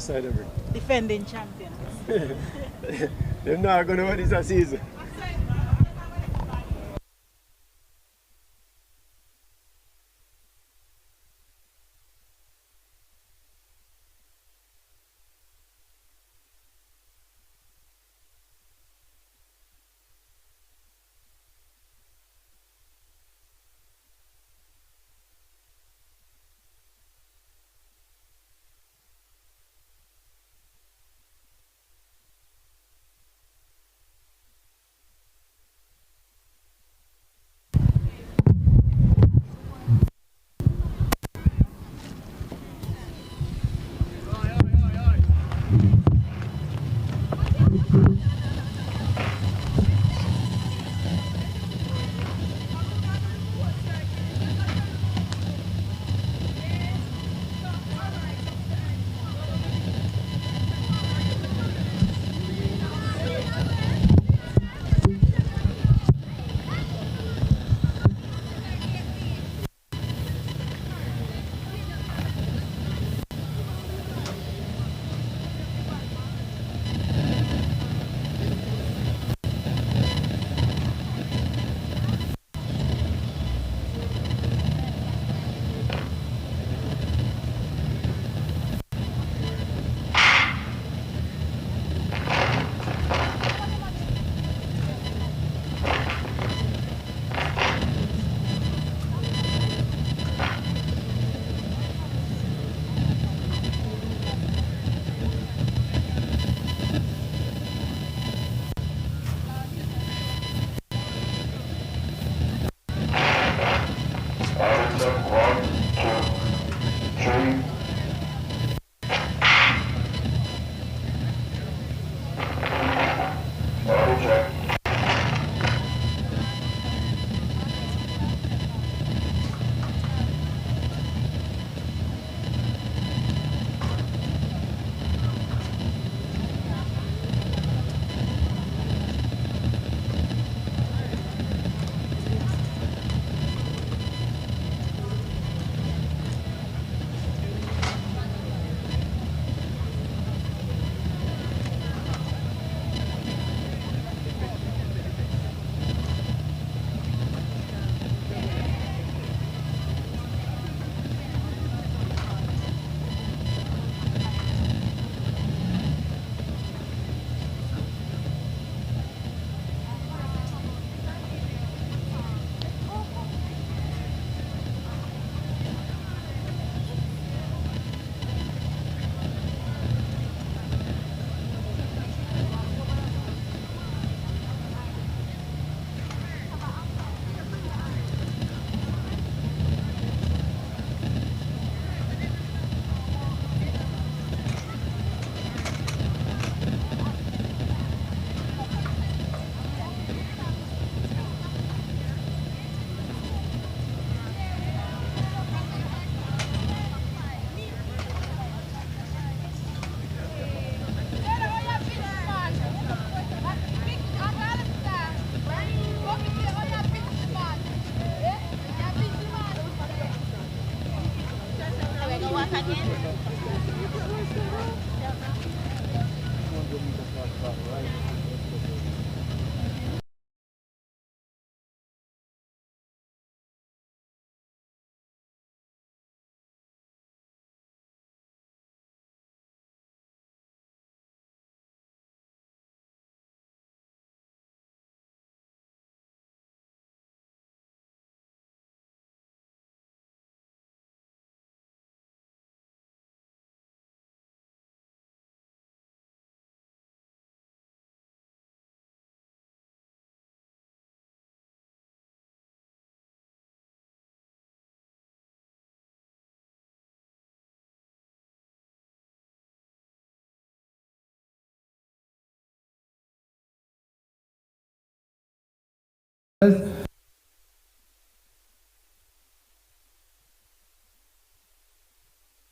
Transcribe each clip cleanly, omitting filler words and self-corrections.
side of it. Defending champions. They're not going to win this season.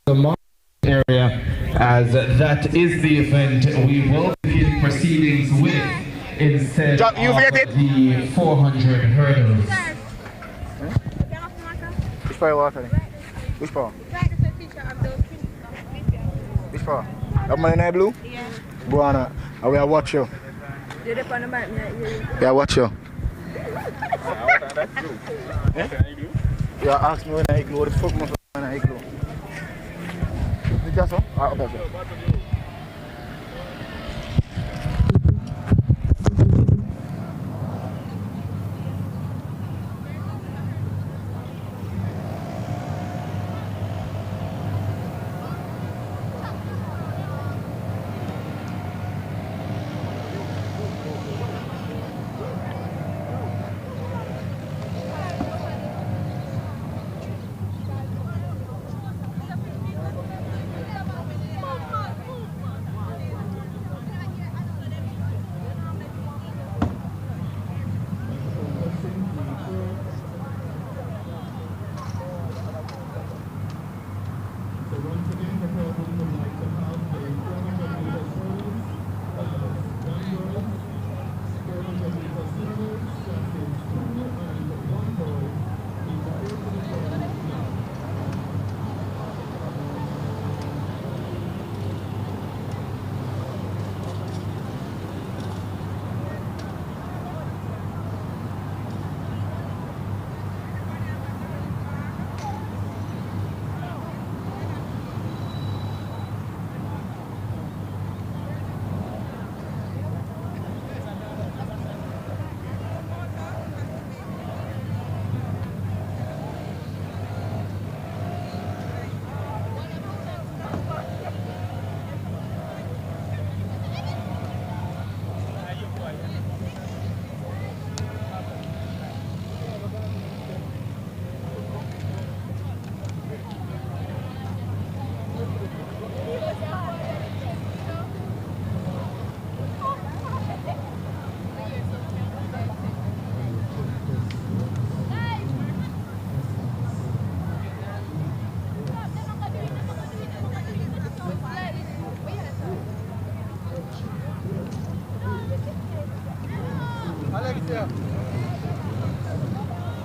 The area, as that is the event we will begin proceedings with instead of the 400 hurdles. Which part you want? Which part? Which part? That man in blue? Yeah. Go on, I will watch you. Did it on the mic, Yeah, watch you. Eh? Yeah, ask me when I igloo. What the fuck must I when I igloo? Is it just so? Okay.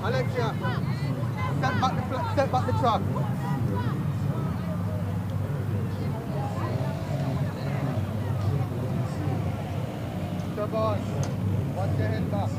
Alexia, set back the truck. So boss, watch your head back.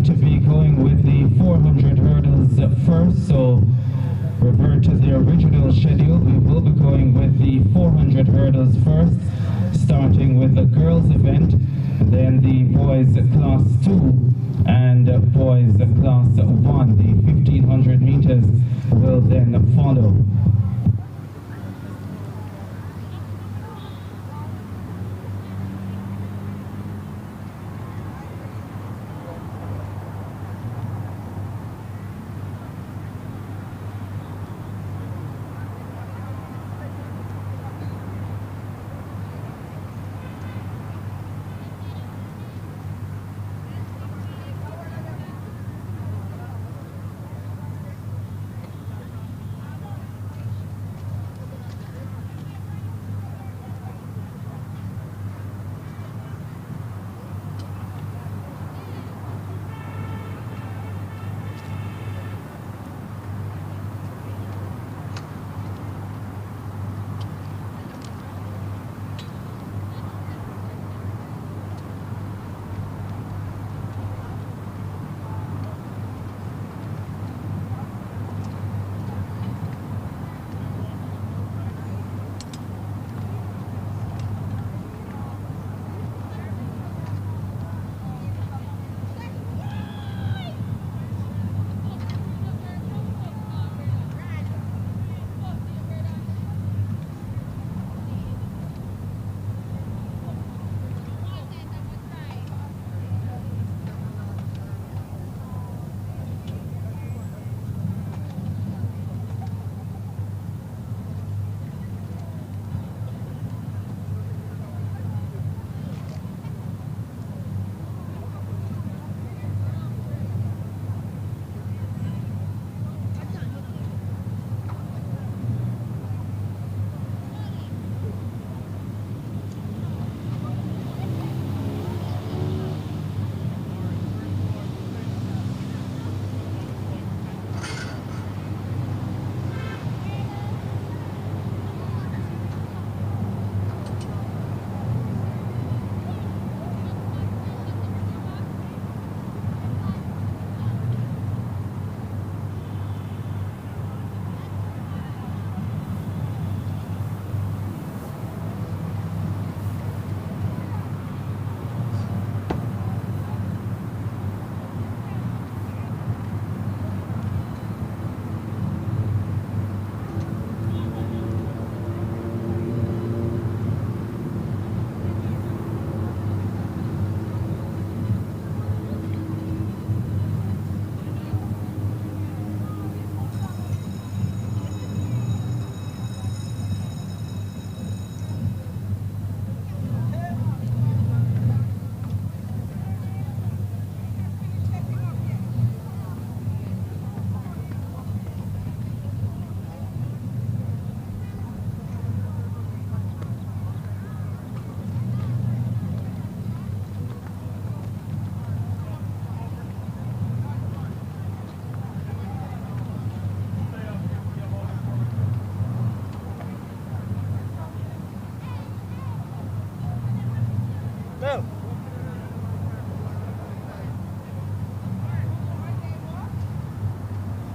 to be going with the 400 hurdles first, so revert to the original schedule. We will be going with the 400 hurdles first, starting with the girls event, then the boys class 2 and boys class 1. The 1500 meters will then follow.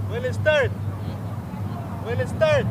Will start. Will start.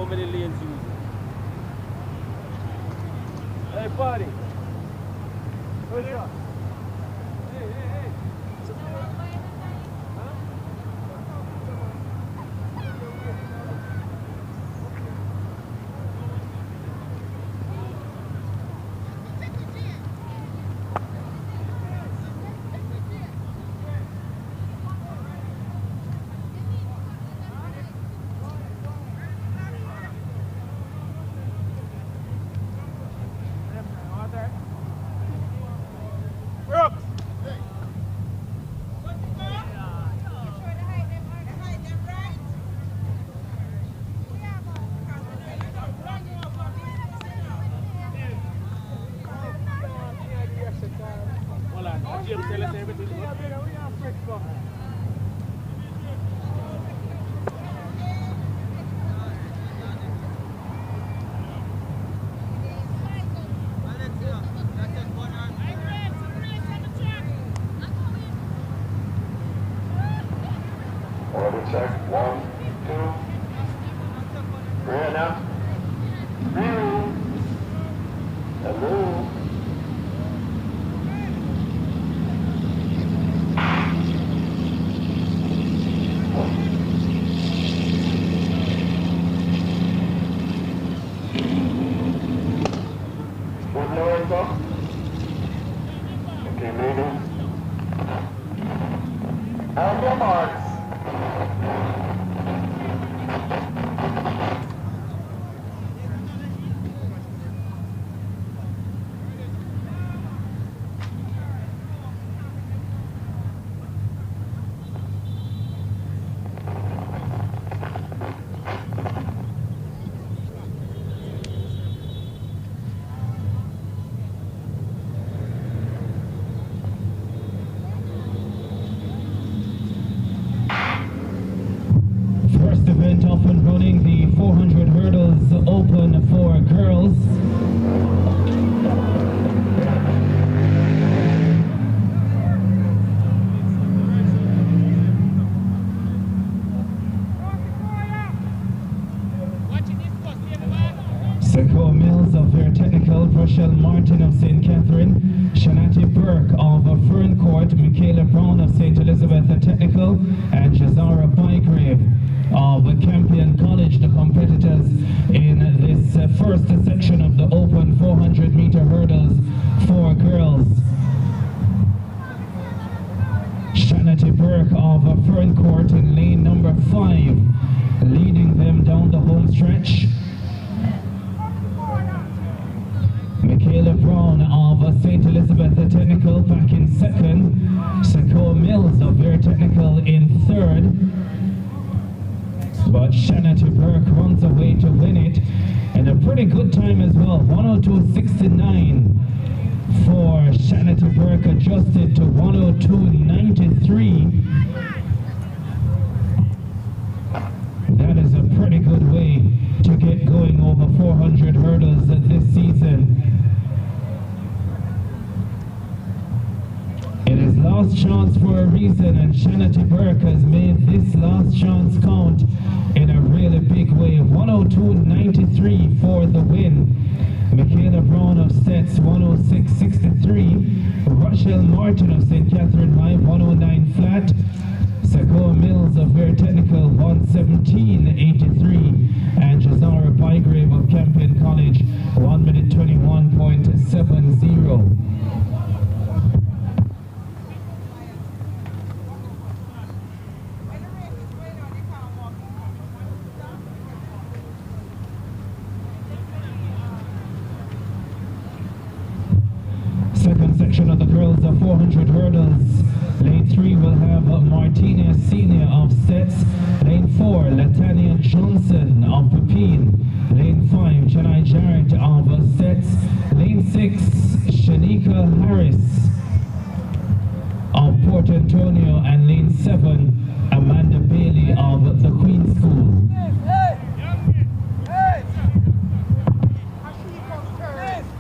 many lanes you use. Hey, buddy. What's up? Hey, hey, hey. Check. 1, 2. Rear now. Hello. One lower top. Okay, ladies. On your marks. Event up and running, the 400 hurdles open for girls. Seco Mills of Fair Technical, Rochelle Martin of St. Catherine, Shanati Burke of Fern Court, Michaela Brown of St. Elizabeth Technical, and Jazara Bygrave of Campion College, the competitors in this first section of the open 400-meter hurdles for girls. Shanati Burke of Fern Court in lane number 5, leading them down the home stretch. Michaela Brown of St. Elizabeth Technical back in second. Seco Mills of Fair Technical in third. But Shanati Burke runs away to win it, and a pretty good time as well, 102.69 for Shanati Burke, adjusted to 102.93. That is a pretty good way to get going over 400 hurdles this season. It is last chance for a reason, and Shanati Burke has made this last chance count in a really big way. 102.93 for the win. Michaela Brown of Sets, 106.63. Rochelle Martin of St. Catherine High, 109 flat. Seco Mills of Fair Technical, 117.83. And Jazara Bygrave of Campion College, 1 minute 21.70. Second section of the girls of 400 hurdles. Lane 3 will have Martina Senior of Sets. Lane 4, Latania Johnson of Pepin. Lane 5, Janai Jarrett of Sets. Lane 6, Shanika Harris of Port Antonio. And lane 7, Amanda Bailey of the Queen School.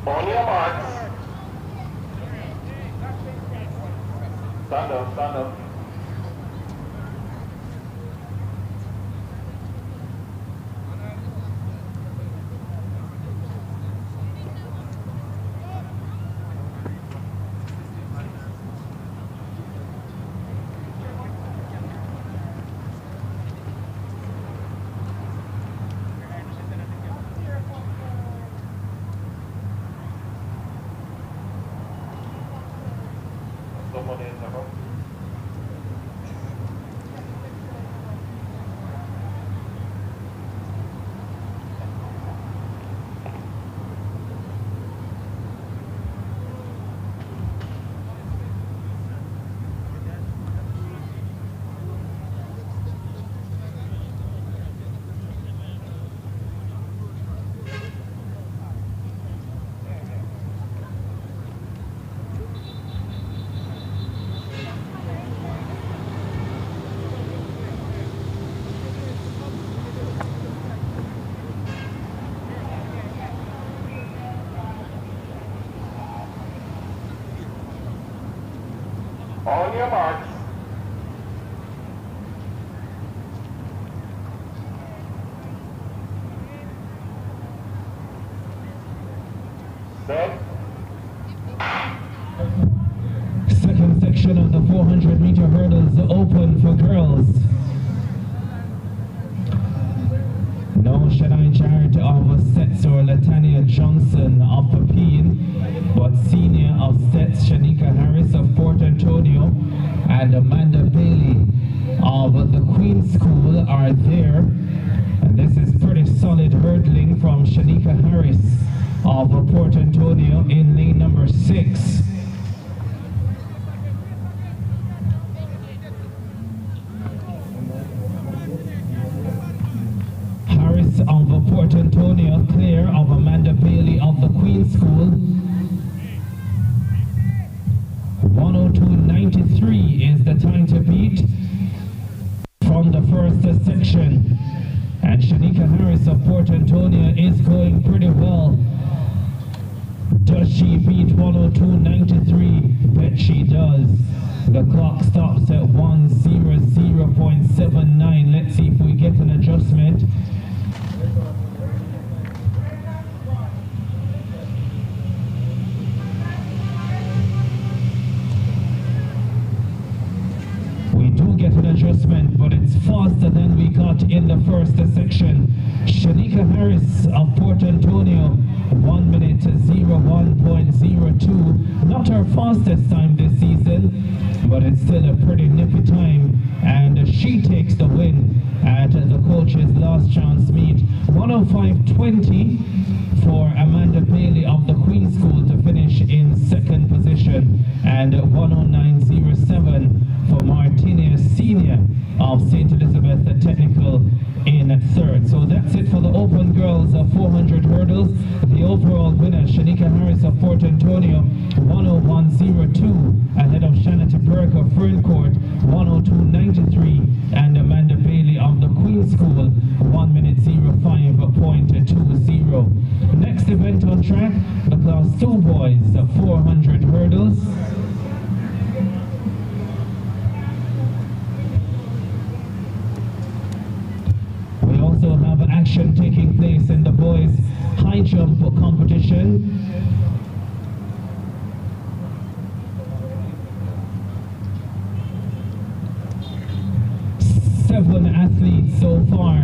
On your marks. Stand up, stand up. On your marks. Set. Second section of the 400-meter hurdles open for girls. No Shania Jarrett of Sets or Latania Johnson of Pepin, but senior of Sets Shanika Harris of Port Antonio and Amanda Bailey of the Queen School are there. And this is pretty solid hurdling from Shanika Harris of Port Antonio in lane number 6. Harris of Port Antonio clear of Amanda Bailey of the Queen School. 1:02.93 is the time to beat from the first section. And Shanika Harris of Port Antonio is going pretty well. Does she beat 1:02.93? Bet she does. The clock stops at 1:00.79. Let's see if we get an adjustment. We do get an adjustment, but it's faster than we got in the first section. Shanika Harris of Port Antonio, 1:01.02. Not her fastest time this season, but it's still a pretty nippy time, and she takes the win at the coach's last chance meet. 1:05.20 for Amanda Bailey of the Queen School to finish in second position, and 1:09.07 for Martinez Senior of St. Elizabeth Technical in third. So that's it for the Open Girls 400 hurdles. The overall winner, Shanika Harris of Port Antonio, 1:01.02 ahead of Shanity Burke of Ferncourt, 1:02.93, and Amanda Bailey of the Queen School, 1:05.20. Next event on track, the Class 2 boys 400 hurdles. We also have action taking place in the boys high jump competition. Seven athletes so far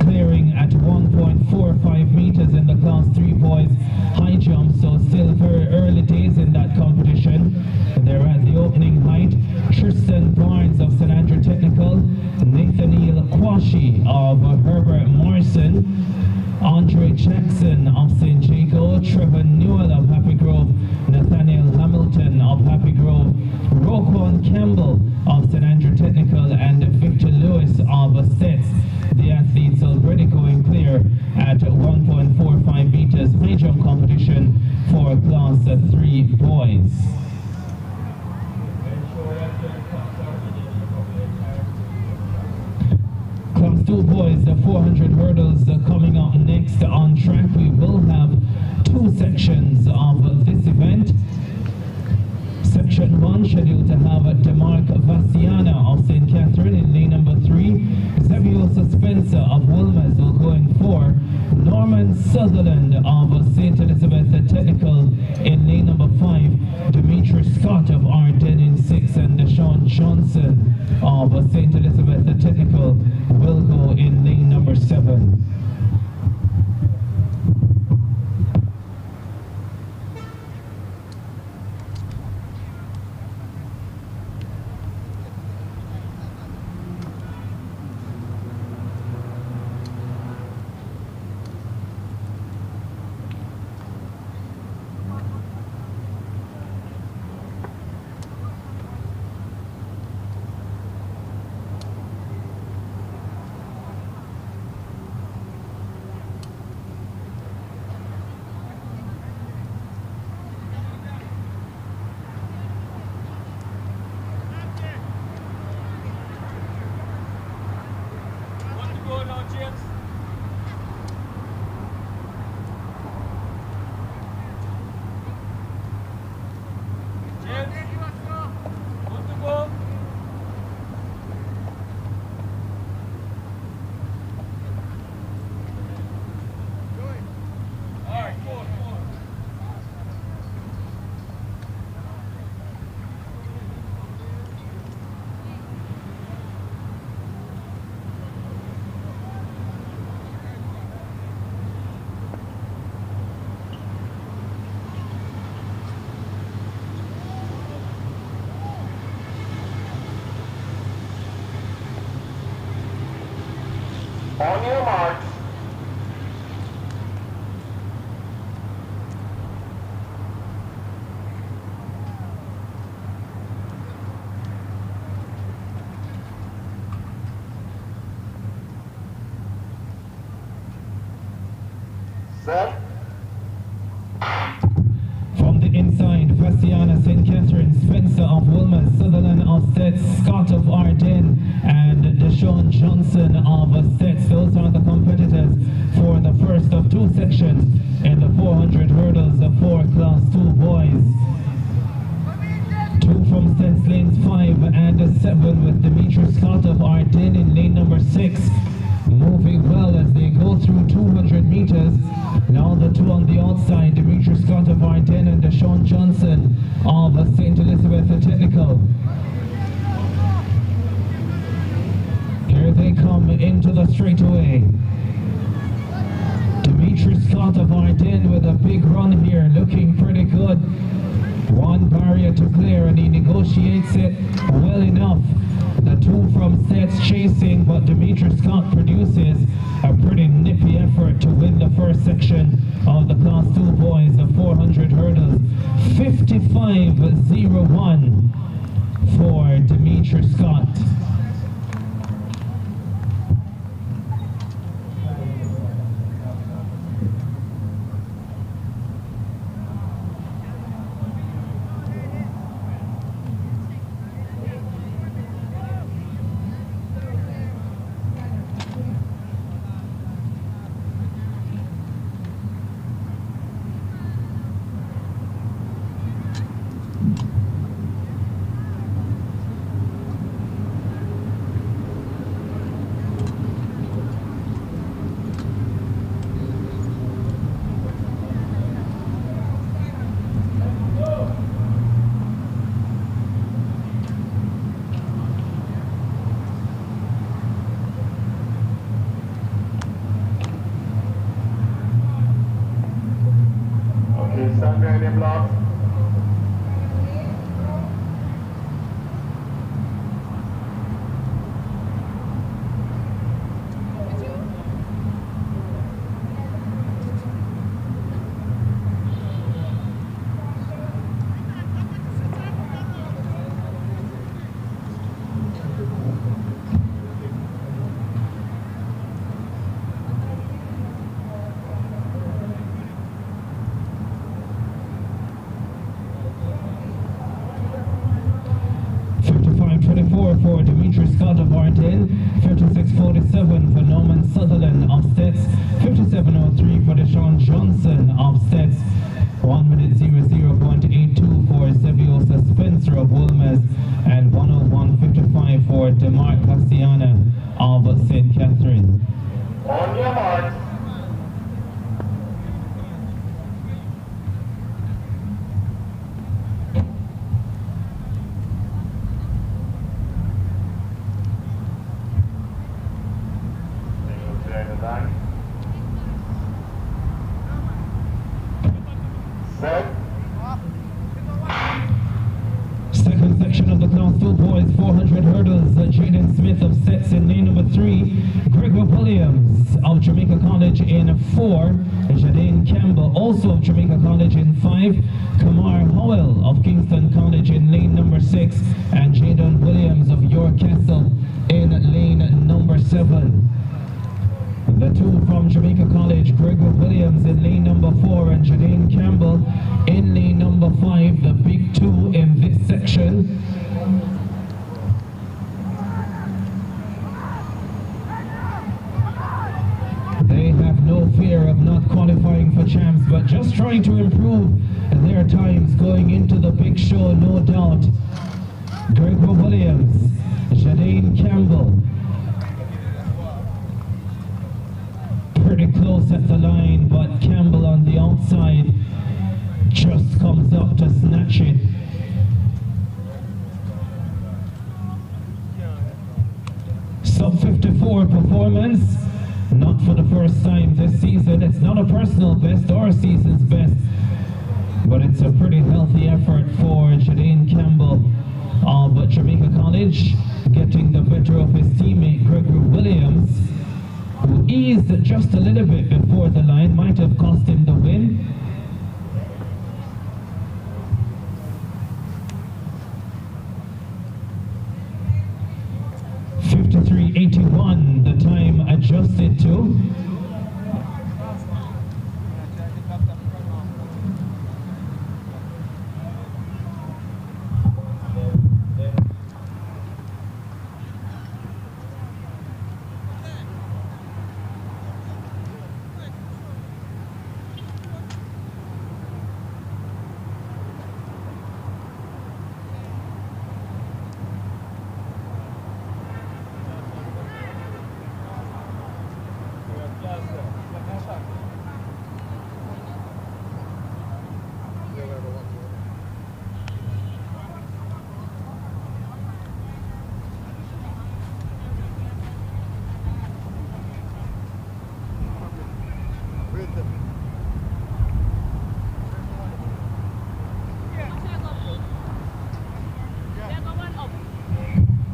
clearing at 1.45 meters in the Class 3 boys high jump, so still very early days in that competition. They're at the opening height. Tristan Barnes of St. Andrew Technical, Nathaniel Kwashi of Herbert Morrison, Andre Jackson of St. Jago, Trevor Newell of Happy Grove, Nathaniel Hamilton of Happy Grove, Roquan Campbell of St. Andrew Technical, and Victor Lewis of Stets. The athletes already going clear at 1.45 meters high jump competition for Class 3 boys. Class 2 boys, the 400 hurdles coming up next on track. We will have two sections of this event. Section 1 scheduled to have Demarc Vassiana of St. Catherine in lane number 3. Xaviosa Spencer of Wilmers will go in 4. Norman Sutherland of St. Elizabeth Technical in lane number 5. Demetri Scott of Arden in 6. And Deshaun Johnson of St. Elizabeth Technical will go in lane number 7. On your marks. Set. From the inside, Fastiana, St. Catherine, Spencer of Wilmot, Sutherland of Stets, Scott of Arden, and Deshaun Johnson of Stets. Those are the competitors for the first of two sections in the 400 hurdles for Class 2 boys. Two from Stets, lanes 5 and 7, with Dimitri Scott of Arden in lane number 6. Moving well as they go through 200 meters. Now the two on the outside, Dimitri Scott of Arden and Deshaun Johnson of St. Elizabeth Technical. Here they come into the straightaway. Dimitri Scott of Arden with a big run here, looking pretty good. One barrier to clear and he negotiates it well enough. The two from Stets chasing, but Dimitri Scott produces a pretty nippy effort to win the first section of the Class 2 boys, the 400 hurdles. 55.01 for Dimitri Scott. Stand behind your block. For Dimitri Scott of Arden, 56.47 for Norman Sutherland of Stets, 57.03 for Deshaun Johnson of Stets, 1 minute 00.82 for Zeviosa Spencer of Wilmers, and 1:01.55 for DeMarc Castiana of St. Catherine. On your marks. Second section of the Class 2 boys 400 hurdles. Jaden Smith of Stets in lane number 3. Gregor Williams of Jamaica College in 4. Jadane Campbell also of Jamaica College in 5. Kamar Howell of Kingston College in lane number 6. And Jaden Williams of York Castle in lane number 7. The two from Jamaica College, Gregor Williams in lane number 4 and Jadane Campbell in lane number 5, the big two in this section. They have no fear of not qualifying for champs, but just trying to improve their times going into the big show, no doubt. Gregor Williams, Jadane Campbell. Pretty close at the line, but Campbell on the outside just comes up to snatch it. Sub 54 performance, not for the first time this season. It's not a personal best or a season's best, but it's a pretty healthy effort for Jadane Campbell of Jamaica College, getting the better of his teammate Gregor Williams, who eased just a little bit before the line, might have cost him the win. .53.81, the time adjusted to.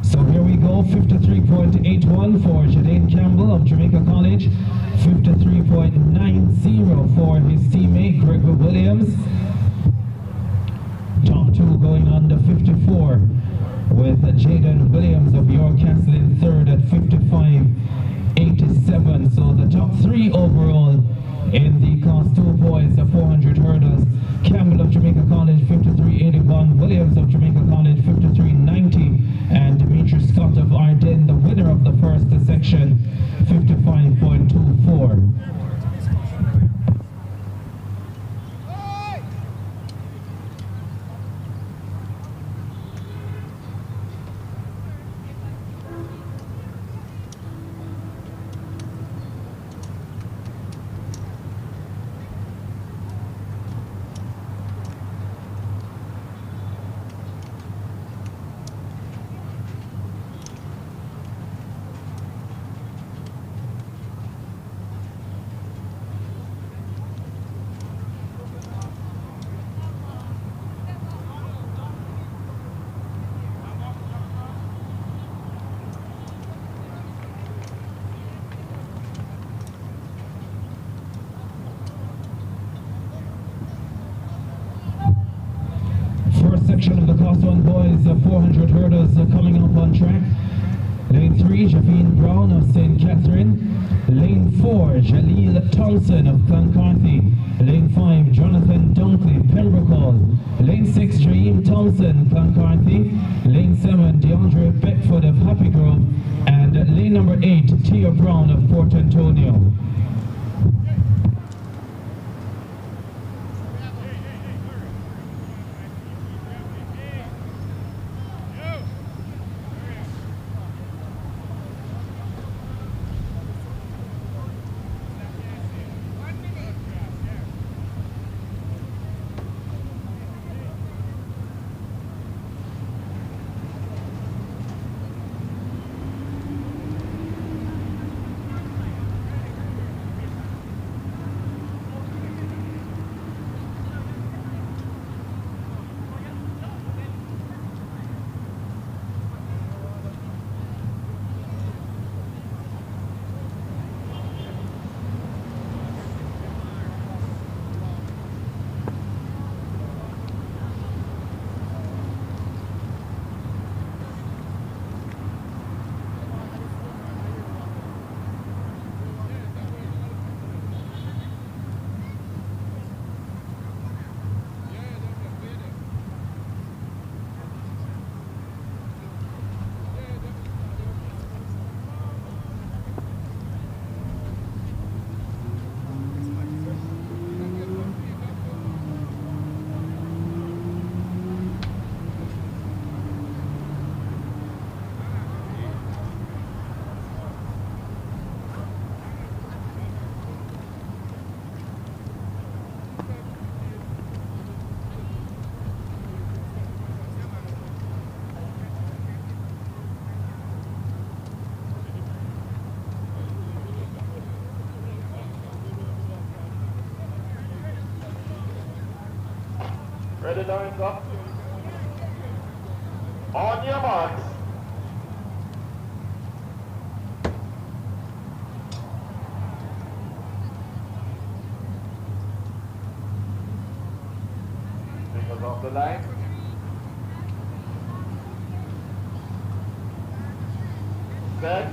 So here we go, 53.81 for Jadaine Campbell of Jamaica College, 53.90 for his teammate Gregory Williams. Top two going on the 54 with Jaden Williams of York Castle in third at 55.87. So the top three overall in the class 2 boys, the 400 hurdles. Campbell of Jamaica College 53.81, Williams of Jamaica College 53.90, and Dimitri Scott of Ardennes, the winner of the first section, 55.24. Section of the class 1 boys, 400 hurdles coming up on track. Lane 3, Javine Brown of St. Catherine. Lane 4, Jaleel Thompson of Cloncarthy. Lane 5, Jonathan Dunkley, Pembroke Hall. Lane 6, Jaheim Thompson, Cloncarthy. Lane 7, DeAndre Beckford of Happy Grove. And lane number 8, Tia Brown of Port Antonio. Ready, lines up. On your marks. off the line. Set.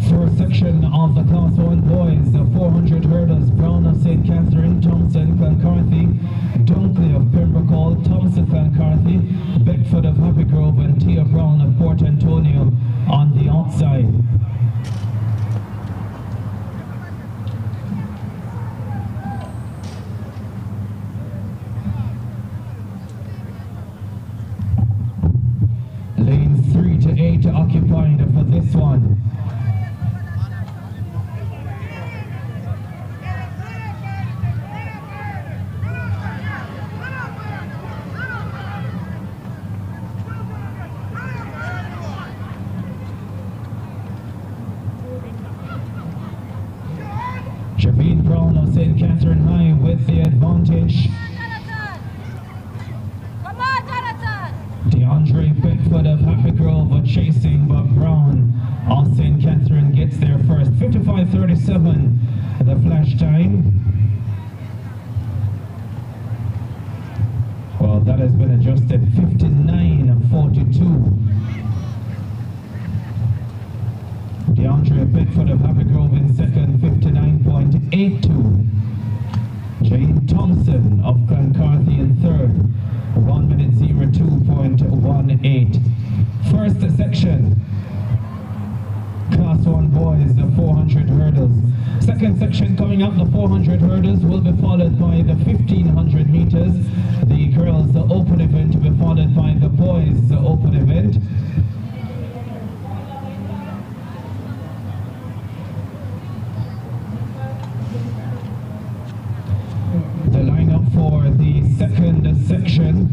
First section of the Class 1 boys, the 400 hurdles, Brown of St. Catherine, Thompson, Clancarthy, Dunkley of Pembroke, Thompson, Clancarthy, Beckford of Happy Grove, and Tia Brown of Port Antonio on the outside. Lanes 3 to 8 occupied for this one. Javine Brown of St. Catherine High with the advantage. Come on, Jonathan! DeAndre Beckford of Happy Grove are chasing, but Brown of St. Catherine gets there first. 55:37 the flash time. Well, that has been adjusted. 59:42. DeAndre Beckford of Happy Grove in second, 59.82. Jane Thompson of Clancarthy in third, 1 minute 02.18. First section, Class 1 boys, the 400 hurdles. Second section coming up, the 400 hurdles will be followed by the 1500 meters. The girls, the open event, will be followed by the boys, the open event. The lineup for the second section.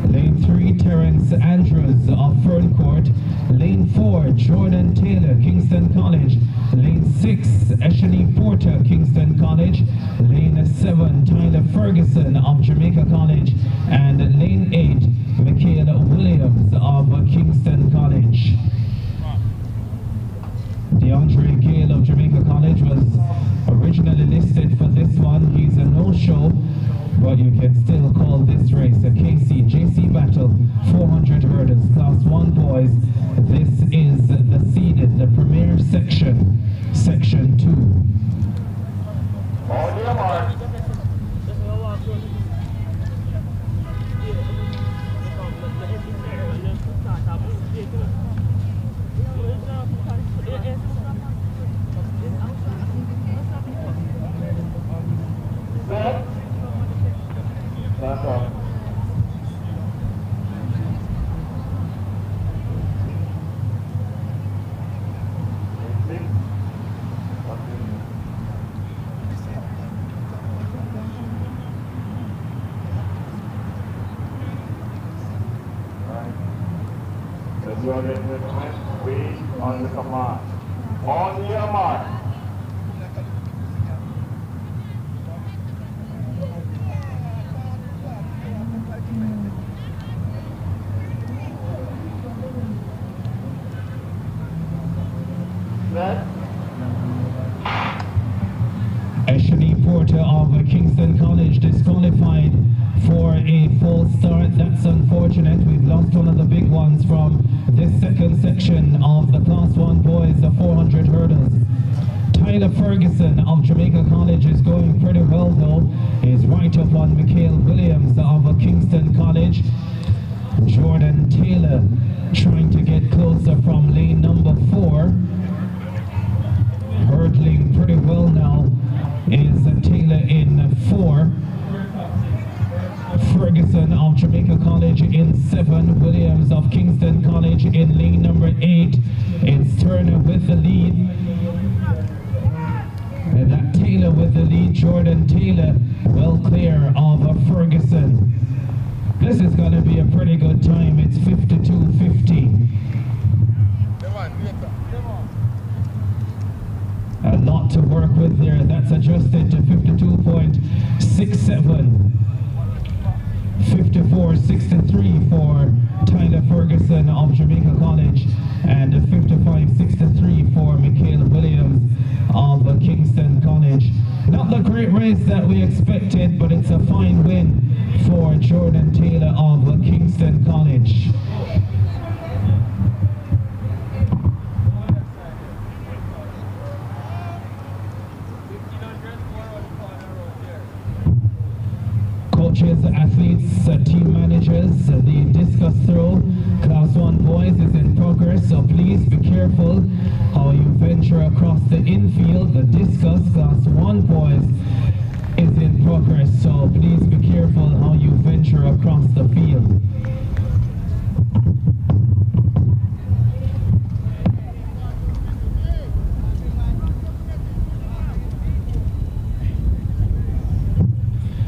Lane 3, Terence Andrews of Ferncourt. Lane 4, Jordan Taylor, Kingston College. Lane 6, Ashenheim Porter, Kingston College. Lane 7, Tyler Ferguson of Jamaica College. And Lane 8, Michaela Williams of Kingston College. DeAndre Gale of Jamaica College was originally listed for this one. He's a no-show, but you can still call this race a KC-JC battle. 400 hurdles, Class 1 boys. This is the seeded, the premier section, Section 2. On your mark. Set. That's off. As you are ready to wait on the command. On your mark. Set. Ashenheim Porter of Kingston College disqualified for a false start. That's unfortunate. We've lost one of the big ones from this second section of the Class 1 boys, the 400 hurdles. Tyler Ferguson of Jamaica College is going pretty well though. He's right up on Michaela Williams of Kingston College. Jordan Taylor trying to get closer from lane number 4. Hurdling pretty well now is Taylor in 4. Ferguson of Jamaica College in 7. Williams of Kingston College in lane number 8. It's Turner with the lead. And that Taylor with the lead. Jordan Taylor well clear of Ferguson. This is going to be a pretty good time. It's 52.50. A lot to work with there. That's adjusted to 52.67. 54.63 for Tyler Ferguson of Jamaica College and 55.63 for Michaela Williams of race that we expected, but it's a fine win for Jordan Taylor of Kingston College. Coaches, athletes, team managers, the discus throw, Class 1 boys is in progress, so please be careful how you venture across the infield. The discus Class 1 boys is in progress, so please be careful how you venture across the field.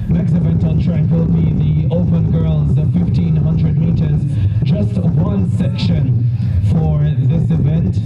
Next event on track will be the Open Girls, the 1500 meters. Just one section for this event.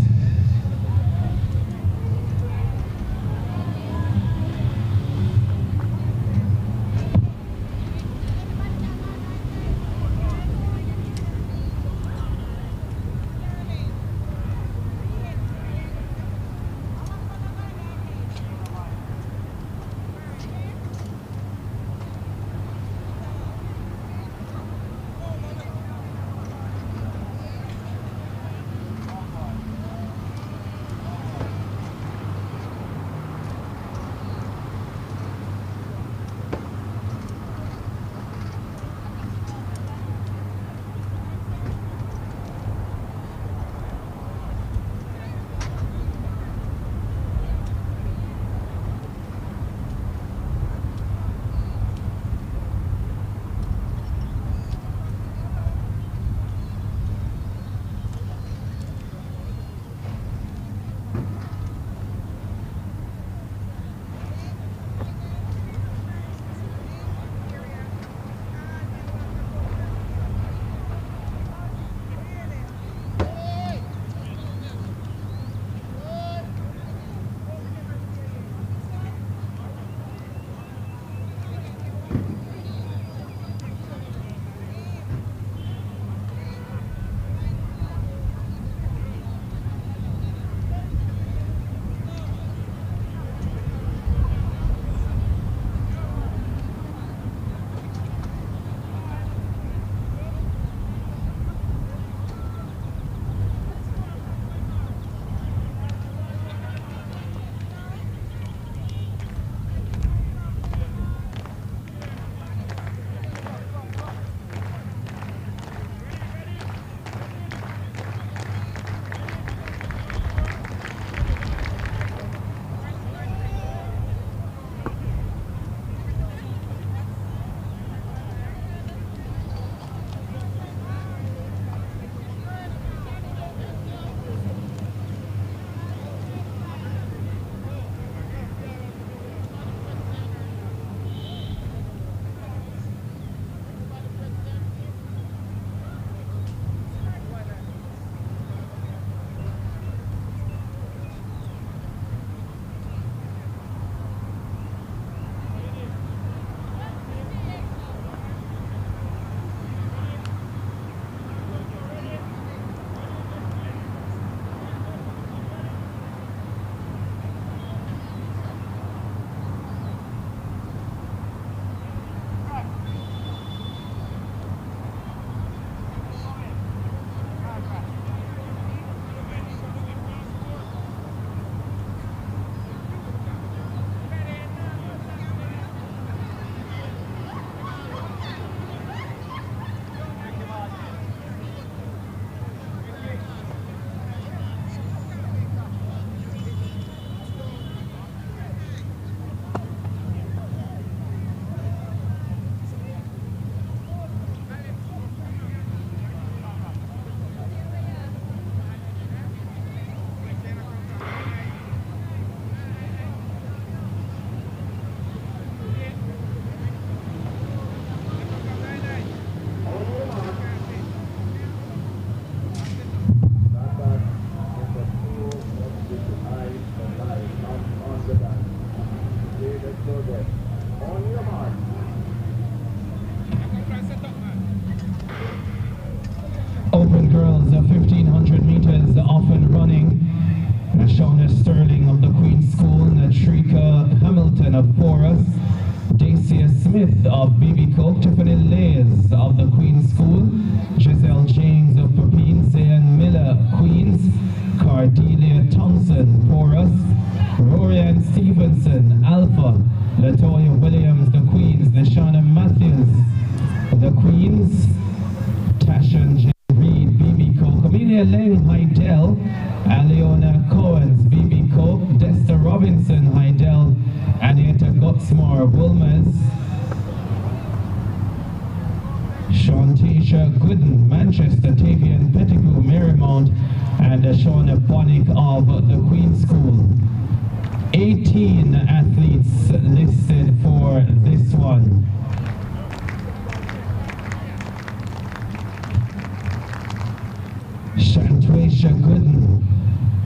Open girls, 1500 meters off and running. Shauna Sterling of the Queen's School, Natrika Hamilton of Porus, Alicia Smith of BB Tiffany Lays of the Queen's School, Giselle James of Pepin, Sayan Miller, Queens, Cardelia Thompson, Porus, Rorian Stevenson, Alpha, Latoya Williams, the Queens, Deshana Matthews, the Queens, Tashan J. Reed, BB Camellia Leng, Hydel, Aliona Cohen's, BB Desta Robinson, Hydel, Anita Gutsmore, Wilmers, Shantisha Gooden, Manchester, Tavian Pettigrew, Marymount, and Shauna Bonnick of the Queen's School. 18 athletes listed for this one. Shantwisha Gooden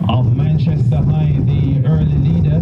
of Manchester High, the early leader.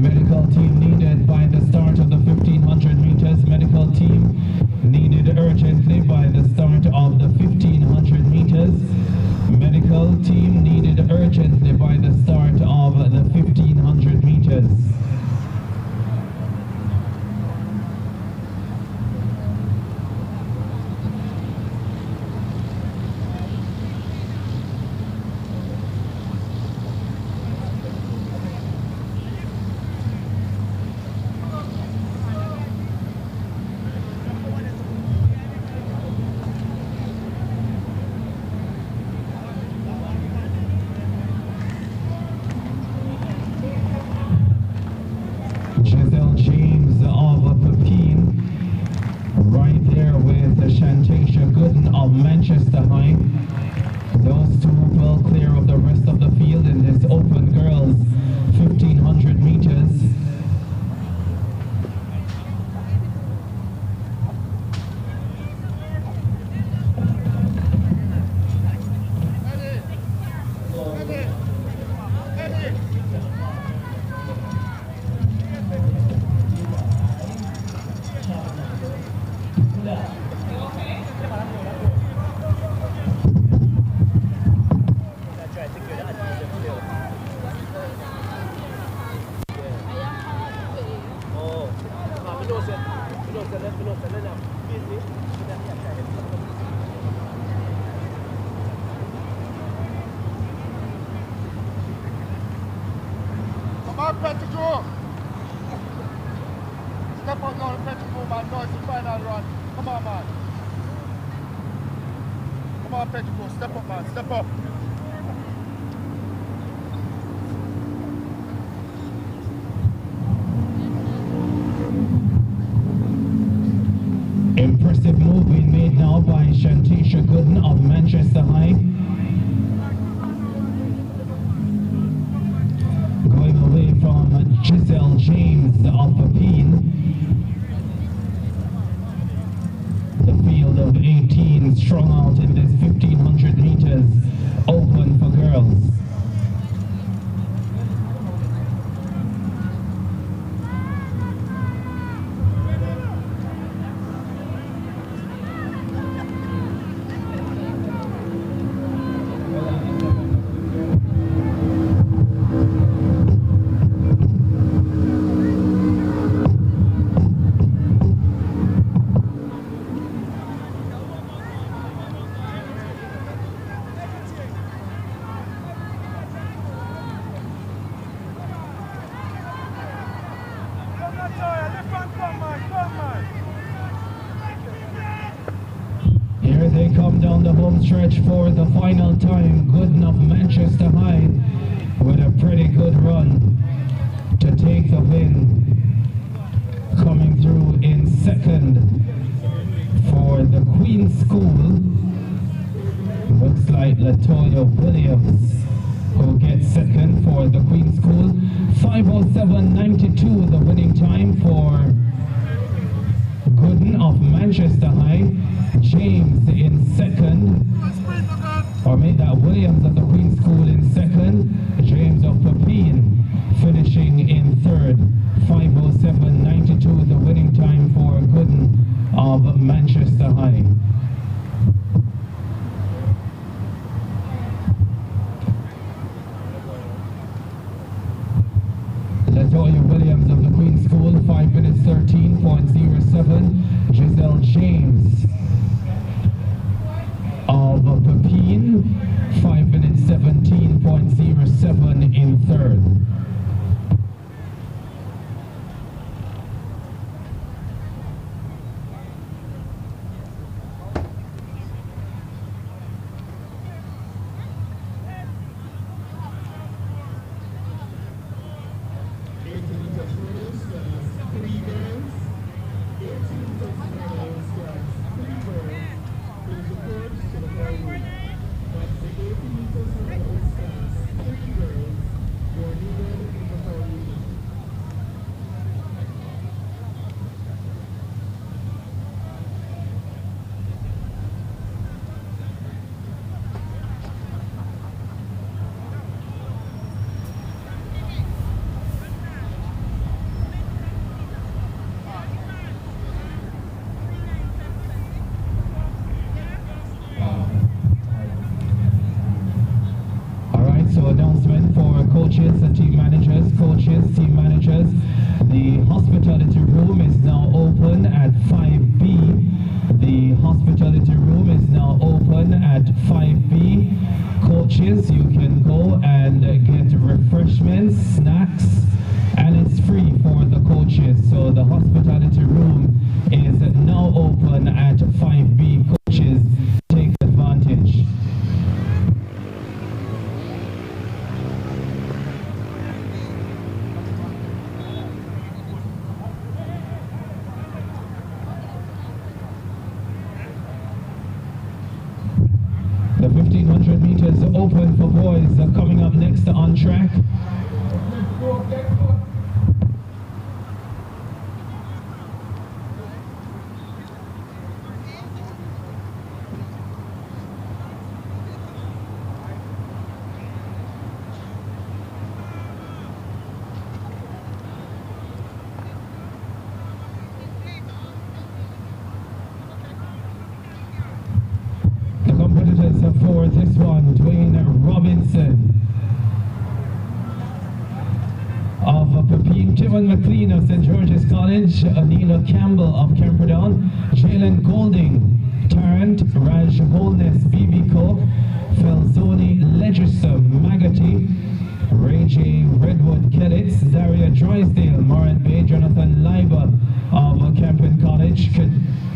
Medical team needed by the start of the 1500 meters. Medical team needed urgently by the start of the 1500 meters. Medical team needed urgently by the start of the 1500 meters. Giselle James of Pepin, right there with Shantisha Gooden of Manchester High. Those two will clear of the rest of the field in this open girls 1500 meters. Come on, Pettigrew! Step up now, Pettigrew, man. Now it's the final run. Come on, man. Come on, Pettigrew. Step up, man. Step up. Impressive move being made now by Shantisha Gooden of Manchester High. Going away from Giselle James of Pepin. The field of 18 strung out in this 1500 meters open for girls. Here they come down the home stretch for the final time. Gooden of Manchester High with a pretty good run to take the win. Latoya Williams, who gets second for the Queen's School. 5:07.92 the winning time for Gooden of Manchester High. James in second, or made that Williams of the Queen's School in second. James of Pepin finishing in third. 5:07.92 the winning time for Gooden of Manchester High. Latoya Williams of the Queen's School, 5 minutes 13.07. Giselle James of Pepin, 5 minutes 17.07 in third. Announcement for coaches and team managers. Team managers, the hospitality room is now open at 5B. The hospitality room is now open at 5B. Coaches, you can go and get refreshments, snacks, and it's free for the coaches. So the hospitality room is now open at 5B. Coaches, take advantage. The 1500 meters open for boys coming up next on track. For this one, Dwayne Robinson of Pepin, Timon McLean of St. George's College, Anila Campbell of Camperdown, Jalen Golding, Tarrant, Raj Holness, BB Co, Felzoni, Legerson, Magati, Ray J. Redwood Kellitz, Zaria Drysdale, Moran Bay, Jonathan Leiber of Campen College,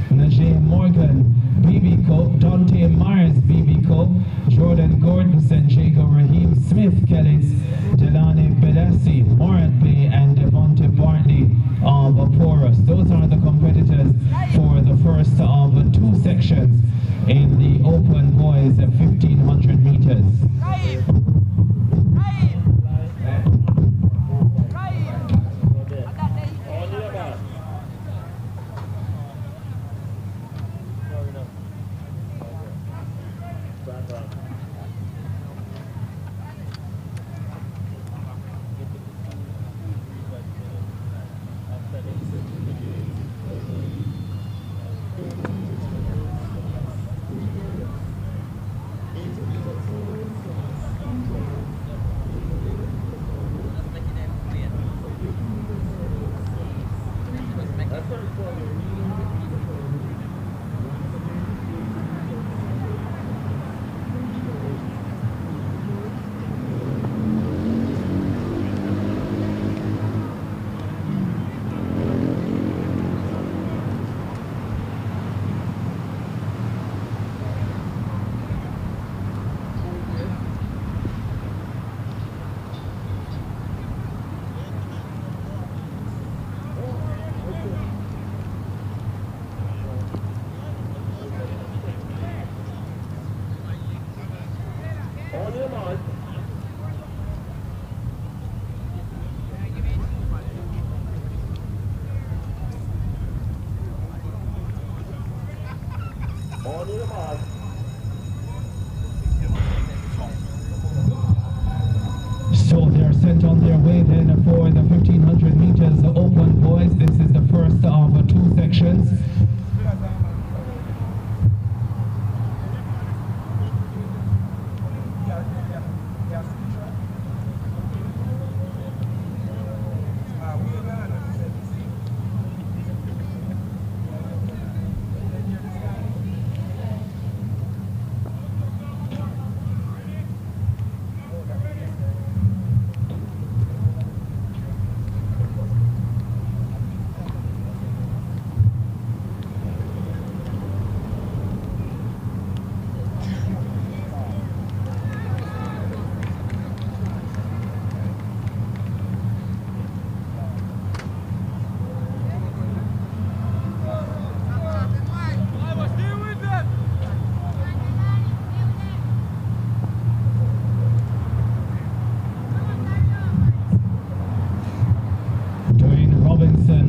Najee Morgan, BB Co, Dante Myers, BB Co, Jordan Gordon, St. Jacob, Raheem Smith, Kellitz, Delane Bedassi, Moran Bay, and Devonte Bartley of Porus. Those are the competitors for the first of two sections in the open boys 1500 meters. So they're sent on their way then for the 1500 meters open boys. This is the first of two sections.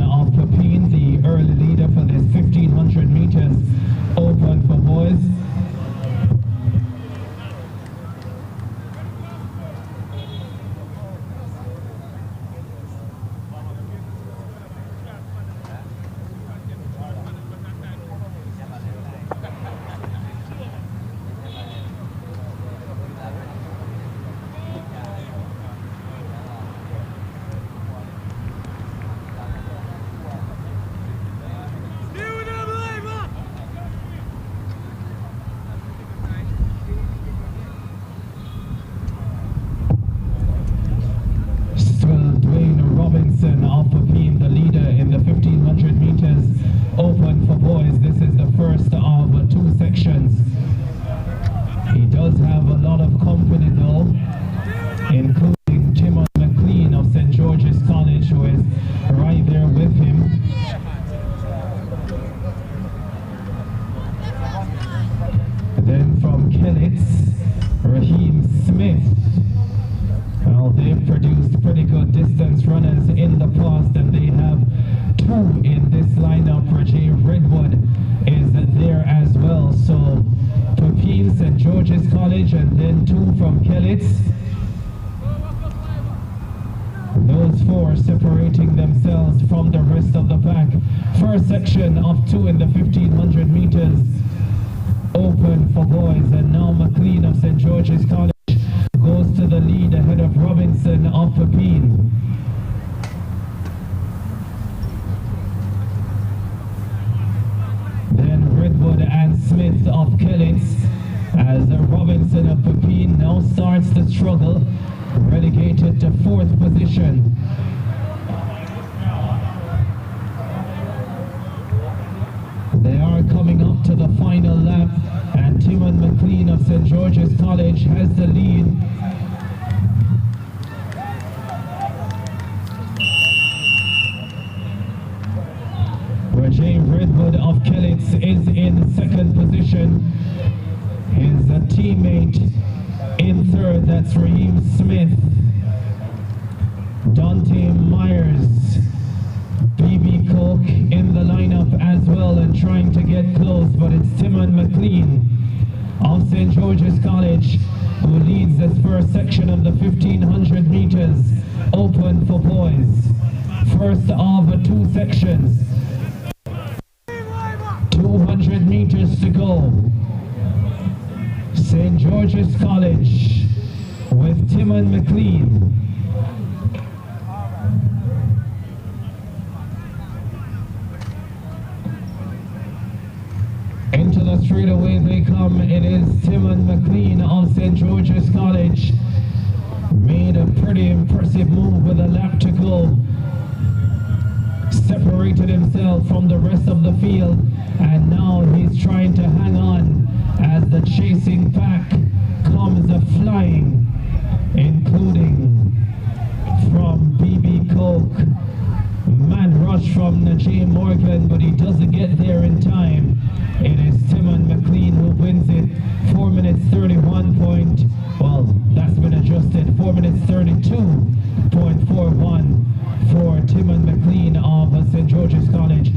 Of Pepin, the early leader for this 1500 meters open for boys. Of Pepin, the leader in the 1500 meters open for boys. This is the first of two sections. He does have a lot of company though, including Timon McLean of St. George's College, who is right there with him. Then from Kellitz, Raheem Smith. Well, they've produced pretty good distance runners in the past, and they have two in this lineup. Rajiv Redwood is there as well. So Pepin, St. George's College, and then two from Kellitz. Those four separating themselves from the rest of the pack. First section of two in the 1500 meters open for boys, and now McLean of St. George's College goes to the lead ahead of Robinson of Pepin. Then Redwood and Smith of Kellitz, as Robinson of Pepin now starts the struggle, relegated to fourth position. They are coming up to the final lap, and Timon McLean of St. George's College has the lead. Rajiv Redwood of Kellitz is in second position. His teammate in third, that's Raheem Smith. Dante Myers, BB Coke in the lineup as well and trying to get close, but it's Timon McLean of St. George's College who leads this first section of the 1500 meters open for boys. First of two sections. 200 meters to go. St. George's College with Timon McLean. Into the straightaway they come. It is Timon McLean of St. George's College. Made a pretty impressive move with a lap to go. Separated himself from the rest of the field, and now he's trying to hang on as the chasing pack comes flying, including from BB Coke. Man rush from Najee Morgan, but he doesn't get there in time. It is Timon McLean who wins it. 4 minutes 31 point, well, that's been adjusted. 4 minutes 32.41 for Timon McLean of St. George's College,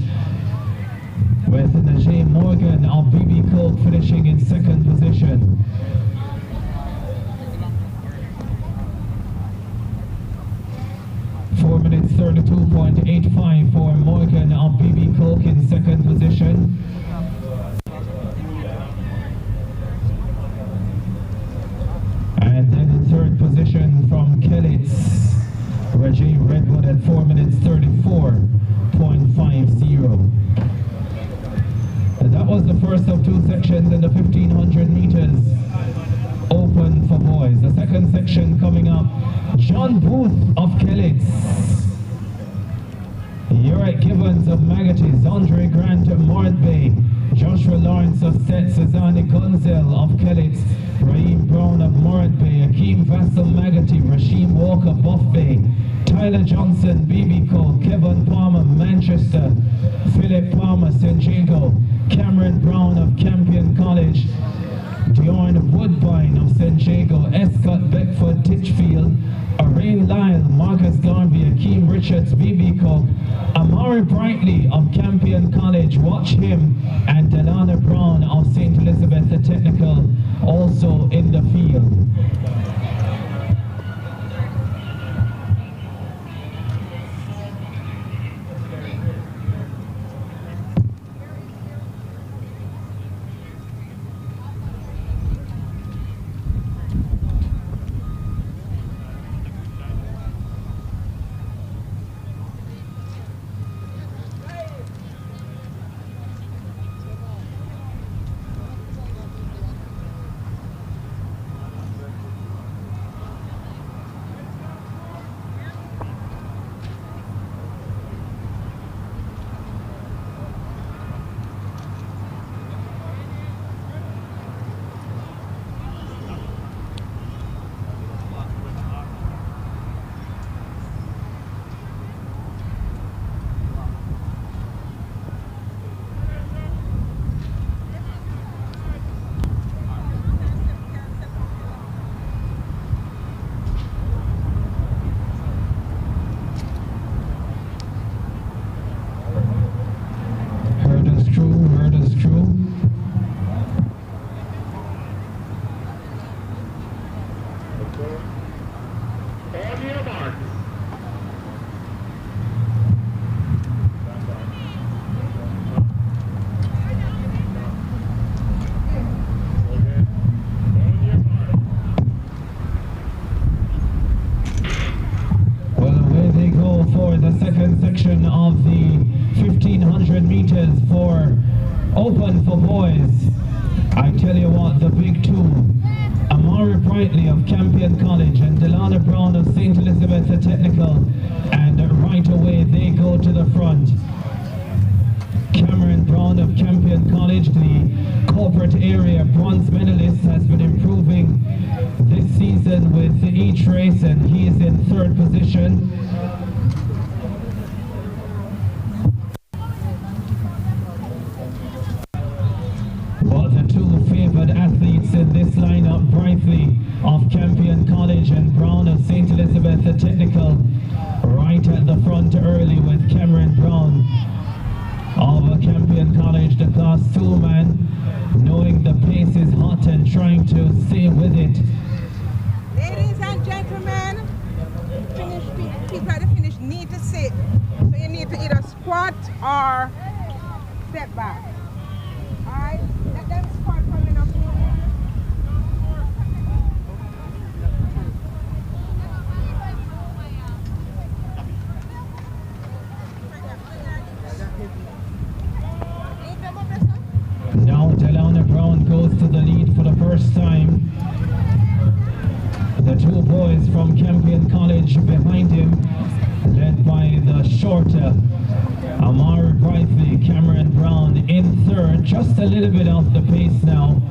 with Najee Morgan of BB Coke Coke finishing in second position. Four minutes 32.85 for Morgan of BB Coke in second position. And then in third position from Kellitz, Reggie Redwood at 4 minutes 34.50. And that was the first of two sections in the 1500 meters open for boys. The second section coming up, John Booth of Kellitz, Uric Gibbons of Magatis, Andre Grant of Mordbay, Joshua Lawrence of Set, Suzanne Gunzel of Kellitz, Raheem Brown of Mordbay, Akeem Vassal Magati, Rasheem Walker Buff Bay, Tyler Johnson, BB Cole, Kevin Palmer, Manchester, Philip Palmer, San Diego, Cameron Brown of Campion College, Diorn Woodbine of San Diego, Escott Beckford Titchfield, Arain Lyle, Marcus Garvey, Akeem Richards, BB Cook, Amari Brightly of Campion College, watch him, and Delana Brown of St. Elizabeth the Technical also in the field. The second section of the 1500 meters for open for boys. I tell you what, the big two, Amari Brightly of Campion College and Delana Brown of St. Elizabeth the Technical, and right away they go to the front. Cameron Brown of Campion College, the corporate area bronze medalist, has been improving this season with each race, and he is in third position. Athletes in this lineup, Brightly of Campion College and Brown of St. Elizabeth the Technical, right at the front early with Cameron Brown of Campion College, the class 2 man, knowing the pace is hot and trying to stay with it. Ladies and gentlemen, people at the finish need to sit, so you need to either squat or step back. Alright, let them squat coming up. Now Delana Brown goes to the lead for the first time. The two boys from Campion College behind him, led by the shorter Amari Brightly, Cameron Brown in third, just a little bit off the pace now.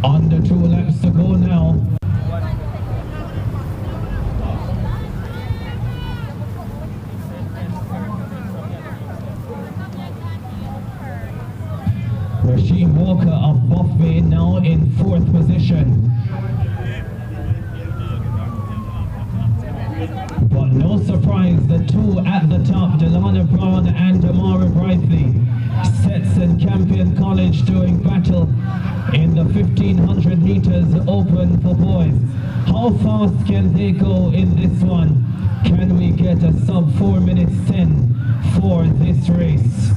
Under 2 laps to go now. Rasheem Walker of Buff Bay now in 4th position. But no surprise, the two at the top, Delana Brown and Amari Brightly, Sets and Campion College doing battle in the 1500 meters open for boys. How fast can they go in this one? Can we get a sub 4 minutes 10 for this race?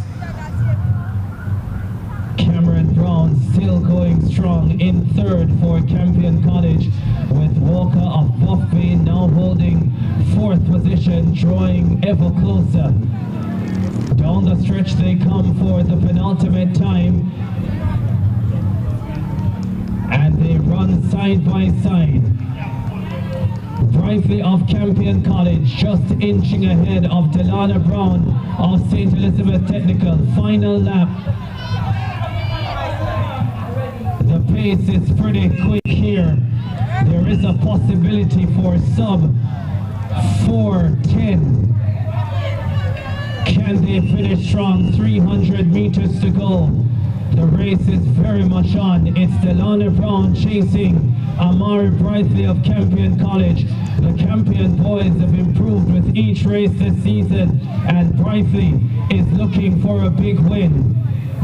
Cameron Brown still going strong in 3rd for Campion College, with Walker of Buff Bay now holding 4th position, drawing ever closer. Down the stretch they come for the penultimate time, and they run side by side. Brightly of Campion College just inching ahead of Delana Brown of St. Elizabeth Technical. Final lap. The pace is pretty quick here. There is a possibility for sub 4:10. Can they finish strong? 300 meters to go. The race is very much on. It's Delana Brown chasing Amari Brightly of Campion College. The Campion boys have improved with each race this season, and Brightly is looking for a big win.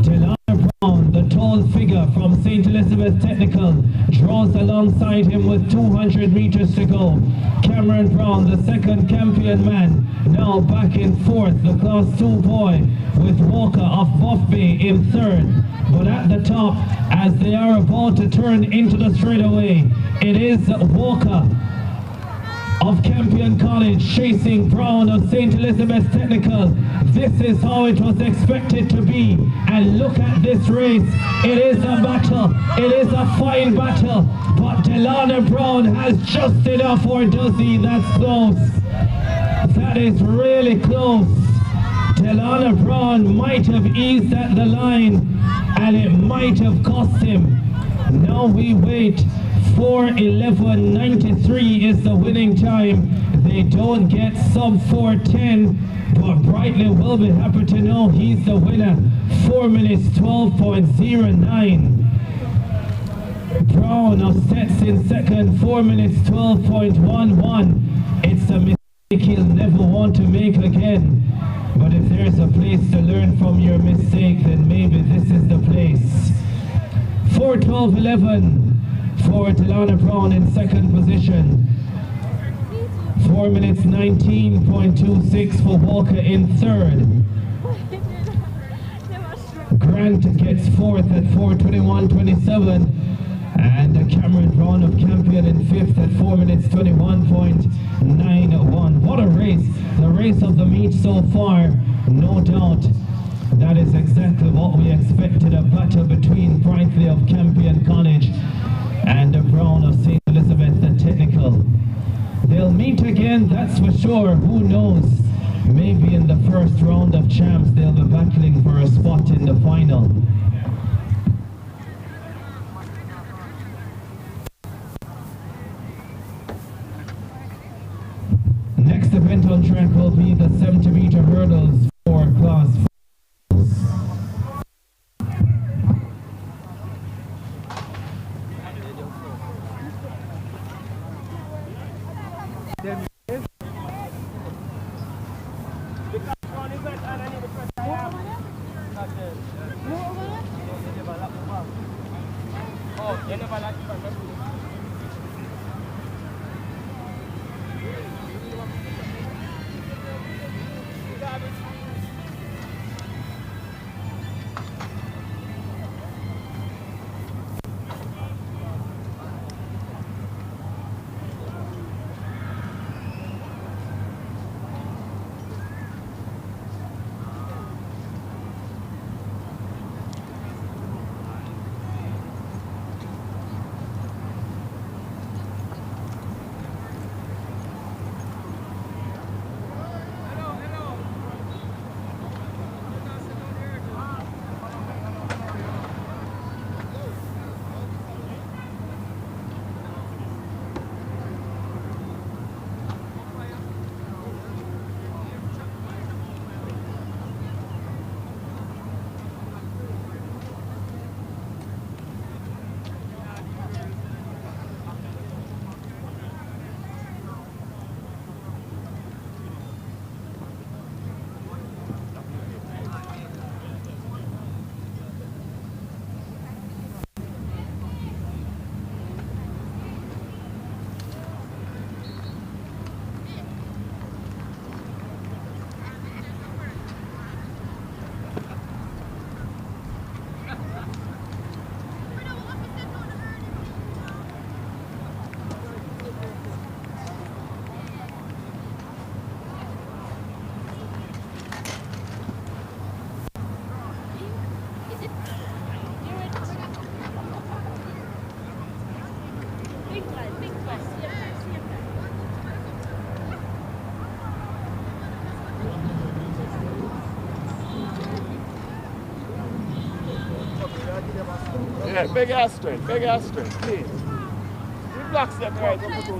Delana Brown, the tall figure from St. Elizabeth Technical, draws alongside him with 200 meters to go. Cameron Brown, the second Campion man, now back in 4th, the Class 2 boy, with Walker of Buff Bay in 3rd. But at the top, as they are about to turn into the straightaway, it is Walker of Campion College chasing Brown of St. Elizabeth Technical. This is how it was expected to be, and look at this race. It is a battle, it is a fine battle, but Delana Brown has just enough, or does he? That's close. That is really close. Delana Brown might have eased at the line, and it might have cost him. Now we wait. 4:11.93 is the winning time. They don't get sub 4:10, but Brightly will be happy to know he's the winner. 4 minutes 12.09. Brown of Sets in second, 4 minutes 12.11. It's a mistake he'll never want to make again. But if there's a place to learn from your mistake, then maybe this is the place. 4:12.11 for Delana Brown in second position. 4 minutes 19.26 for Walker in 3rd. Grant gets 4th at 4:21.27. And Cameron Brown of Campion in 5th at 4 minutes 21.91. What a race. The race of the meet so far, no doubt. That is exactly what we expected, a battle between Brightly of Campion College and Brown of St. Elizabeth the Technical. They'll meet again, that's for sure. Who knows? Maybe in the first round of champs they'll be battling for a spot in the final. Next event on track will be the 70-meter hurdles for Class 4. Yeah, big ass straight, please. The blocks them right up to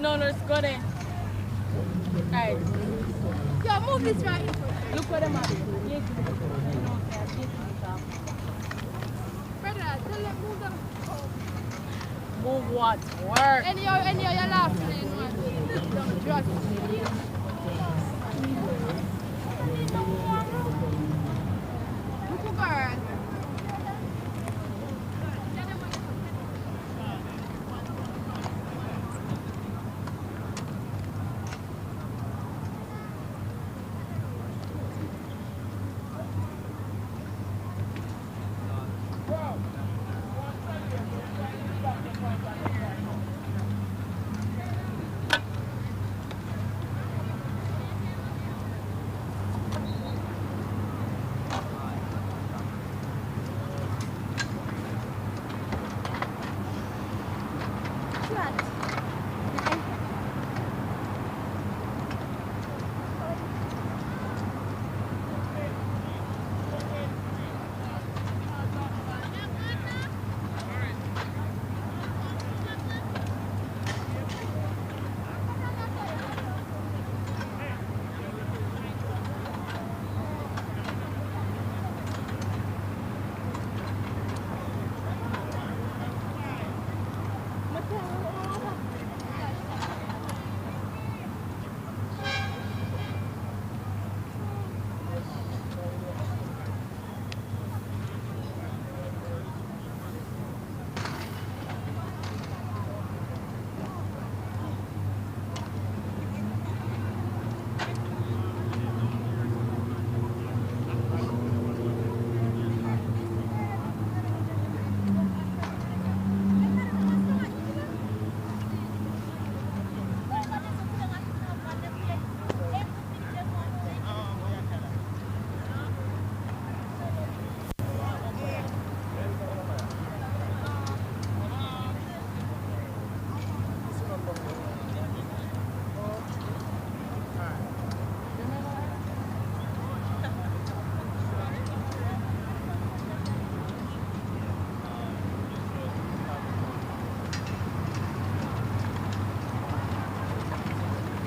No, it's good. Alright. Yo, move this right here. Look where them are. Brother, tell them move them. Move what? Work. Anyhow, you're laughing. Just. Look girl.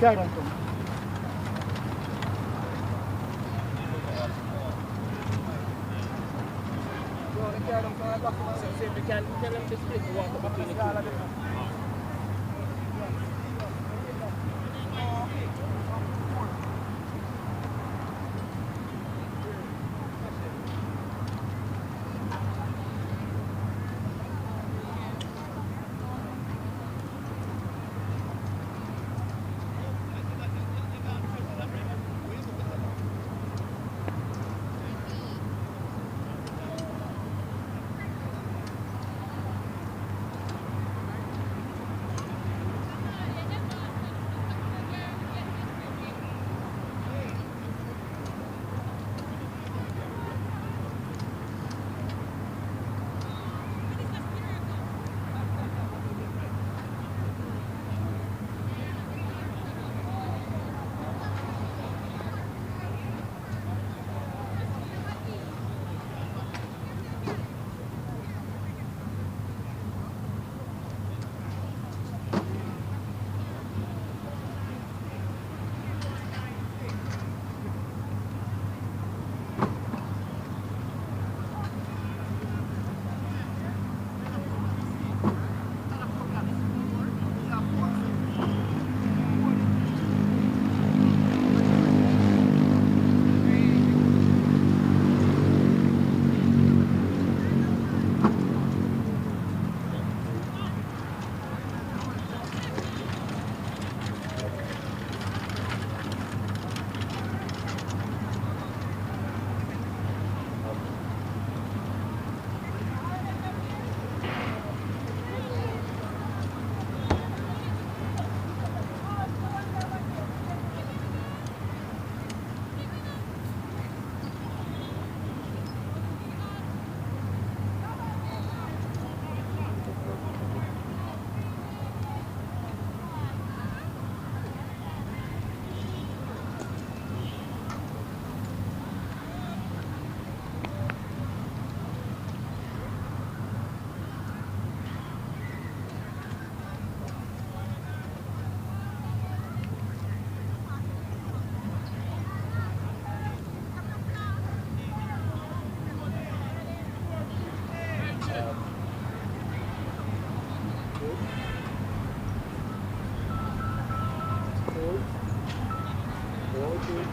Carry on, Tom. See if we can tell them to split the water between the two.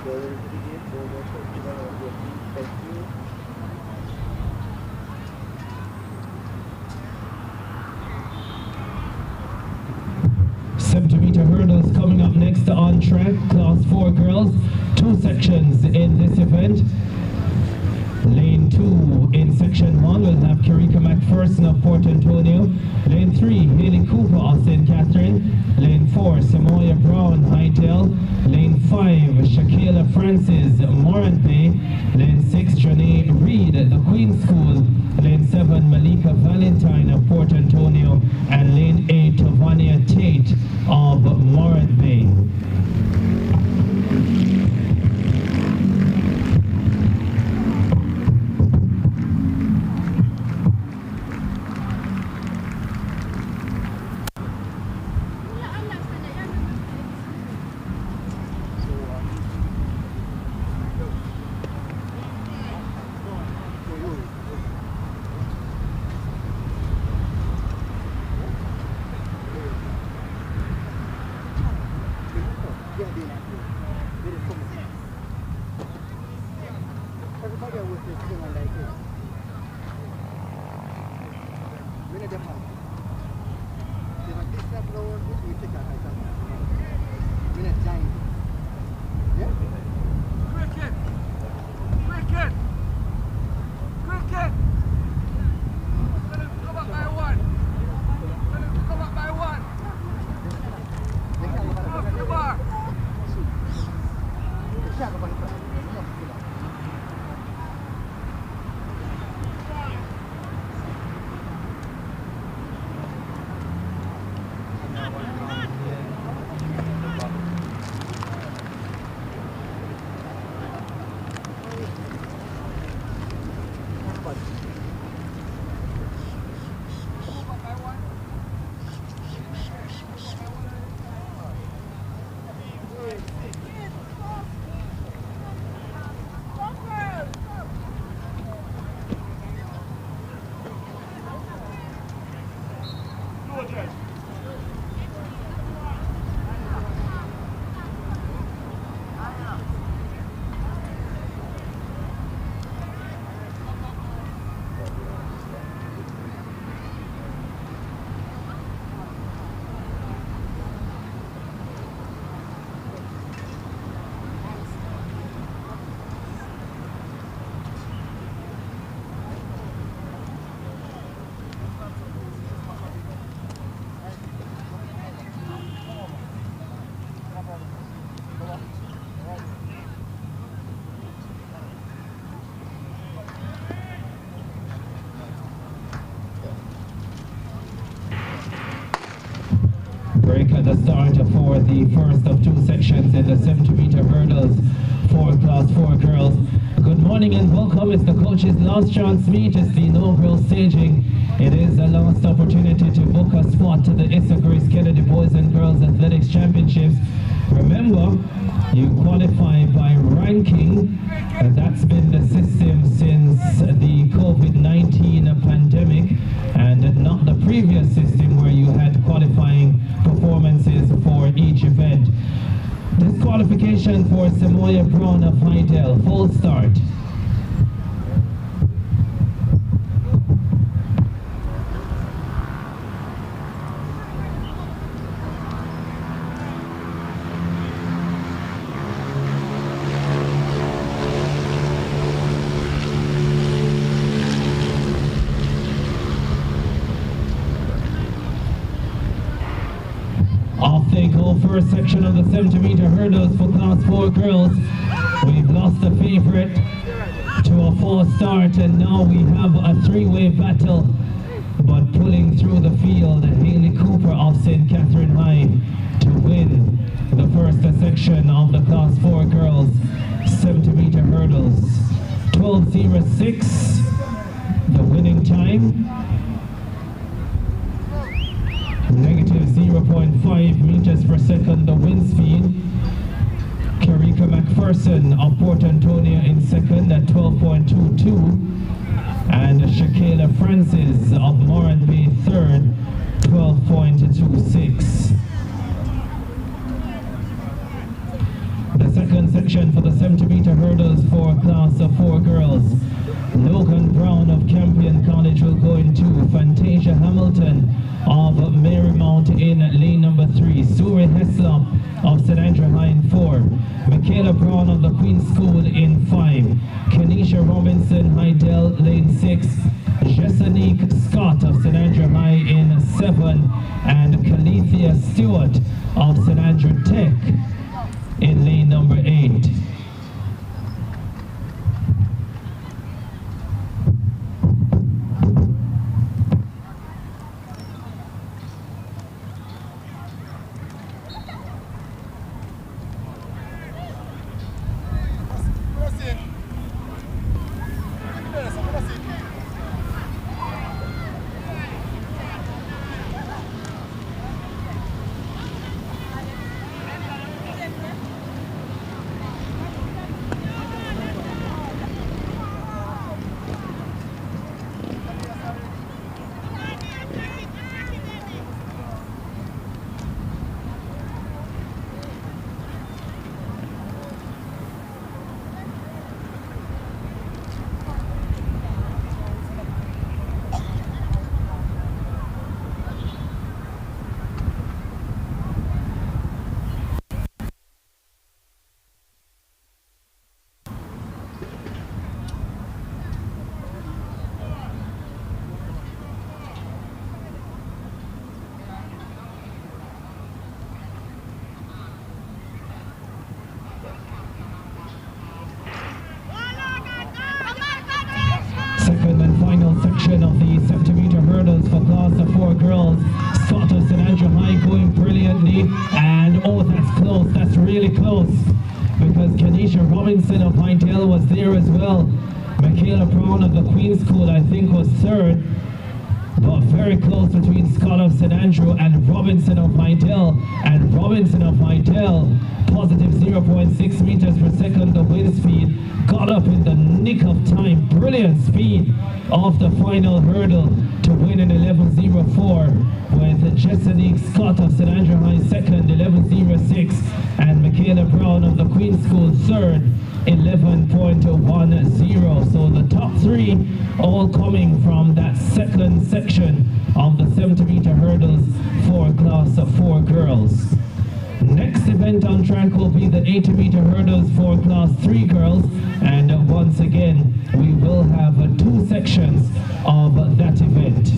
Meter hurdles coming up next on track. Class 4 girls, 2 sections in this event. Lane 2 in section 1 will have Karika McPherson of Port Antonio. Lane 3, Haley Cooper of St. Catherine. Lane 4, Samoya Brown, Hydel. Lane 5, Shakila Francis, Morant Bay. Lane 6, Janae Reed, the Queen School. Lane 7, Malika Valentine of Port Antonio. And Lane 8, Tovania Tate of Morant Bay. Break at the start for the first of 2 sections in the 70-meter hurdles for Class 4 girls. Good morning and welcome. It's the coach's last chance meet. It's the inaugural staging. It is a last opportunity to book a spot to the Issa Grace Kennedy Boys and Girls Athletics Championships. Remember, you qualify by ranking. That's been the system since the COVID-19 pandemic, and not the previous system where you had qualifying performances for each event. Disqualification for Samoya Brown of Hydel. Full start. Off they go, first section of the 70-meter hurdles for Class 4 girls. We've lost a favorite to a false start, and now we have a 3-way battle. But pulling through the field, Haley Cooper of St. Catherine High to win the first section of the Class 4 girls 70-meter hurdles. 12:06, the winning time. Negative 0.5 meters per second, the wind speed. Karika McPherson of Port Antonio in second at 12.22. And Shakila Francis of Morant Bay third, 12.26. The second section for the in lane number 3. Suri Heslop of St. Andrew High in 4. Michaela Brown of the Queen's School in 5. Kenisha Robinson, Hydel, lane 6. Jessanique Scott of St. Andrew High in 7. And Calethea Stewart of St. Andrew Tech in lane number 8. Section of the 70-meter hurdles for class of 4 girls. Scott of St. Andrew High going brilliantly, and oh, that's close, that's really close, because Kenisha Robinson of Hydel was there as well. Michaela Brown of the Queen's School, I think, was 3rd, but very close between Scott of St. Andrew and Robinson of Hydel. And Robinson of Hydel, positive 0.6 meters per second the wind speed, got up in the nick of time. Brilliant speed of the final hurdle to win in 11.04, with Jessanique Scott of St. Andrew High 2nd, 11.06, and Michaela Brown of the Queen's School 3rd, 11.10. So the top 3 all coming from that second section of the 70-meter hurdles for class of 4 girls. Next event on track will be the 80-meter hurdles for class 3 girls, and once again we will have 2 sections of that event.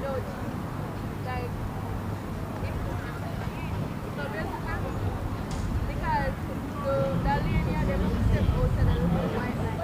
Like, so basically, because the lane here, they must step outside a little white line.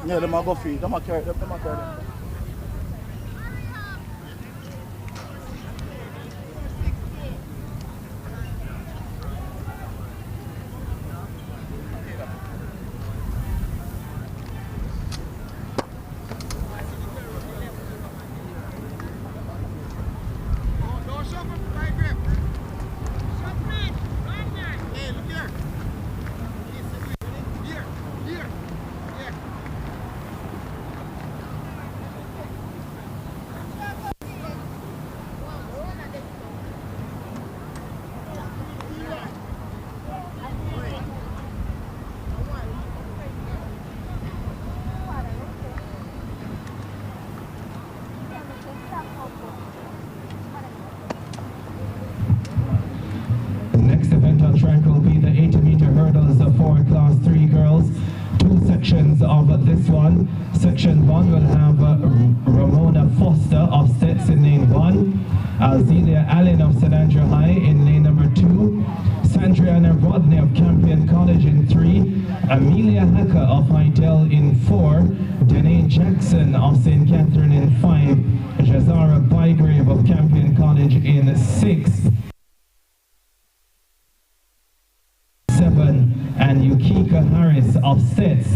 Yeah, them a go feed. Them a carry. Them a carry. Class 3 girls. Two sections of this one. Section 1 will have Ramona Foster of Stetson lane 1, Alzelia Allen of St. Andrew High in lane number 2, Sandriana Rodney of Campion College in 3, Amelia Hacker of Hydel in 4, Danae Jackson of St. Catherine in 5, Jazara Bygrave of Campion College in 6, 7, and Yukika Harris of Stets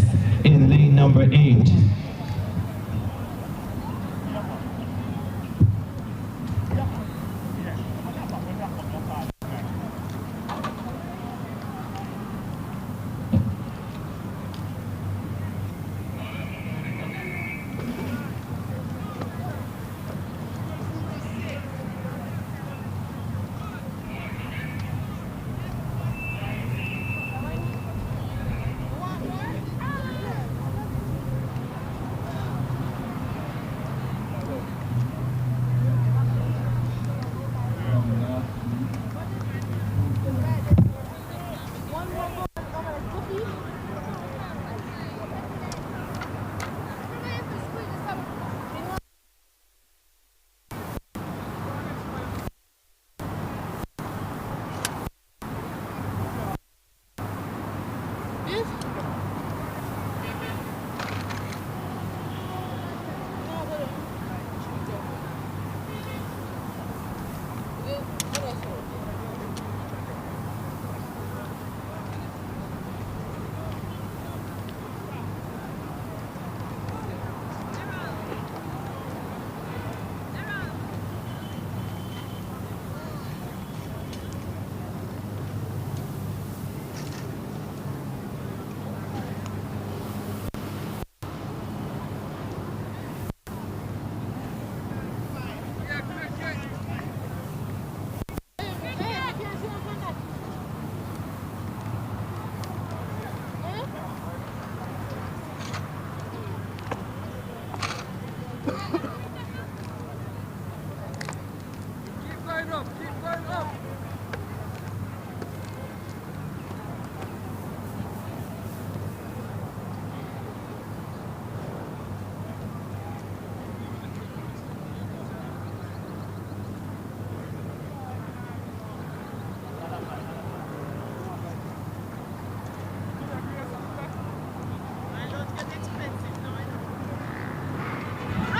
in lane number 8.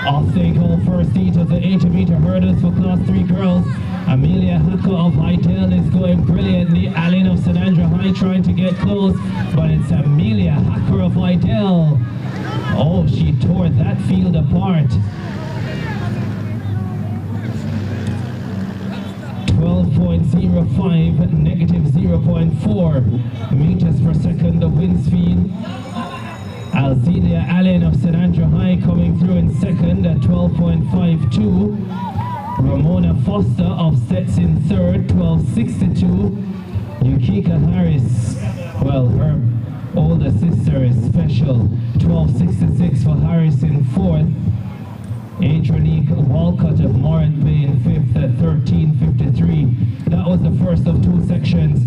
Off they go first heat of the 80-meter hurdles for Class 3 girls. Amelia Hacker of Hydel is going brilliantly. Allen of St. Andrew High trying to get close, but it's Amelia Hacker of Hydel. Oh, she tore that field apart. 12.05, negative 0.4 meters per second, the wind speed. Alzelia Allen of St. Andrew High coming through in second at 12.52. Ramona Foster of Stets in third, 12.62. Yukika Harris, well, her older sister is special, 12.66 for Harris in fourth. Adrianique Walcott of Morant Bay in fifth at 13.53. That was the first of two sections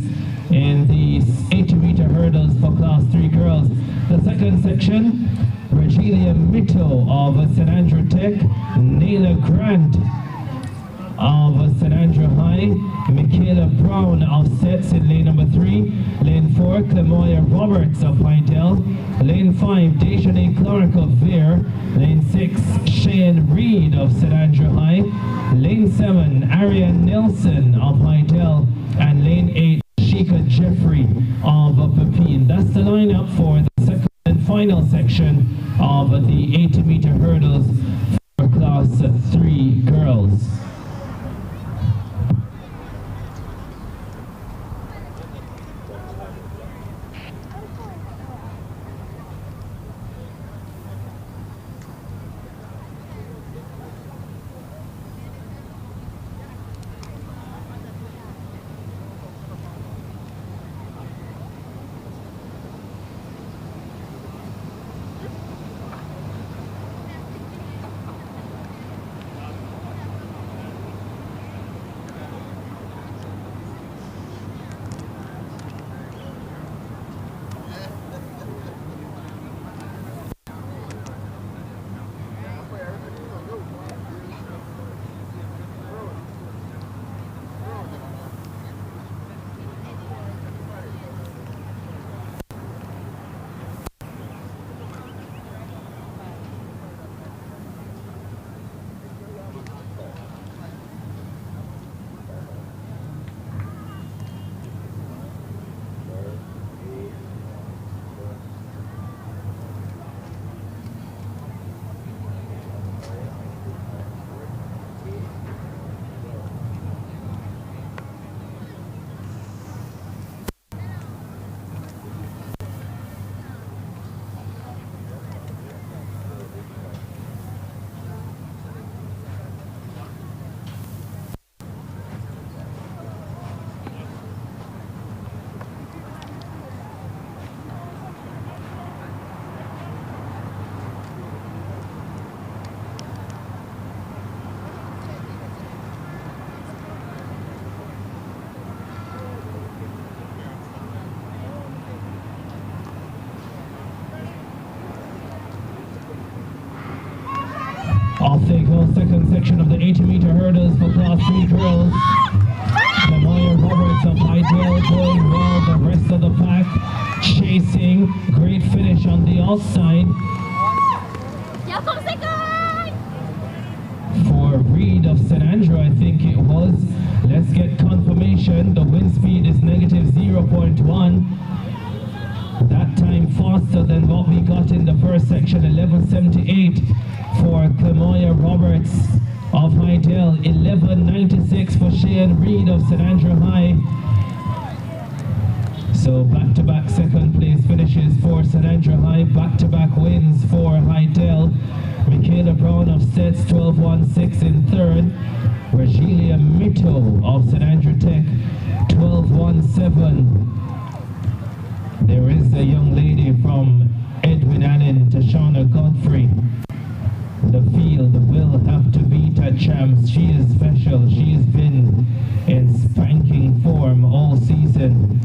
in the 80-meter hurdles for Class 3 girls. The second section, Regelia Mitto of St. Andrew Tech, Naila Grant of St. Andrew High, Michaela Brown of Sets in lane number 3, lane 4, Clemoya Roberts of Hydel, lane 5, Dejanay Clark of Vere, lane 6, Shane Reed of St. Andrew High, lane 7, Ariane Nelson of Hydel, and lane 8, Sheikha Jeffrey of Pepin. That's the lineup for the second and final section of the 80-meter hurdles for Class 3 girls. section of the 80-meter hurdles for Class 3 girls. Lamoya Roberts of Hydell going well. The rest of the pack chasing. Great finish on the outside. For Reed of St. Andrew, I think it was. Let's get confirmation. The wind speed is negative 0.1. That time faster than what we got in the first section, 11:78 for Lamoya Roberts of Hydell, 11:96 for Shane Reed of St. Andrew High. So back-to-back second place finishes for St. Andrew High, back-to-back wins for Hydell. Michaela Brown of Sets, 12:16 in third. Virgilia Mito of St. Andrew Tech, 12:17. There is a young lady from Edwin Allen, Tashana Godfrey. The field will have to beat her champs. She is special. She has been in spanking form all season.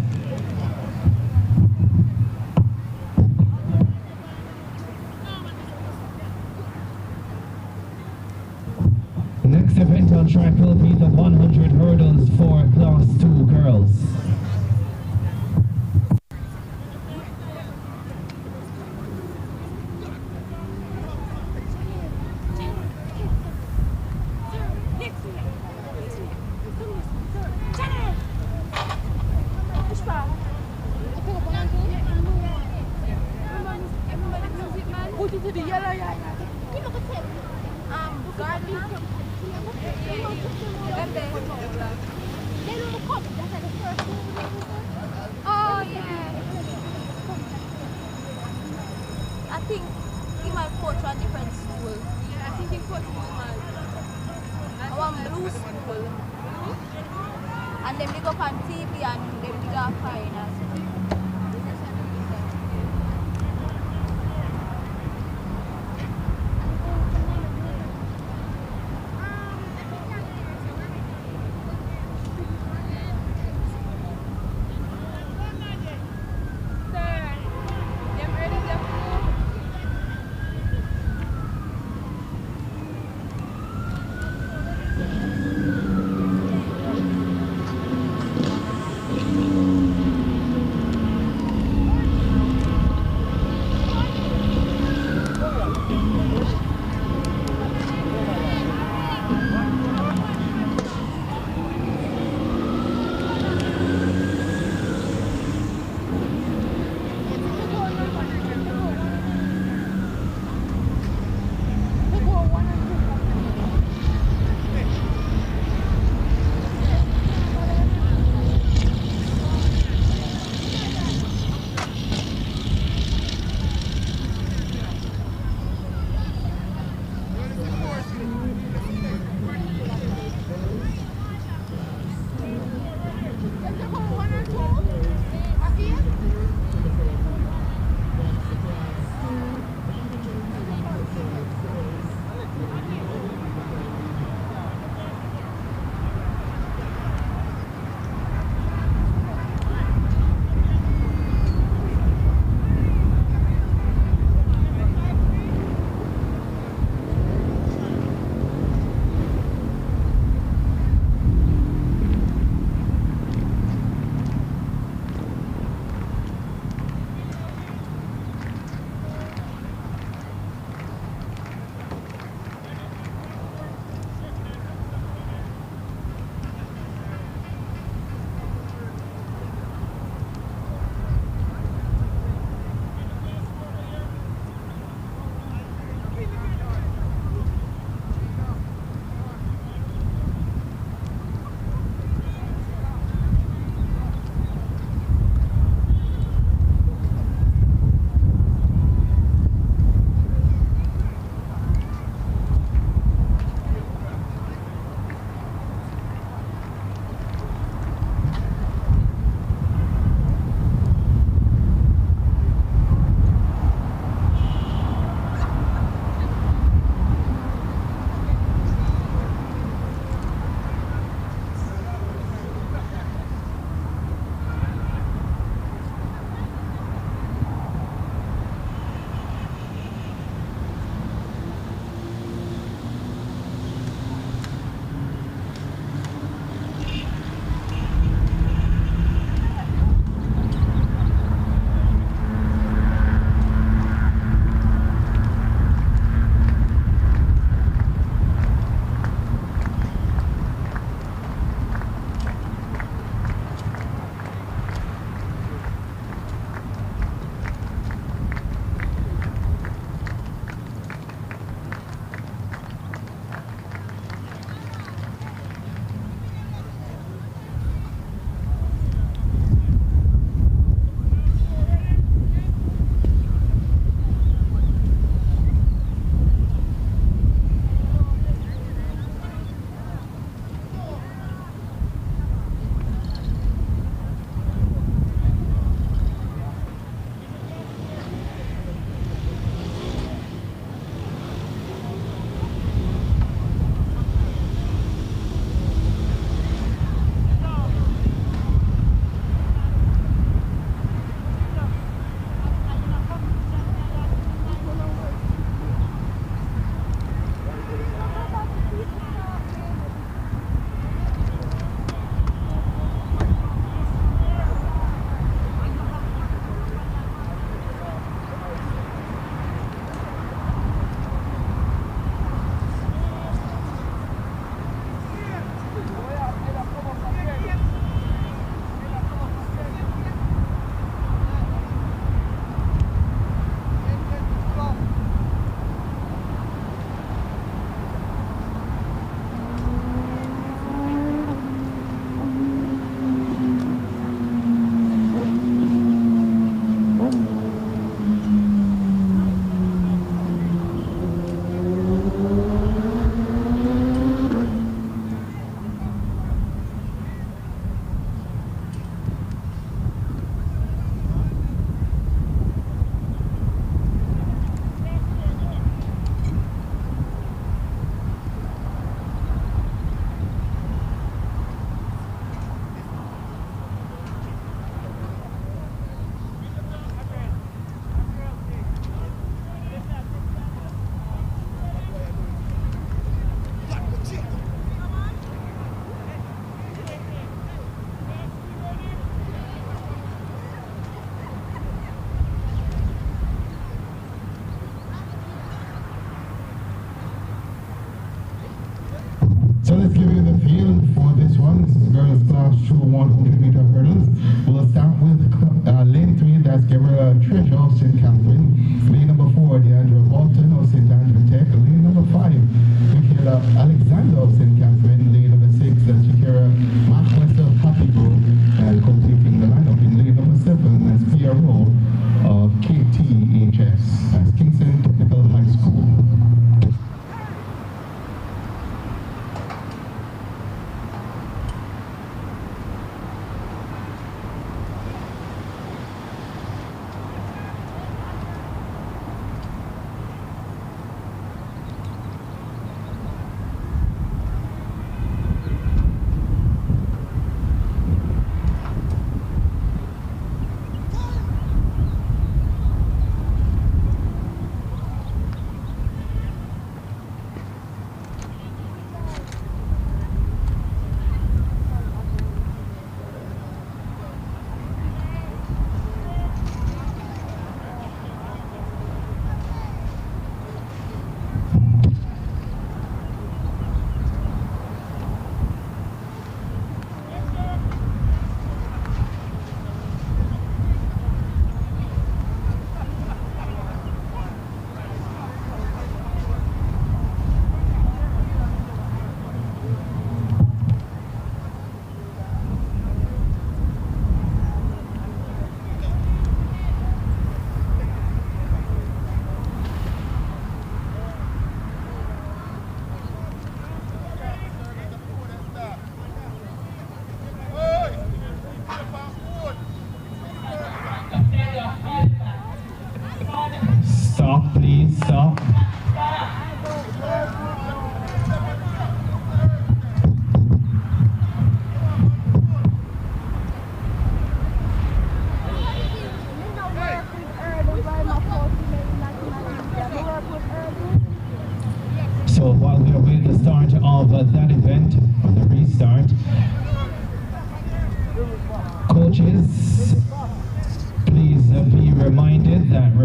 Next event on track will be the 100 hurdles for Class 2 girls. Oh yeah. I think he might coach a different school. Yeah, I think he coach one blue school. And then they go on TV and then they go finals.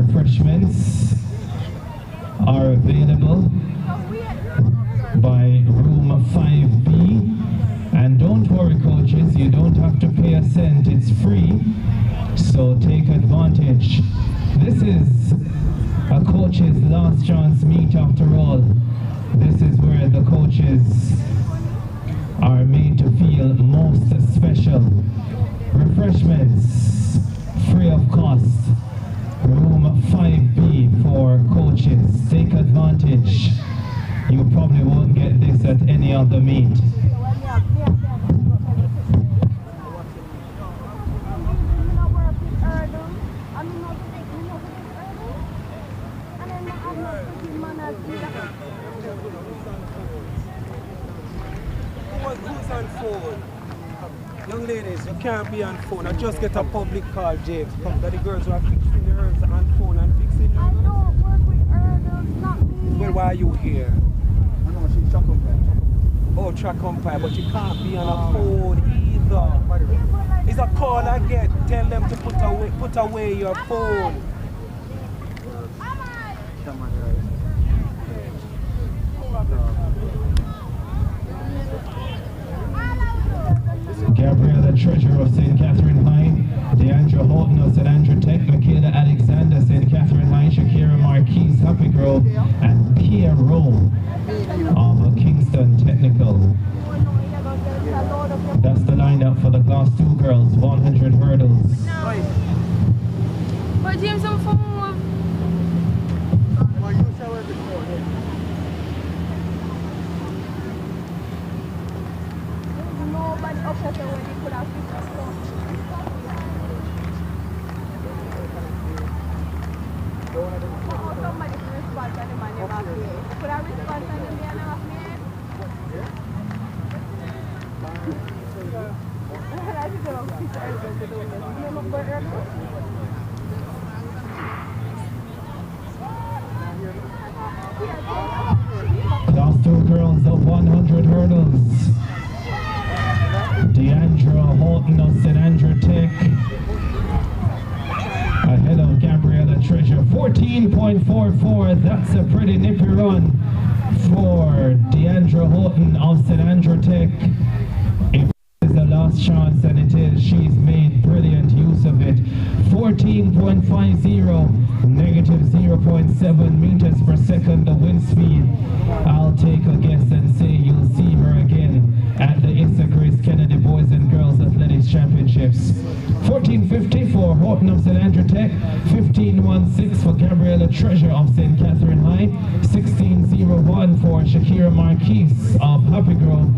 refreshments are available by room 5B. And don't worry, coaches, you don't have to pay a cent, it's free. So take advantage. This is a coach's last chance meet after all. This is where the coaches are made to feel most special. Refreshments free of cost. Room 5B for coaches. Take advantage. You probably won't get this at any other meet. Who's on phone? Young ladies, you can't be on phone. I just get a public call, James. Come, that the girls who are fixing the herbs on phone and fixing them. I don't work with herbs, not me. Well, why are you here? I know she's track umpire. Oh, track umpire, but you can't be on a phone either. It's a call I get. Tell them to put away your phone. Gabriella, treasurer of St. Catherine High, Deandra Houghton of St. Andrew Tech, Michaela Alexander, St. Catherine High, Shakira Marquise, Happy Grove, and Pierre Rowe of Kingston Technical. That's the lineup for the Class 2 girls, 100 hurdles. But James, I'm from nobody upset when you could have fixed us. Somebody could respond to the man you have here. Could I respond to the man you have here? I think I'm going to do this. Class 2 girls of 100 hurdles. Deandra Houghton of St. Andrew Tech ahead of Gabriella Treasure, 14.44. That's a pretty nippy run for Deandra Houghton of St. Andrew Tech. If this is the last chance, and it is, she's made brilliant use of it. 14.50, negative 0.7 meters per second, the wind speed. I'll take a guess and say you'll see her again at the Issa Grace Kennedy Boys and Girls Athletics Championships. 14.50 for Houghton of St. Andrew Tech, 15.16 for Gabriella Treasure of St. Catherine High, 16.01 for Shakira Marquise of Happy Grove,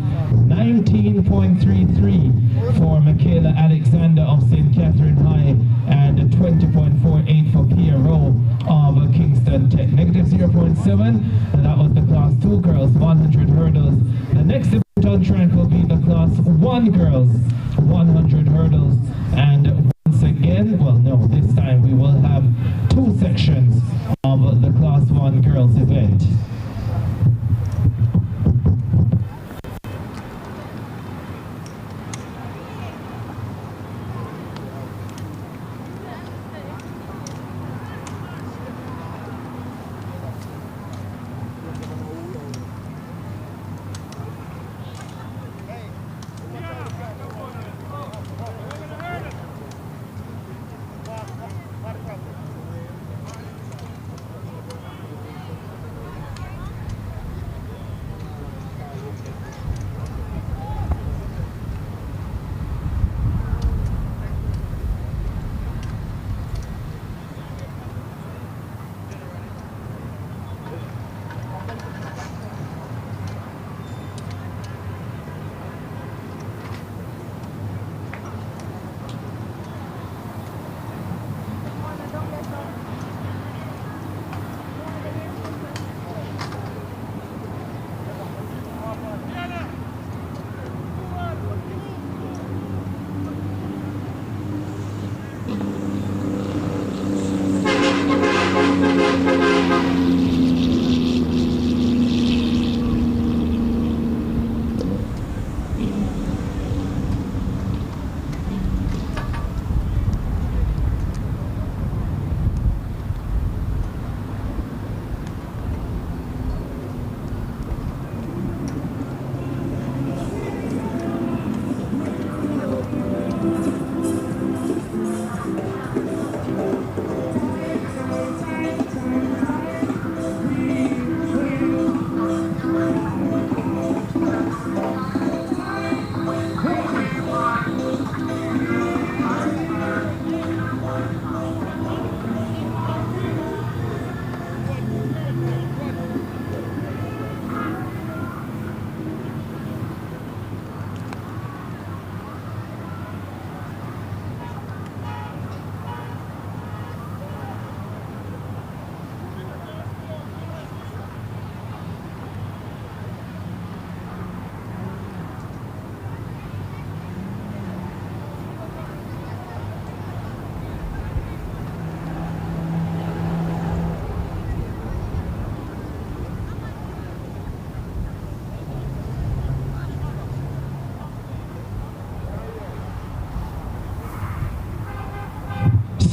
19.33 for Michaela Alexander of St. Catherine High, and 20.48 for Pierre Rowe of Kingston Tech. Negative 0.7, and that was the Class 2 girls, 100 hurdles. The next event on track will be the Class 1 girls, 100 hurdles. And once again, well no, this time we will have two sections of the Class 1 girls event.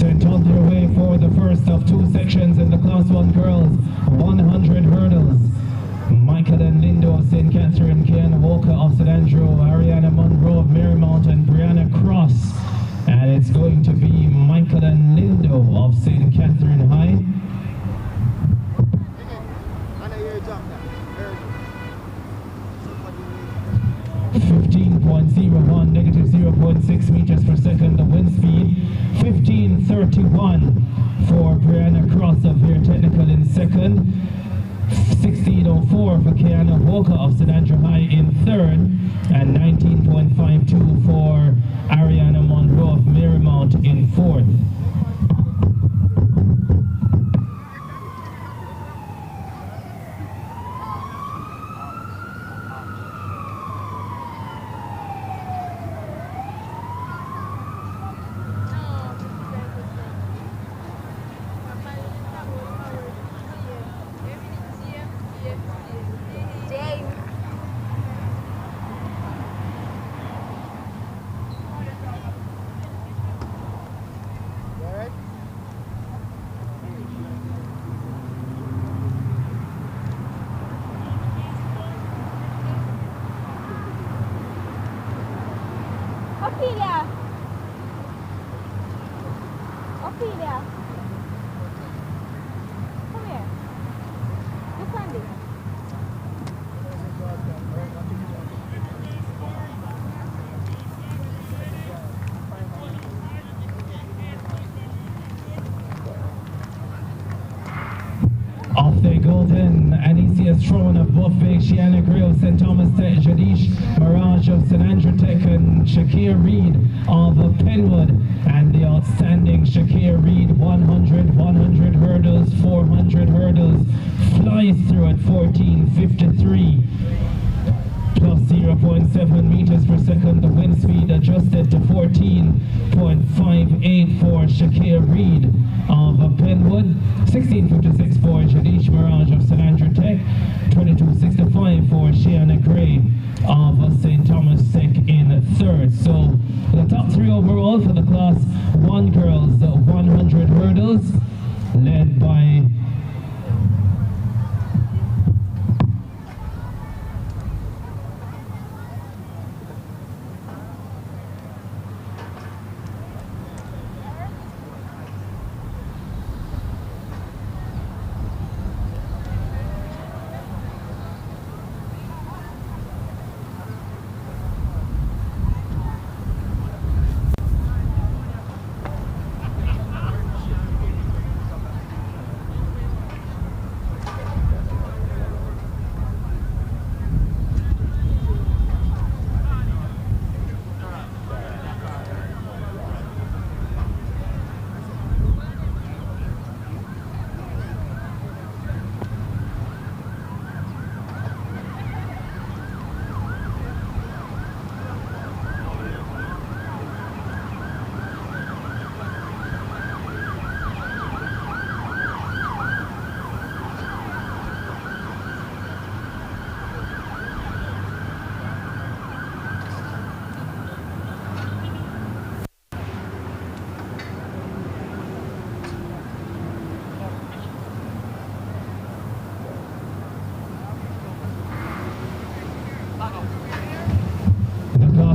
sent on their way for the first of two sections in the Class 1 girls 100 hurdles. Michael and Lindo of St. Catherine, Kiana Walker of St. Andrew, Ariana Monroe of Marymount, and Brianna Cross. And it's going to be Michael and Lindo of St. Catherine High. 15.01, negative 0.6 meters per second, the wind speed. 15.31 for Brianna Cross of Veer Technical in second. 16.04 for Kiana Walker of St. Andrew High in third. And 19.52 for Ariana Monroe of Marymount in fourth. Ophelia. Come here. Look on this. Off they go then. Anisia Stroman of Buffet, Shiana Gray of St. Thomas Tech, Jadish Mirage of St. Andrew Tech, and Shakir Reed of Penwood. And the outstanding Shakir Reed 100 hurdles, 400 hurdles, flies through at 14.53. Plus 0.7 meters per second, the wind speed adjusted to 14.58 for Shakir Reed of Penwood, 16.56 for Jadish Mirage of St. Andrew Tech, 22.65 for Shiana Gray of St. Thomas Tech in third. So the top three overall for the Class 1 girls 100 hurdles, led by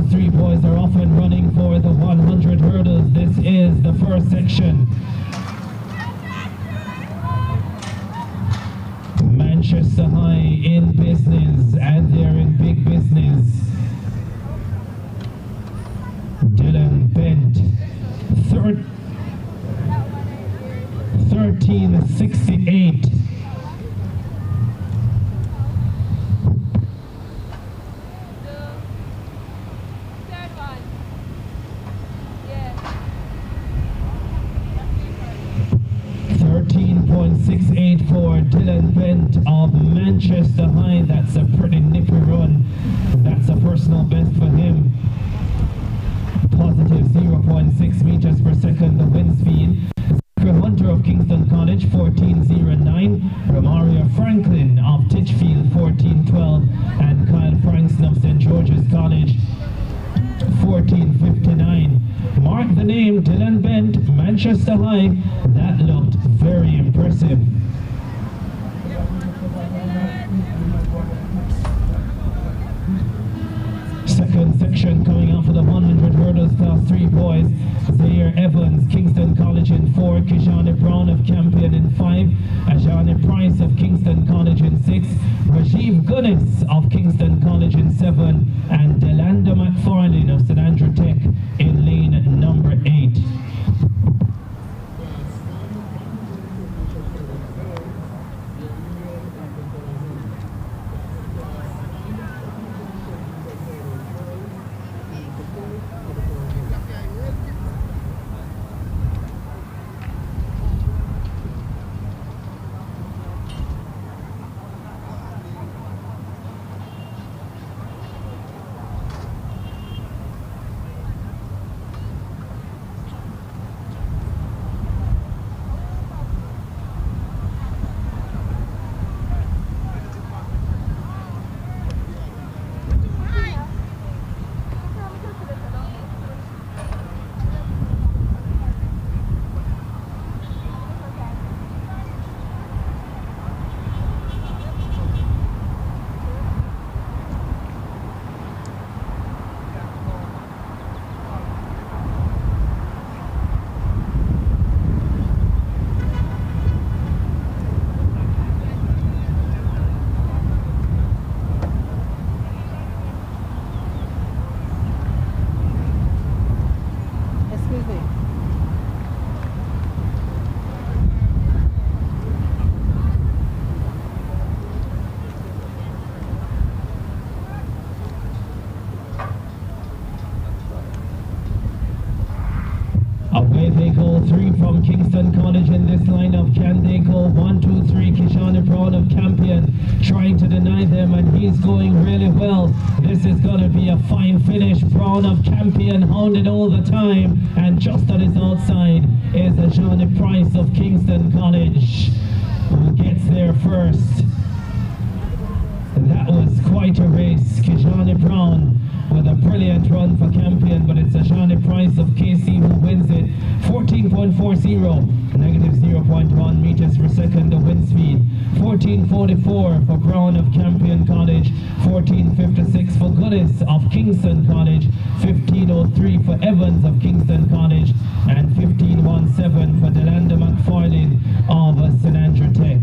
three boys are off and running for the 100 hurdles. This is the first section. Manchester High in business, and they're in big business. Dylan Bent, 13.68. For Dylan Bent of Manchester High. That's a pretty nippy run. That's a personal best for him. Positive 0.6 meters per second, the wind speed. Hunter of Kingston College, 14.09. Romario Franklin of Titchfield, 14.12. And Kyle Frankson of St. George's College, 14.59. Mark the name, Dylan Bent, Manchester Manchester High. That looked very impressive. Second section coming out for the 100 hurdles class 3 boys. Zaire Evans, Kingston College in 4, Kishani Brown of Campion in 5, Ajani Price of Kingston College in 6, Rajiv Gunis of Kingston College in 7, and Delanda McFarlane of St Andrew Tech in lane number 8. Away they go, 3 from Kingston College in this lineup. Can they go? 1, 2, 3. Kishani Brown of Campion trying to deny them, and he's going really well. This is going to be a fine finish. Brown of Campion hounded all the time, and just on his outside is Ajani Price of Kingston College, who gets there first. That was quite a race. Kishani Brown with a brilliant run for Campion, but it's Ajani Price of KC who wins it. 14.40, negative 0.1 meters per second the wind speed. 14.44 for Brown of Campion College. 14.56 for Goodis of Kingston College. 15.03 for Evans of Kingston College. And 15.17 for Delanda McFarlane of St Andrew Tech.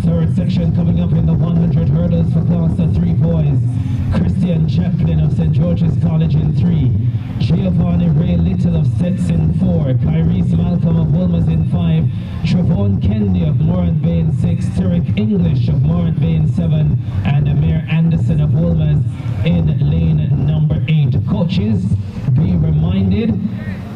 Third section coming up in the 100 hurdles for class of 3 boys. Christian Chaplin of St George's College in 3. Giovanni Ray Little of Sets in 4. Kyrese Malcolm of Wilmers in 5. Travon Kendi of Moran Bay in 6. Tarek English of Moran Bay in 7. And Amir Anderson of Wilmers in lane number 8. Coaches, be reminded,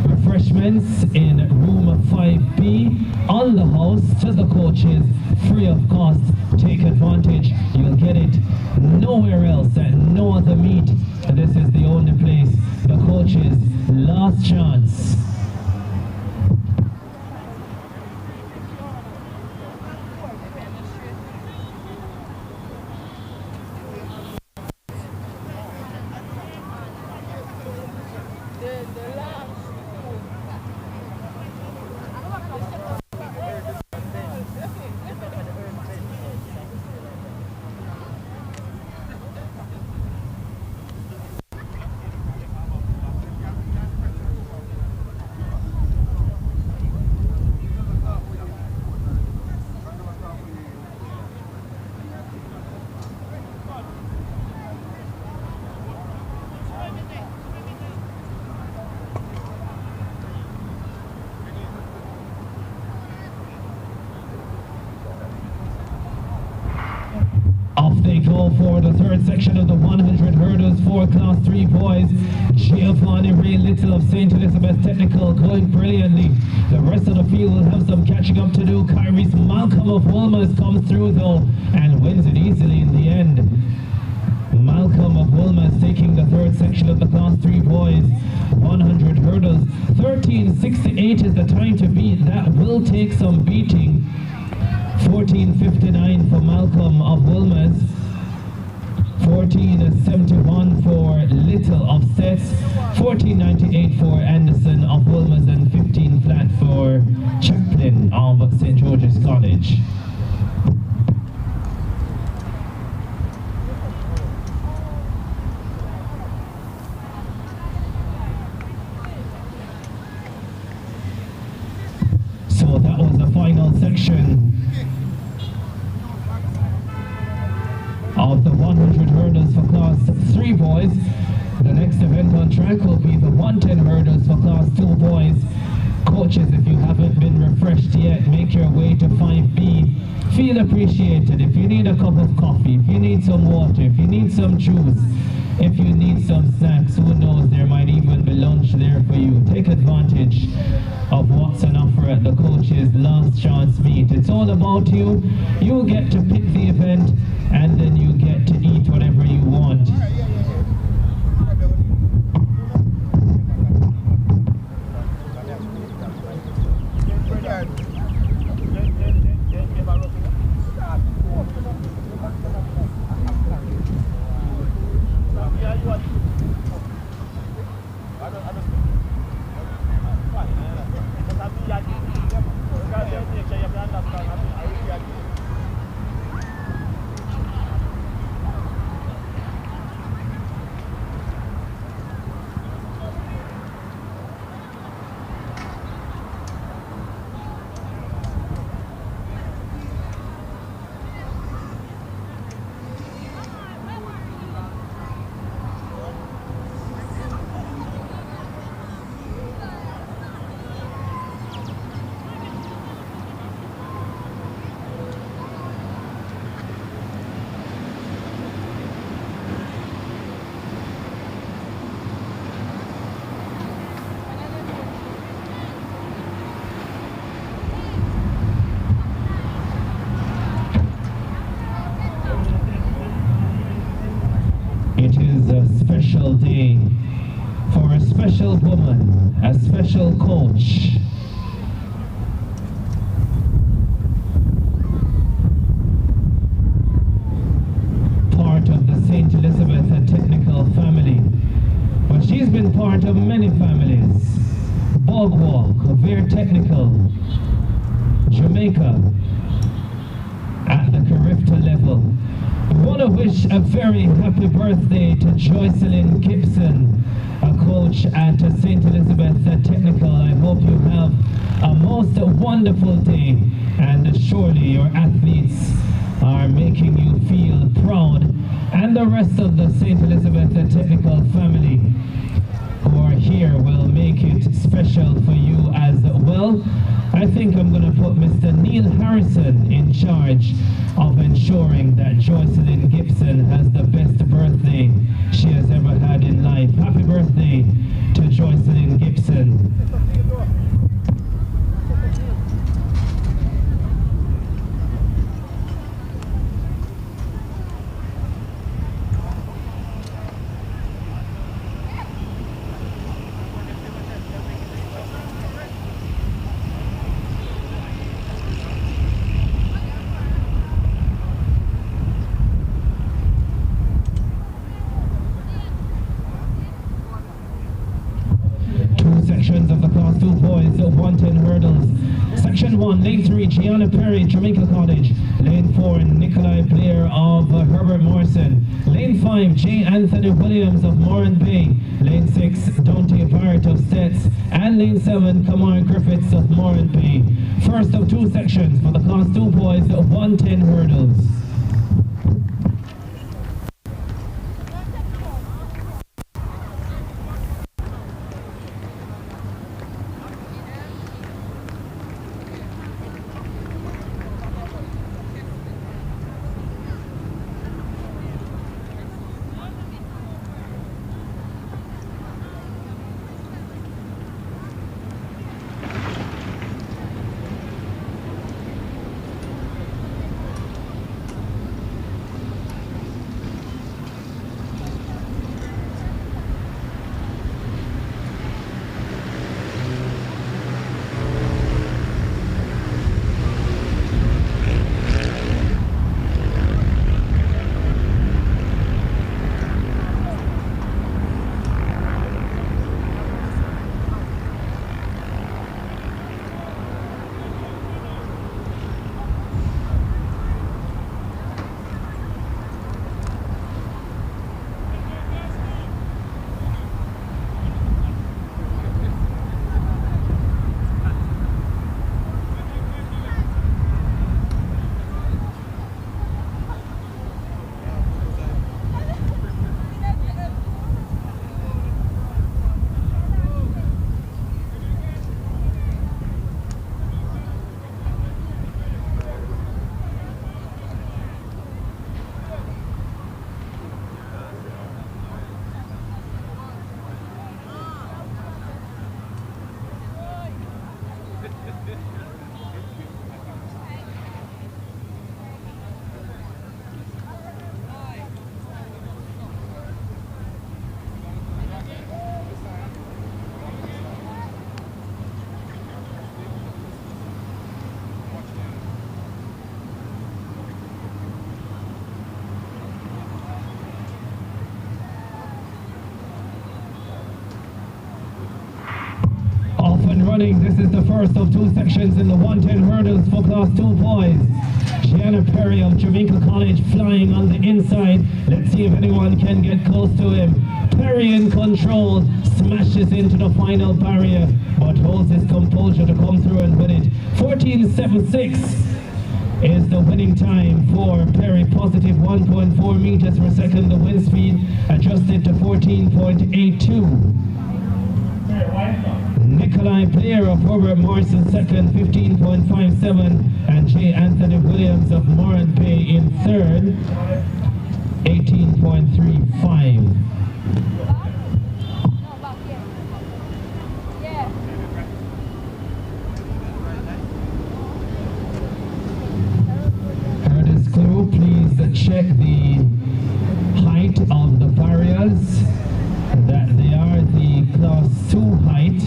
refreshments in room 5B on the house to the coaches, free of cost. Take advantage. You'll get it nowhere else at no other meet. This is the only place. The coaches, last chance. Off they go for the third section of the 100 hurdles for Class 3 boys. Giovanni Ray Little of St. Elizabeth Technical going brilliantly. The rest of the field will have some catching up to do. Kyrie's Malcolm of Wilmers comes through though and wins it easily in the end. Malcolm of Wilmers taking the third section of the Class 3 boys 100 hurdles. 13:68 is the time to beat. That will take some beating. 14:59 for Malcolm of Wilmers, 14:71 for Little of Sets, 14:98 for Anderson of Wilmers, and 15 flat for Chaplin of St. George's College. So that was the final section of the 100 hurdles for Class 3 boys. The next event on track will be the 110 hurdles for Class 2 boys. Coaches, if you haven't been refreshed yet, make your way to 5B. Feel appreciated. If you need a cup of coffee, if you need some water, if you need some juice, if you need some snacks, who knows, there might even be lunch there for you. Take advantage of what's on offer at the coach's last chance meet. It's all about you. You get to pick the event and then you get to eat whatever you want. It is a special day for a special woman, a special coach. Part of the St. Elizabeth Technical family, but she's been part of many families. Bogwalk, Veer Technical, Jamaica, at the Carifta level. I want to wish a very happy birthday to Joycelyn Gibson, a coach at St. Elizabeth Technical. I hope you have a most wonderful day, and surely your athletes are making you feel proud, and the rest of the St. Elizabeth Technical family who are here will make it special for you as well. I think I'm going to put Mr. Neil Harrison in charge of ensuring that Joycelyn Gibson has the best birthday she has ever had in life. Happy birthday to Joycelyn Gibson. Sections of the Class 2 boys, 110 hurdles. Section 1, Lane 3, Gianna Perry, Jamaica College. Lane 4, Nikolai Blair of Herbert Morrison. Lane 5, J. Anthony Williams of Moran Bay. Lane 6, Dante Barrett of Stets. And Lane 7, Kamar Griffiths of Moran Bay. First of two sections for the Class 2 boys, 110 hurdles. first of two sections in the 110 hurdles for class 2 boys. Gianna Perry of Jamaica College flying on the inside. Let's see if anyone can get close to him. Perry in control, smashes into the final barrier, but holds his composure to come through and win it. 14.76 is the winning time for Perry, positive 1.4 meters per second. The wind speed adjusted to 14.82. Nikolai Blair of Herbert Morrison second, 15.57, and J. Anthony Williams of Moran Bay in third, 18.35. Herders crew, please check the height of the barriers, that they are the class 2 height.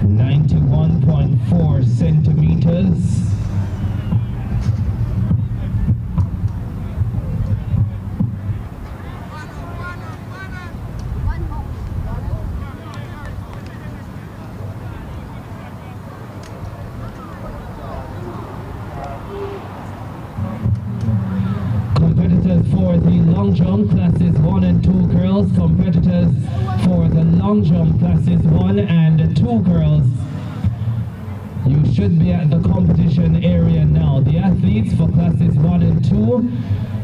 91.4 centimeters. Competitors for the long jump classes 1 and 2 girls. Competitors for the long jump classes 1 and 2 girls. You should be at the competition area now. The athletes for classes 1 and 2,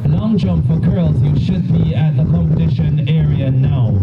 long jump for girls, you should be at the competition area now.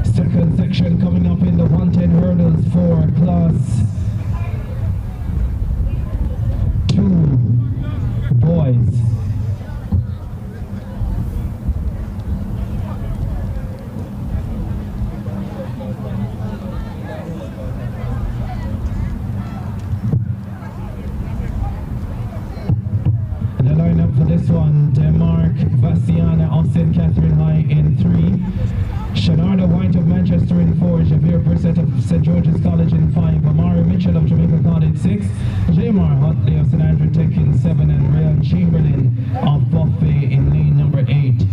Second section coming up in the 110 hurdles for class 2 boys. The lineup for this one: Denmark, Vassiana of St. Catherine High in 3. Shanarda White of Manchester in 4, Javier Brissett of St. George's College in 5, Amari Mitchell of Jamaica College 6, Jamar Huntley of St. Andrew Tech in 7, and Rayan Chamberlain of Buffet in lane number 8.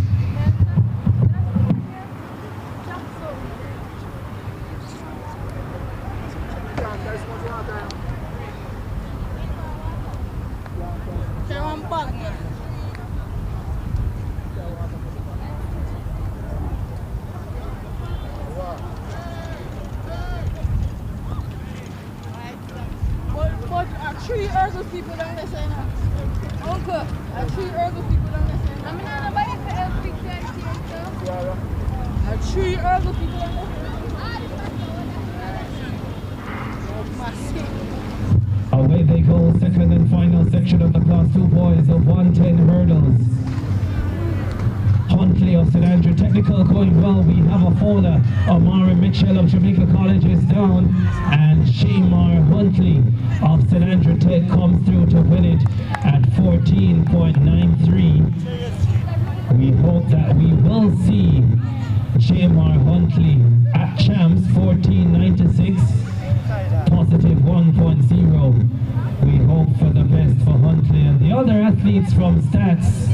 Three Urgo people down there saying that. Uncle, three Urgo people down there saying that. I'm not nobody for help big here, three Urgo people down there. Away they go, second and final section of the class 2 boys of 110 hurdles. Huntley of St. Andrew Technical going well. We have a faller. Amari Mitchell of Jamaica College is down, and Shamar Huntley of St. Andrew Tech comes through to win it at 14.93. We hope that we will see Shamar Huntley at champs 14.96, positive 1.0. We hope for the best for Huntley, and the other athletes from stats,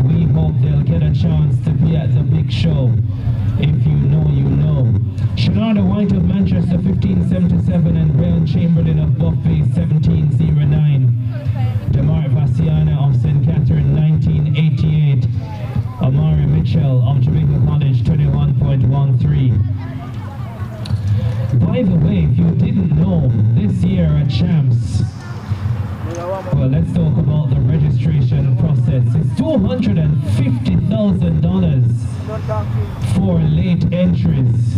we hope they'll get a chance to be at the big show. If you know, you know. Shanarda White of Manchester 15.77, and Rayan Chamberlain of Buffet 17.09. Demar Vassiana of St. Catherine 19.88. Amari Mitchell of Jamaica College 21.13. By the way, if you didn't know, this year at champs, well, let's talk about the registration process. It's $250,000 for late entries.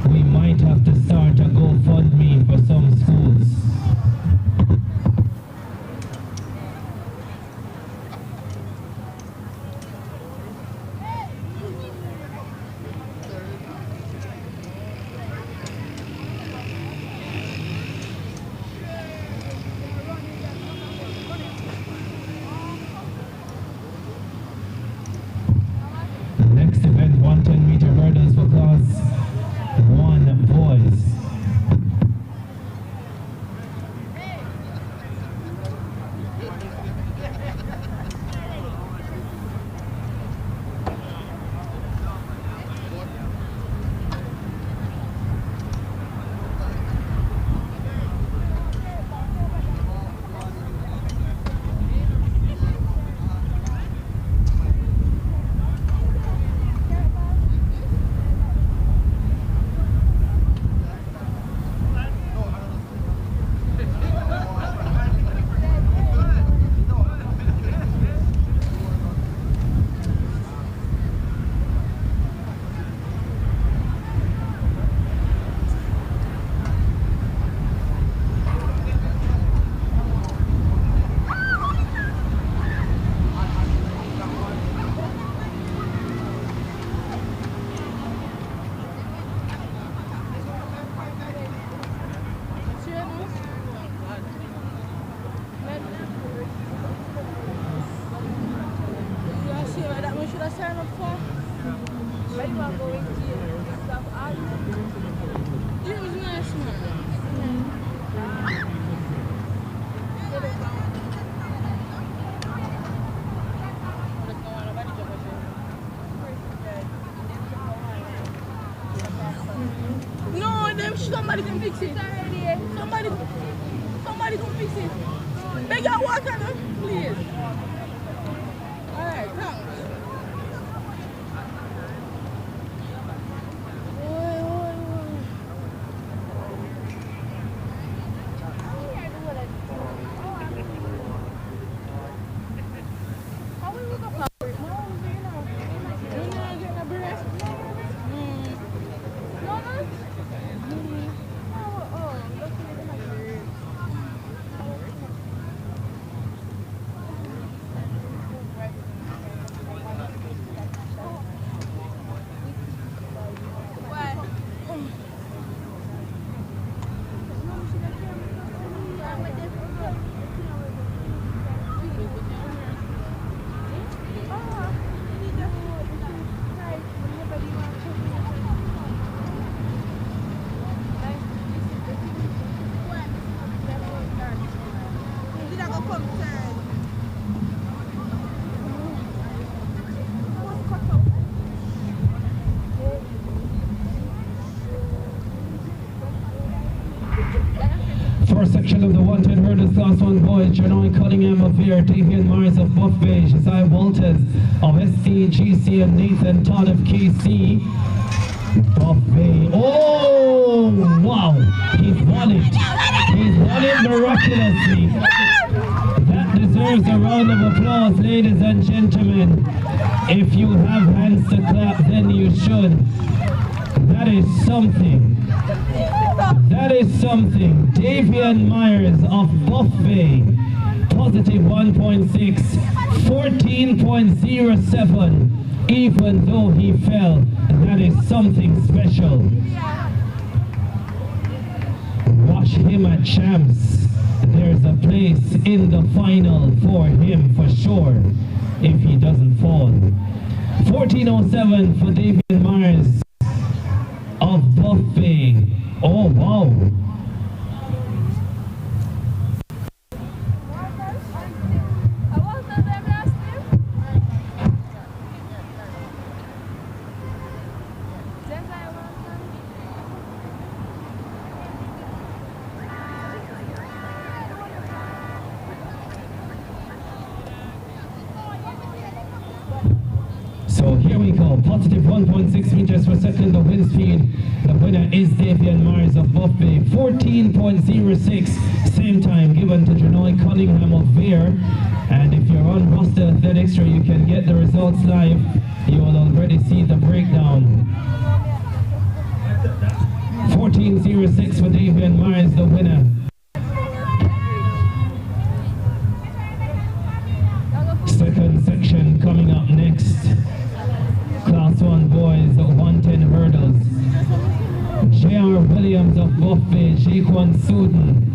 We might have to start a GoFundMe for some schools. It was nice, man. No, somebody can fix it. Somebody can fix it. Beg your water, no? Please. Alright, thanks. First section of the 110 hurdles, class 1 boys, Jamaica Cunningham of Veer, Davian Myers of Buff Bay, Josiah Walters of SCGC, and Nathan Todd of KC. Buff Bay. Oh, wow. He's won it. He's won it miraculously. That deserves a round of applause, ladies and gentlemen. If you have hands to clap, then you should. That is something. That is something. Davian Myers of Buff Bay, positive 1.6, 14.07, even though he fell. That is something special. Watch him at champs. There's a place in the final for him for sure, if he doesn't fall. 14.07 for Davian Myers of Buff Bay. Oh, wow. So here we go, positive 1.6 meters per second, the wind speed. The winner is Davian Myers of Buff Bay, 14.06, same time given to Jamaica Cunningham of Veer. And if you're on Roster Athletics, or you can get the results live, you will already see the breakdown. 14.06 for Davian Myers, the winner. Second section coming up next. Class 1 boys, 110 hurdles. J.R. Williams of Buff Bay, Jaquan Suden,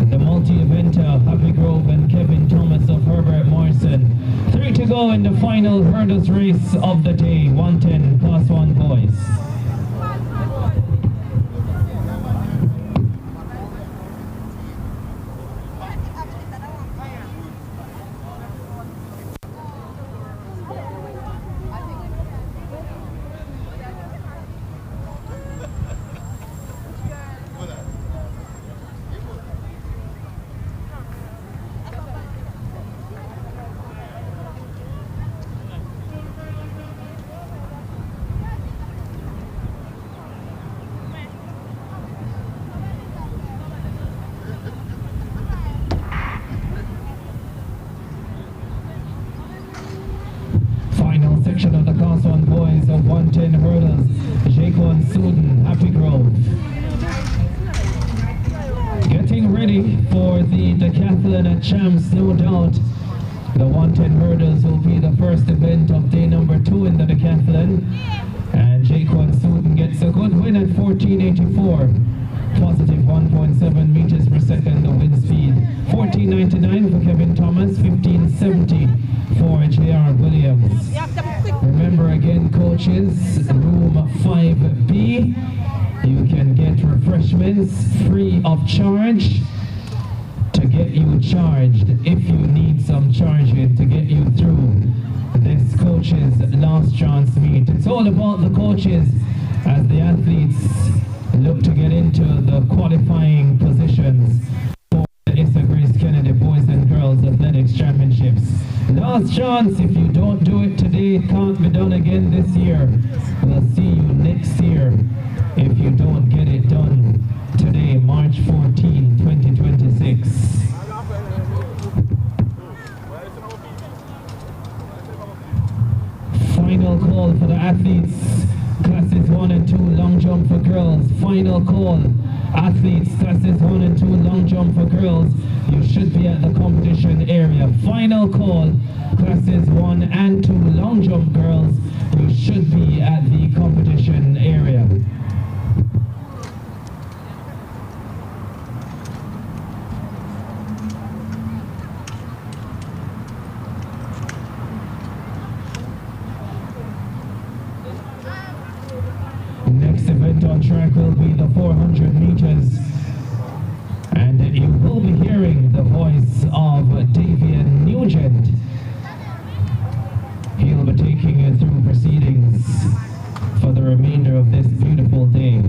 the multi-eventer, Happy Grove, and Kevin Thomas of Herbert Morrison. 3 to go in the final hurdles race of the day, 110 Class 1 boys. Section of the Class 1 boys of 110 hurdles, Jaquan Suden, Happy Grove. Getting ready for the decathlon at Champs, no doubt. The 110 hurdles will be the first event of day number 2 in the decathlon. And Jaquan Suden gets a good win at 14.84. Positive 1.7 meters per second, the wind speed. 14.99 for Kevin Thomas, 15.70 for J.R. Williams. Remember again, coaches, room 5B. You can get refreshments free of charge to get you charged if you need some charging to get you through this coaches last chance meet. It's all about the coaches as the athletes look to get into the qualifying positions for the Issa Grace Kennedy Boys and Girls Athletics Championships. Last chance, if you don't do it today, it can't be done again this year. We'll see you next year if you don't get it done today, March 14, 2026. Final call for the athletes, classes 1 and 2 long jump for girls. Final call, athletes, classes 1 and 2 long jump for girls. You should be at the competition area. Final call, classes 1 and 2 long jump girls. You should be at the competition area. Next event on track will be the 400 meters, and you will be hearing the voice of Davian Nugent. He'll be taking you through proceedings for the remainder of this beautiful day.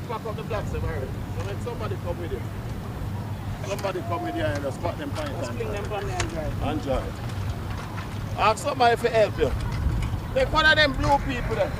Pack up the blocks, so when somebody come with it. Somebody come with you and just spot them pints and drive. Ask somebody for help you. Take one of them blue people there.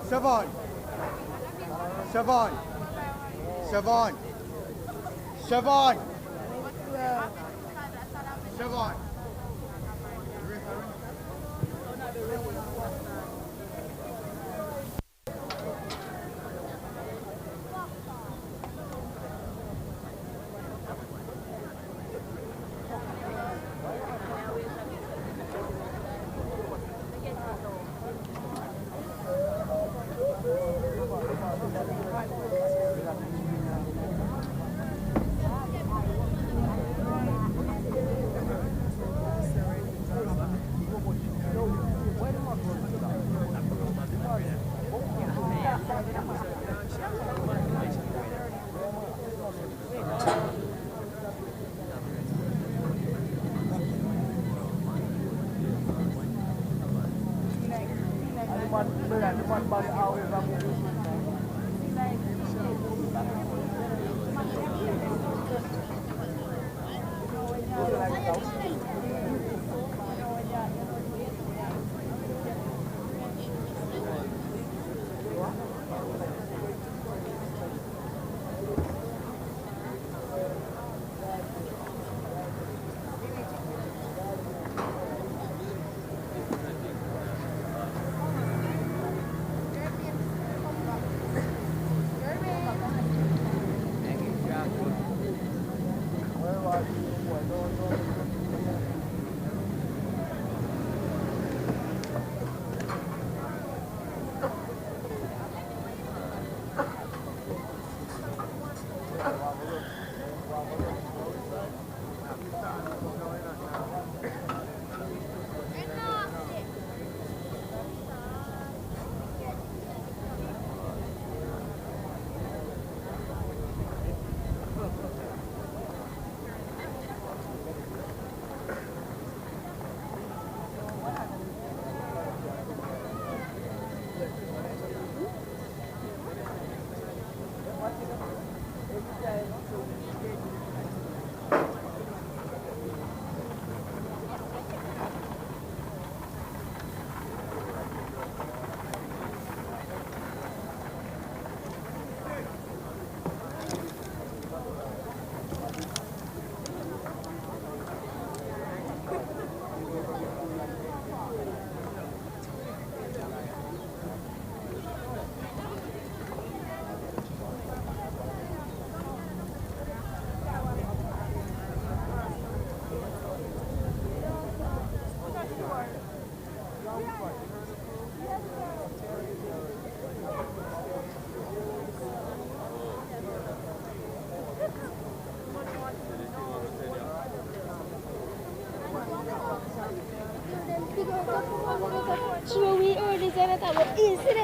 Siobhan. Siobhan. Siobhan. Siobhan. Siobhan. So we already said that I will eat it.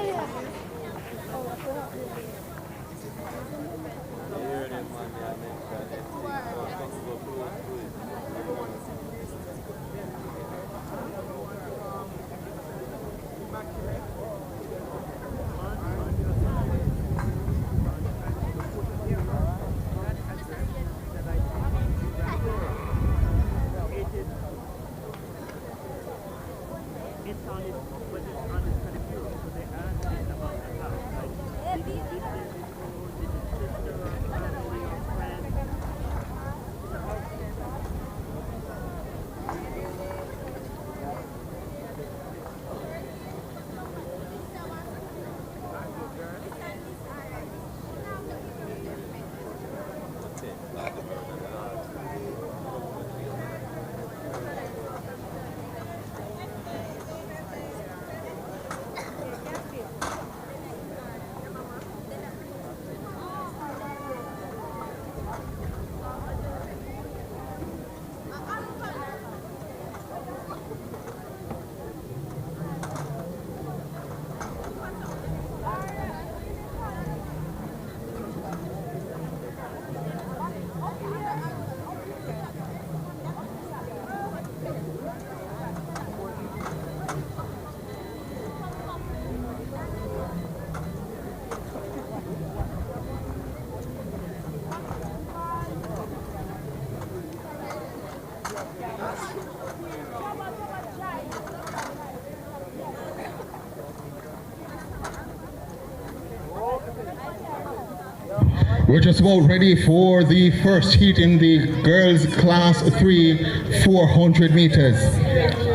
We're just about ready for the first heat in the girls class 3 400 meters.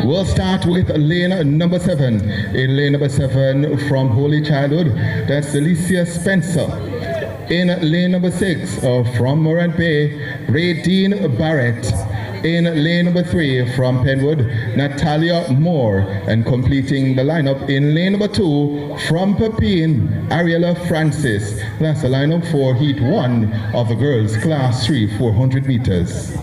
We'll start with lane number 7. In lane number 7 from Holy Childhood, that's Alicia Spencer. In lane number 6 from Morant Bay, Radine Barrett. In lane number 3 from Penwood, Natalia Moore. And completing the lineup in lane number 2 from Pepin, Ariella Francis. That's the lineup for heat 1 of the girls class 3 400 meters.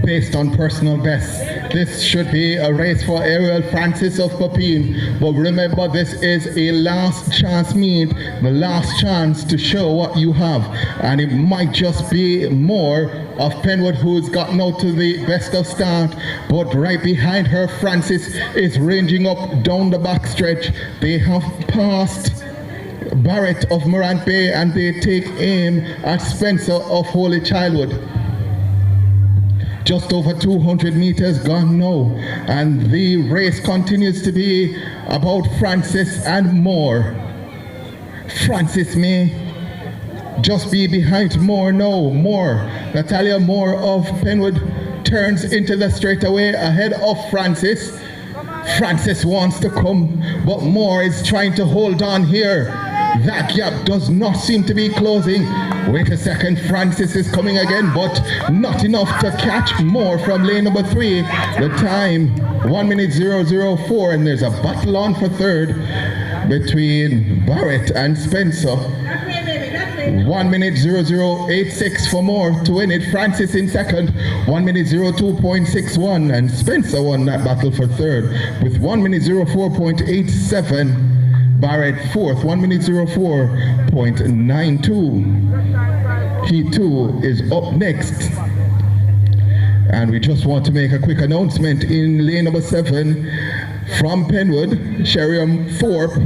Based on personal best, this should be a race for Ariel Francis of Pepin, but remember, this is a last chance meet, the last chance to show what you have, and it might just be more of Penwood who's gotten out to the best of start, but right behind her Francis is ranging up down the back stretch. They have passed Barrett of Morant Bay and they take aim at Spencer of Holy Childhood. Just over 200 meters gone now, and the race continues to be about Francis and Moore. Francis may just be behind Moore now. Moore, Natalia Moore of Penwood turns into the straightaway ahead of Francis. Francis wants to come, but Moore is trying to hold on here. That gap does not seem to be closing. Wait a second, Francis is coming again, but not enough to catch Moore from lane number 3. The time, 1:00:04, and there's a battle on for third between Barrett and Spencer. 1:00:86 for Moore to win it. Francis in second, 1:02.61, and Spencer won that battle for third with 1:04.87. Barrett fourth, 1:04.92. Heat 2 is up next. And we just want to make a quick announcement in lane number 7 from Penwood, Sheriam Thorpe.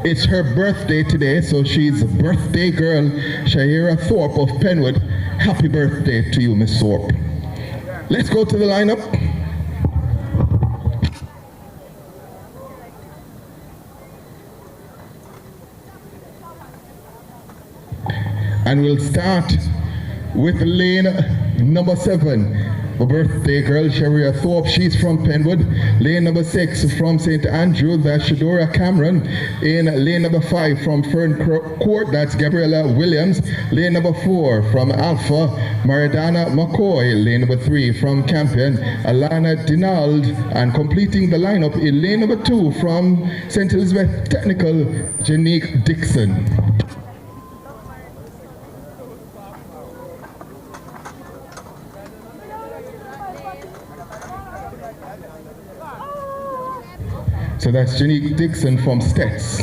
It's her birthday today, so she's a birthday girl, Shahira Thorpe of Penwood. Happy birthday to you, Miss Thorpe. Let's go to the lineup. And we'll start with lane number 7. The birthday girl, Sharia Thorpe, she's from Penwood. Lane number 6 from St. Andrew, that's Shadora Cameron. In lane number 5 from Fern Court, that's Gabriella Williams. Lane number 4 from Alpha, Maradana McCoy. Lane number 3 from Campion, Alana Dinald. And completing the lineup in lane number 2 from St. Elizabeth Technical, Janique Dixon. So that's Janique Dixon from Stets.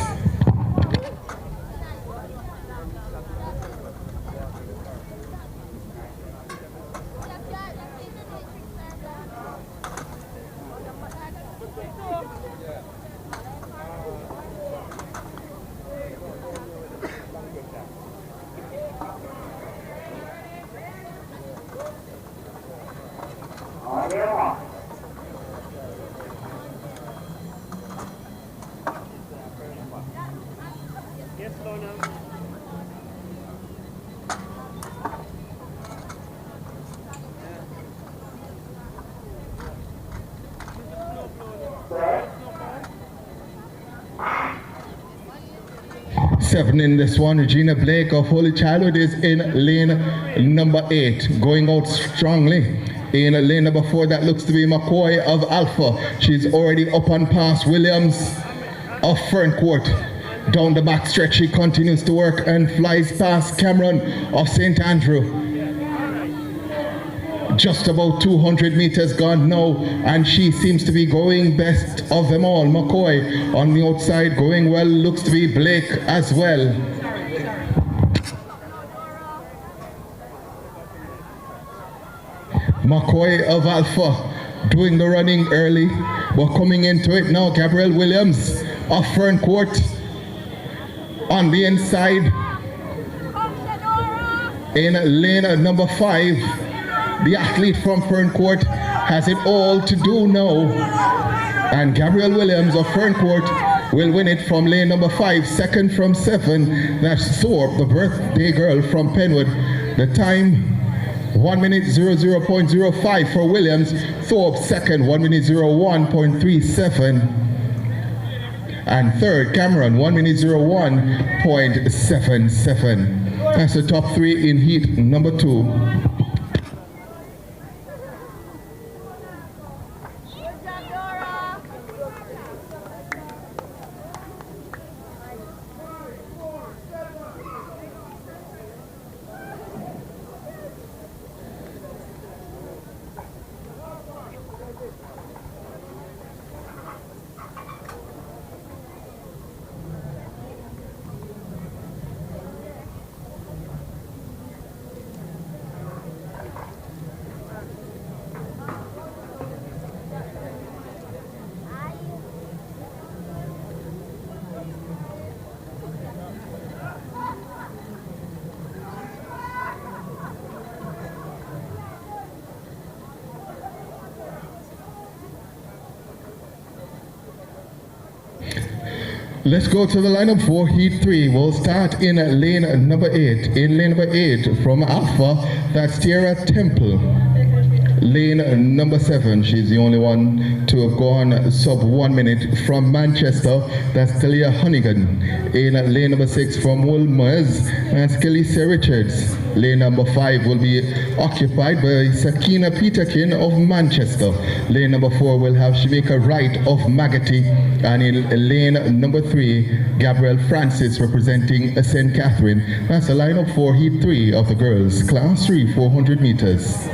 Seven in this one. Regina Blake of Holy Childhood is in lane number 8, going out strongly. In lane number 4, that looks to be McCoy of Alpha. She's already up and past Williams of Fern Court. Down the back stretch, she continues to work and flies past Cameron of St. Andrew. Just about 200 meters gone now, and she seems to be going best of them all. McCoy on the outside going well, looks to be Blake as well. McCoy of Alpha doing the running early. We're coming into it now. Gabriel Williams of Fern Court on the inside in lane number 5. The athlete from Fern Court has it all to do now, and Gabriel Williams of Fern Court will win it from lane number 5. Second from 7, that's Thorpe, the birthday girl from Penwood. The time 1 minute 00.05 for Williams. Thorpe second, 1 minute 01.37. And third, Cameron, 1 minute 01.77. That's the top 3 in heat number 2. Let's go to the lineup for Heat 3. We'll start in lane number 8. In lane number 8 from Alpha, that's Tierra Temple. Lane number 7, she's the only one to have gone sub 1 minute. From Manchester, that's Talia Hunnigan. In lane number 6 from Wolmer's, that's Kellysia Richards. Lane number 5 will be occupied by Sakina Peterkin of Manchester. Lane number 4 will have Jamaica Wright of Magotty. And in lane number 3, Gabrielle Francis representing St. Catherine. That's the lineup for Heat 3 of the girls, Class 3, 400 meters.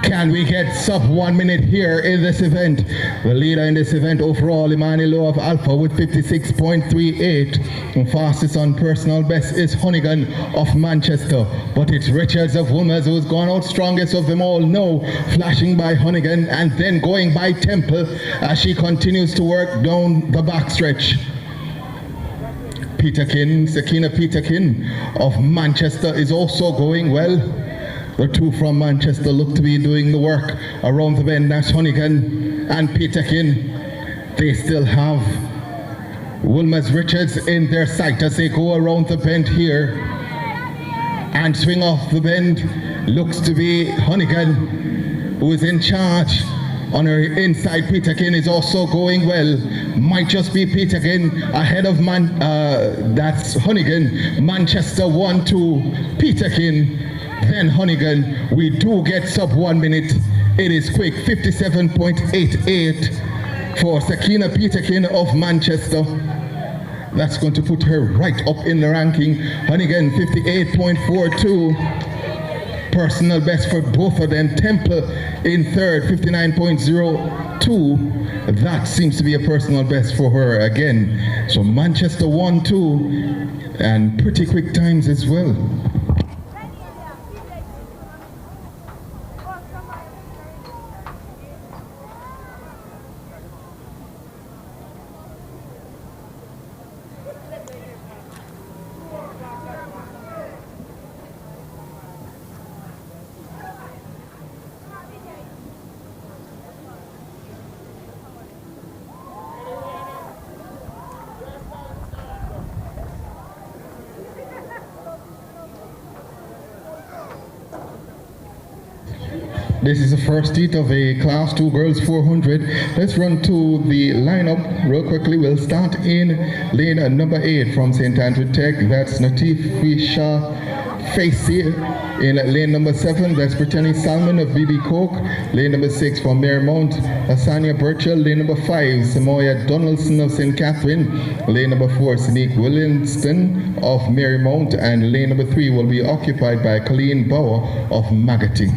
Can we get sub 1 minute here in this event? The leader in this event overall, Emmanuel of Alpha with 56.38. And fastest on personal best is Hunnigan of Manchester. But it's Richards of Woolmers who's gone out strongest of them all now. Flashing by Hunnigan and then going by Temple as she continues to work down the backstretch. Peterkin, Sakina Peterkin of Manchester is also going well. The two from Manchester look to be doing the work around the bend. That's Hunnigan and Peterkin. They still have Wilmas Richards in their sight as they go around the bend here and swing off the bend. Looks to be Hunnigan who is in charge On her inside, Peterkin is also going well. Might just be Peterkin ahead of that's Hunnigan. Manchester 1-2. Peterkin, then Hunnigan. We do get sub 1 minute. It is quick, 57.88 for Sakina Peterkin of Manchester. That's going to put her right up in the ranking. Hunnigan, 58.42. Personal best for both of them. Temple in third, 59.02. That seems to be a personal best for her again. So Manchester 1-2 and pretty quick times as well. This is the first heat of a Class 2 Girls 400. Let's run to the lineup real quickly. We'll start in lane number 8 from St. Andrew Tech. That's Natifisha Facey. In lane number 7, that's Brittany Salmon of BB Coke. Lane number 6 from Marymount, Asania Burchell. Lane number 5, Samoya Donaldson of St. Catherine. Lane number 4, Sneak Williamston of Marymount. And lane number 3 will be occupied by Colleen Bauer of Magotty.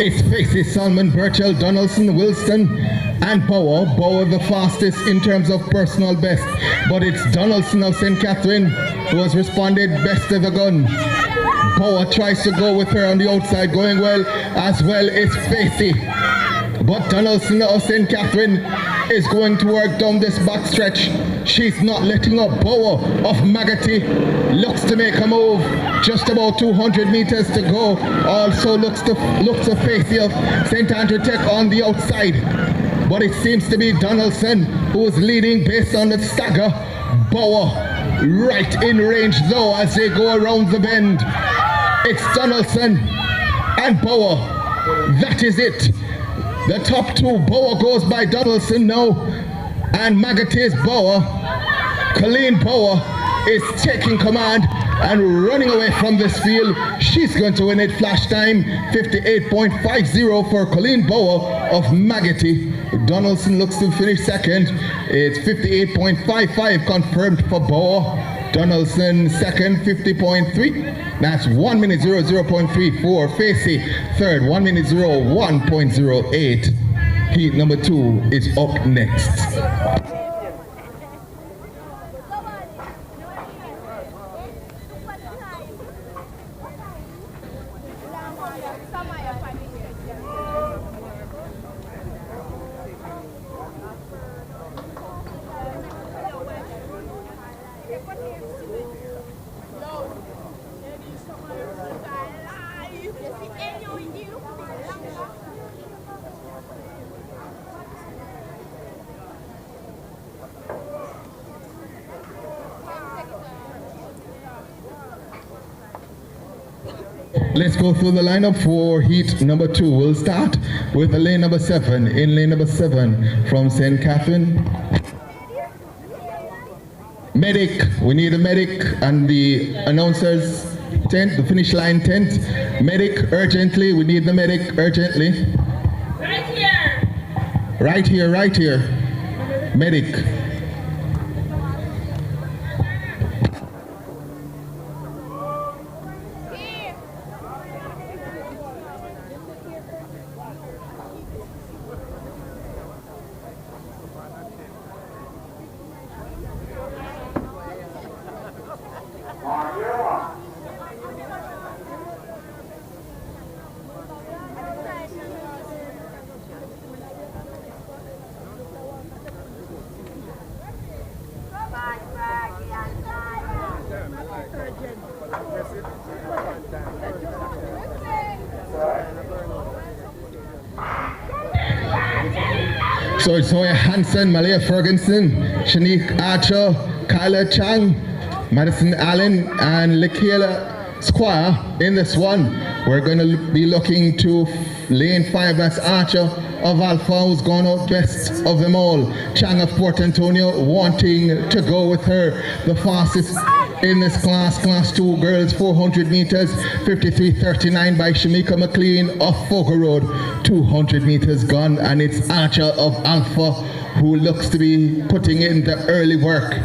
It's Facey, Salmon, Burchell, Donaldson, Wilson, and Bauer. Bauer the fastest in terms of personal best, but it's Donaldson of St. Catherine who has responded best of the gun. Bauer tries to go with her on the outside, going well as well. It's Facey, but Donaldson of St. Catherine is going to work down this back stretch. She's not letting up. Bauer of Magotty looks to make a move. Just about 200 meters to go. Also looks to Facey of St. Andrew Tech on the outside. But it seems to be Donaldson who is leading based on the stagger. Bauer right in range though as they go around the bend. It's Donaldson and Bauer. That is it. The top two. Bauer goes by Donaldson now, and Magotty is Bauer. Colleen Bauer is taking command and running away from this field. She's going to win it flash time. 58.50 for Colleen Bauer of Magotty. Donaldson looks to finish second. It's 58.55 confirmed for Bauer. Donaldson second, 50.3. That's 1 minute 0.34. Facey third, 1 minute 1.08. Heat number 2 is up next. Let's go through the lineup for heat number 2. We'll start with lane number 7. In lane number 7 from St. Catherine. Medic, we need a medic, and the announcers tent, the finish line tent. Medic, urgently, we need the medic urgently. Right here. Right here, right here. Medic. So it's Zoya Hansen, Malia Ferguson, Shanique Archer, Kyla Chang, Madison Allen, and Lakayla Squire in this one. We're going to be looking to lane 5, that's Archer of Alpha, who's gone out best of them all. Chang of Port Antonio wanting to go with her, the fastest in this class, class 2 girls 400 meters, 53.39 by Shamika McLean of Fogo Road, 200 meters gone, and it's Archer of Alpha who looks to be putting in the early work.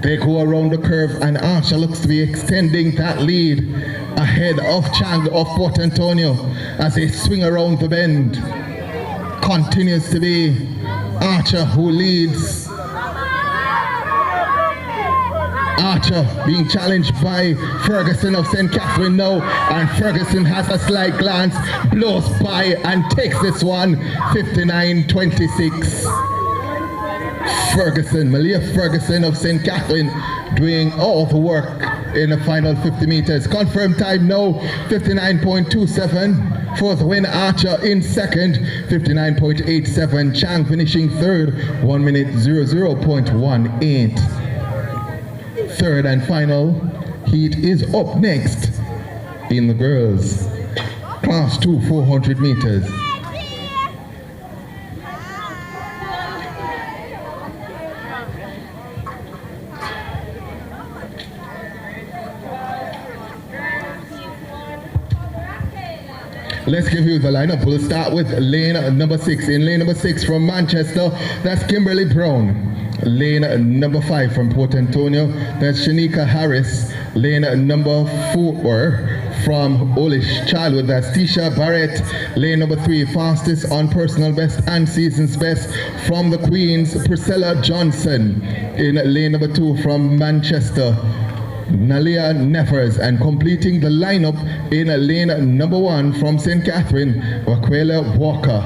They go around the curve and Archer looks to be extending that lead ahead of Chang of Port Antonio as they swing around the bend. Continues to be Archer who leads. Archer being challenged by Ferguson of St. Catherine now, and Ferguson has a slight glance, blows by and takes this one, 59.26. Ferguson, Malia Ferguson of St. Catherine doing all the work in the final 50 meters. Confirmed time now, 59.27 for the win. Archer in second, 59.87. Chang finishing third, 1 minute 00.18. Third and final heat is up next in the girls class 2 400 meters. Let's give you the lineup. We'll start with lane number 6. In lane number 6 from Manchester, that's Kimberly Brown. Lane number 5 from Port Antonio, that's Shanika Harris. Lane number 4 from Olish Childhood, that's Tisha Barrett. Lane number 3, fastest on personal best and season's best from the Queens, Priscilla Johnson. In lane number 2 from Manchester, Nalia Neffers, and completing the lineup in lane number 1 from St. Catherine, Waquela Walker.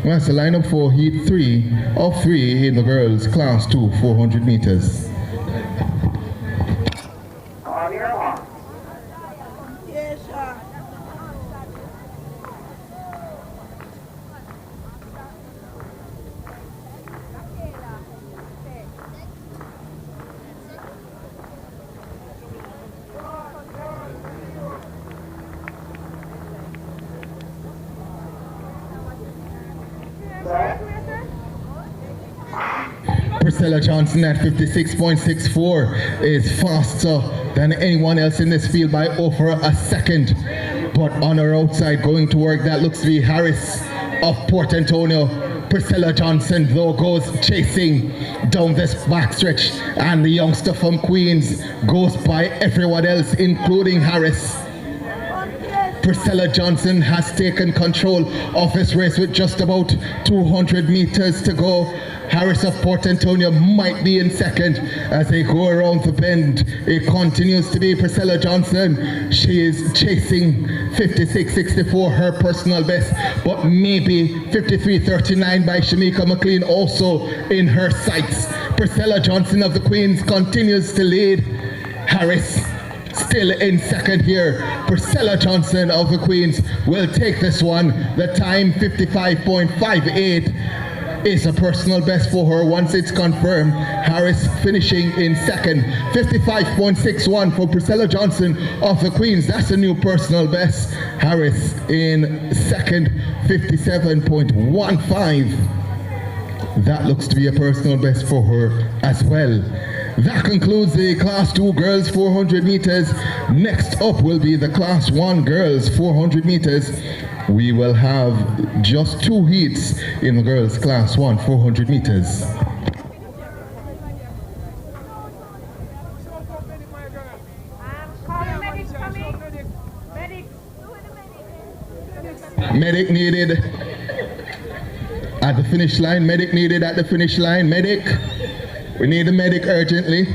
That's the lineup for heat 3 of 3 in the girls class 2 400 meters. Yes, sir. Priscilla Johnson at 56.64 is faster than anyone else in this field by over a second. But on her outside going to work, that looks to be Harris of Port Antonio. Priscilla Johnson though goes chasing down this backstretch, and the youngster from Queens goes by everyone else including Harris. Priscilla Johnson has taken control of this race with just about 200 meters to go. Harris of Port Antonio might be in second as they go around the bend. It continues to be Priscilla Johnson. She is chasing 56.64, her personal best, but maybe 53.39 by Shamika McLean also in her sights. Priscilla Johnson of the Queens continues to lead. Harris still in second here. Priscilla Johnson of the Queens will take this one. The time 55.58 is a personal best for her once it's confirmed. Harris finishing in second, 55.61 for Priscilla Johnson of the Queens. That's a new personal best. Harris in second, 57.15. That looks to be a personal best for her as well. That concludes the Class 2 Girls 400 meters. Next up will be the Class 1 Girls 400 meters. We will have just 2 heats in the Girls Class 1 400 meters. Medic needed at the finish line. Medic needed at the finish line. Medic. We need a medic urgently.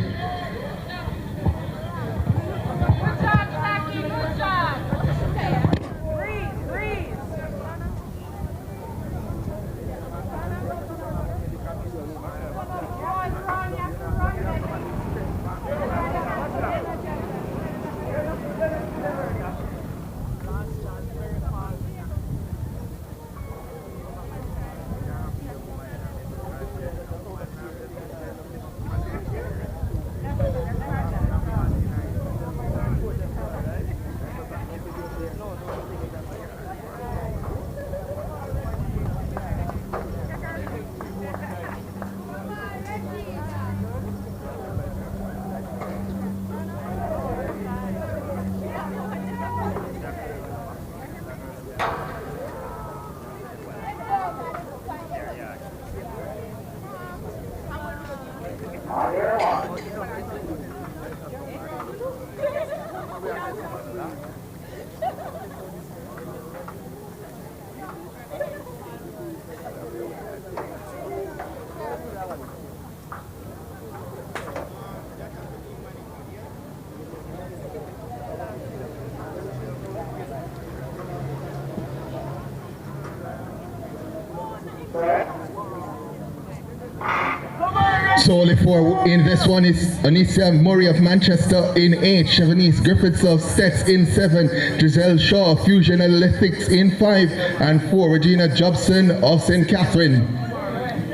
Solely for in this one is Anicia Murray of Manchester in 8, Chevenise Griffiths of Stets in 7, Giselle Shaw of Fusion Athletics in 5, and 4, Regina Jobson of St. Catherine.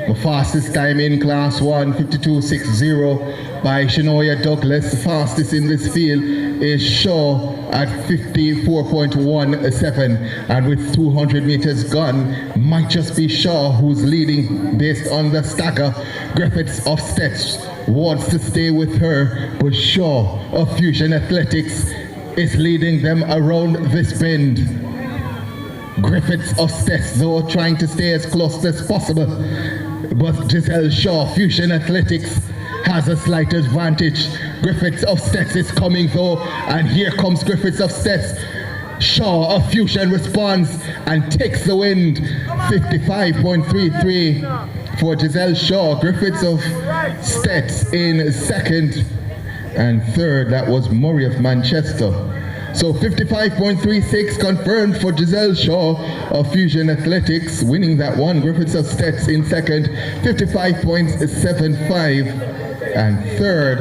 The fastest time in Class 1, 52.60 by Shanoya Douglas. The fastest in this field is Shaw at 54.17, and with 200 meters gone, might just be Shaw who's leading based on the stagger. Griffiths of Stets wants to stay with her, but Shaw of Fusion Athletics is leading them around this bend. Griffiths of Stets, though, trying to stay as close as possible, but Giselle Shaw, Fusion Athletics, has a slight advantage. Griffiths of Stets is coming though, and here comes Griffiths of Stets. Shaw of Fusion responds and takes the wind. 55.33 for Giselle Shaw. Griffiths of Stets in second, and third, that was Murray of Manchester. So 55.36 confirmed for Giselle Shaw of Fusion Athletics, winning that one. Griffiths of Stets in second, 55.75. And third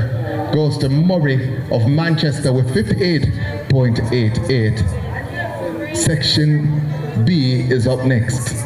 goes to Murray of Manchester with 58.88. Section B is up next.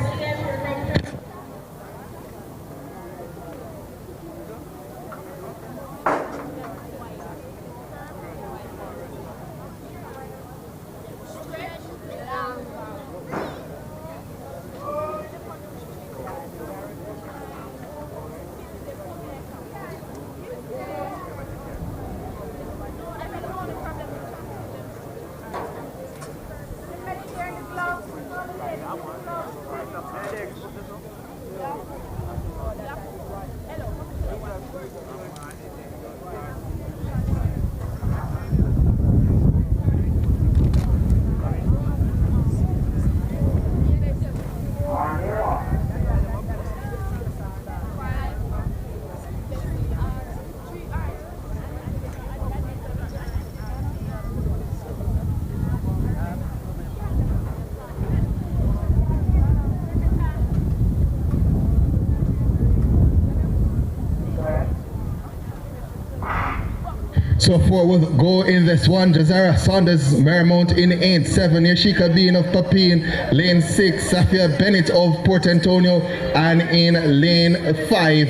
So forward go in this one, Jazara Saunders Marymount in 8-7, Yashika Bean of Papine, lane 6, Safia Bennett of Port Antonio, and in lane 5,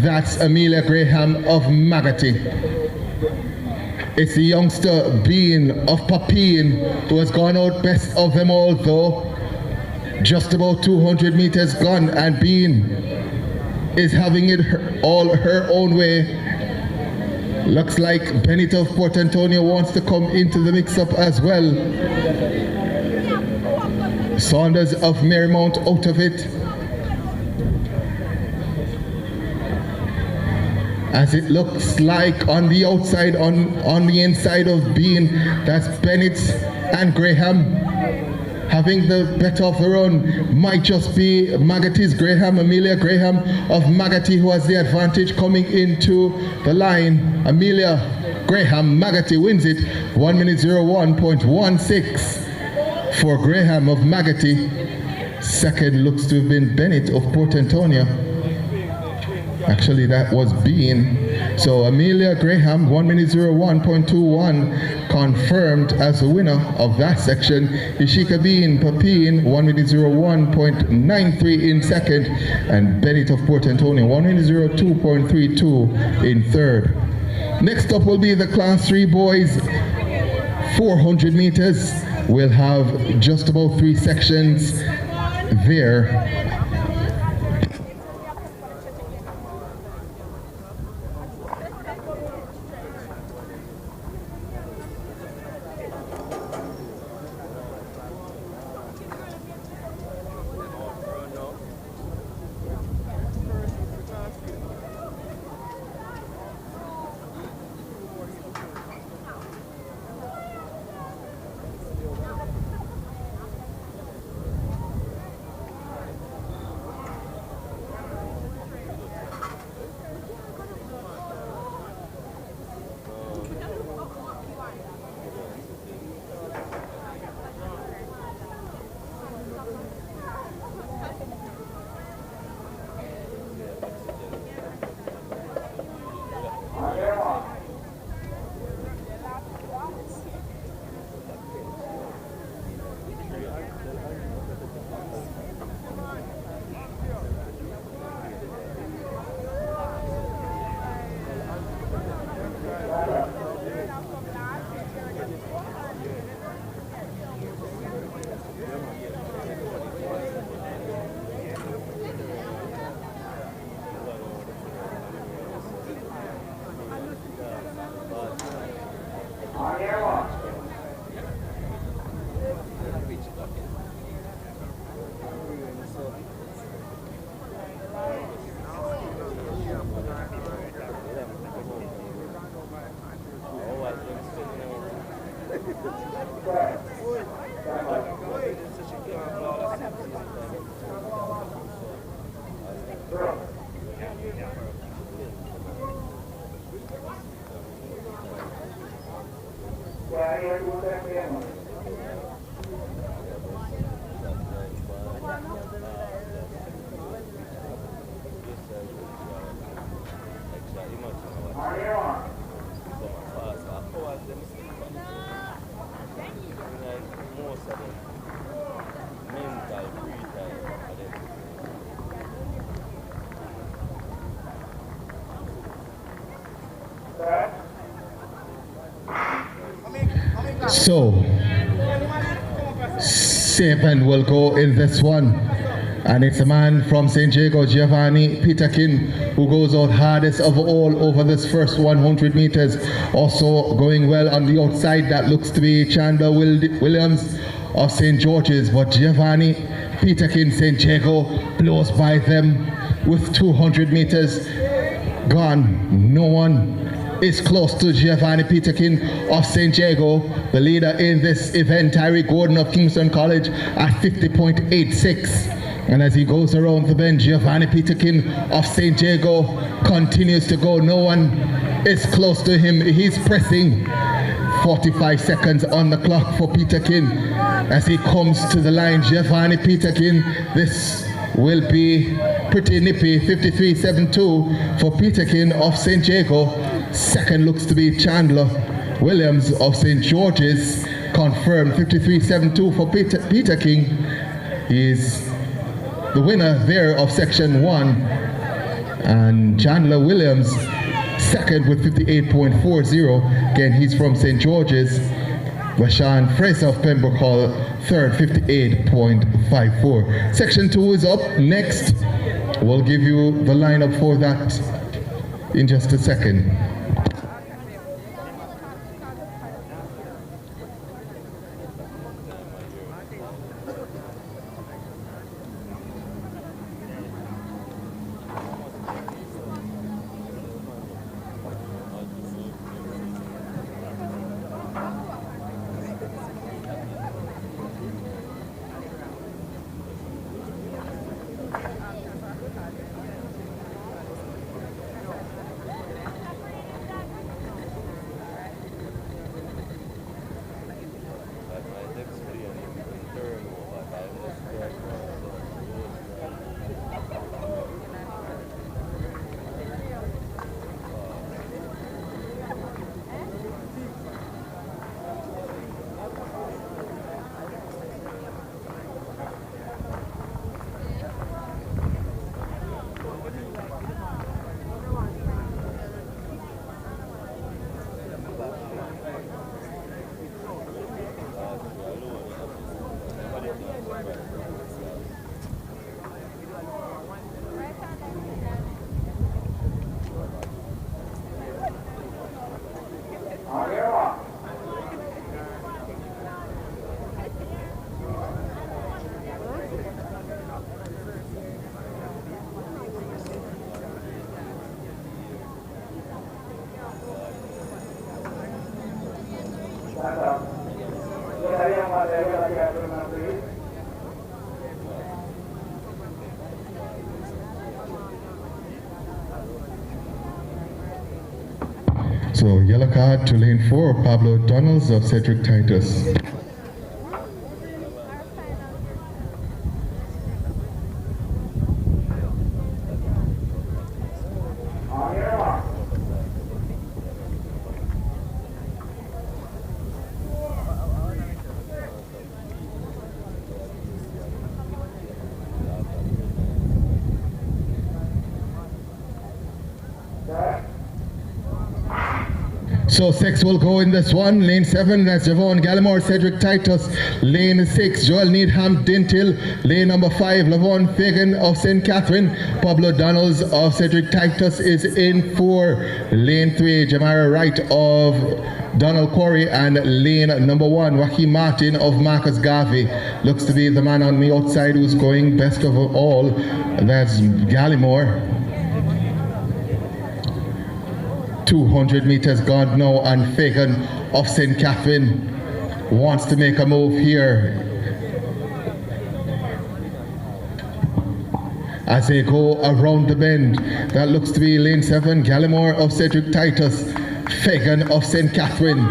that's Amelia Graham of Magatti. It's the youngster Bean of Papine who has gone out best of them all though. Just about 200 meters gone, and Bean is having it all her own way. Looks like Bennett of Port Antonio wants to come into the mix-up as well. Saunders of Marymount out of it. As it looks like on the outside, on the inside of Bean, that's Bennett and Graham having the better of the run. Might just be Magatti's Graham, Amelia Graham of Magatti, who has the advantage coming into the line. Amelia Graham, Magatti wins it, 1:01.16 for Graham of Magatti. Second looks to have been Bennett of Port Antonio. Actually, that was Bean. So Amelia Graham, 1:01.21, confirmed as the winner of that section. Ishika Bean, Papine, 1:01.93 in second, and Bennett of Port Antonio, 1:02.32 in third. Next up will be the Class 3 boys, 400 meters. We'll have just about 3 sections there. So, 7 will go in this one. And it's a man from St. Jago, Giovanni Peterkin, who goes out hardest of all over this first 100 meters. Also going well on the outside, that looks to be Chandler Williams of St. George's. But Giovanni Peterkin, St. Jago, blows by them with 200 meters gone. No one is close to Giovanni Peterkin of St. Jago. The leader in this event, Tyree Gordon of Kingston College, at 50.86. And as he goes around the bend, Giovanni Peterkin of St. Jago continues to go. No one is close to him. He's pressing. 45 seconds on the clock for Peterkin as he comes to the line. Giovanni Peterkin, this will be pretty nippy. 53.72 for Peterkin of St. Jago. Second looks to be Chandler Williams of St. George's, confirmed. 53.72 for Peterkin. He's the winner there of section 1, and Chandler Williams second with 58.40. Again, he's from St. George's. Rashawn Fraser of Pembroke Hall third, 58.54. Section 2 is up next. We'll give you the lineup for that in just a second. So yellow card to lane 4, Pablo Donalds of Cedric Titus. So 6 will go in this one. Lane 7, that's Javon Gallimore, Cedric Titus. Lane 6, Joel Needham Dintil. Lane number 5, Lavon Fagan of St. Catherine. Pablo Donalds of Cedric Titus is in for. Lane 3, Jamara Wright of Donald Quarry. And lane number 1, Joaquin Martin of Marcus Garvey. Looks to be the man on the outside who's going best of all. That's Gallimore. 200 meters gone now, and Fagan of St. Catherine wants to make a move here as they go around the bend. That looks to be lane 7, Gallimore of Cedric Titus, Fagan of St. Catherine.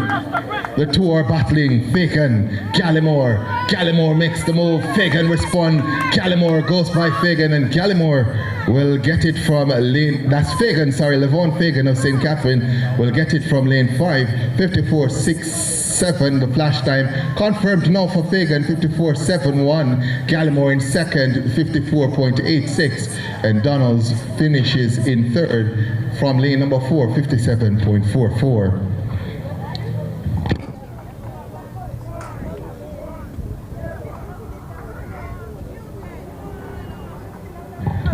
The two are battling. Fagan, Gallimore. Gallimore makes the move. Fagan responds. Gallimore goes by Fagan, and Gallimore will get it from lane. That's Fagan, sorry, Levon Fagan of St. Catherine will get it from lane 5. 54.67 the flash time. Confirmed now for Fagan, 54.71. Gallimore in second, 54.86. And Donalds finishes in third from lane number 4, 57.44.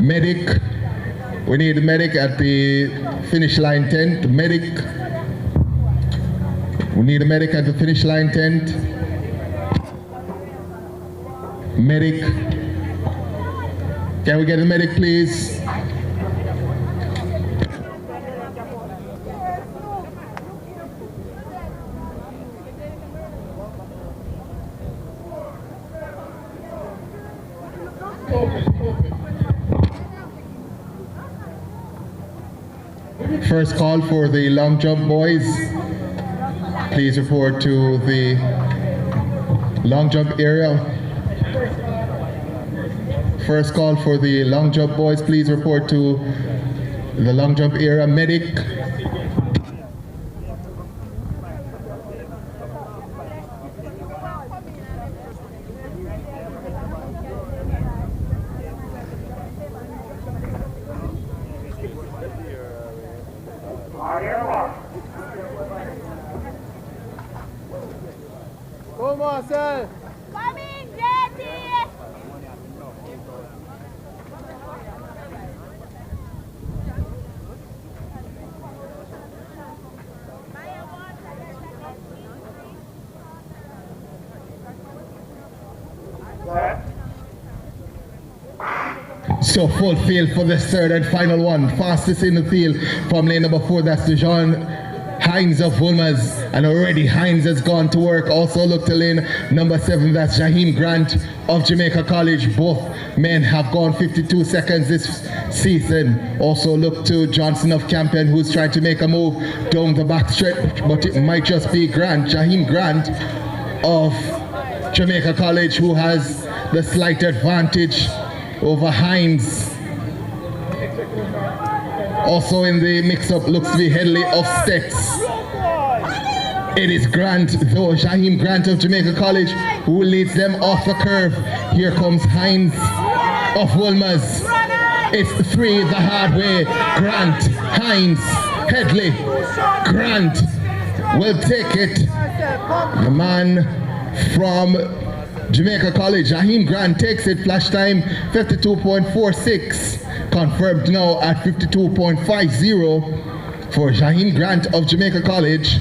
Medic, we need a medic at the finish line tent. Medic, we need a medic at the finish line tent. Medic, can we get a medic please? First call for the long jump boys. Please report to the long jump area. First call for the long jump boys. Please report to the long jump area. Medic. Go Marcel! Coming, Jetty! So full field for the third and final one. Fastest in the field from lane number 4, that's Dejan Hines of Wolmer's, and already Hines has gone to work. Also look to lane number 7, that's Jaheim Grant of Jamaica College. Both men have gone 52 seconds this season. Also look to Johnson of Campion, who's trying to make a move down the back stretch, but it might just be Grant, Jaheim Grant of Jamaica College, who has the slight advantage over Hines. Also in the mix-up looks to be Headley of Stets. It is Grant, though, Jaheim Grant of Jamaica College, who leads them off the curve. Here comes Hines of Wolmer's. It's 3 the hard way. Grant, Hines, Headley. Grant will take it. The man from Jamaica College, Jaheim Grant, takes it. Flash time 52.46. Confirmed now at 52.50 for Jaheim Grant of Jamaica College.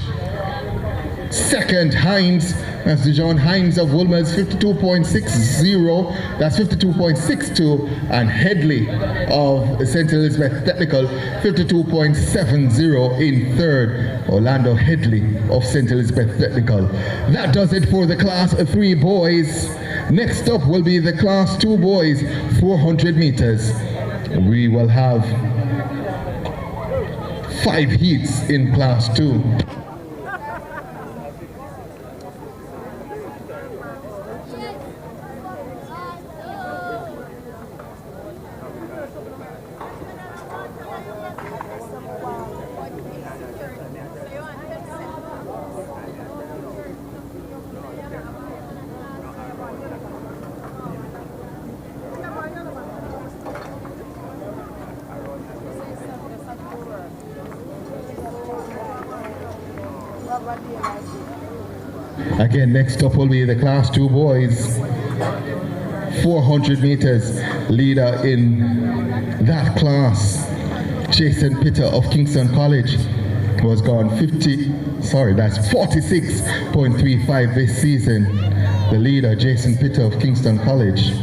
Second, Hines, that's John Hines of Wolmer's, 52.60. That's 52.62. And Headley of St. Elizabeth Technical, 52.70 in third. Orlando Headley of St. Elizabeth Technical. That does it for the Class 3 boys. Next up will be the Class 2 boys, 400 meters. We will have 5 heats in Class 2. Again, next up will be the Class 2 boys, 400 meters. Leader in that class, Jason Pitter of Kingston College, was gone 46.35 this season. The leader, Jason Pitter of Kingston College.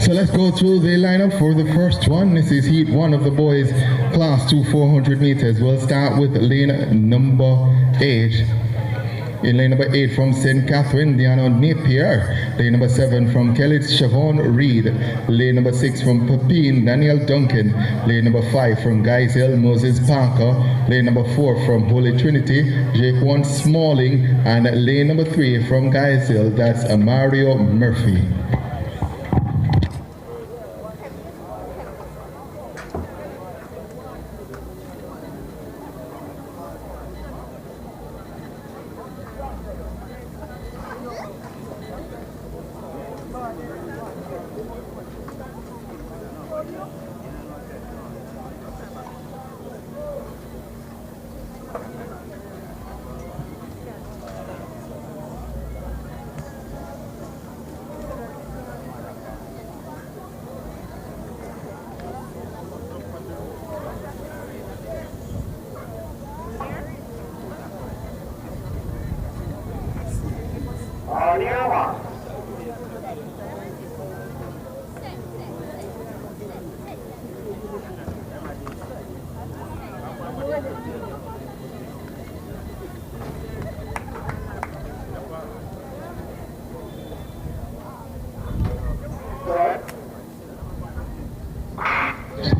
So let's go through the lineup for the first one. This is heat one of the boys, class 2 400 meters. We'll start with lane number 8. In lane number 8 from St. Catherine, Diana Napier. Lane number 7 from Kellett, Siobhan Reed. Lane number 6 from Pepin, Daniel Duncan. Lane number 5 from Guys Hill, Moses Parker. Lane number 4 from Holy Trinity, Jaquan Smalling. And lane number 3 from Guys Hill, that's Mario Murphy.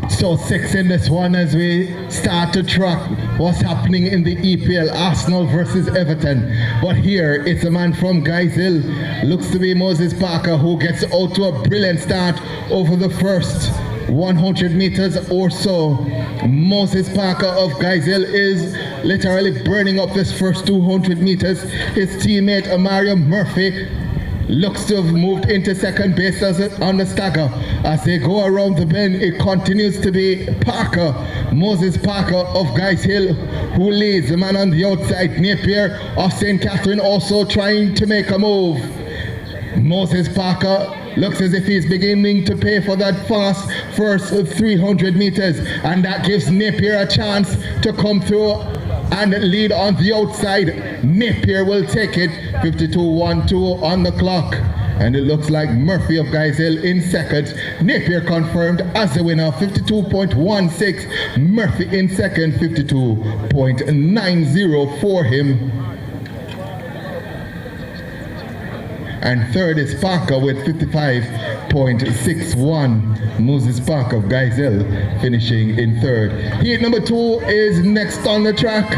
So 6 in this one as we start to track what's happening in the EPL, Arsenal versus Everton. But here it's a man from Guys Hill, looks to be Moses Parker, who gets out to a brilliant start over the first 100 meters or so. Moses Parker of Guys Hill is literally burning up this first 200 meters. His teammate Mario Murphy looks to have moved into second base on the stagger. As they go around the bend, it continues to be Parker, Moses Parker of Guys Hill, who leads. The man on the outside, Napier of St. Catherine, also trying to make a move. Moses Parker looks as if he's beginning to pay for that fast first 300 meters, and that gives Napier a chance to come through and lead on the outside. Napier will take it, 52.12 on the clock. And it looks like Murphy of Guys Hill in second. Napier confirmed as the winner, 52.16. Murphy in second, 52.90 for him. And third is Parker with 55.61. Moses Parker of Guys Hill finishing in third. Heat number 2 is next on the track.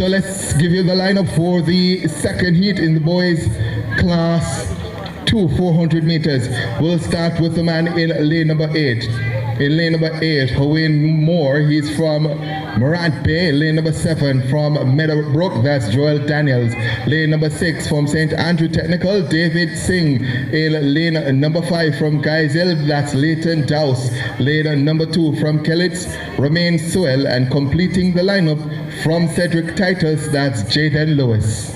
So let's give you the lineup for the second heat in the boys class 2 400 meters. We'll start with the man in lane number 8. In lane number 8, Owen Moore, he's from Morant Bay. Lane number 7 from Meadowbrook, that's Joel Daniels. Lane number 6 from St. Andrew Technical, David Singh. In lane number 5 from Geisel, that's Leighton Dowse. Lane number 2 from Kellitz, Romain Sewell. And completing the lineup from Cedric Titus, that's Jaden Lewis.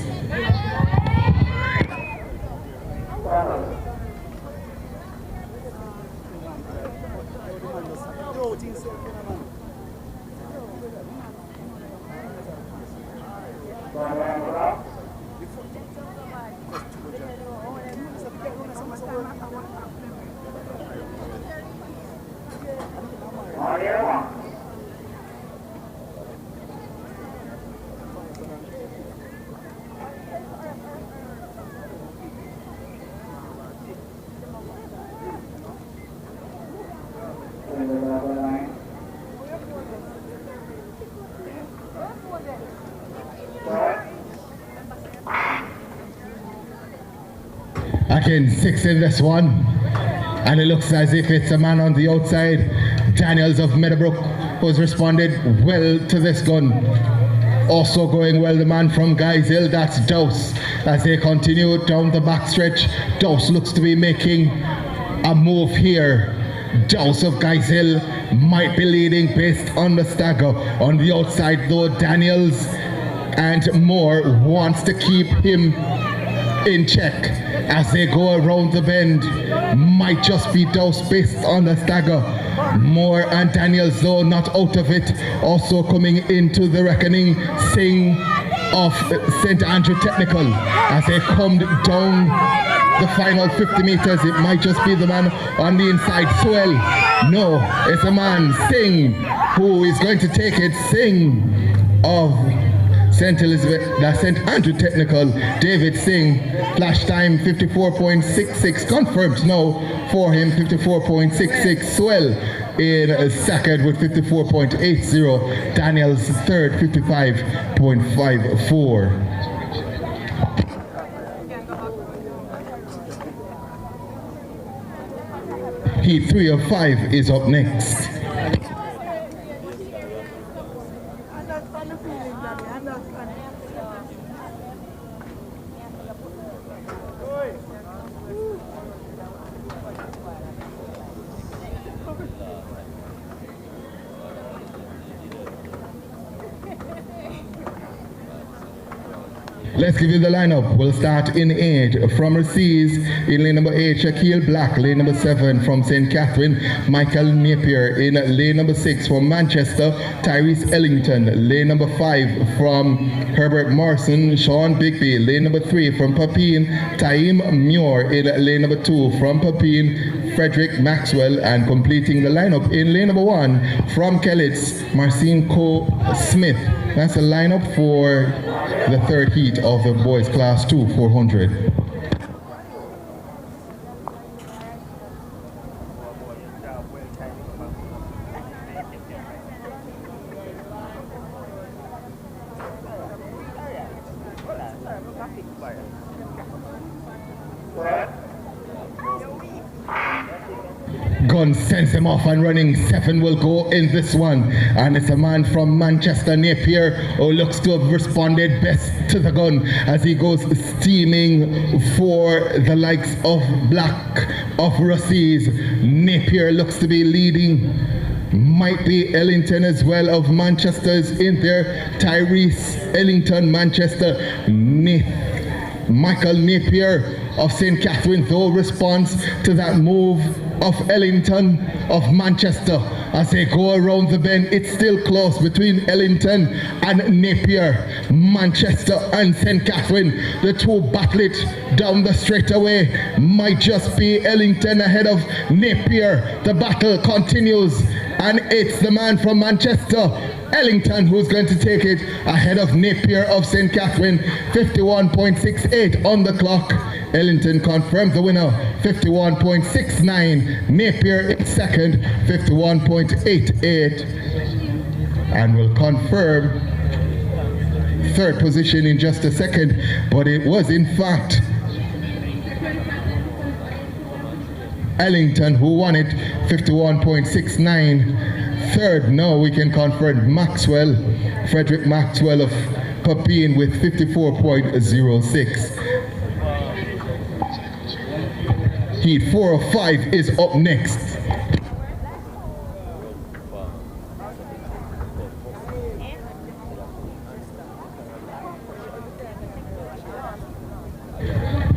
Again, 6 in this one, and it looks as if it's a man on the outside, Daniels of Meadowbrook, who's responded well to this gun. Also going well, the man from Geisel, that's Dowse. As they continue down the backstretch, Dowse looks to be making a move here. Dowse of Geisel might be leading based on the stagger. On the outside though, Daniels and Moore wants to keep him in check as they go around the bend. Might just be Dowse based on the stagger. Moore and Daniels though not out of it. Also coming into the reckoning, Singh of St. Andrew Technical. As they come down the final 50 meters, it might just be the man on the inside. Swell, no, it's a man, Singh, who is going to take it. Singh of St. Andrew Technical, David Singh, flash time 54.66, confirmed now for him, 54.66. Swell in second with 54.80, Daniels third, 55.54. Heat 3 of 5 is up next. Let's give you the lineup. We'll start in 8 from Recees. In lane number 8, Shaquille Black. Lane number 7 from St. Catherine, Michael Napier. In lane number 6 from Manchester, Tyrese Ellington. Lane number 5 from Herbert Morrison, Sean Bigby. Lane number 3 from Papine, Taim Muir. In lane number 2 from Papine, Frederick Maxwell. And completing the lineup in lane number 1 from Kellitz, Marcin Smith. That's the lineup for the third heat of the boys class 2 400. Gun sends him off and running. 7 will go in this one, and it's a man from Manchester, Napier, who looks to have responded best to the gun as he goes steaming for the likes of Black of Recees. Napier looks to be leading. Might be Ellington as well of Manchester's in there. Tyrese Ellington, Manchester. Michael Napier of St. Catherine though responds to that move of Ellington of Manchester. As they go around the bend, it's still close between Ellington and Napier. Manchester and St. Catherine, the two battle it down the straightaway. Might just be Ellington ahead of Napier. The battle continues, and it's the man from Manchester, Ellington, who's going to take it ahead of Napier of St. Catherine. 51.68 on the clock. Ellington confirms the winner, 51.69. Napier in second, 51.88. And will confirm third position in just a second, but it was in fact Ellington who won it, 51.69. Third, now we can confirm Maxwell, Frederick Maxwell of Papine with 54.06. Heat 4 of 5 is up next.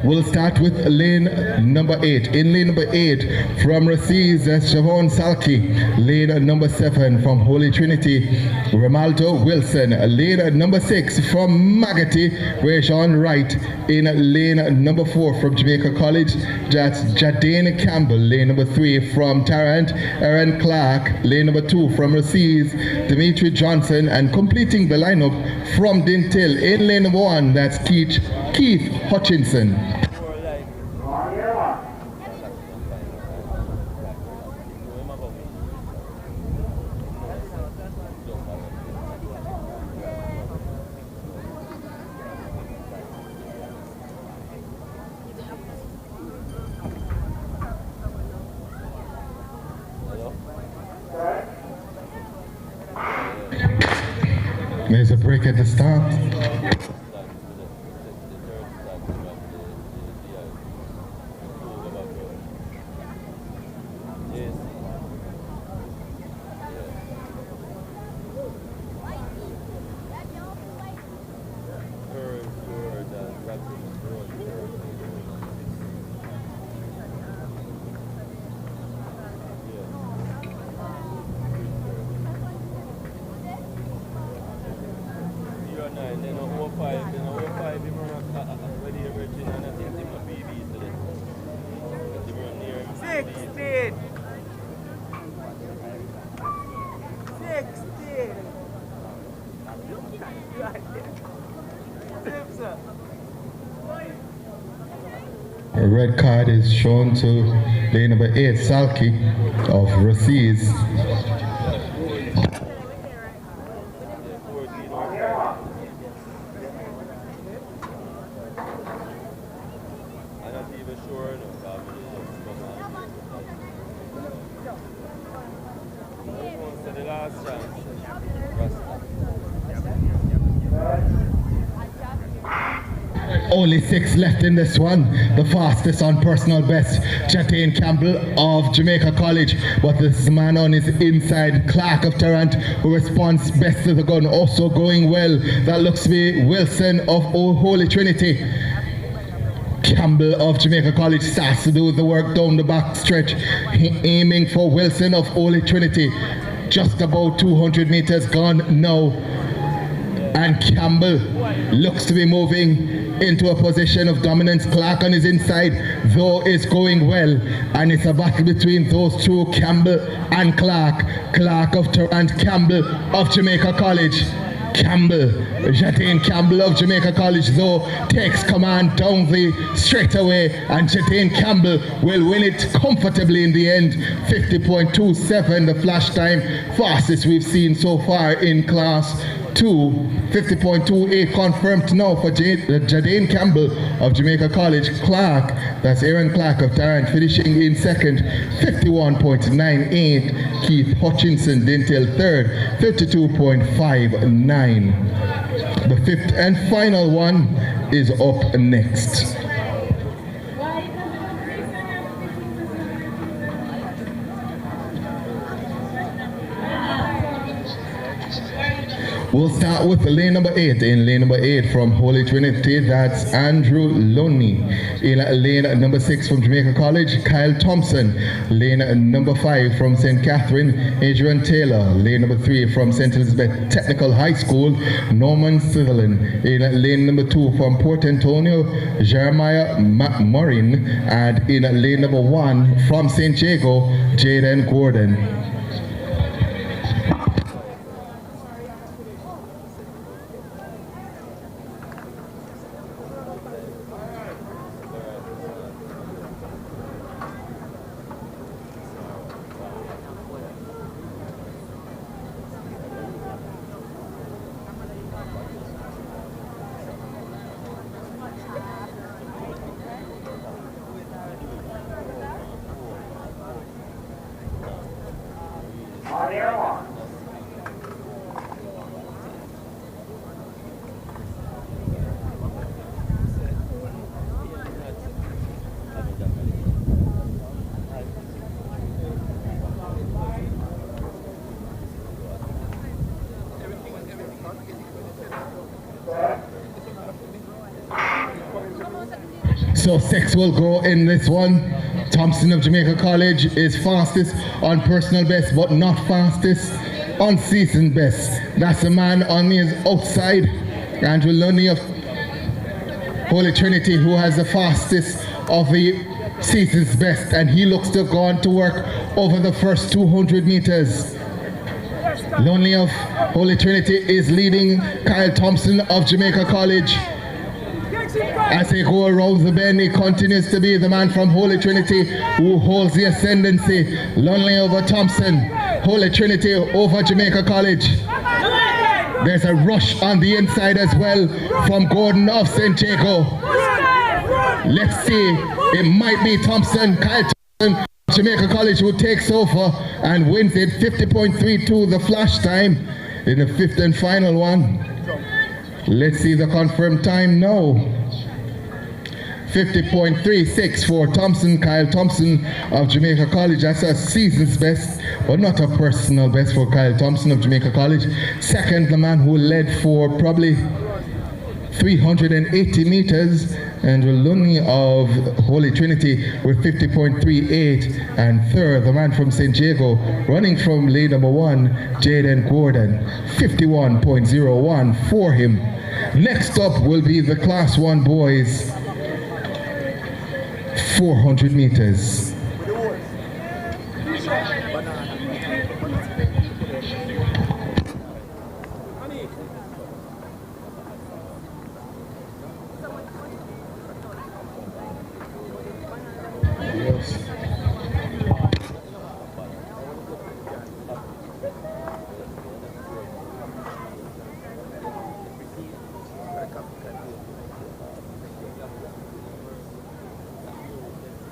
We'll start with lane number 8. In lane number 8 from Racines, that's Siobhan Salki. Lane number 7 from Holy Trinity, Romaldo Wilson. Lane number 6 from Magatti, Rayshawn Wright. In lane number 4 from Jamaica College, that's Jadane Campbell. Lane number 3 from Tarrant, Aaron Clark. Lane number 2 from Racines, Dimitri Johnson. And completing the lineup from Dintil, in lane number 1, that's Keith Hutchinson. There's a break at the start. A red card is shown to lane number 8, Salki of Racines. Only 6 left in this one. The fastest on personal best, Jadane Campbell of Jamaica College. But this man on his inside, Clark of Tarrant, who responds best to the gun. Also going well, that looks to be Wilson of Holy Trinity. Campbell of Jamaica College starts to do the work down the back stretch, aiming for Wilson of Holy Trinity. Just about 200 meters gone now. And Campbell looks to be moving into a position of dominance. Clark on his inside, though, is going well. And it's a battle between those two, Campbell and Clark. Clark of Tarrant, Campbell of Jamaica College. Campbell, Jadane Campbell of Jamaica College, though, takes command down the straightaway, and Jadane Campbell will win it comfortably in the end. 50.27, the flash time, fastest we've seen so far in Class 2. 50.28 confirmed now for Jadane Campbell of Jamaica College. Clark, that's Aaron Clark of Tarrant, finishing in second. 51.98. Keith Hutchinson Dintel third. 32.59. The fifth and final one is up next. We'll start with lane number 8. In lane number 8 from Holy Trinity, that's Andrew Loney. In lane number 6 from Jamaica College, Kyle Thompson. Lane number 5 from St. Catherine, Adrian Taylor. Lane number 3 from St. Elizabeth Technical High School, Norman Sutherland. In lane number 2 from Port Antonio, Jeremiah Morin. And in lane number 1 from St. Jago, Jaden Gordon. your alarm. So 6 will go in this one. Thompson of Jamaica College is fastest on personal best, but not fastest on season best. That's the man on his outside, Andrew Lundy of Holy Trinity, who has the fastest of the season's best, and he looks to have gone to work over the first 200 meters. Lundy of Holy Trinity is leading Kyle Thompson of Jamaica College. As they go around the bend, he continues to be the man from Holy Trinity who holds the ascendancy. Lunley over Thompson, Holy Trinity over Jamaica College. There's a rush on the inside as well from Gordon of St. Jago. Let's see, it might be Thompson, Kyle Thompson, Jamaica College, who takes over and wins it 50.32, the flash time in the 5th and final one. Let's see the confirmed time now. 50.36 for Thompson, Kyle Thompson of Jamaica College. That's a season's best, but not a personal best for Kyle Thompson of Jamaica College. Second, the man who led for probably 380 meters, Andrew Lundy of Holy Trinity with 50.38. And third, the man from St. Jago, running from lane number 1, Jaden Gordon, 51.01 for him. Next up will be the Class 1 boys, 400 meters.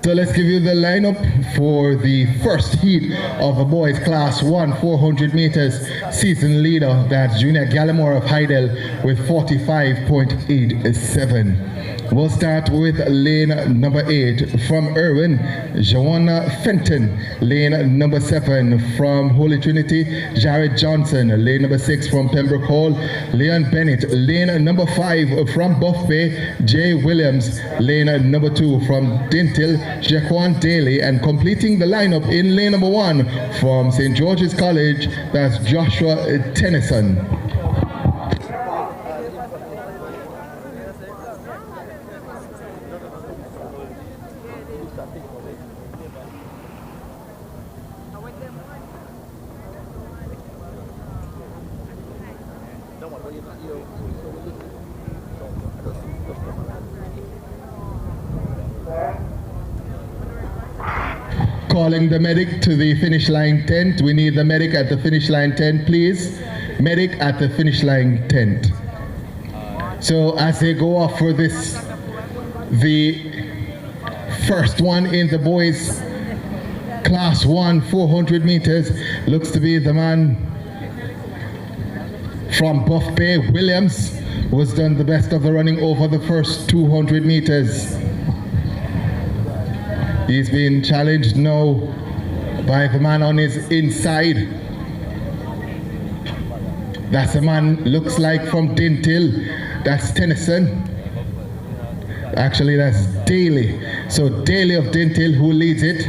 So let's give you the lineup for the first heat of the boys Class 1 400 meters. Season leader, that's Junior Gallimore of Heidel with 45.87. We'll start with lane number 8 from Irwin, Joanna Fenton. Lane number 7 from Holy Trinity, Jared Johnson. Lane number 6 from Pembroke Hall, Leon Bennett. Lane number 5 from Buff Bay, Jay Williams. Lane number 2 from Dintil, Jaquan Daly. And completing the lineup in lane number 1 from St. George's College, that's Joshua Tennyson. Calling the medic to the finish line tent. We need the medic at the finish line tent, please. Medic at the finish line tent. So as they go off for this, the first one in the boys Class 1 400 meters looks to be the man from Buff Bay, Williams, who has done the best of the running over the first 200 meters. He's being challenged now by the man on his inside. That's the man, looks like from Dintil. That's Tennyson. Actually, that's Daly. So Daly of Dintil who leads it.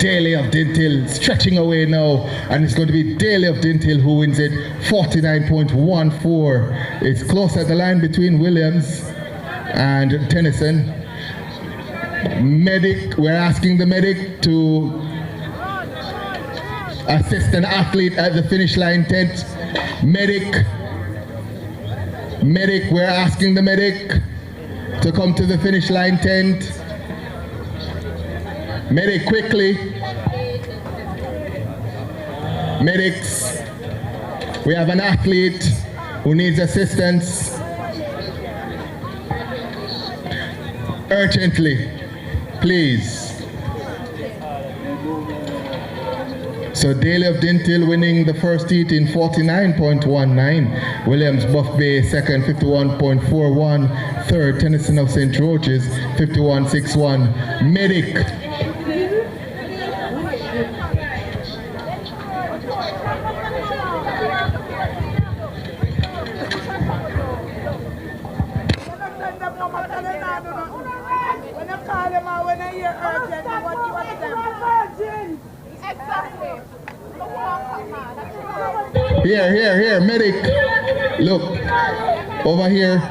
Daly of Dintil stretching away now, and it's going to be Daly of Dintil who wins it, 49.14. It's close at the line between Williams and Tennyson. Medic, we're asking the medic to assist an athlete at the finish line tent. Medic, we're asking the medic to come to the finish line tent. Medic, quickly. Medics, we have an athlete who needs assistance urgently, please. So Daly of Dintil winning the first heat in 49.19. Williams Buff Bay second, 51.41. Third, Tennyson of St. George's, 51.61. Medic. Here, medic. Look, over here.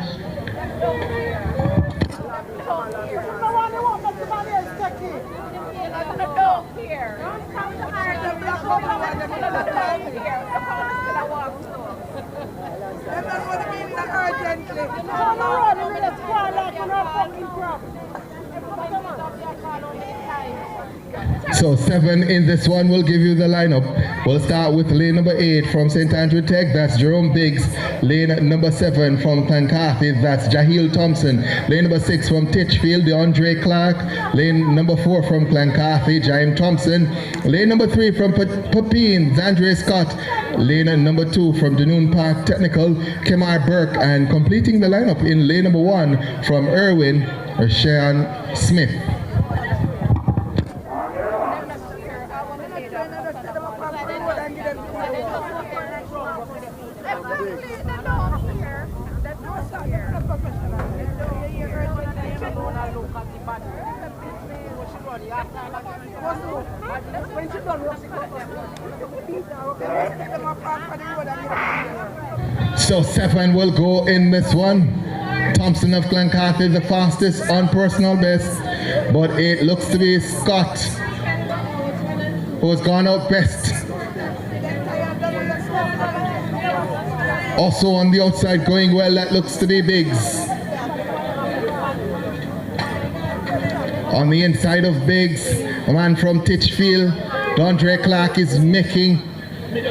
So 7 in this one will give you the lineup. We'll start with lane number 8 from St. Andrew Tech, that's Jerome Biggs. Lane number 7 from Clancarthy, that's Jahil Thompson. Lane number 6 from Titchfield, DeAndre Clark. Lane number 4 from Clancarthy, Jaime Thompson. Lane number 3 from Papine, Zandre Scott. Lane number 2 from Danoon Park Technical, Kemar Burke. And completing the lineup in lane number 1 from Irwin, Sean Smith. So 7 will go in this one. Thompson of Clancarthy the fastest on personal best, but it looks to be Scott who has gone out best. Also on the outside going well, that looks to be Biggs. On the inside of Biggs, a man from Titchfield, DeAndre Clark is making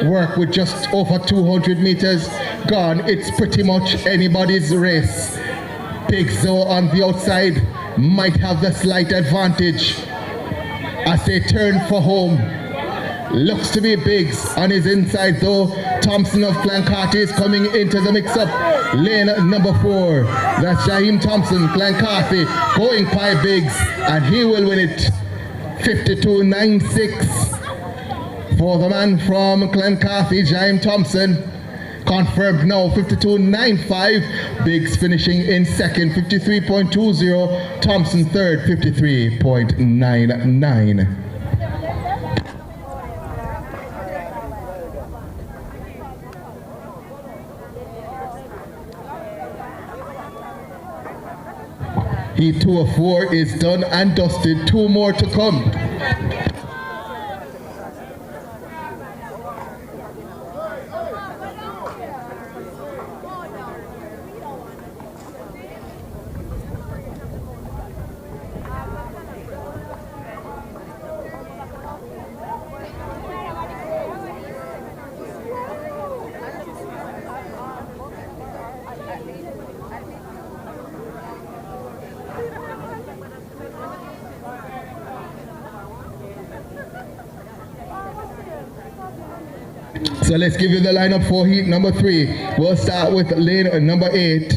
work with just over 200 meters gone. It's pretty much anybody's race. Biggs though on the outside might have the slight advantage as they turn for home. Looks to be Biggs on his inside though. Thompson of Clancarthy is coming into the mix-up. Lane number 4, that's Jaime Thompson, Clancarthy going by Biggs, and he will win it. 52.96 for the man from Clancarthy, Jaime Thompson. Confirmed now, 52.95. Biggs finishing in second, 53.20. Thompson third, 53.99. Heat 2 of 4 is done and dusted. 2 more to come. So let's give you the lineup for heat number 3. We'll start with lane number 8.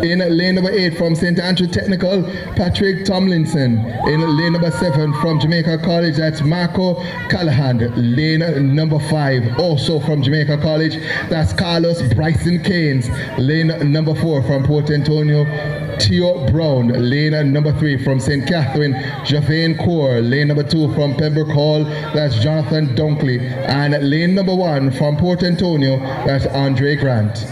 In lane number 8 from St. Andrew Technical, Patrick Tomlinson. In lane number 7 from Jamaica College, that's Marco Callahan. Lane number 5 also from Jamaica College, that's Carlos Bryson Keynes. Lane number 4 from Port Antonio, Theo Brown. Lane number 3 from St. Catherine, Javane Kaur. Lane number 2 from Pembroke Hall, that's Jonathan Dunkley. And lane number 1 from Port Antonio, that's Andre Grant.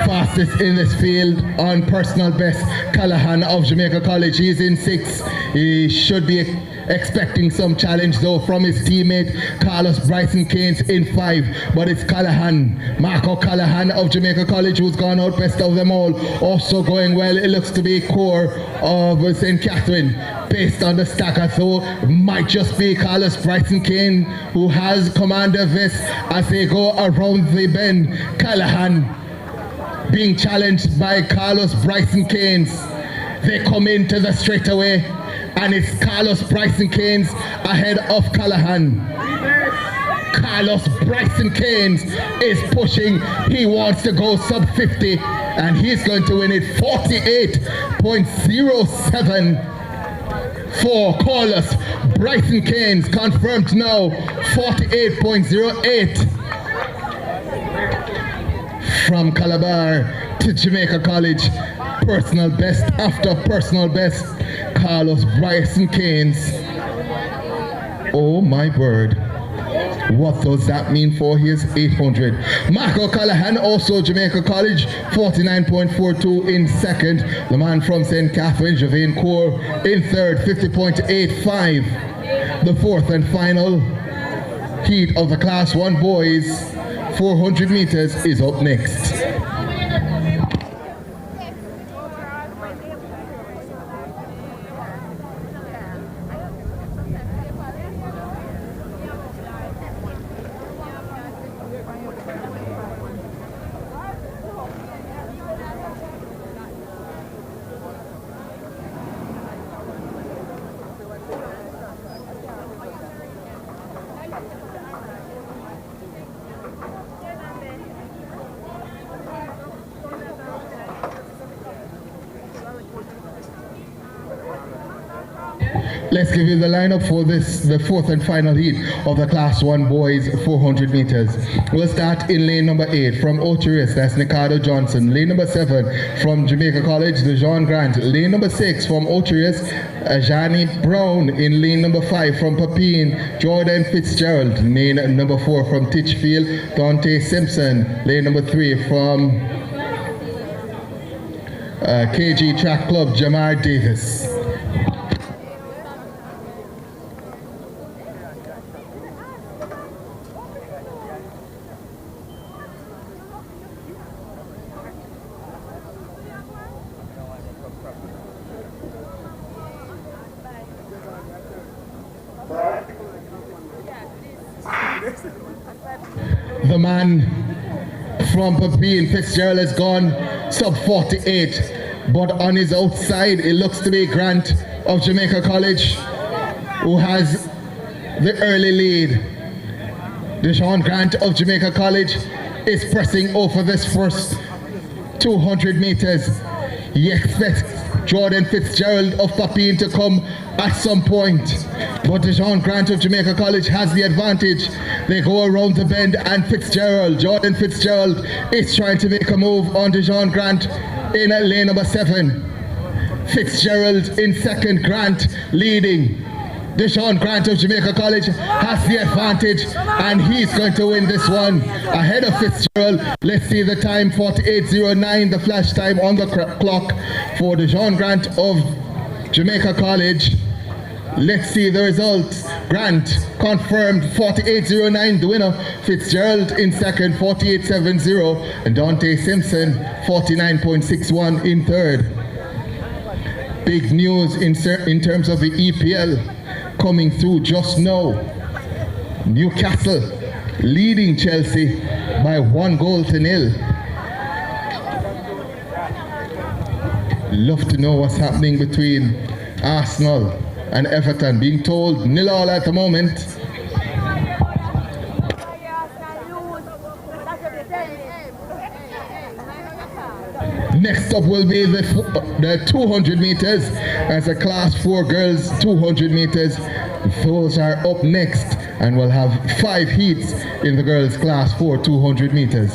Fastest in this field on personal best, Callahan of Jamaica College. He's in 6th. He should be expecting some challenge though from his teammate Carlos Bryson Keynes in 5, but it's Marco Callahan of Jamaica College who's gone out best of them all. Also going well, it looks to be Core of St. Catherine based on the stacker, so it might just be Carlos Bryson Keynes who has commander this as they go around the bend. Callahan being challenged by Carlos Bryson Keynes. They come into the straightaway and it's Carlos Bryson Keynes ahead of Callahan. Carlos Bryson Keynes is pushing. He wants to go sub 50 and he's going to win it 48.07 for Carlos Bryson Keynes. Confirmed now 48.08 from Calabar to Jamaica College. Personal best after personal best. Carlos Bryson Keynes. Oh my word. What does that mean for his 800? Marco Callahan, also Jamaica College, 49.42 in second. The man from St. Catherine, Javane Core, in third, 50.85. The fourth and final heat of the Class 1 boys, 400 meters, is up next. Let's give you the lineup for this, the fourth and final heat of the Class 1 boys 400 meters. We'll start in lane number 8 from Ochiris, that's Ricardo Johnson. Lane number 7 from Jamaica College, Dejon Grant. Lane number 6 from Ochiris, Ajani Brown. In lane number 5 from Papine, Jordan Fitzgerald. Lane number 4 from Titchfield, Dante Simpson. Lane number 3 from KG Track Club, Jamar Davis. The man from Papine, Fitzgerald, has gone sub 48, but on his outside it looks to be Grant of Jamaica College who has the early lead. Deshaun Grant of Jamaica College is pressing over this first 200 meters. He expects Jordan Fitzgerald of Papine to come at some point, but Deshaun Grant of Jamaica College has the advantage. They go around the bend and Jordan Fitzgerald is trying to make a move on Deshaun Grant in lane number 7. Fitzgerald in second, Grant leading. Deshaun Grant of Jamaica College has the advantage and he's going to win this one ahead of Fitzgerald. Let's see the time, 48.09, the flash time on the clock for Deshaun Grant of Jamaica College. Let's see the results. Grant confirmed 48.09, the winner. Fitzgerald in second, 48.70, and Dante Simpson 49.61 in third. Big news in terms of the EPL coming through just now. Newcastle leading Chelsea by 1-0. Love to know what's happening between Arsenal and Everton, being told 0-0 at the moment. Next up will be the 200 meters as a Class 4 girls 200 meters. Those are up next, and we'll have 5 heats in the girls Class 4 200 meters.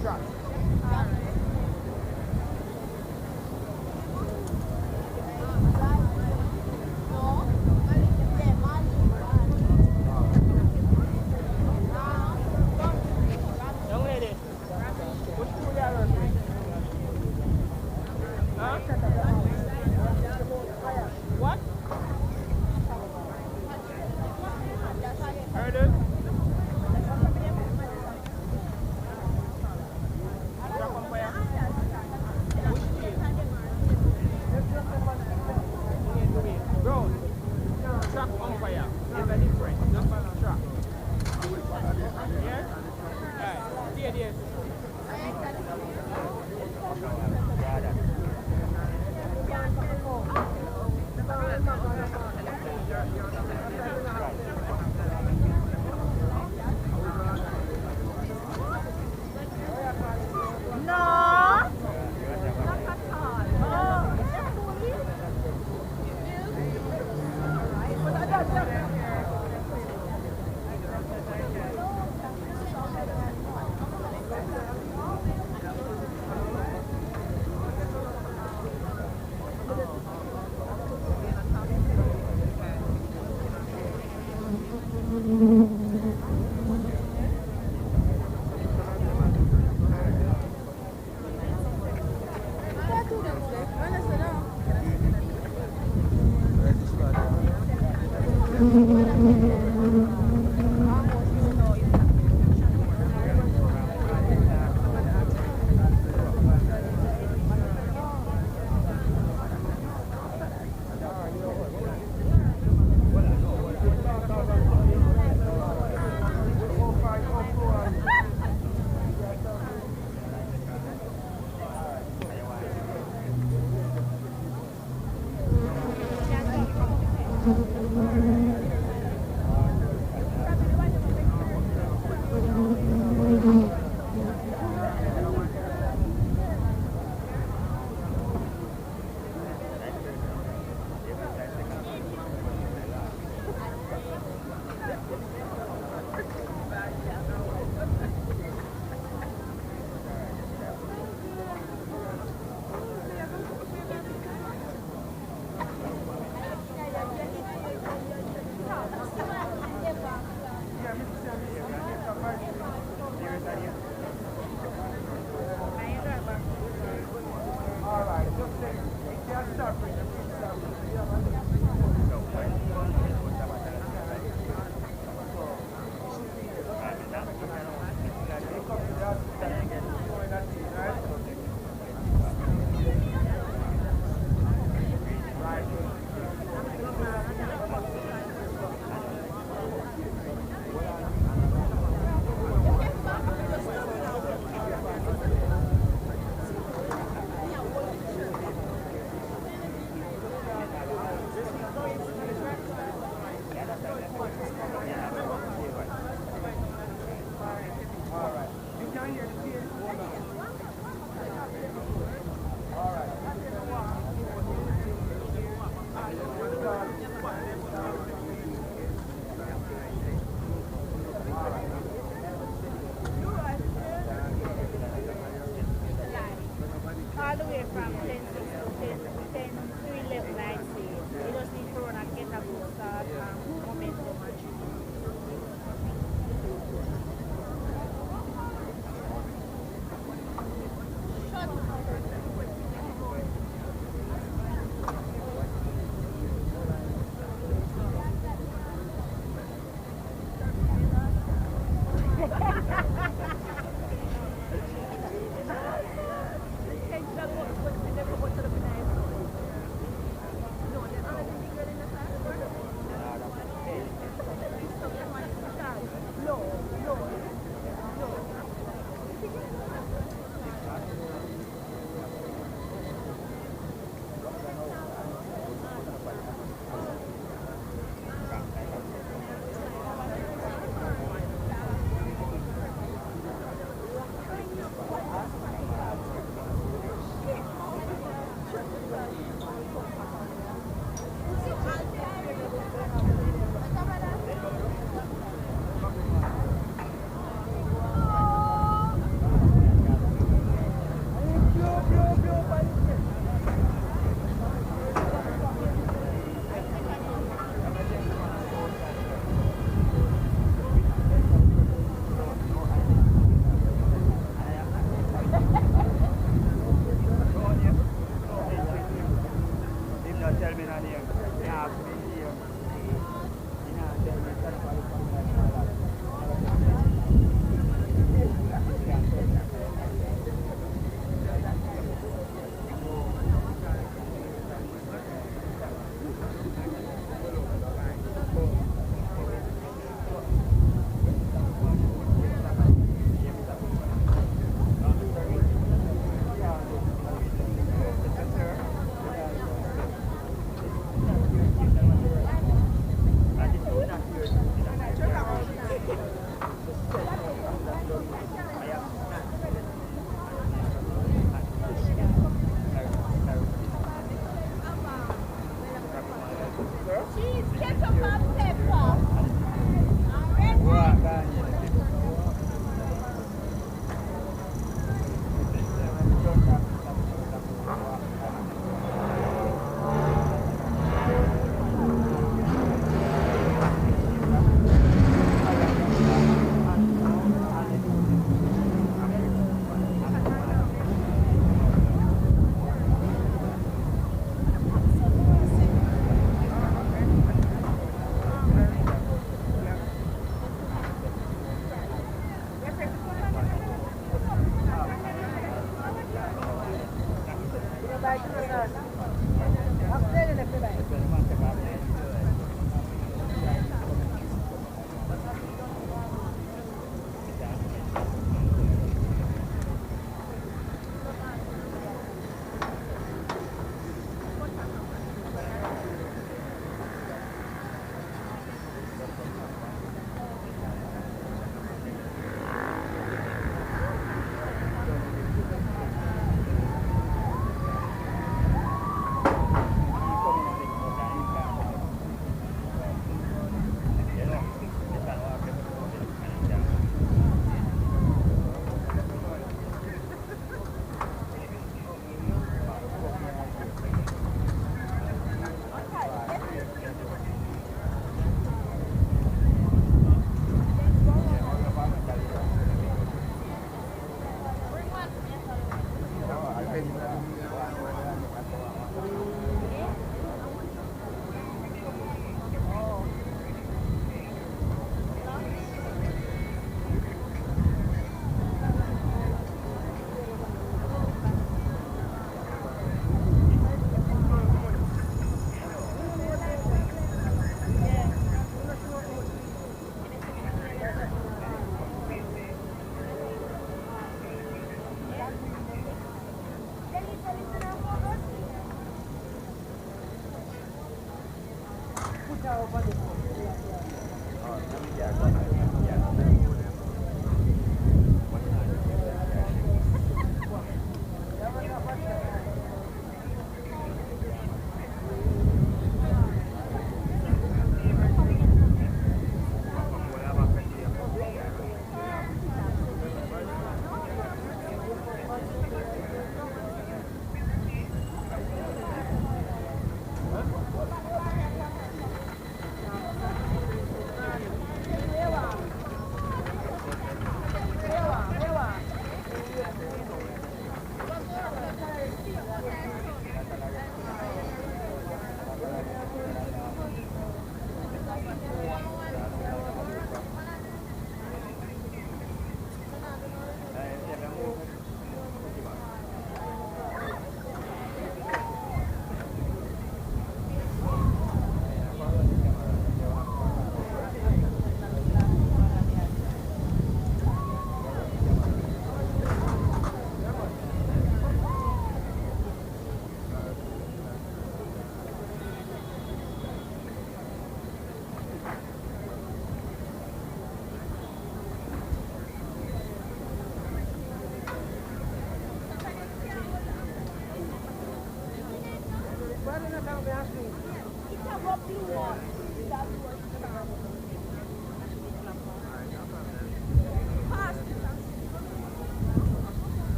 track. Young lady, which school you are working? Huh? What? Hurdles? Track umpire? Which team? Bro, track umpire is a different, just track. Yeah? Alright, stay there. All the way from 10 to 11 I see. You just need to run and get a good start and momentum and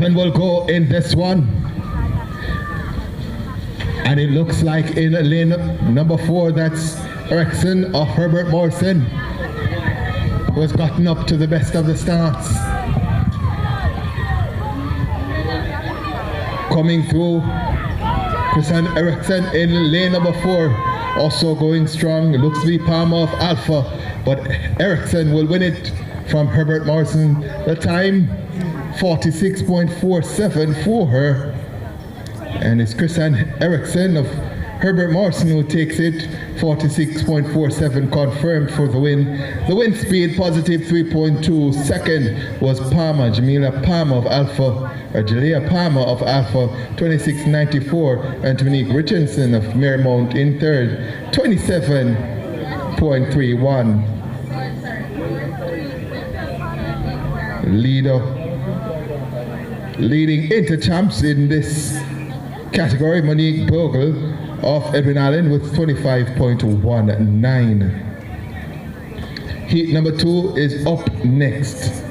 7 will go in this one. And it looks like in lane number 4, that's Erickson of Herbert Morrison, who has gotten up to the best of the starts. Coming through, Christian Erickson in lane number 4, also going strong. It looks to be Palmer of Alpha, but Erickson will win it from Herbert Morrison. The time, 46.47 for her. And it's Christian Erickson of Herbert Morrison who takes it, 46.47 confirmed for the win. The wind speed positive 3.2. Second was Palmer, Jalea Palmer of Alpha, 26.94, and Dominique Richardson of Marymount in third, 27.31. Leading into champs in this category, Monique Bogle of Edwin Allen with 25.19. Heat number 2 is up next.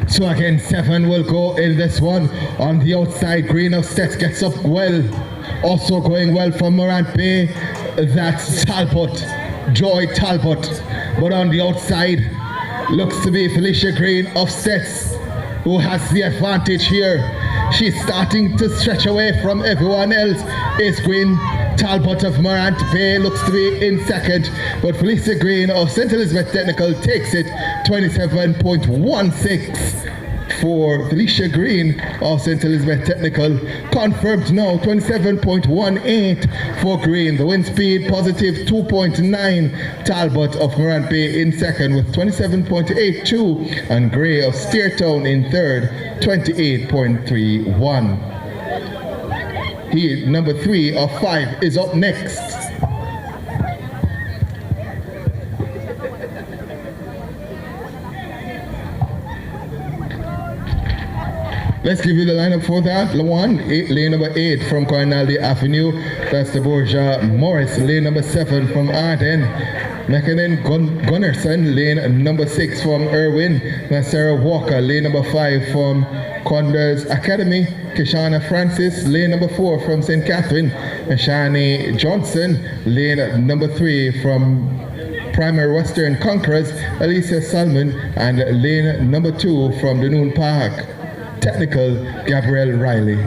So again, 7 will go in this one. On the outside, Green of Stets gets up well. Also going well from Morant Bay, that's Talbot, Joy Talbot. But on the outside, looks to be Felicia Green of Stets, who has the advantage here. She's starting to stretch away from everyone else. It's Green Talbot of Morant Bay looks to be in second, but Felicia Green of St. Elizabeth Technical takes it, 27.16 for Felicia Green of St. Elizabeth Technical. Confirmed now, 27.18 for Green. The wind speed positive 2.9. Talbot of Morant Bay in second with 27.82, and Gray of Steertown in third, 28.31. Heat number 3 of 5 is up next. Let's give you the lineup for that. Lane number 8 from Cornelly Avenue, that's the Borgia Morris. Lane number 7 from Arden, McKinnon Gunnarsson. Lane number 6 from Irwin, that's Sarah Walker. Lane number 5 from Condors Academy, Kishana Francis. Lane number 4 from St. Catherine, Shani Johnson. Lane number 3 from Primary Western Conquerors, Alicia Salmon. And lane number 2 from the Noon Park Technical, Gabrielle Riley.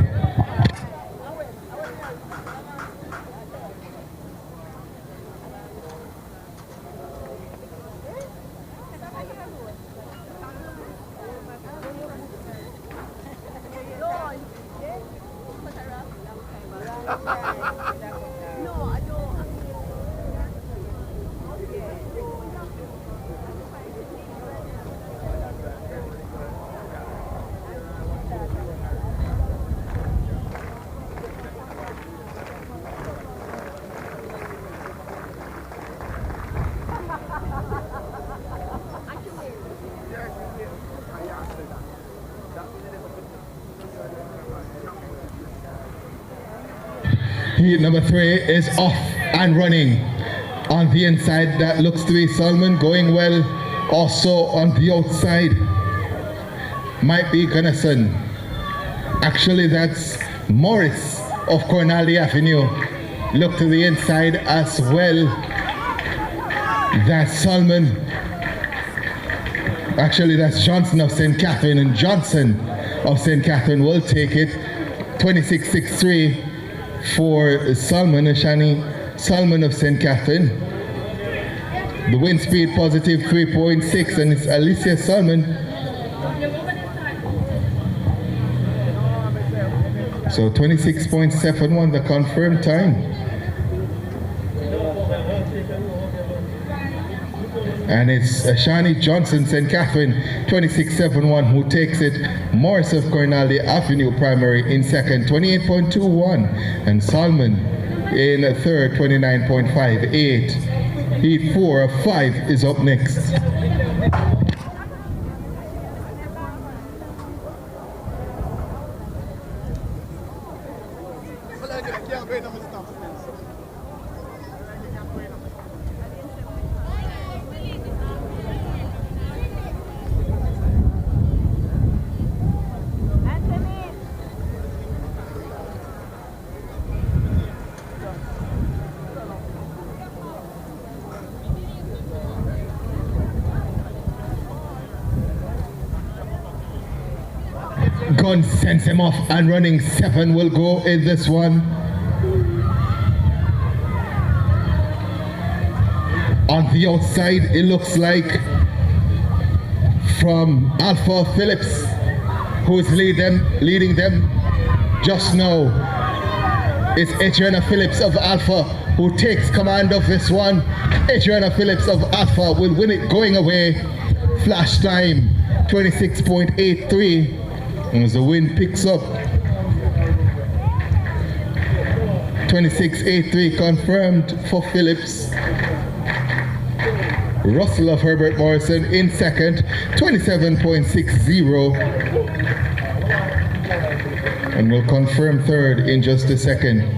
Heat number 3 is off and running. On the inside, that looks to be Solomon going well. Also on the outside, might be Gunnarsson. Actually, that's Morris of Cornelly Avenue. Look to the inside as well. That's Solomon. Actually, that's Johnson of St. Catherine, and Johnson of St. Catherine will take it, 26.63 for Salmon, Shani Salmon of St. Catherine. The wind speed positive 3.6, and it's Alicia Salmon. So 26.71 the confirmed time. And it's Shani Johnson, St. Catherine, 26.71, who takes it. Morris of Cornwall Avenue Primary in second, 28.21. And Salmon in third, 29.58. Heat 4 of 5 is up next. Gun sends him off and running 7 will go in this one. On the outside, it looks like from Alpha Phillips, who is leading them just now. It's Adriana Phillips of Alpha who takes command of this one. Adriana Phillips of Alpha will win it going away. Flash time 26.83. As the wind picks up, 26.83 confirmed for Phillips. Russell of Herbert Morrison in second, 27.60. And we'll confirm third in just a second.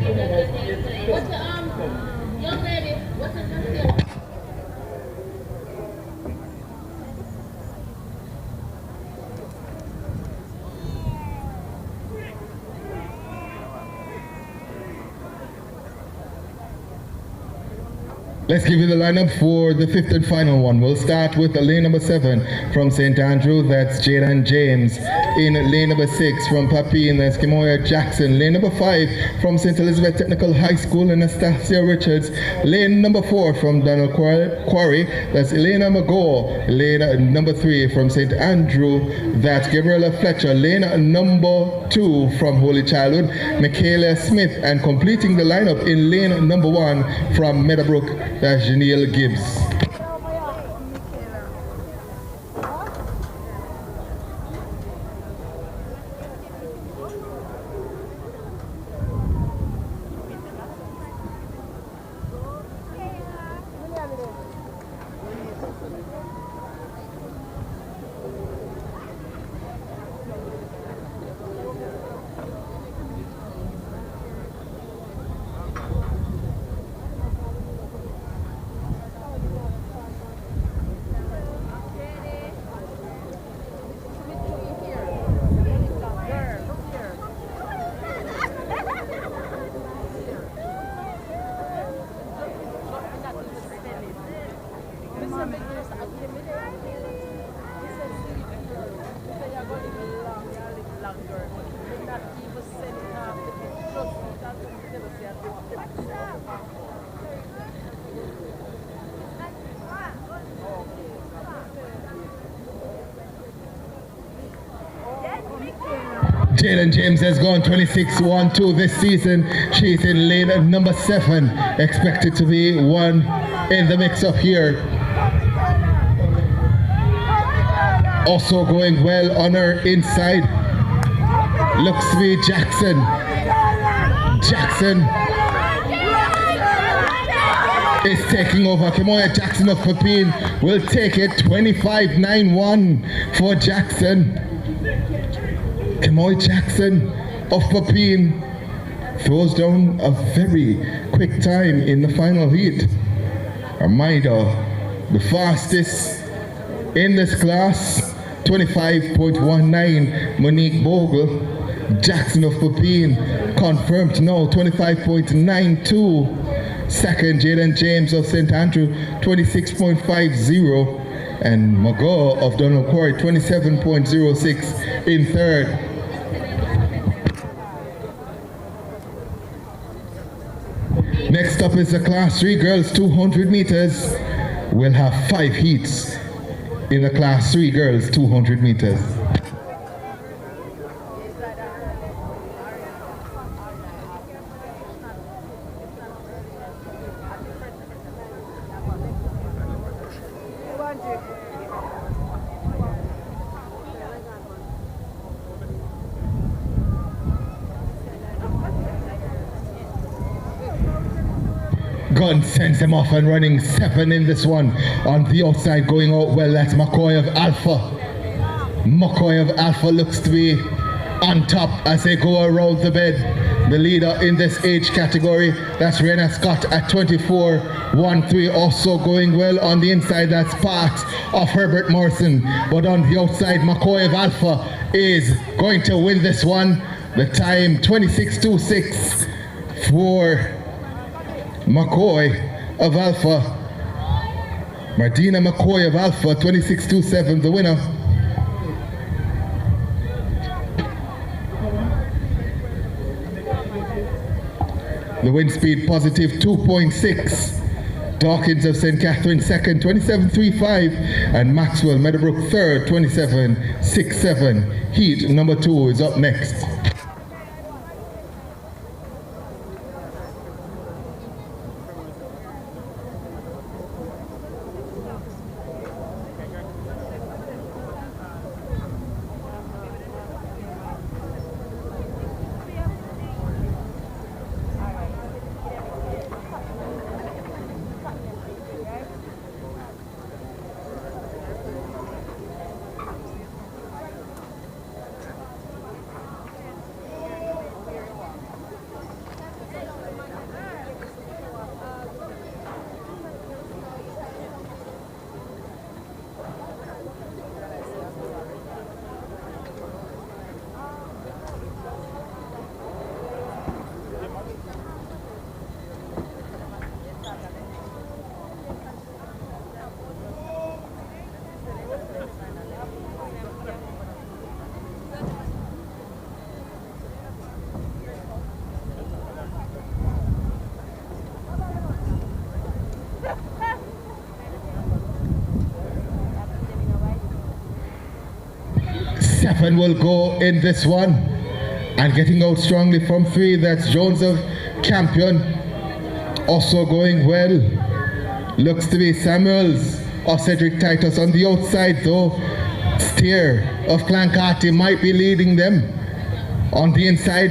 Let's give you the lineup for the fifth and final one. We'll start with lane number 7 from St. Andrew, that's Jaden James. In lane number 6 from Papine, that's Kimoya Jackson. Lane number 5 from St. Elizabeth Technical High School, Anastasia Richards. Lane number 4 from Donald Quarry, that's Elena Mago. Lane number 3 from St. Andrew, that's Gabriella Fletcher. Lane number 2 from Holy Childhood, Michaela Smith. And completing the lineup in lane number 1 from Meadowbrook, that's Janelle Gibbs. Jaden James has gone 26-1-2 this season. She's in lane number 7, expected to be one in the mix-up here. Also going well on her inside looks to be Jackson. Jackson is taking over. Kimoya Jackson of Papine will take it 25-9-1 for Jackson. Kimoy Jackson of Papine throws down a very quick time in the final heat. Reminder, the fastest in this class, 25.19, Monique Bogle. Jackson of Papine confirmed now, 25.92. Second, Jaden James of St. Andrew, 26.50. And Mago of Donald Quarry, 27.06 in third. Next up is the Class 3 girls 200 meters. We'll have 5 heats in the Class 3 girls 200 meters. Gun sends him off and running 7 in this one. On the outside going out well, that's McCoy of Alpha. McCoy of Alpha looks to be on top as they go around the bed. The leader in this age category, that's Rena Scott at 24.13, also going well. On the inside, that's part of Herbert Morrison. But on the outside, McCoy of Alpha is going to win this one. The time 26.26 for McCoy of Alpha. Martina McCoy of Alpha, 26.27, the winner. The wind speed positive 2.6. Dawkins of St. Catherine second, 27.35, and Maxwell Meadowbrook third, 27.67. Heat number 2 is up next. Seven will go in this one, and getting out strongly from 3, that's Jones of Campion, also going well. Looks to be Samuels or Cedric Titus. On the outside though, Steer of Clancarty might be leading them. On the inside,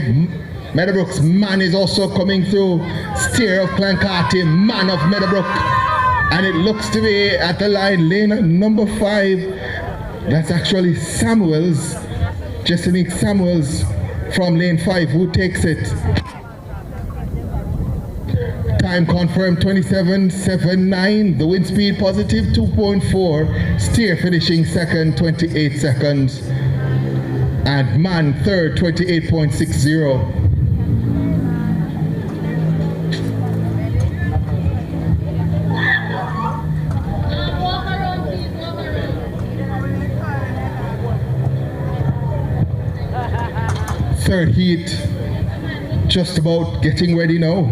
Meadowbrook's man is also coming through. Steer of Clancarty, man of Meadowbrook, and it looks to be at the line, lane number 5. That's actually Samuels, Jessenique Samuels from lane 5 who takes it. Time confirmed 27.79. The wind speed positive 2.4. Steer finishing second, 28 seconds. And man third, 28.60. Third heat just about getting ready now.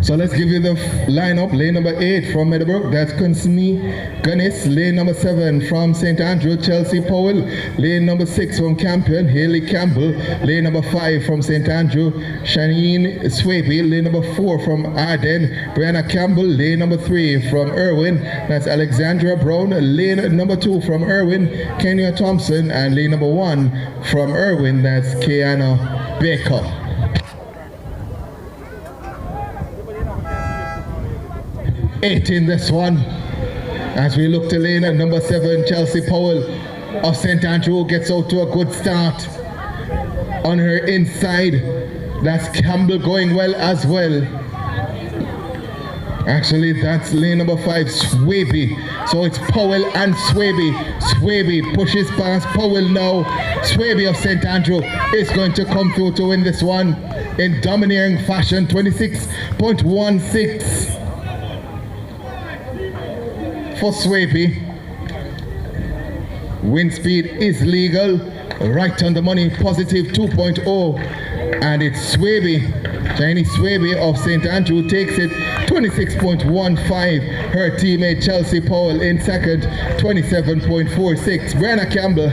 So let's give you the lineup. Lane number 8 from Meadowbrook, that's Consmi Gunnis. Lane number 7 from St. Andrew, Chelsea Powell. Lane number 6 from Campion, Haley Campbell. Lane number 5 from St. Andrew, Shaneen Swapey. Lane number 4 from Arden, Brianna Campbell. Lane number 3 from Irwin, that's Alexandra Brown. Lane number 2 from Irwin, Kenya Thompson. And lane number 1 from Irwin, that's Kiana Baker. 8 in this one, as we look to lane at number 7, Chelsea Powell of St. Andrew gets out to a good start. On her inside, that's Campbell going well as well. Actually, that's lane number 5, Swaby. So it's Powell and Swaby. Swaby pushes past Powell now. Swaby of St. Andrew is going to come through to win this one in domineering fashion, 26.16. For Swaby. Wind speed is legal, right on the money, positive 2.0. And it's Swaby, Chinese Swaby of St. Andrew takes it 26.15. Her teammate Chelsea Powell in second, 27.46. Brianna Campbell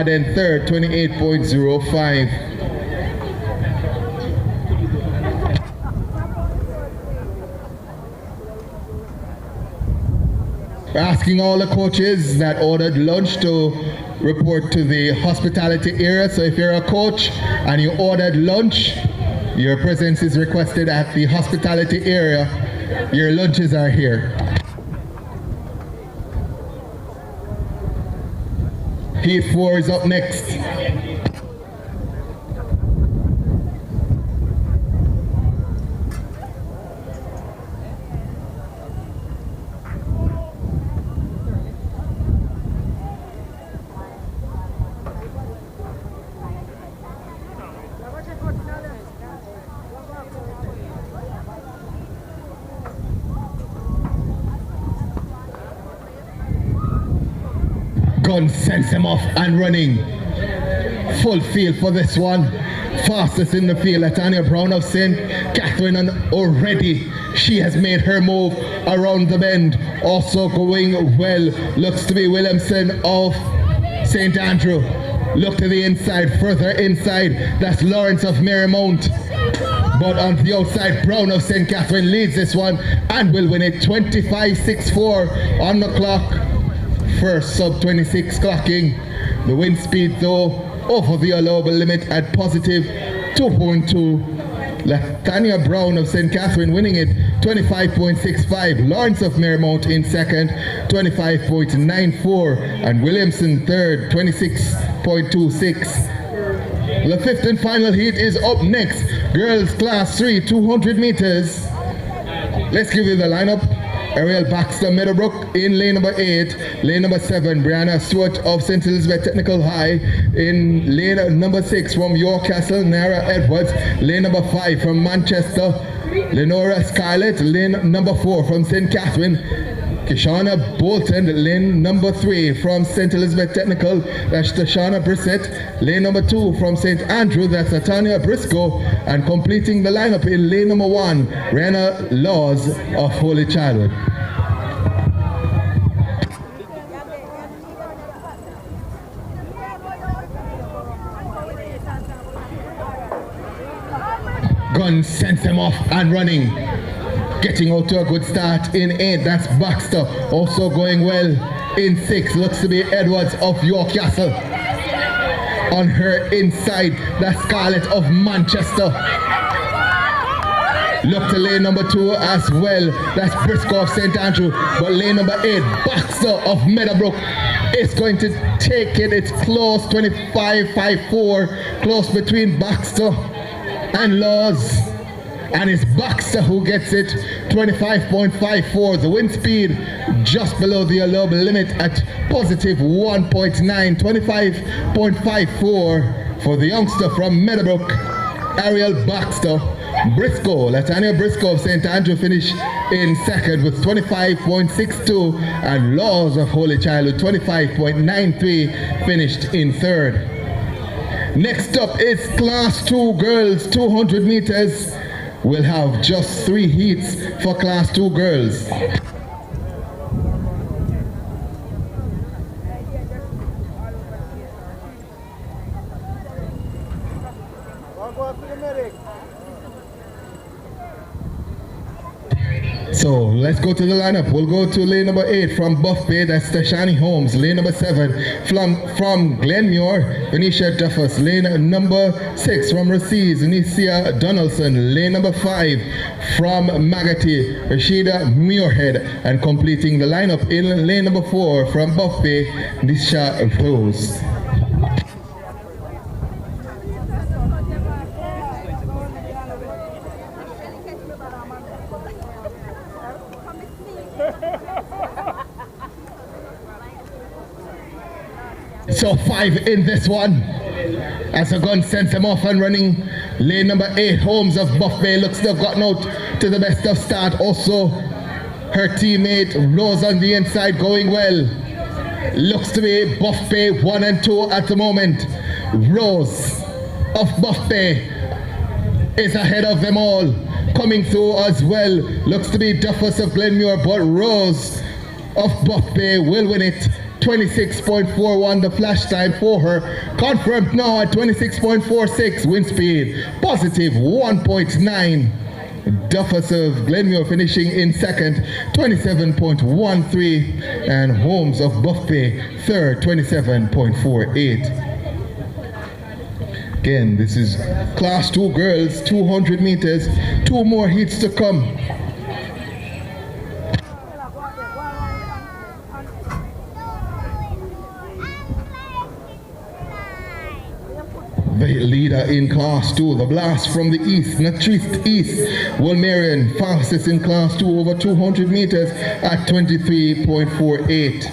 in third, 28.05. Asking all the coaches that ordered lunch to report to the hospitality area. So if you're a coach and you ordered lunch, your presence is requested at the hospitality area. Your lunches are here. Heat 4 is up next. Gun sends him off and running. Full field for this one. Fastest in the field, Latanya Brown of St. Catherine, and already she has made her move around the bend. Also going well, looks to be Williamson of St. Andrew. Look to the inside, further inside, that's Lawrence of Marymount. But on the outside, Brown of St. Catherine leads this one and will win it 25.64 on the clock. First sub 26 clocking. The wind speed though over the allowable limit at positive 2.2. Latanya Brown of St. Catherine winning it 25.65. Lawrence of Marymount in second, 25.94. And Williamson third, 26.26. The fifth and final heat is up next. Girls class 3, 200 meters. Let's give you the lineup. Ariel Baxter Meadowbrook in lane number 8, lane number 7, Brianna Stewart of St. Elizabeth Technical High in lane number 6 from York Castle, Nara Edwards, lane number 5 from Manchester, Lenora Scarlett, lane number 4 from St. Catherine, Kishana Bolton, lane number 3 from St. Elizabeth Technical, that's Tashana Brissett, lane number 2 from St. Andrew, that's Tanya Briscoe, and completing the lineup in lane number 1, Rena Laws of Holy Childhood. Gun sends them off and running. Getting out to a good start in 8, that's Baxter. Also going well in 6, looks to be Edwards of York Castle. On her inside, that's Scarlett of Manchester. Look to lane number 2 as well, that's Briscoe of St. Andrew. But lane number 8, Baxter of Meadowbrook is going to take it. It's close, 25.54, close between Baxter and Laws. And it's Baxter who gets it, 25.54. The wind speed just below the allowable limit at positive 1.9, 25.54 for the youngster from Meadowbrook, Ariel Baxter. Briscoe, Latanya Briscoe of St. Andrew finished in second with 25.62, and Laws of Holy Childhood 25.93 finished in third. Next up is Class 2 girls, 200 meters. We'll have just 3 heats for Class 2 girls. So let's go to the lineup. We'll go to lane number 8 from Buff Bay, that's Tashani Holmes. Lane number 7 from Glenmuir, Venetia Duffus. Lane number 6 from Racines, Anicia Donaldson. Lane number 5 from Magati, Rashida Muirhead. And completing the lineup in lane number 4 from Buff Bay, Nisha Rose. So 5 in this one, as a gun sends him off and running. Lane number 8, Holmes of Buff Bay, looks to have gotten out to the best of start. Also, her teammate Rose on the inside going well. Looks to be Buff Bay 1 and 2 at the moment. Rose of Buff Bay is ahead of them all. Coming through as well, looks to be Duffus of Glenmuir, but Rose of Buff Bay will win it. 26.41 the flash time for her. Confirmed now at 26.46 wind speed. Positive 1.9. Duffus of Glenmuir finishing in second, 27.13. And Holmes of Buff Bay third, 27.48. Again, this is Class 2 girls, 200 meters, 2 more heats to come. The leader in Class 2, the blast from the east, Natrist East, Wilmerian, fastest in Class 2 over 200 meters at 23.48.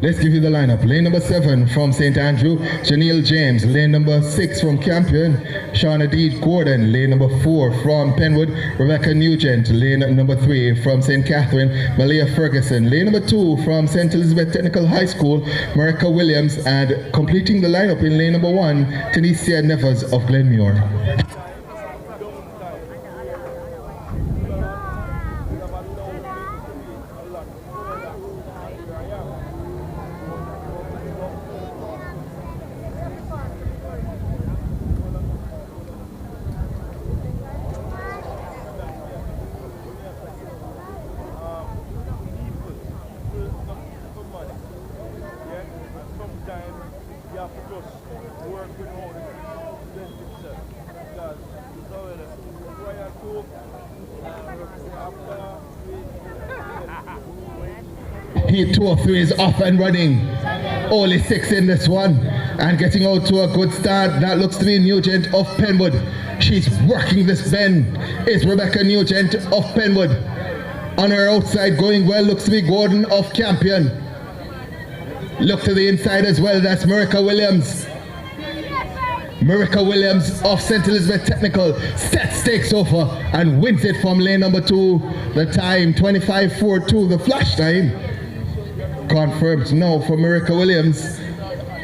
Let's give you the lineup. Lane number 7 from St. Andrew, Janelle James. Lane number 6 from Campion, Shauna D. Gordon. Lane number 4 from Penwood, Rebecca Nugent. Lane number 3 from St. Catherine, Malia Ferguson. Lane number 2 from St. Elizabeth Technical High School, Marika Williams. And completing the lineup in lane number 1, Tanisha Nevers of Glenmuir. Heat 2 of 3 is off and running. Only 6 in this one. And getting out to a good start. That looks to be Nugent of Penwood. She's working this bend. Is Rebecca Nugent of Penwood. On her outside going well looks to be Gordon of Campion. Look to the inside as well. That's Marika Williams. Marika Williams of St. Elizabeth Technical takes over and wins it from lane number 2. The time 25.42, the flash time. Confirmed now for Marika Williams.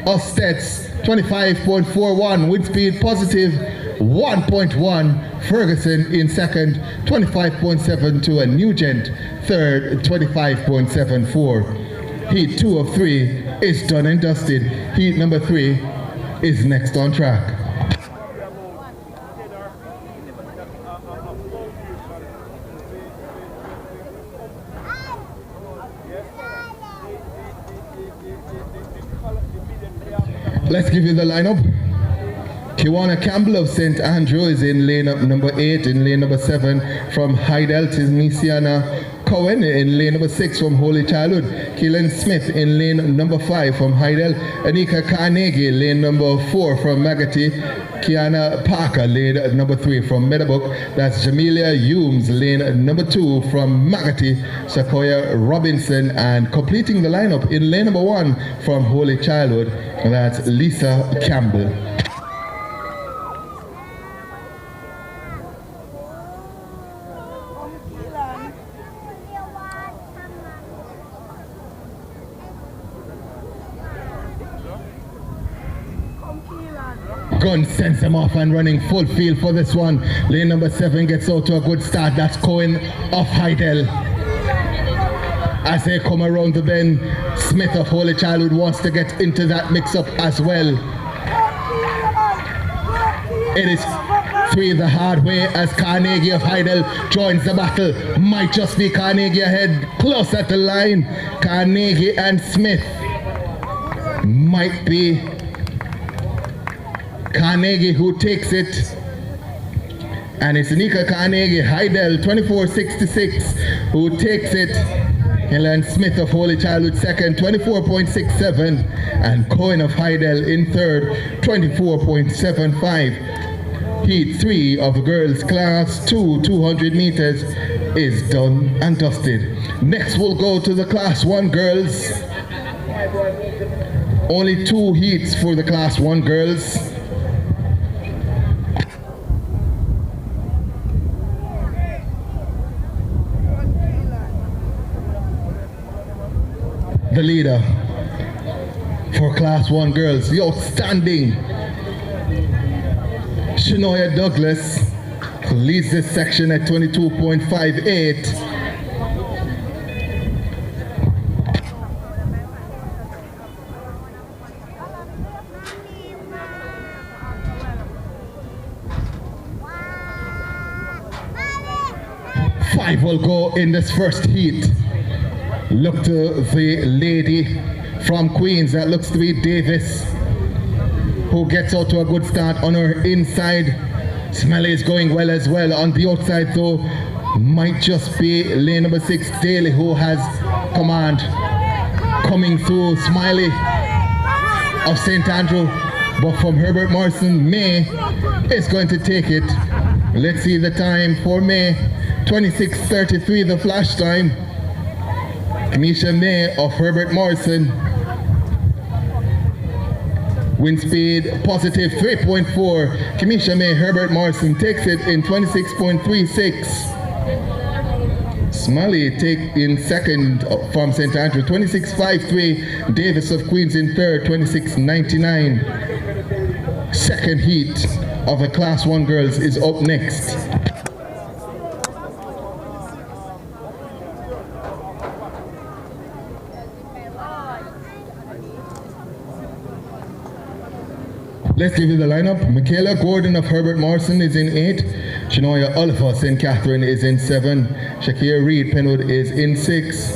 Ostets 25.41, wind speed positive 1.1. Ferguson in second, 25.72, and Nugent third, 25.74. Heat 2 of 3 is done and dusted. Heat number 3 is next on track. Let's give you the lineup. Kiwana Campbell of St. Andrew is in lane number 8. In lane number 7 from Heidel is Misiana Cohen. In lane number 6 from Holy Childhood, Keelan Smith. In lane number 5 from Heidel, Anika Carnegie. Lane number 4 from Magati, Kiana Parker. Lane number 3 from Meadowbrook, that's Jamelia Humes. Lane number 2 from Magati, Sequoia Robinson. And completing the lineup in lane number 1 from Holy Childhood, that's Lisa Campbell. Gun sends them off and running full field for this one. Lane number 7 gets out to a good start. That's Cohen of Heidel. As they come around the bend, Smith of Holy Childhood wants to get into that mix-up as well. It is 3 the hard way as Carnegie of Heidel joins the battle. Might just be Carnegie ahead, close at the line. Carnegie and Smith. Might be Carnegie who takes it. And it's Nika Carnegie, Heidel, 24.66, who takes it. Helen Smith of Holy Childhood second, 24.67, and Cohen of Heidel in third, 24.75. Heat 3 of the girls class 2, 200 meters is done and dusted. Next we'll go to the class 1 girls. Only 2 heats for the class 1 girls. the leader for Class 1 girls, the outstanding Shania Douglas, who leads this section at 22.58. Five will go in this first heat. Look to the lady from Queens, that looks to be Davis, who gets out to a good start on her inside. Smelly is going well as well. On the outside though, might just be lane number 6, Daly, who has command. Coming through, Smiley of St. Andrew, but from Herbert Morrison, May is going to take it. Let's see the time for May. 26:33, the flash time. Kamisha May of Herbert Morrison. Wind speed positive 3.4. Kamisha May, Herbert Morrison takes it in 26.36. Smiley take in second from St. Andrew, 26.53. Davis of Queens in third, 26.99. Second heat of the Class 1 girls is up next. Let's give you the lineup. Michaela Gordon of Herbert Morrison is in 8. Shania Oliver, St. Catherine is in 7. Shakira Reed, Penwood is in 6.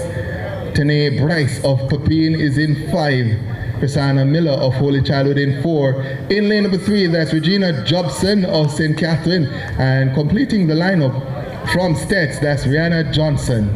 Tanae Bryce of Papine is in 5. Prasanna Miller of Holy Childhood in 4. In lane number 3, that's Regina Jobson of St. Catherine. And completing the lineup from Stets, that's Rihanna Johnson.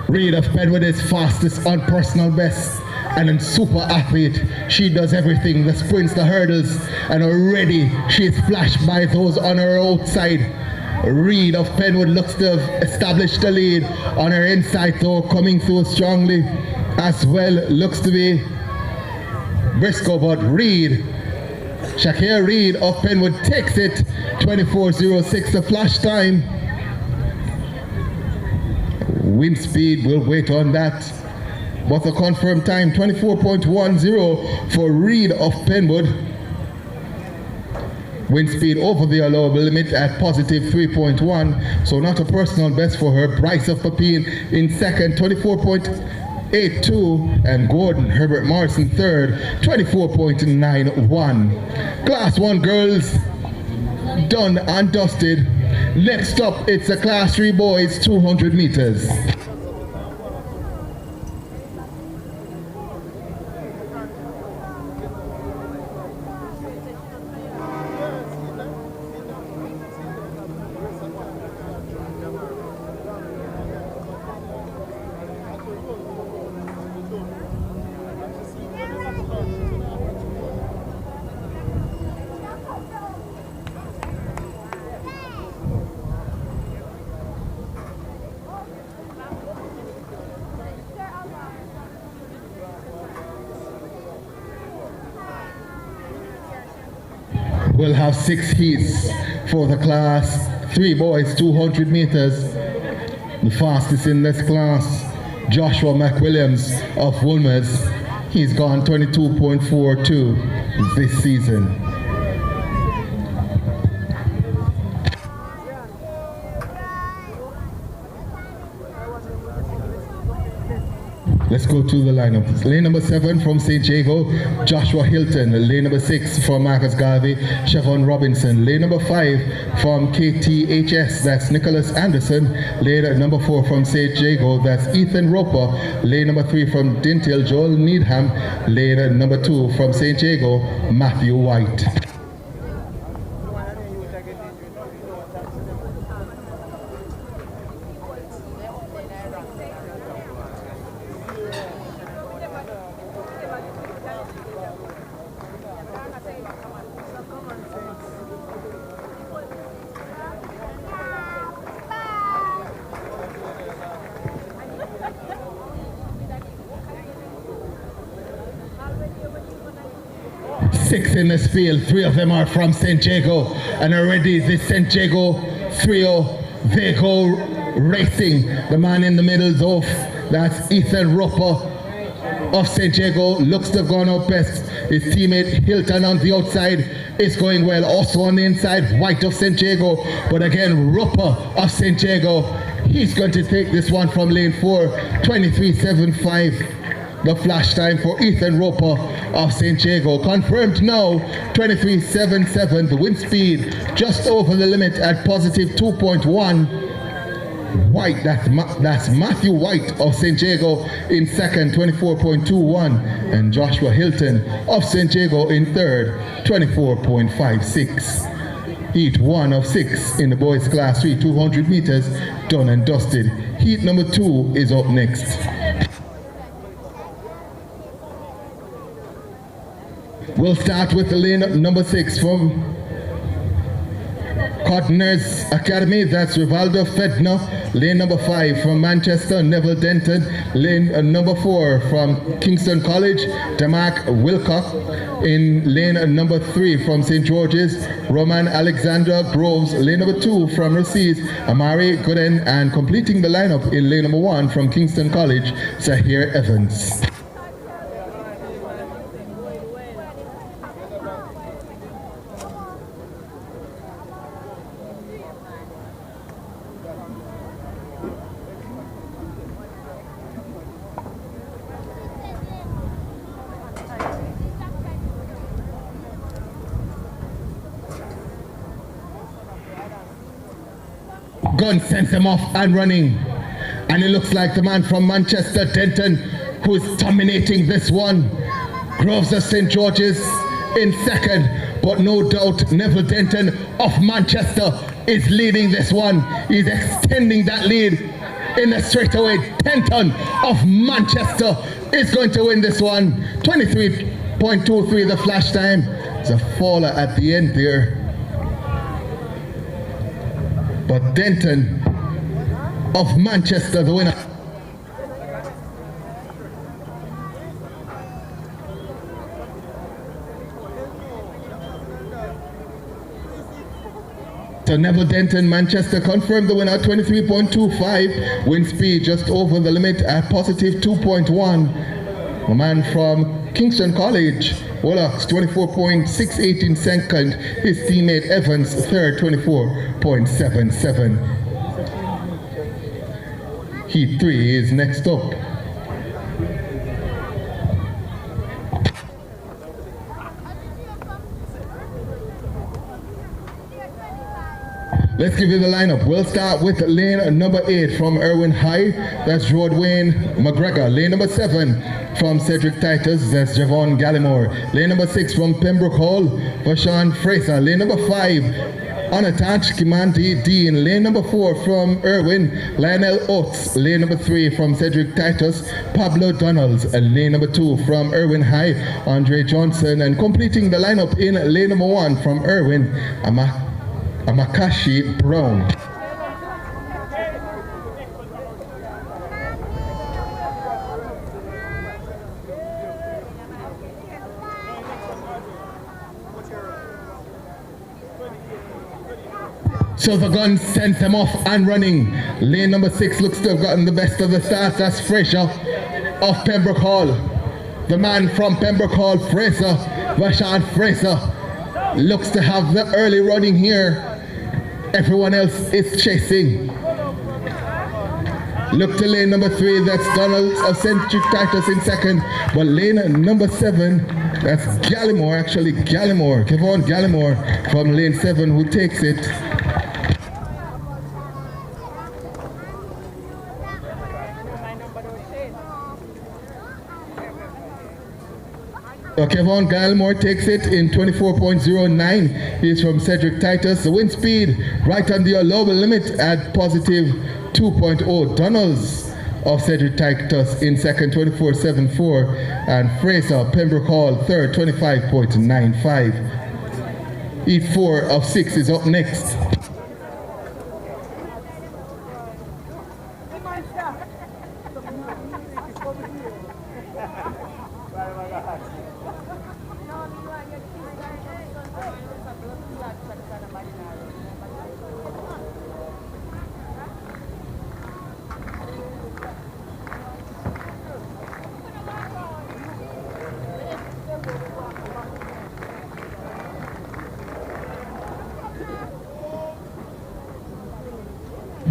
Reed of Penwood is fastest on personal best and a super athlete. She does everything, the sprints, the hurdles, and already she is flashed by those on her outside. Reed of Penwood looks to have established the lead on her inside though, coming through strongly as well. Looks to be Briscoe, but Reed, Shakira Reed of Penwood takes it, 24.06 the flash time. Wind speed, we'll wait on that. But the confirmed time, 24.10 for Reed of Penwood. Wind speed over the allowable limit at positive 3.1, so not a personal best for her. Bryce of Papine in second, 24.82, and Gordon Herbert Morrison third, 24.91. Class 1 girls done and dusted. Next up, it's the Class 3 boys 200 meters. We'll have 6 heats for the Class 3 boys 200 meters. The fastest in this class, Joshua McWilliams of Woolmer's. He's gone 22.42 this season. Let's go to the lineup. Lane number 7 from St. Jago, Joshua Hilton. Lane number 6 from Marcus Garvey, Siobhan Robinson. Lane number 5 from KTHS, that's Nicholas Anderson. Lane number 4 from St. Jago, that's Ethan Roper. Lane number 3 from Dintil, Joel Needham. Lane number 2 from St. Jago, Matthew White. Six in this field, 3 of them are from St. Jago, and already the St. Jago trio, they go racing. The man in the middle is off, that's Ethan Roper of St. Jago, looks to have gone out best. His teammate Hilton on the outside is going well, also on the inside, White of St. Jago, but again Roper of St. Jago, he's going to take this one from lane 4, 23.75. The flash time for Ethan Roper of St. Jago. Confirmed now, 23.77. The wind speed just over the limit at positive 2.1. White, that's Matthew White of St. Jago in second, 24.21. And Joshua Hilton of St. Jago in third, 24.56. Heat 1 of 6 in the boys class 3, 200 meters, done and dusted. Heat number 2 is up next. We'll start with the lane number 6 from Cottoners Academy, that's Rivaldo Fedner. Lane number 5 from Manchester, Neville Denton. Lane number 4 from Kingston College, Damark Wilcock. In lane number 3 from St. George's, Roman Alexander Groves. Lane number 2 from Raciz, Amari Gooden. And completing the lineup in lane number 1 from Kingston College, Zahir Evans. Gun sends him off and running, and it looks like the man from Manchester, Denton, who is dominating this one. Groves of St. George's in second, but no doubt Neville Denton of Manchester is leading this one. He's extending that lead in the straightaway. Denton of Manchester is going to win this one. 23.23 the flash time. There's a faller at the end there, but Denton of Manchester, the winner. So Neville Denton, Manchester, confirmed the winner, 23.25. Wind speed just over the limit at positive 2.1. A man from Kingston College, Wallachs, 24.68 in second. His teammate Evans, third, 24.77. Heat 3 is next up. Let's give you the lineup. We'll start with lane number 8 from Irwin High, that's Rodwayne McGregor. Lane number 7 from Cedric Titus, that's Javon Gallimore. Lane number 6 from Pembroke Hall, Vashawn Fraser. Lane number 5, unattached Kimandi Dean. Lane number 4 from Irwin, Lionel Oates. Lane number 3 from Cedric Titus, Pablo Donalds. And lane number 2 from Irwin High, Andre Johnson. And completing the lineup in lane number 1 from Irwin, Amakashi Brown. So the gun sends them off and running. Lane number 6 looks to have gotten the best of the start. That's Fraser of Pembroke Hall. The man from Pembroke Hall, Fraser, Vashawn Fraser, looks to have the early running here. Everyone else is chasing. Look to lane number 3, that's Donald of Centric Titus in second. But lane number 7, that's Gallimore, actually Gallimore. Kevon Gallimore from lane 7 who takes it. So Kevon Gallimore takes it in 24.09. He's from Cedric Titus. The wind speed right on the allowable limit at positive 2.0. Donalds of Cedric Titus in second, 24.74. And Fraser Pembroke Hall third, 25.95. Heat 4 of 6 is up next.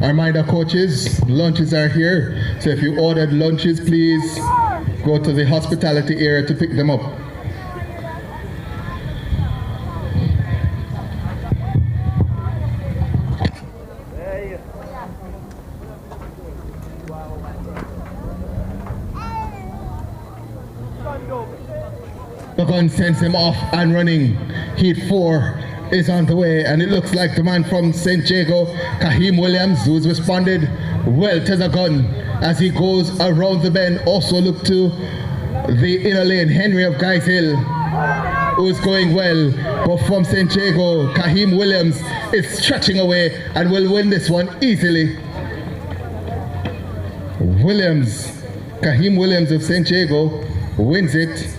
A reminder, coaches, lunches are here. So if you ordered lunches, please go to the hospitality area to pick them up. The gun sends him off and running. Heat 4 is on the way, and it looks like the man from St. Jago, Kahim Williams, who's responded well to the gun as he goes around the bend. Also look to the inner lane, Henry of Guys Hill, who's going well. But from St. Jago, Kahim Williams is stretching away and will win this one easily. Kahim Williams of St. Jago wins it.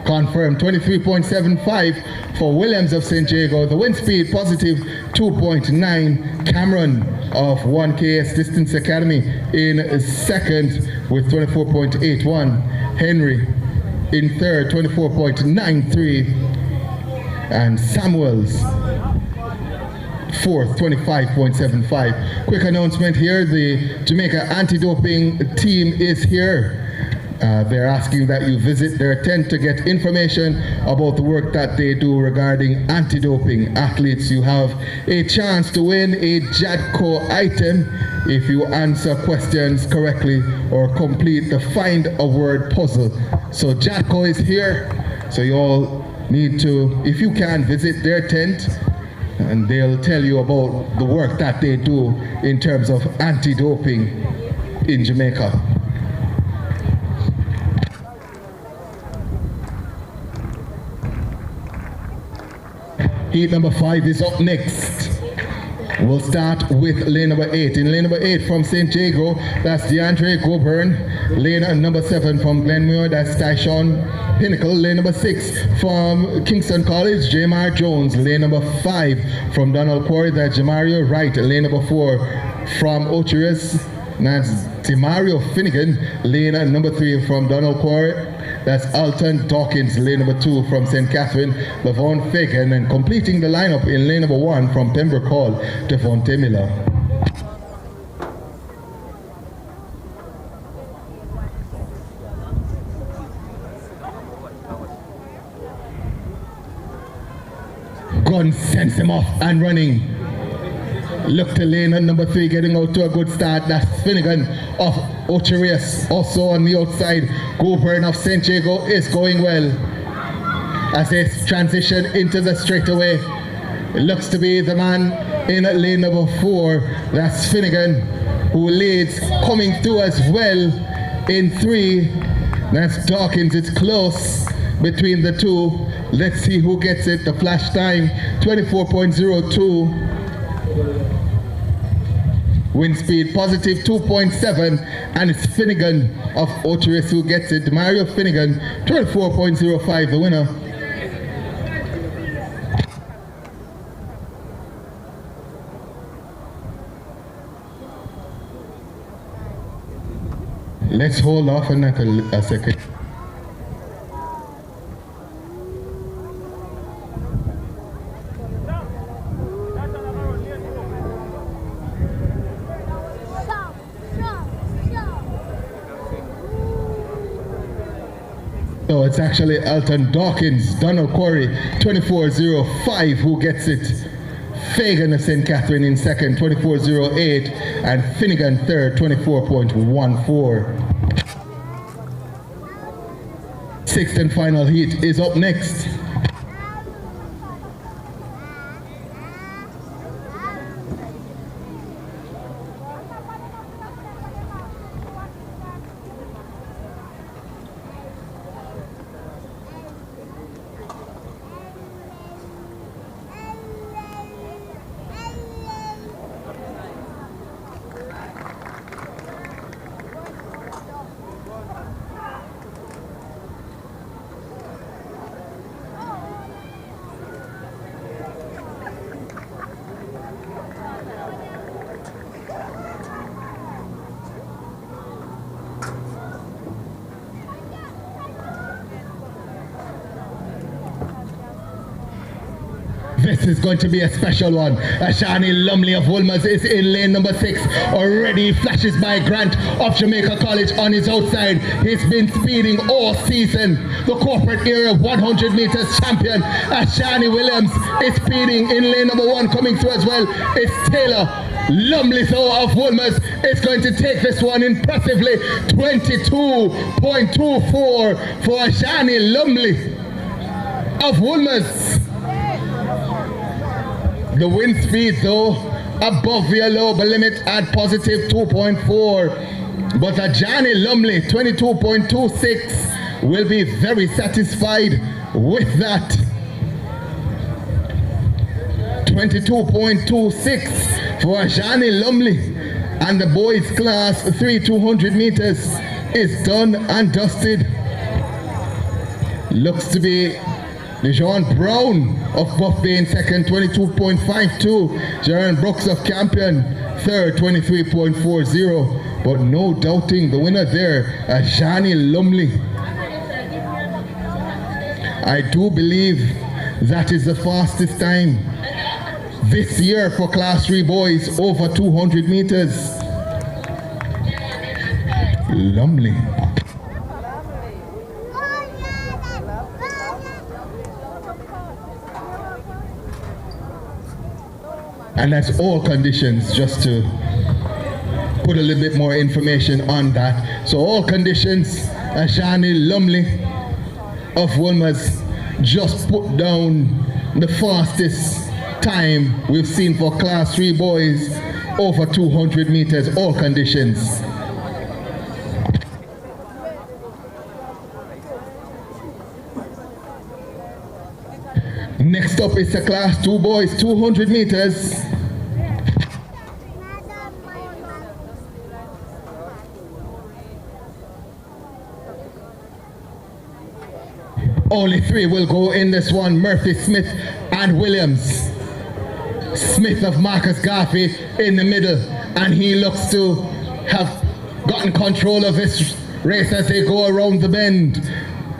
Confirmed 23.75 for Williams of St. Jago. The wind speed positive 2.9. Cameron of 1KS Distance Academy in second with 24.81. Henry in third, 24.93. And Samuels fourth, 25.75. Quick announcement here, the Jamaica anti-doping team is here. They're asking that you visit their tent to get information about the work that they do regarding anti-doping. Athletes, you have a chance to win a JADCO item if you answer questions correctly or complete the Find a Word puzzle. So JADCO is here, so you all need to, if you can, visit their tent and they'll tell you about the work that they do in terms of anti-doping in Jamaica. Heat number 5 is up next. We'll start with lane number 8. In lane number 8 from St. Jago, that's DeAndre Goburn. Lane number 7 from Glenmuir, that's Tyshawn Pinnacle. Lane number 6 from Kingston College, Jamar Jones. Lane number 5 from Donald Quarry, that's Jamario Wright. Lane number 4 from Ochiris, that's Timario Finnegan. Lane number 3 from Donald Quarry, that's Alton Dawkins. Lane number 2 from St. Catherine, Lavon Fagan. And completing the lineup in lane number 1 from Pembroke Hall, Devontae Miller. Gun sends him off and running. Look to lane number 3 getting out to a good start. That's Finnegan of Ocherias. Also on the outside, Goburn of St. Jago is going well. As they transition into the straightaway, it looks to be the man in lane number 4. That's Finnegan, who leads, coming through as well in 3. That's Dawkins. It's close between the two. Let's see who gets it. The flash time, 24.02. Wind speed positive 2.7, and it's Finnegan of Ochiris who gets it. Mario Finnegan, 24.05, the winner. Let's hold off on that a second. So it's actually Elton Dawkins, Donald Corey, 24.05, who gets it. Fagan of St. Catherine in second, 24.08, and Finnegan third, 24.14. Sixth and final heat is up next. This is going to be a special one. Ashani Lumley of Wolmer's is in lane number 6. Already flashes by Grant of Jamaica College on his outside. He's been speeding all season. The corporate area 100 meters champion Ashani Williams is speeding in lane number 1. Coming through as well, it's Taylor Lumley of Wolmer's is going to take this one impressively. 22.24 for Ashani Lumley of Wolmer's. The wind speed though above the allowable limit at positive 2.4, but Ajani Lumley 22.26 will be very satisfied with that. 22.26 for Ajani Lumley, and the boys class 3 200 meters is done and dusted. Looks to be Dijon Brown of Buff Bay in second, 22.52. Jaron Brooks of Campion, third, 23.40. But no doubting the winner there, Ajani Lumley. I do believe that is the fastest time this year for Class 3 boys over 200 meters. Lumley. And that's all conditions, just to put a little bit more information on that. So all conditions, Ashani Lumley of Wolmer's just put down the fastest time we've seen for Class 3 boys over 200 meters, all conditions. Next up is the Class 2 boys, 200 meters. Only 3 will go in this one, Murphy, Smith, and Williams. Smith of Marcus Garvey in the middle, and he looks to have gotten control of this race as they go around the bend.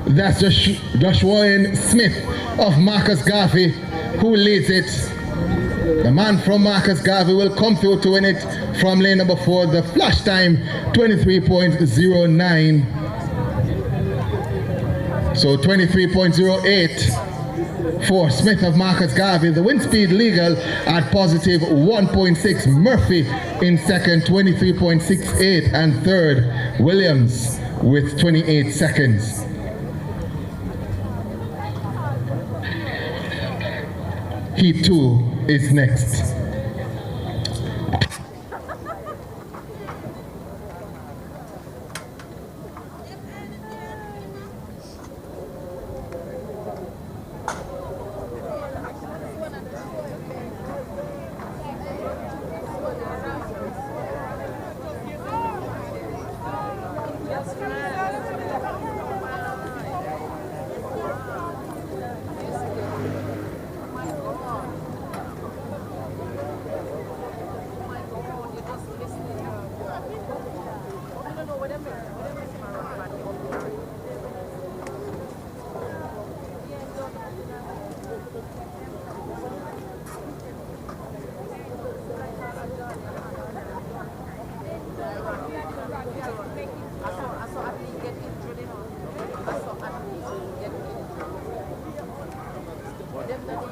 That's Joshua Smith of Marcus Garvey who leads it. The man from Marcus Garvey will come through to win it from lane number 4. The flash time 23.09. So 23.08 for Smith of Marcus Garvey. The wind speed legal at positive 1.6. Murphy in second, 23.68, and third Williams with 28 seconds. Heat 2 is next.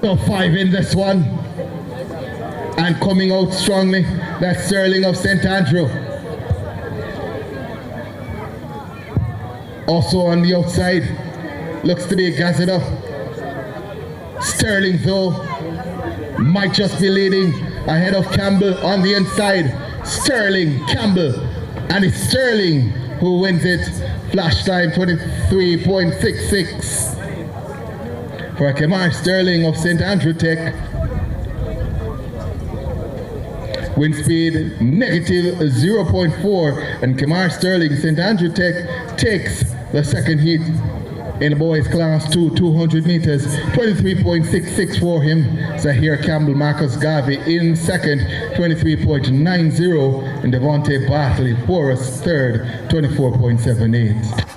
Top 5 in this one. And coming out strongly, that's Sterling of St. Andrew. Also on the outside, looks to be Gazetta. Sterling though, might just be leading ahead of Campbell on the inside. Sterling, Campbell, and it's Sterling who wins it. Flash time 23.66 for Kemar Sterling of St. Andrew Tech. Wind speed negative 0.4, and Kemar Sterling, St. Andrew Tech, takes the second heat in the boys class 200 meters. 23.66 for him. Zahir Campbell, Marcus Garvey in second, 23.90, and Devontae Bartley, Boris third, 24.78.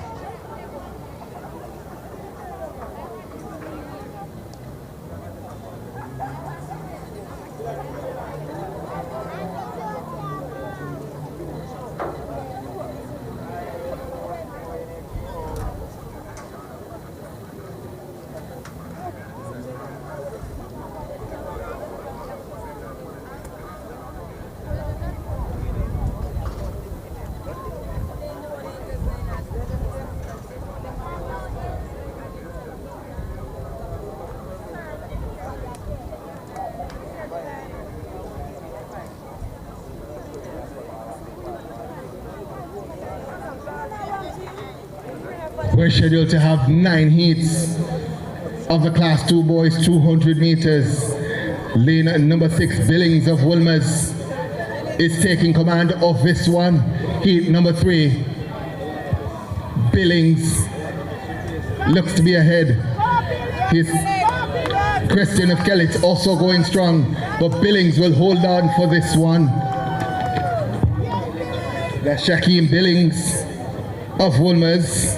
We're scheduled to have 9 heats of the Class 2 boys 200 meters. Lane number 6, Billings of Wilmers, is taking command of this one. Heat number 3, Billings looks to be ahead. His Christian of Kellett also going strong, but Billings will hold on for this one. That's Shaquem Billings of Wilmers.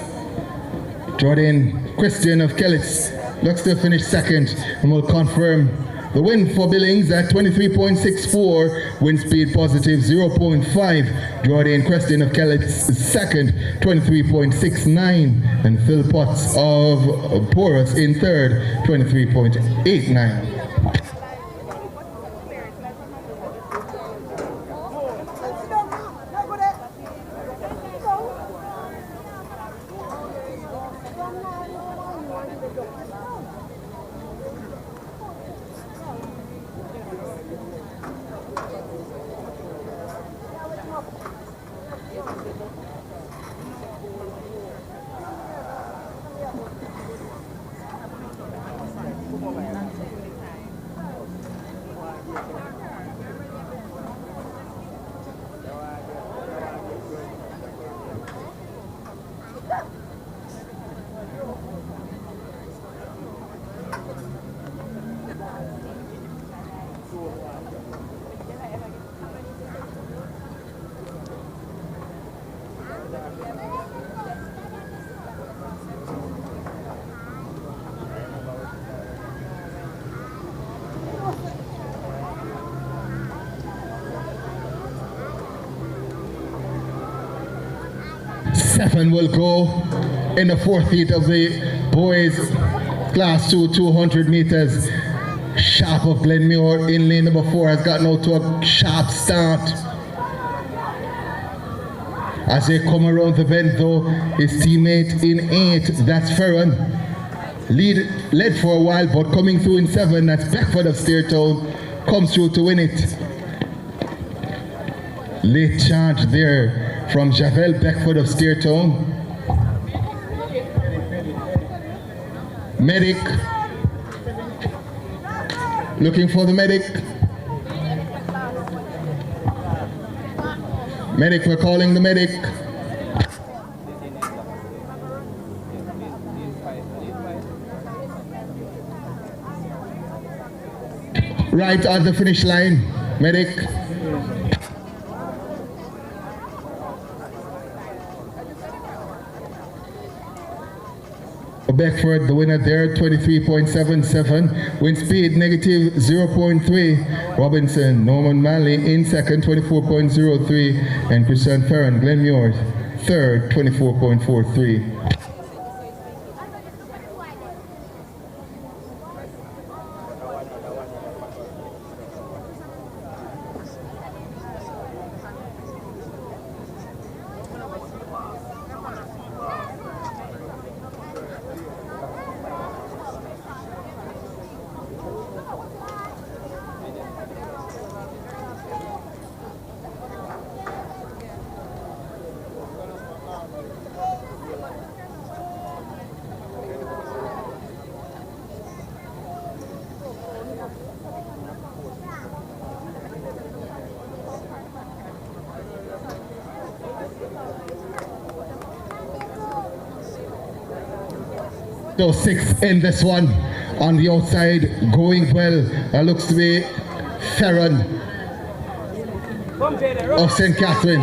Jordan Christian of Kellett looks to finish second and will confirm the win for Billings at 23.64, wind speed positive 0.5. Jordan Christian of Kellett second, 23.69, and Phil Potts of Porus in third, 23.89. Seven will go in the fourth heat of the boys class 2 200 meters. Sharp of Glenmuir in lane number 4 has gotten out to a sharp start. As they come around the bend though, his teammate in 8, that's Ferron, led for a while but coming through in 7, that's Beckford of Steertown, comes through to win it. Late charge there from Javel Beckford of Steertown. Medic, looking for the medic. Medic, we're calling the medic. Right at the finish line, medic. Beckford, the winner there, 23.77. Wind speed negative 0.3. Robinson, Norman Manley in second, 24.03. And Christian Ferron, Glenmuir, third, 24.43. So 6 in this one. On the outside, going well. That looks to be Ferron of St. Catherine.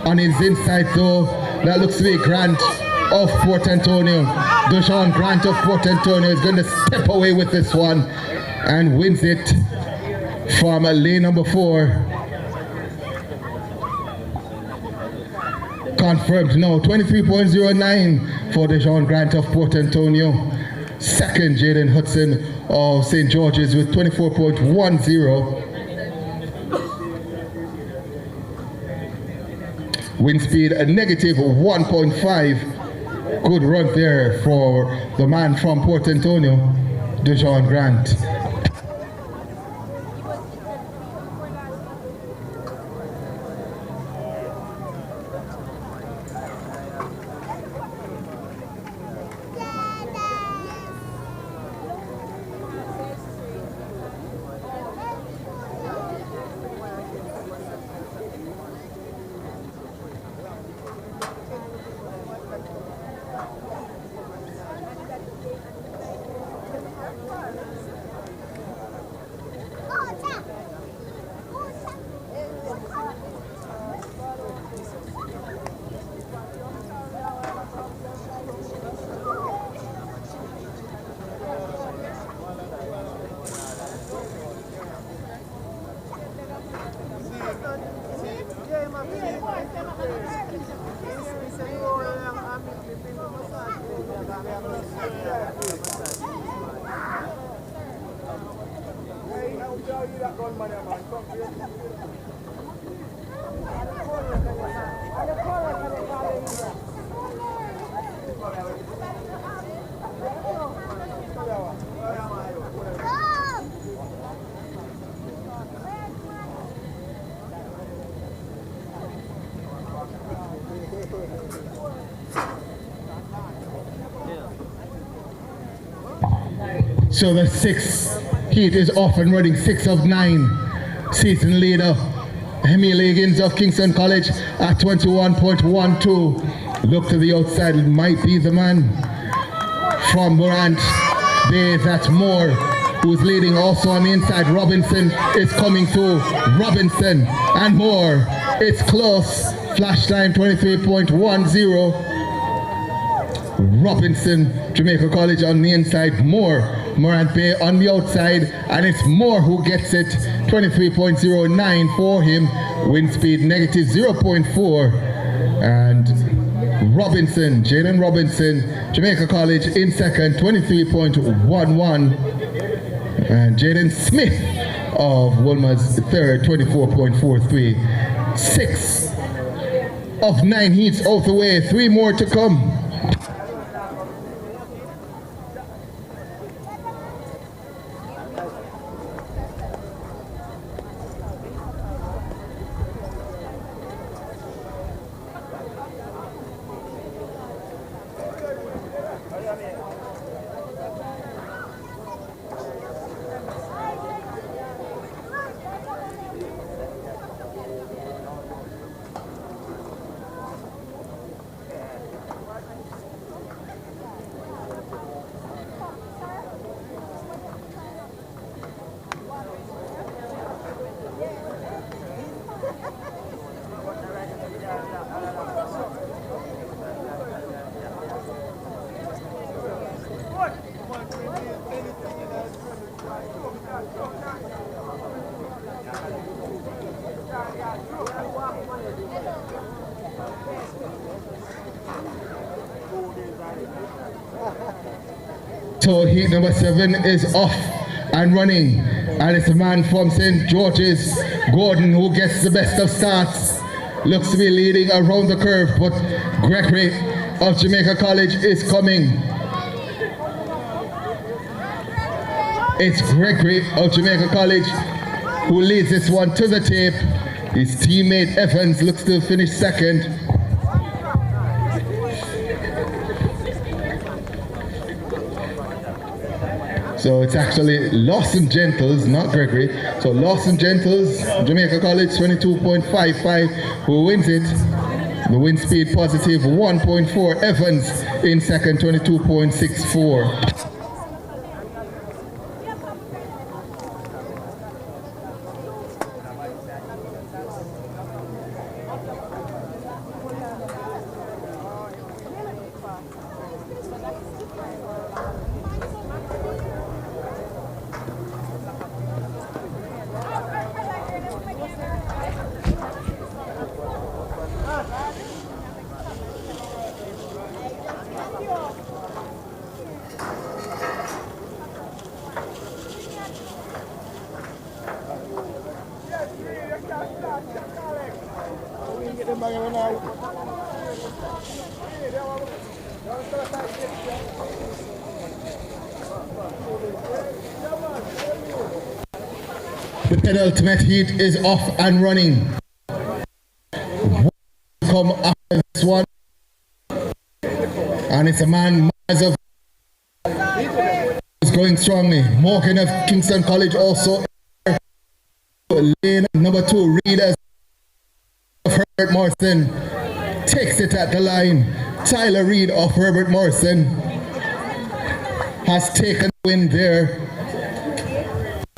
On his inside though, that looks to be Grant of Port Antonio. Deshaun Grant of Port Antonio is going to step away with this one and wins it from lane number 4. Confirmed now, 23.09 for Deshaun Grant of Port Antonio. Second, Jaden Hudson of St. George's with 24.10. Wind speed a negative 1.5. Good run there for the man from Port Antonio, Deshaun Grant. So the 6th heat is off and running, 6 of 9. Season leader, Emil Higgins of Kingston College at 21.12. Look to the outside, it might be the man from Morant Bay, that's Moore, who's leading. Also on the inside, Robinson is coming through. Robinson and Moore, it's close. Flash time 23.10. Robinson, Jamaica College on the inside, Moore, Morant Bay on the outside, and it's Moore who gets it, 23.09 for him, wind speed negative 0.4, and Robinson, Jaden Robinson, Jamaica College in second, 23.11, and Jaden Smith of Wolmer's third, 24.43. 6 of 9 heats out the way, 3 more to come. So heat number 7 is off and running, and it's a man from St. George's, Gordon, who gets the best of starts. Looks to be leading around the curve, but Gregory of Jamaica College is coming. It's Gregory of Jamaica College who leads this one to the tape. His teammate Evans looks to finish second. So it's actually Lawson Gentles, not Gregory. So Lawson Gentles, Jamaica College, 22.55, who wins it. The wind speed positive 1.4. Evans in second, 22.64. The penultimate heat is off and running. Come after this one, and it's a man who's going strongly. Morgan of Kingston College also. Lane number 2, Readers of Herbert Morrison takes it at the line. Tyler Reed of Herbert Morrison has taken the win there.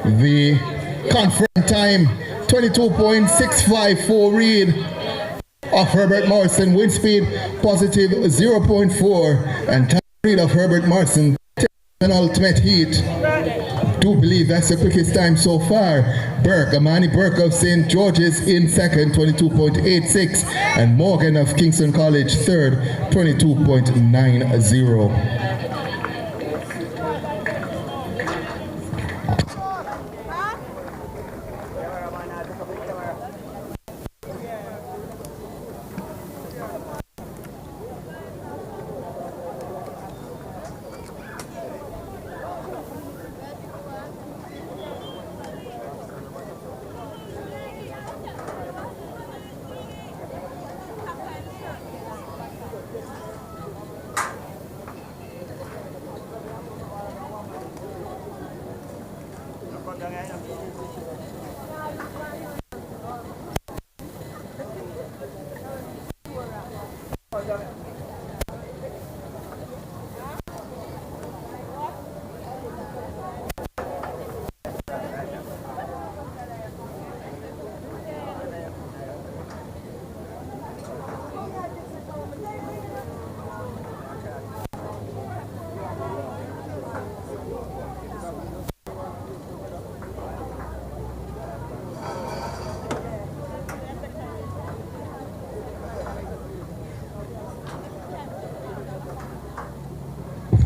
The conference time 22.65 for Reed of Herbert Morrison. Wind speed positive 0.4, and Tyler Reed of Herbert Morrison takes an ultimate heat. Do believe that's the quickest time so far. Amani Burke of St. George's in second, 22.86, and Morgan of Kingston College third, 22.90.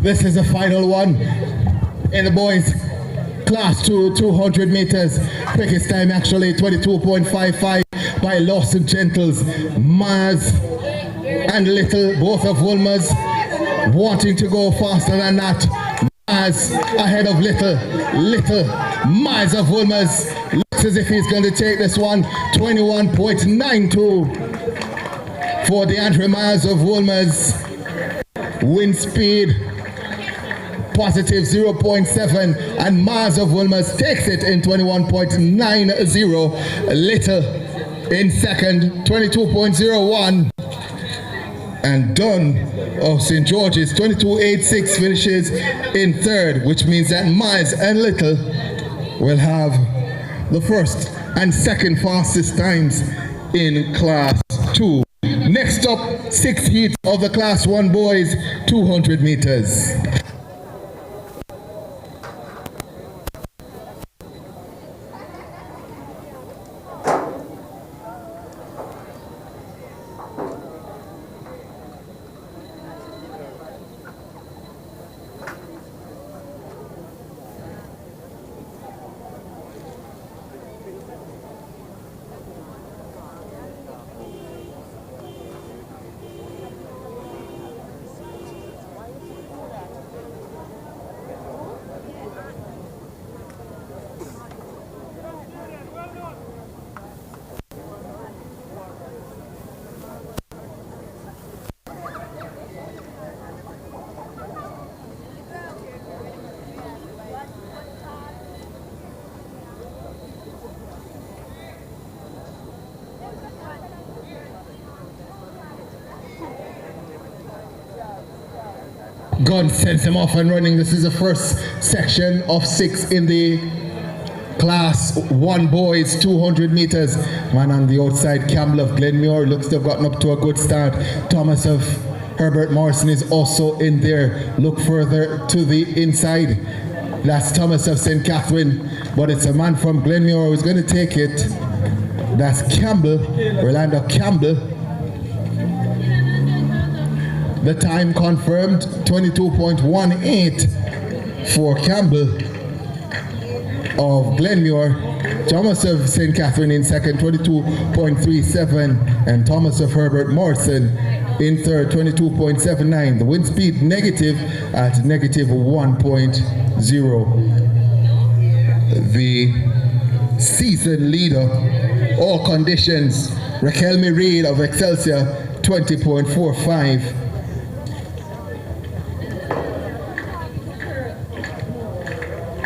This is the final one in the boys class 2 200 meters. Quickest time actually 22.55 by Lawson Gentles. Mars and Little, both of Wolmer's wanting to go faster than that. Mars ahead of Little. Mars of Wolmer's looks as if he's going to take this one. 21.92 for DeAndre Mars of Wolmer's. Wind speed positive 0.7, and Mars of Wolmer's takes it in 21.90. Little in second, 22.01, and Dunn of St. George's 22.86 finishes in third, which means that Mars and Little will have the first and second fastest times in class 2. Next up, 6 heats of the class 1 boys 200 meters. Gun sends him off and running. This is the first section of 6 in the Class 1 boys 200 meters. Man on the outside, Campbell of Glenmuir looks to have gotten up to a good start. Thomas of Herbert Morrison is also in there. Look further to the inside. That's Thomas of St. Catherine, but it's a man from Glenmuir who's going to take it. That's Campbell, Orlando Campbell. The time confirmed, 22.18 for Campbell of Glenmuir. Thomas of St. Catherine in second, 22.37, and Thomas of Herbert Morrison in third, 22.79. The wind speed negative at negative 1.0. The season leader, all conditions, Raquel Reed of Excelsior, 20.45.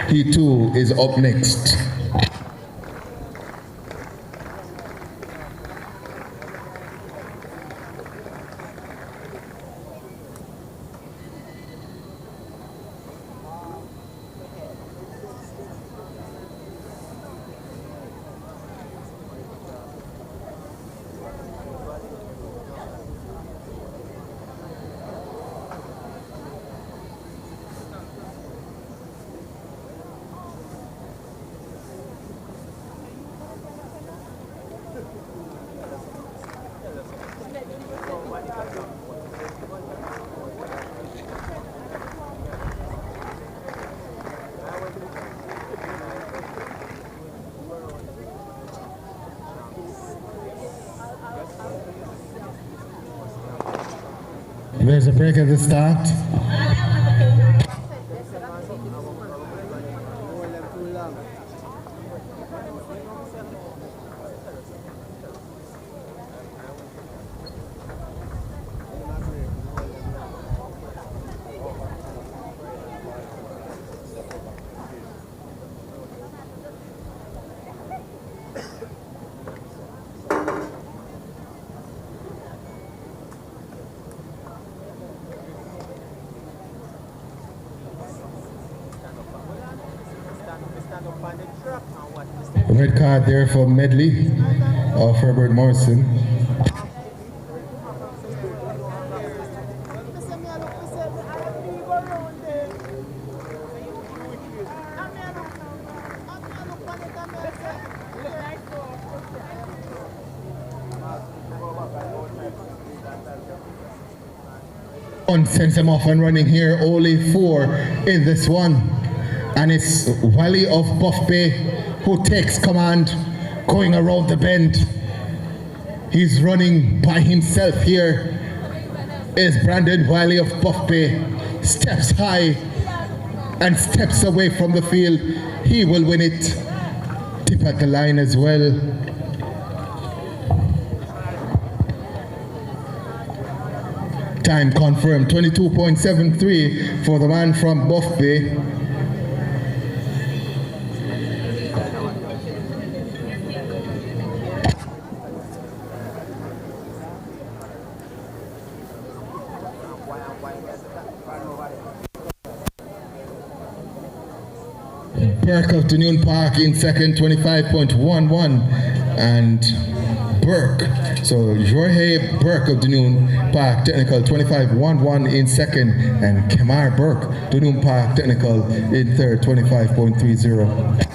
He too is up next. There's a break at the start. Red card there for Medley of Herbert Morrison. One sends him off and running here, only 4 in this one. And it's Wally of Buff Bay who takes command going around the bend. He's running by himself here. Is Brandon Wiley of Buff Bay. Steps high and steps away from the field. He will win it. Tip at the line as well. Time confirmed, 22.73 for the man from Buff Bay. Burke of Dunoon Park in second, 25.11, and Burke, so Jorge Burke of Dunoon Park Technical, 25.11 in second, and Kemar Burke, Dunoon Park Technical in third, 25.30.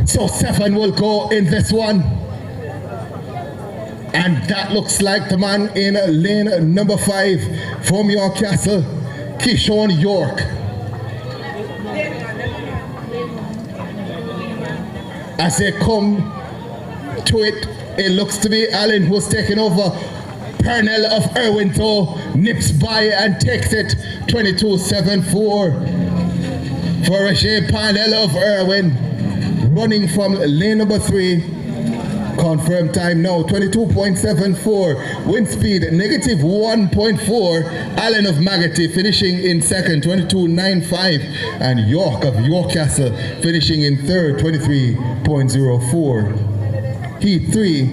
So 7 will go in this one. And that looks like the man in lane number 5 from York Castle, Kishon York. As they come to it, it looks to be Allen who's taking over. Pernell of Irwin though nips by and takes it 22-7-4 for Roger Pernell of Irwin, running from lane number 3. Confirmed time now 22.74. Wind speed negative 1.4. Allen of Maggotty finishing in second 22.95, and York of Yorkcastle finishing in third 23.04. Heat 3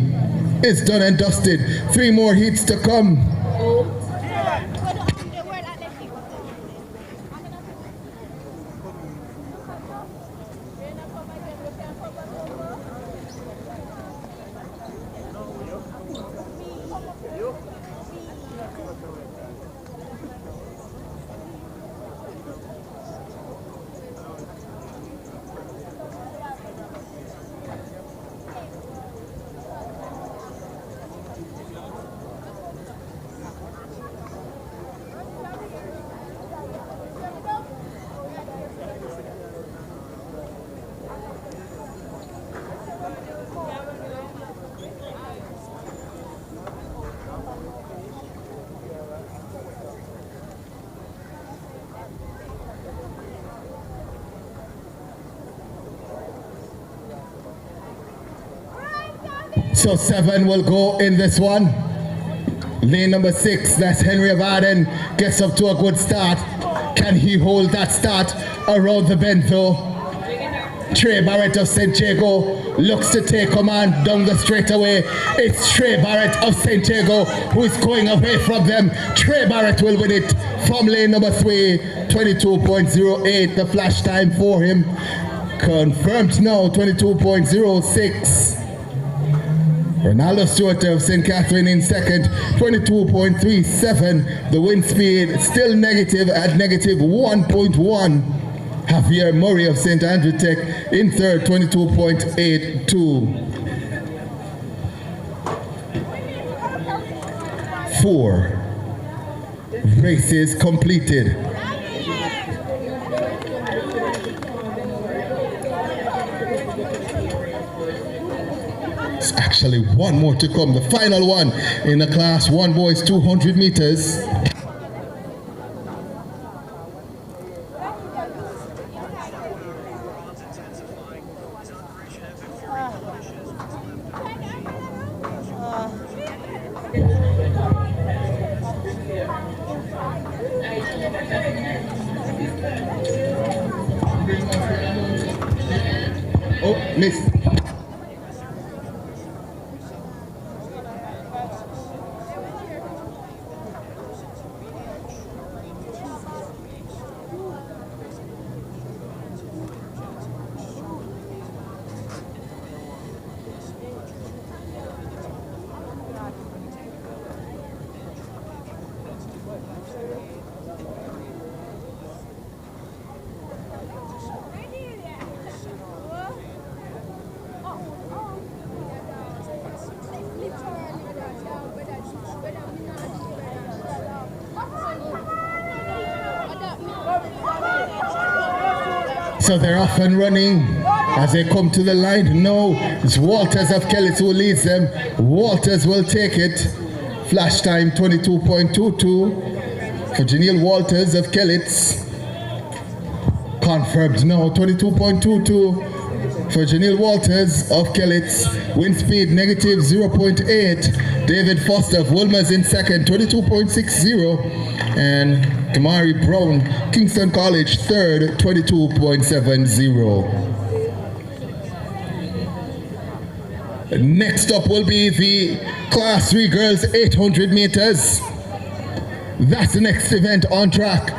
is done and dusted. 3 more heats to come. So 7 will go in this one. Lane number 6, that's Henry of Arden, gets up to a good start. Can he hold that start around the bend though? Trey Barrett of St. Jago looks to take command down the straightaway. It's Trey Barrett of St. Jago who is going away from them. Trey Barrett will win it from lane number 3, 22.08, the flash time for him. Confirmed now, 22.06. Ronaldo Stewart of St. Catherine in second, 22.37. The wind speed still negative at negative 1.1. Javier Murray of St. Andrew Tech in third, 22.82. 4 races completed. Actually, 1 more to come, the final one in the class 1 boys 200 meters. Oh, missed. So they're off and running as they come to the line. No, it's Walters of Kellett who leads them. Walters will take it. Flash time 22.22 for Janelle Walters of Kellett. Confirmed now, 22.22 for Janelle Walters of Kellett. Wind speed negative 0.8. David Foster of Wilmers in second, 22.60. And Kamari Brown, Kingston College, third, 22.70. Next up will be the Class 3 girls 800 meters. That's the next event on track.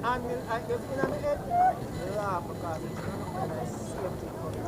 And I just in my head, laugh because it's not kind of safety for me.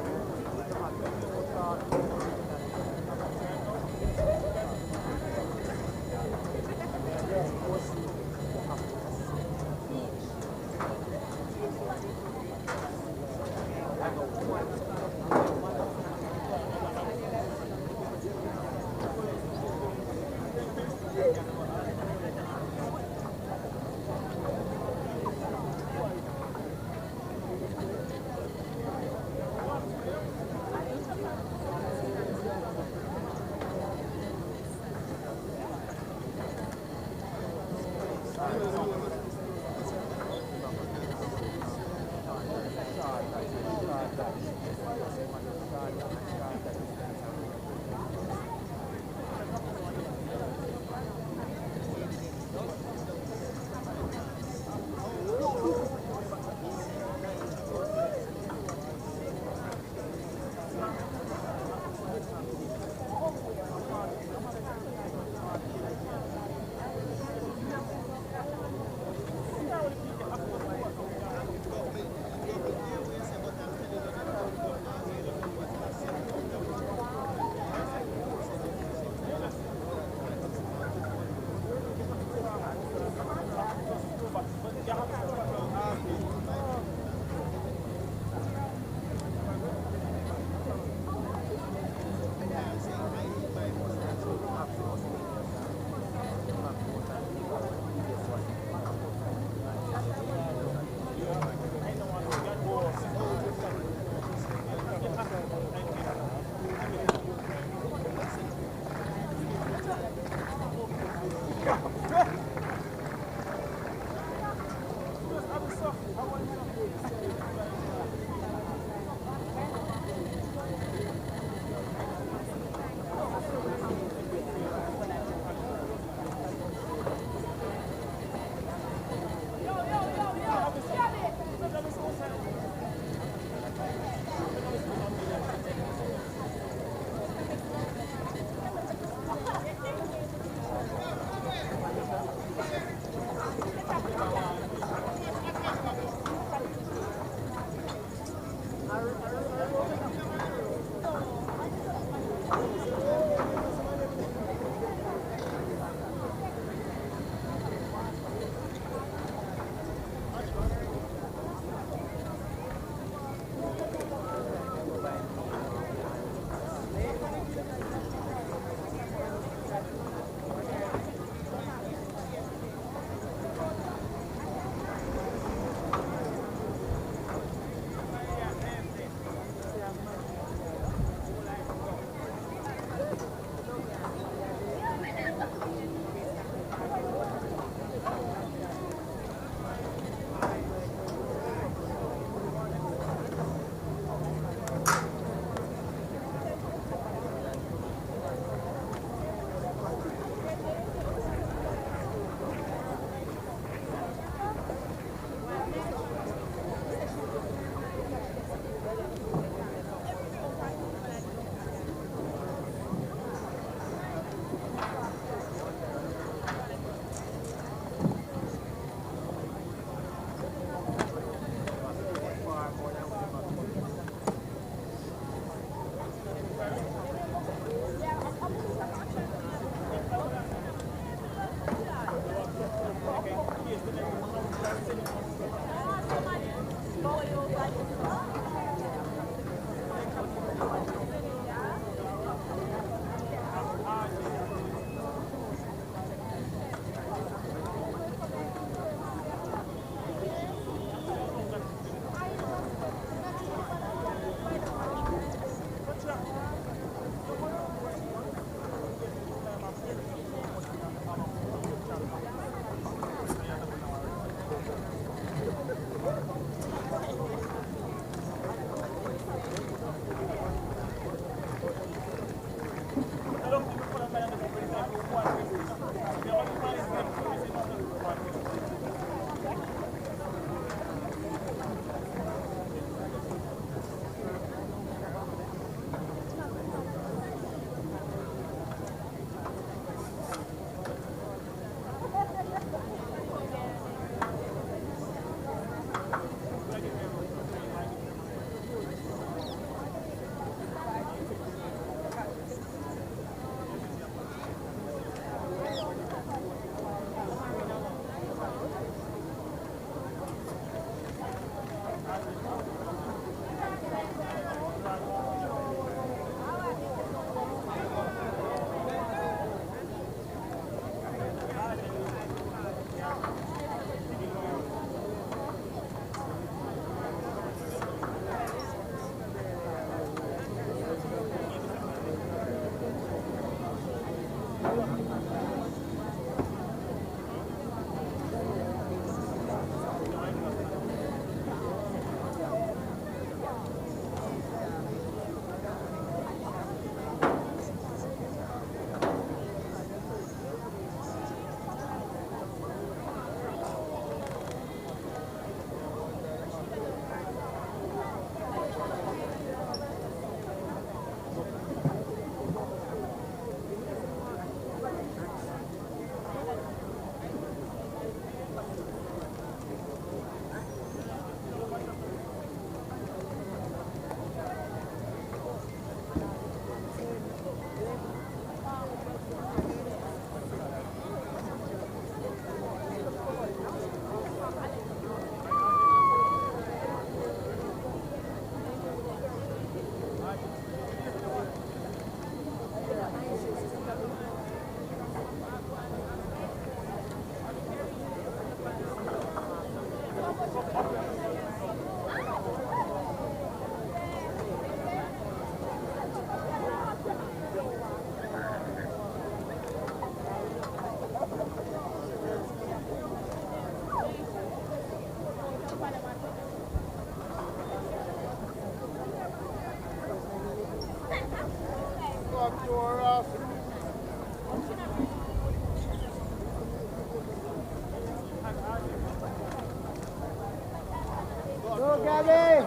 Gabby!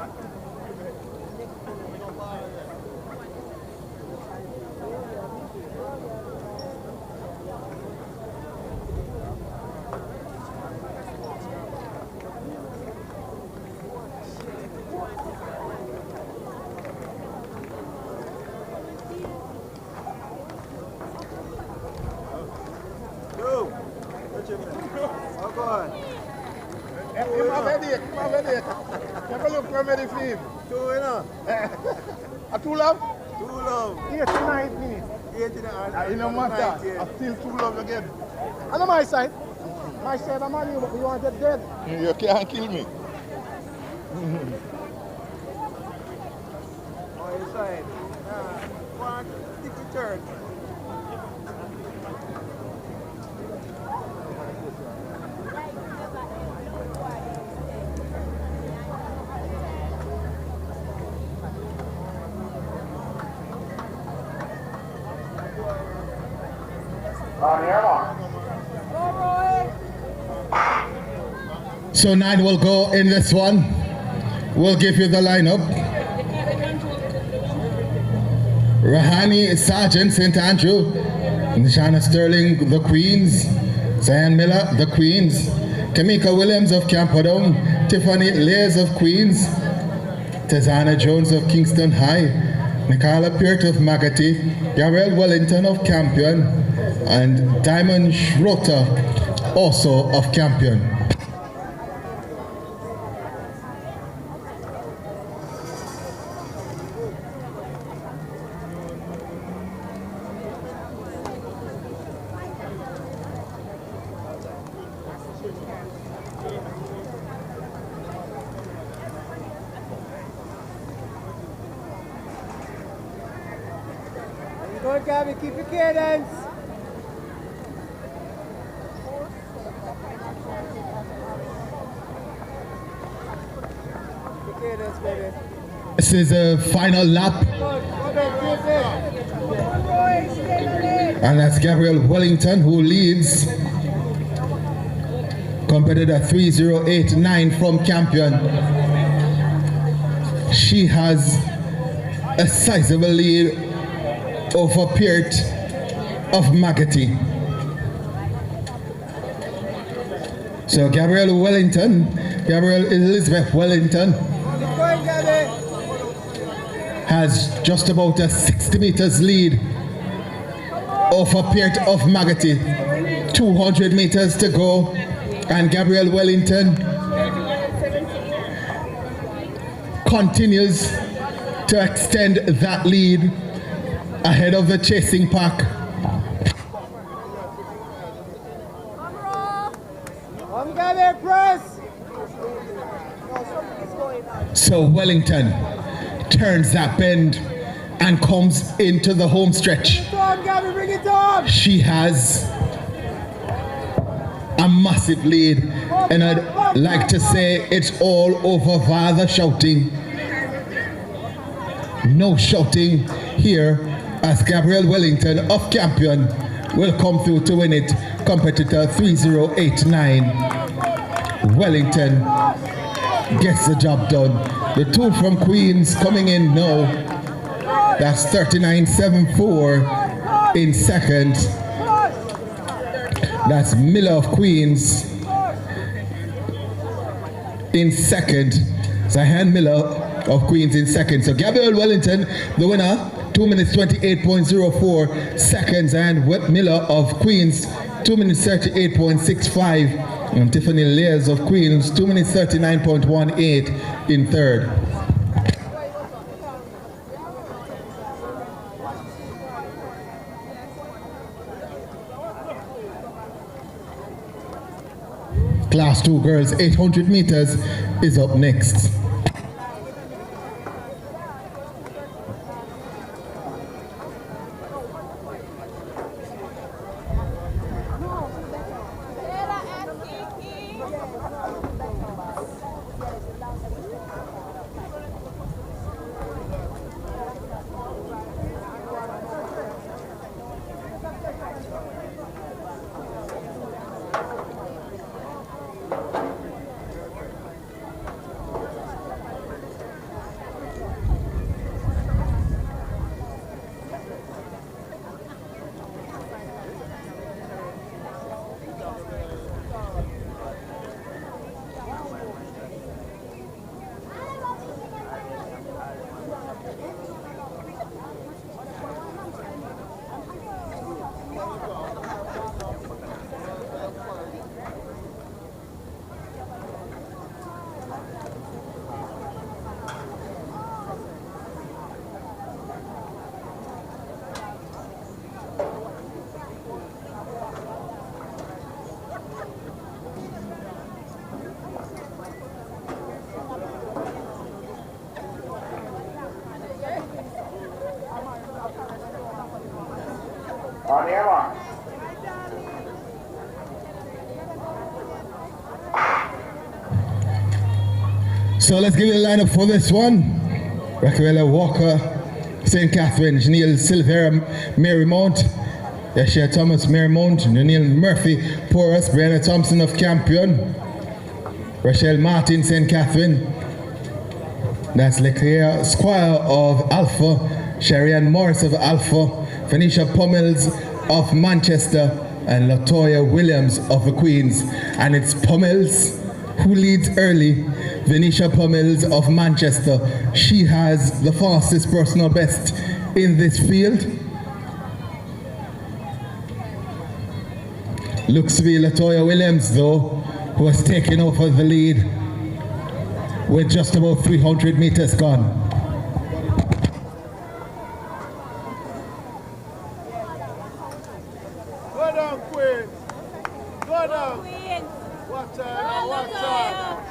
Too long? Too long. 89 minutes. 89. You know matter. I feel too long again. And on my side. My side, I'm on you, but you want to get dead. You can't kill me. On your side. One, stick to turn. So 9 will go in this one. We'll give you the lineup. Rahani Sargent, St. Andrew. Nishana Sterling, the Queens. Zion Miller, the Queens. Kamika Williams of Camperdown. Tiffany Lears of Queens. Tazana Jones of Kingston High. Nicola Peart of Magatti. Gabriel Wellington of Campion. And Diamond Schroeder, also of Campion. Go, Gabby, keep your cadence. This is a final lap. And that's Gabriel Wellington who leads. Competitor 3089 from Campion. She has a sizable lead over Peart of Magatti. So Gabriel Elizabeth Wellington has just about a 60 meters lead over Peart of Magatti. 200 meters to go, and Gabriel Wellington continues to extend that lead ahead of the chasing pack. So Wellington turns that bend and comes into the home stretch. She has a massive lead, and I'd like to say it's all over via the shouting. No shouting here, as Gabriel Wellington of Campion will come through to win it. Competitor 3089. Wellington gets the job done. The two from Queens coming in now. That's 39.74 in second. That's Miller of Queens in second. Zahan Miller of Queens in second. So Gabriel Wellington, the winner, 2 minutes 28.04 seconds, and Miller of Queens, 2 minutes 38.65. And Tiffany Lears of Queens, 2 minutes 39.18 in third. Class 2 girls 800 meters is up next. So let's give it a lineup for this one. Raquel Walker, St. Catherine, Janelle Silvera, Mary Mount, Yashia Thomas, Mary Mount, Janelle Murphy, Porus, Brianna Thompson of Campion, Rachel Martin, St. Catherine, that's Leclerc Squire of Alpha, Sharianne Morris of Alpha, Venetia Pummels of Manchester, and Latoya Williams of the Queens. And it's Pummels who leads early. Venetia Pummels of Manchester. She has the fastest personal best in this field. Looks to be Latoya Williams though, who has taken over the lead with just about 300 meters gone. Go down, Queen. Go down. Watch out, watch out.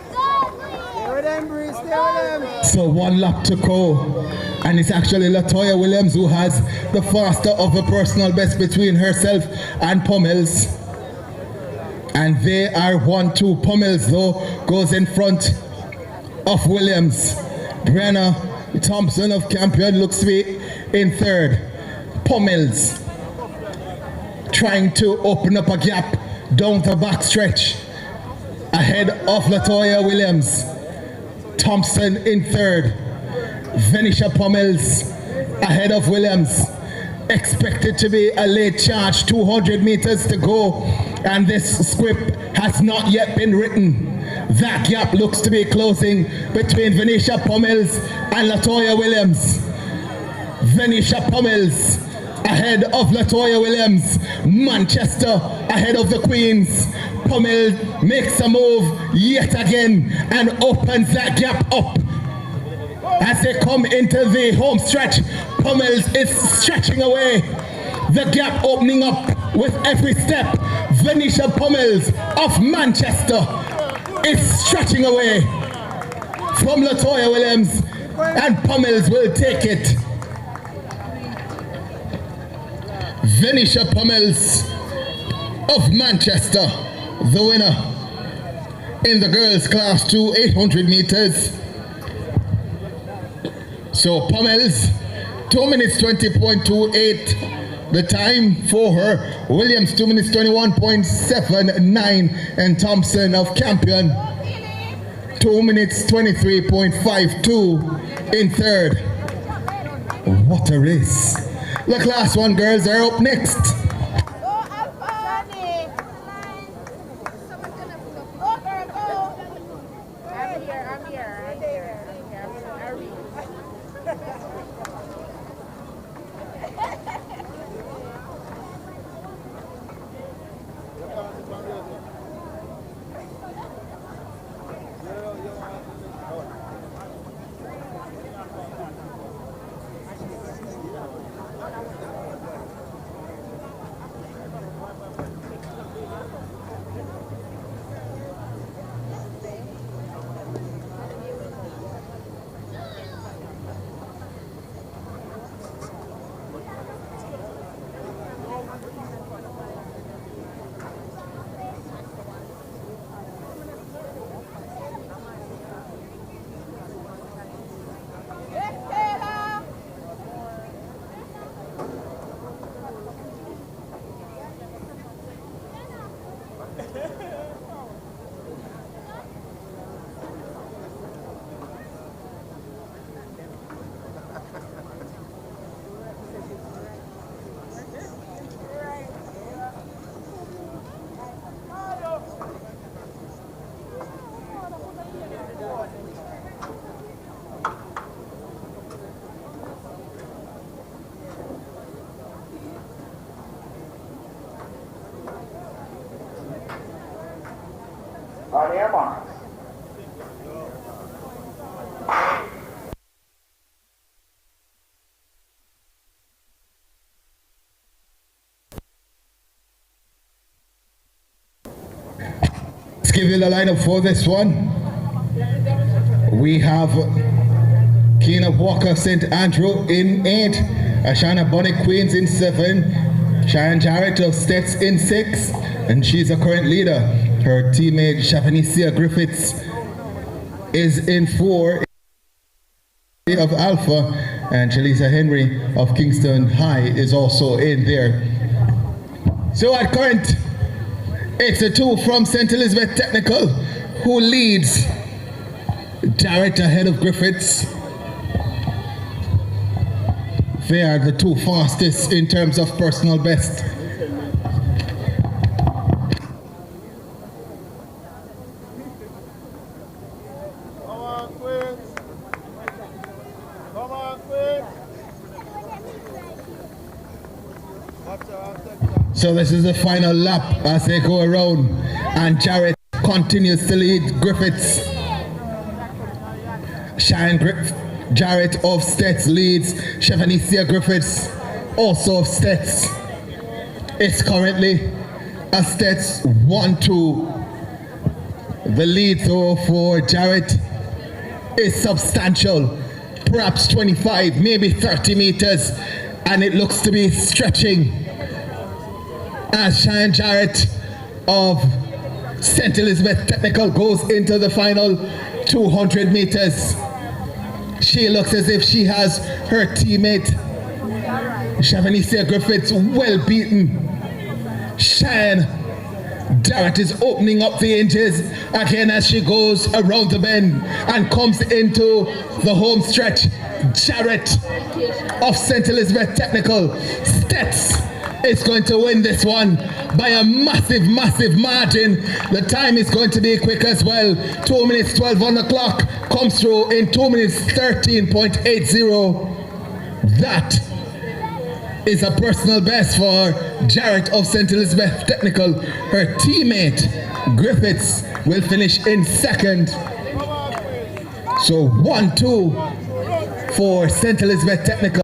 Stay with them, Bree, stay with them. So 1 lap to go, and it's actually Latoya Williams who has the faster of the personal best between herself and Pummels. And they are 1-2. Pummels though goes in front of Williams. Brenna Thompson of Campion looks to be in third. Pummels trying to open up a gap down the back stretch ahead of Latoya Williams. Thompson in third. Venetia Pummels ahead of Williams. Expected to be a late charge, 200 meters to go, and this script has not yet been written. That gap looks to be closing between Venetia Pummels and Latoya Williams. Venetia Pummels ahead of Latoya Williams. Manchester ahead of the Queens. Pummels makes a move yet again and opens that gap up. As they come into the home stretch, Pummels is stretching away. The gap opening up with every step. Venetia Pummels of Manchester is stretching away from Latoya Williams, and Pummels will take it. Venetia Pummels of Manchester, the winner in the girls class 2 800 meters. So Pummels, 2 minutes 20.28 the time for her. Williams 2 minutes 21.79, and Thompson of Campion 2 minutes 23.52 in third. What a race. The class 1 girls are up next. On your mark. Let's give you the lineup for this one. We have Keena Walker St. Andrew in 8, Ashana Bonnet Queens in 7, Sharon Jarrett of Stets in 6, and she's a current leader. Her teammate Shavanicia Griffiths is in 4 of Alpha, and Jaleesa Henry of Kingston High is also in there. So at current, it's a 2 from St. Elizabeth Technical who leads Jarrett ahead of Griffiths. They are the 2 fastest in terms of personal best. So this is the final lap as they go around, and Jarrett continues to lead Griffiths. Jarrett of Stets leads Chevanicia Griffiths, also of Stets. It's currently a Stets 1-2. The lead though for Jarrett is substantial, perhaps 25, maybe 30 meters, and it looks to be stretching as Cheyenne Jarrett of St. Elizabeth Technical goes into the final 200 meters. She looks as if she has her teammate Chavanicia Griffiths well beaten. Cheyenne Jarrett is opening up the inches again as she goes around the bend and comes into the home stretch. Jarrett of St. Elizabeth Technical, Stets, is going to win this one by a massive, massive margin. The time is going to be quick as well. 2 minutes 12 on the clock comes through in 2 minutes 13.80. That is a personal best for Jarrett of St. Elizabeth Technical. Her teammate Griffiths will finish in second. So 1-2 for St. Elizabeth Technical.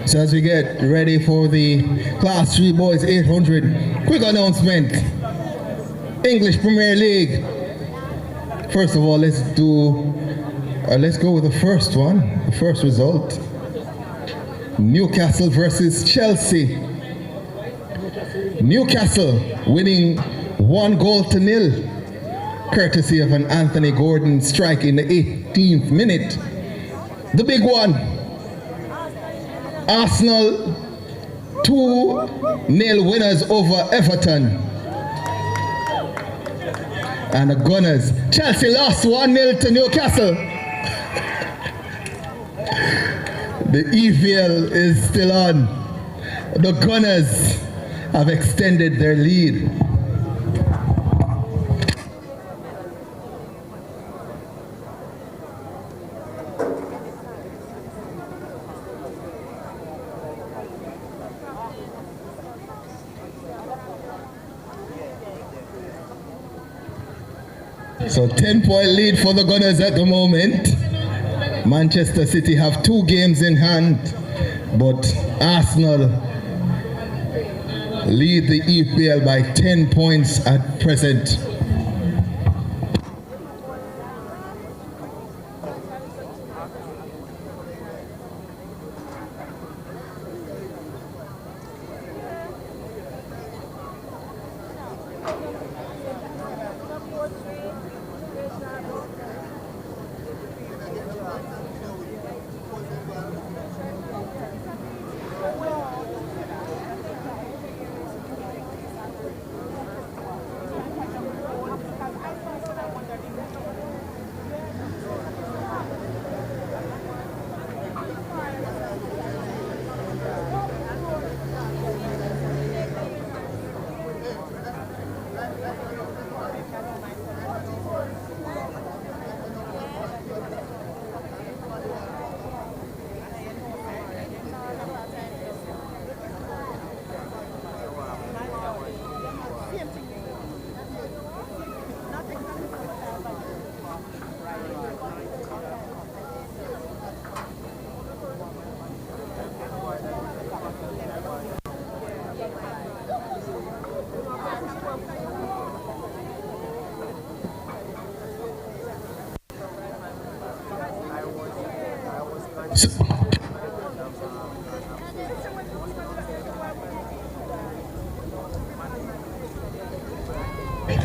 So as we get ready for the Class 3 Boys 800, quick announcement. English Premier League. First of all, let's go with the first one, the first result. Newcastle versus Chelsea. Newcastle winning 1-0. courtesy of an Anthony Gordon strike in the 18th minute. The big one, Arsenal 2-0 winners over Everton. And the Gunners, Chelsea lost 1-0 to Newcastle. The EVL is still on. The Gunners have extended their lead. So 10-point lead for the Gunners at the moment. Manchester City have 2 games in hand, but Arsenal lead the EPL by 10 points at present.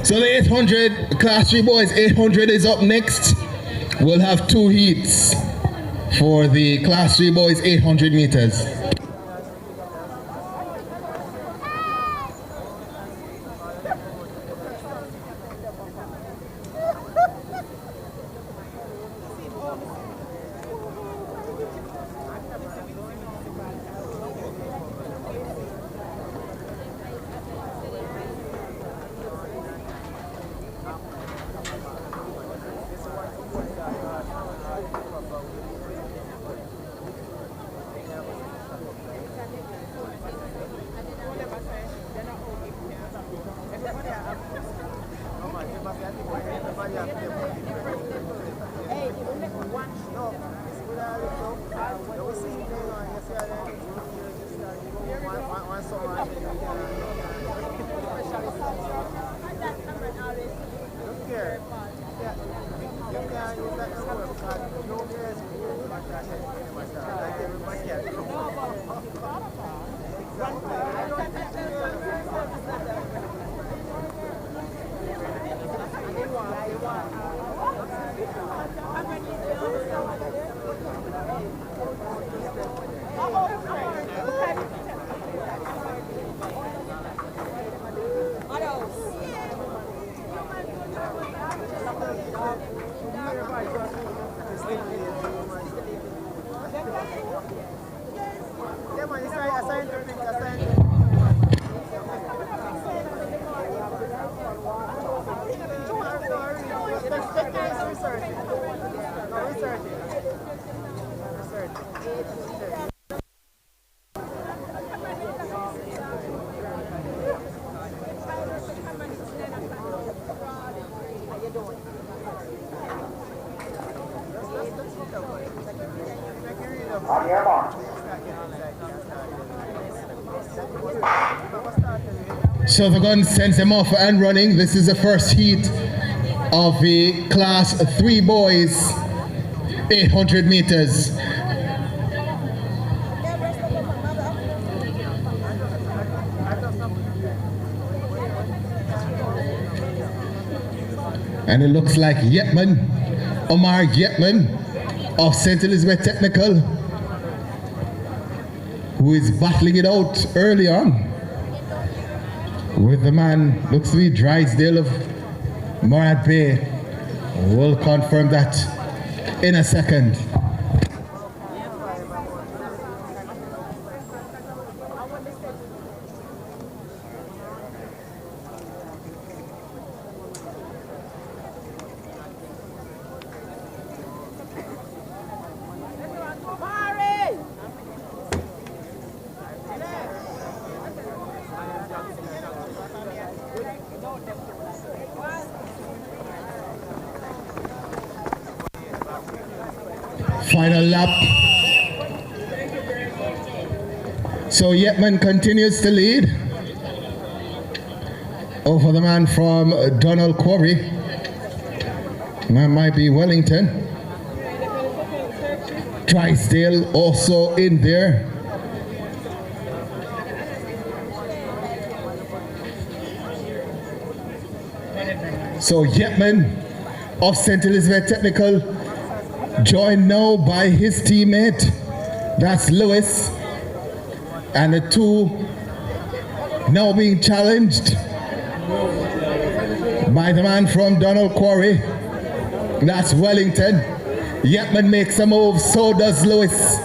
So the 800, Class 3 boys, 800 is up next. We'll have 2 heats for the Class 3 boys 800 meters. On your mark. So the gun sends them off and running. This is the first heat of the Class 3 boys 800 meters. And it looks like Omar Yetman of St. Elizabeth Technical, who is battling it out early on with the man, looks to be Drysdale of Murad Bay. We'll confirm that in a second. Final lap. So Yetman continues to lead over the man from Donald Quarry. That might be Wellington. Drysdale also in there. So Yetman of St. Elizabeth Technical, joined now by his teammate, that's Lewis, and the two now being challenged by the man from Donald Quarry, that's Wellington. Yetman makes a move, so does Lewis.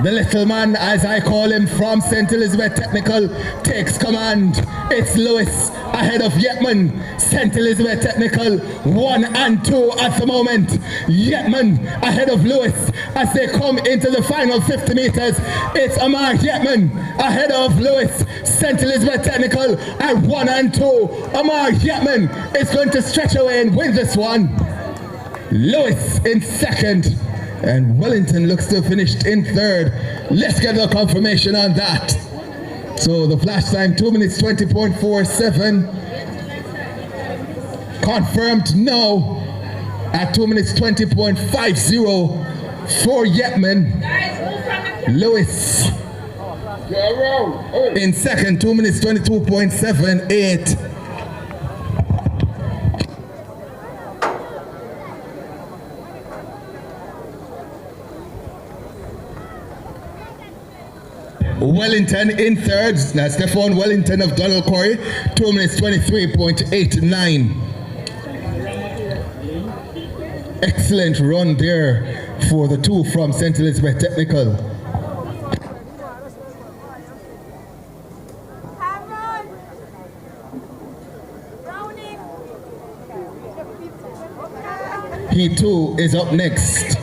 The little man, as I call him, from St. Elizabeth Technical, takes command. It's Lewis ahead of Yetman. St. Elizabeth Technical 1 and 2 at the moment. Yetman ahead of Lewis as they come into the final 50 meters. It's Omar Yetman ahead of Lewis. St. Elizabeth Technical at 1 and 2. Omar Yetman is going to stretch away and win this one. Lewis in second, and Wellington looks to have finished in third. Let's get the confirmation on that. So the flash time 2 minutes 20.47. Confirmed now at 2 minutes 20.50 for Yetman. Lewis in second, 2 minutes 22.78. Wellington in third, that's Stefan Wellington of Donald Quarry, 2 minutes 23.89. Excellent run there for the two from St. Elizabeth Technical. He too is up next.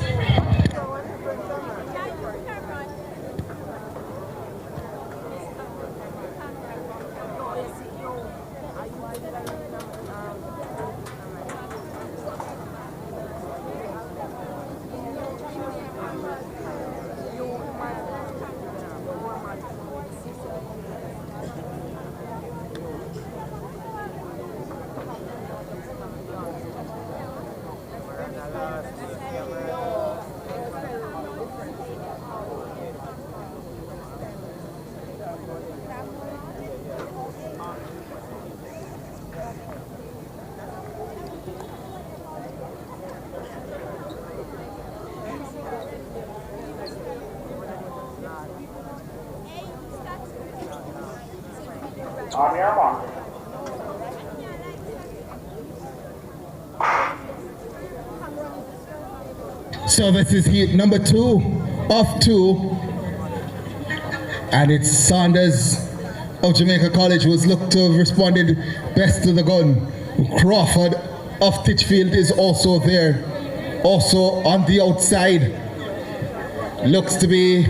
On your mark. So this is heat number 2 of 2, and it's Saunders of Jamaica College who has looked to have responded best to the gun. Crawford of Titchfield is also there, also on the outside. Looks to be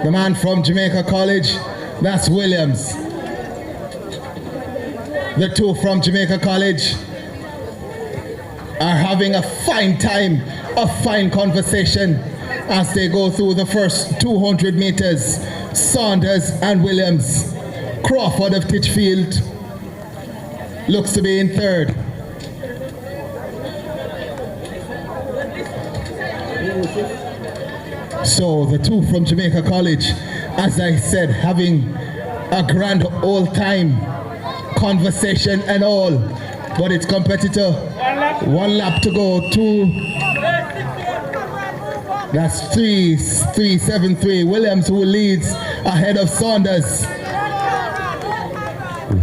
the man from Jamaica College, that's Williams. The two from Jamaica College are having a fine time, a fine conversation as they go through the first 200 meters. Saunders and Williams. Crawford of Titchfield looks to be in third. So the two from Jamaica College, as I said, having a grand old time, conversation and all, but it's competitive 1 lap to go. That's 3:73. Williams, who leads ahead of Saunders.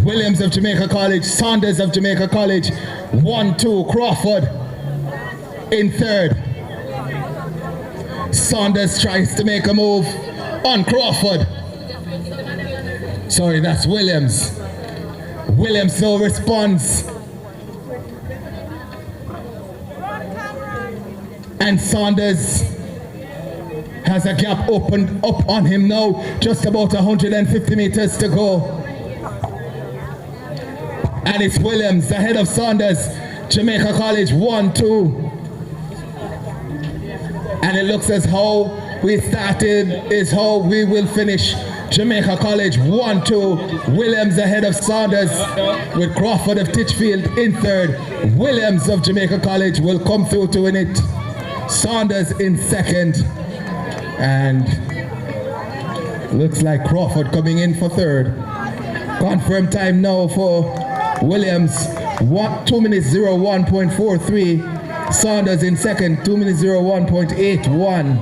Williams of Jamaica College, Saunders of Jamaica College. 1-2. Crawford in third. Saunders tries to make a move on Crawford. Sorry, that's Williams. Williams no response. And Saunders has a gap opened up on him now. Just about 150 meters to go. And it's Williams ahead of Saunders. Jamaica College 1-2. And it looks as how we started is how we will finish. Jamaica College 1-2. Williams ahead of Saunders with Crawford of Titchfield in third. Williams of Jamaica College will come through to win it. Saunders in second. And looks like Crawford coming in for third. Confirmed time now for Williams. 2 minutes 01.43. Saunders in second. 2 minutes 01.81.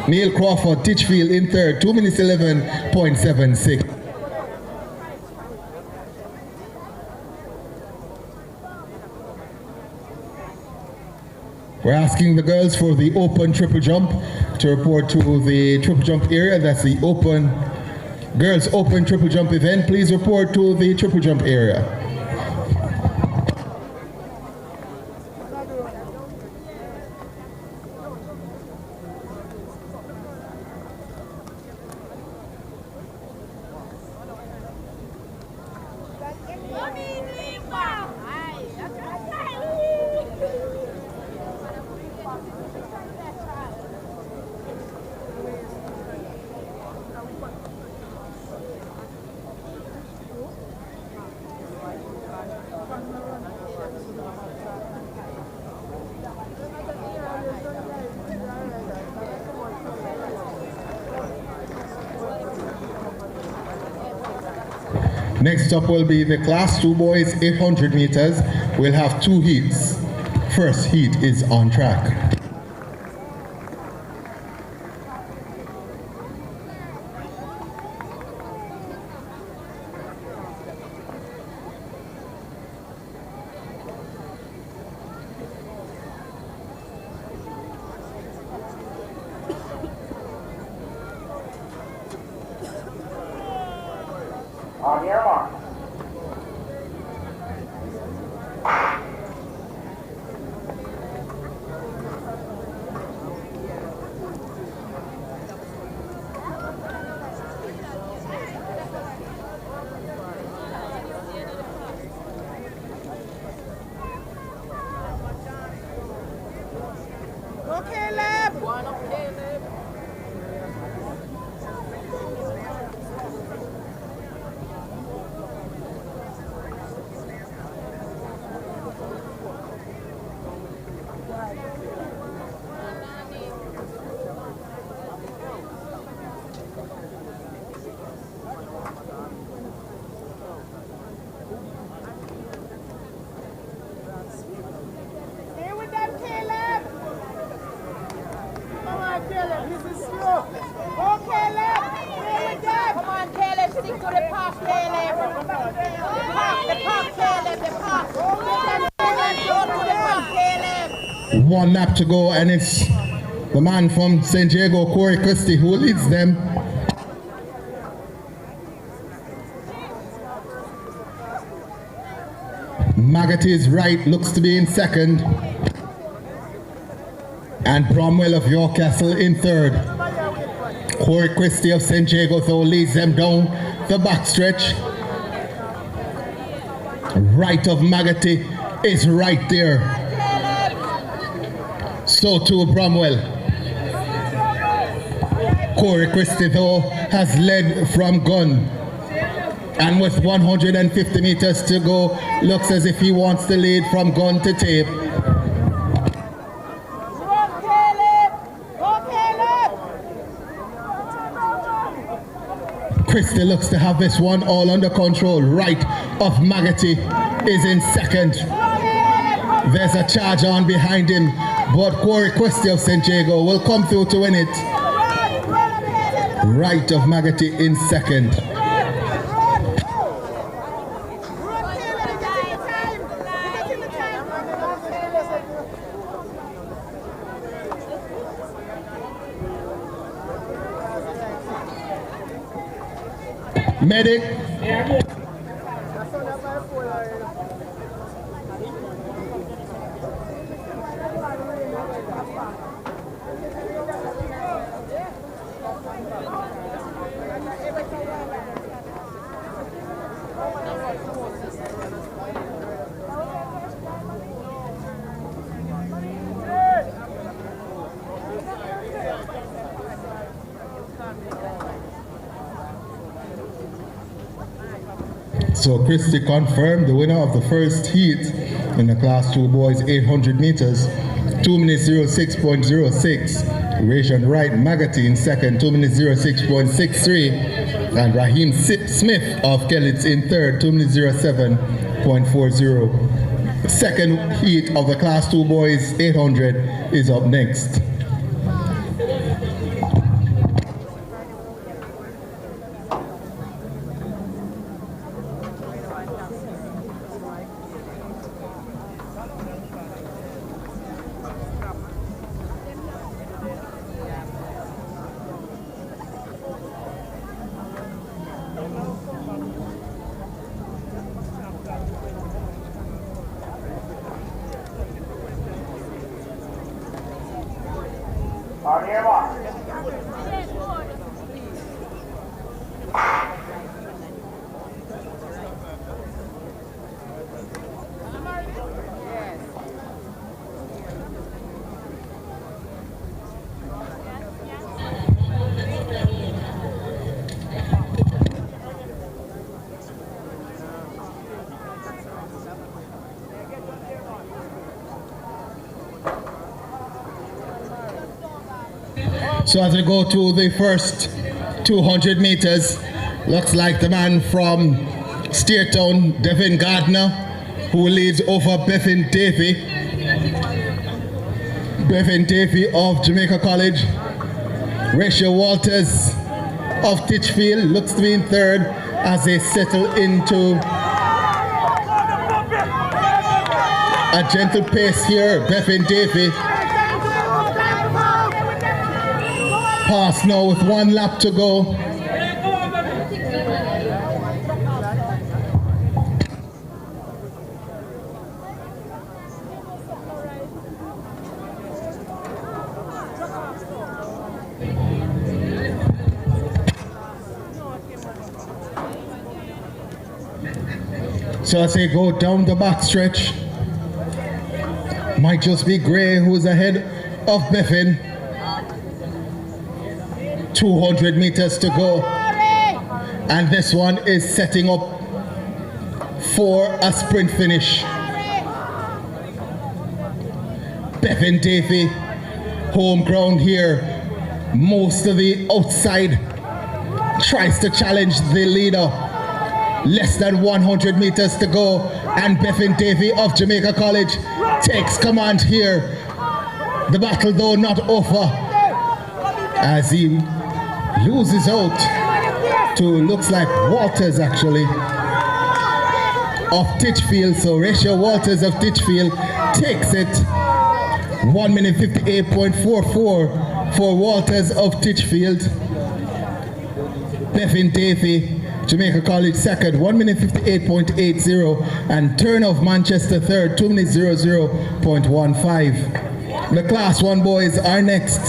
Neil Crawford, Titchfield in third, 2 minutes 11.76. We're asking the girls for the open triple jump to report to the triple jump area. That's the open, girls open triple jump event. Please report to the triple jump area. Next up will be the class 2 boys 800 meters. We'll have 2 heats. First heat is on track. On your mark. Go Caleb! One up Caleb. Stay with them, Caleb! Come on, Caleb, this is slow. Go, Caleb! Stay with them! Come on, Caleb, stick to the path, Caleb. The path, Caleb, the path. Go to the path, Caleb. 1 lap to go, and it's the man from St. Diego, Corey Christie, who leads them. Magaty's right looks to be in second. And Bromwell of York Castle in third. Corey Christie of St. Diego though leads them down the backstretch. Right of Magaty is right there. So too Bromwell. Corey Christie though has led from gun. And with 150 meters to go, looks as if he wants to lead from gun to tape. Christie looks to have this one all under control. Right of Magaty is in second. There's a charge on behind him, but Corey Questy of St. Jago will come through to win it. Right of Magati in second. Medic. So Christy confirmed the winner of the first heat in the Class 2 boys 800 meters, 2 minutes 06.06. Ration Wright Magati in second, 2 minutes 06.63. And Raheem Smith of Kellitz in third, 2 minutes 07.40. The second heat of the Class 2 boys 800 is up next. So as we go to the first 200 meters, looks like the man from Steertown, Devin Gardner, who leads over Bevin Davey. Bevin Davey of Jamaica College. Rachel Walters of Titchfield looks to be in third as they settle into a gentle pace here. Bevin Davey pass now with 1 lap to go. So as they go down the back stretch, might just be Gray who's ahead of Beffin. 200 meters to go, and this one is setting up for a sprint finish. Bevin Davey, home ground here, most of the outside, tries to challenge the leader. Less than 100 meters to go, and Bevin Davey of Jamaica College takes command here. The battle though not over, as he loses out to, looks like Walters actually, of Titchfield. So Rachel Walters of Titchfield takes it. 1 minute 58.44 for Walters of Titchfield. Bevin Davey, Jamaica College second, 1 minute 58.80, and Turn of Manchester third, 2 minutes 00.15. The Class 1 boys are next.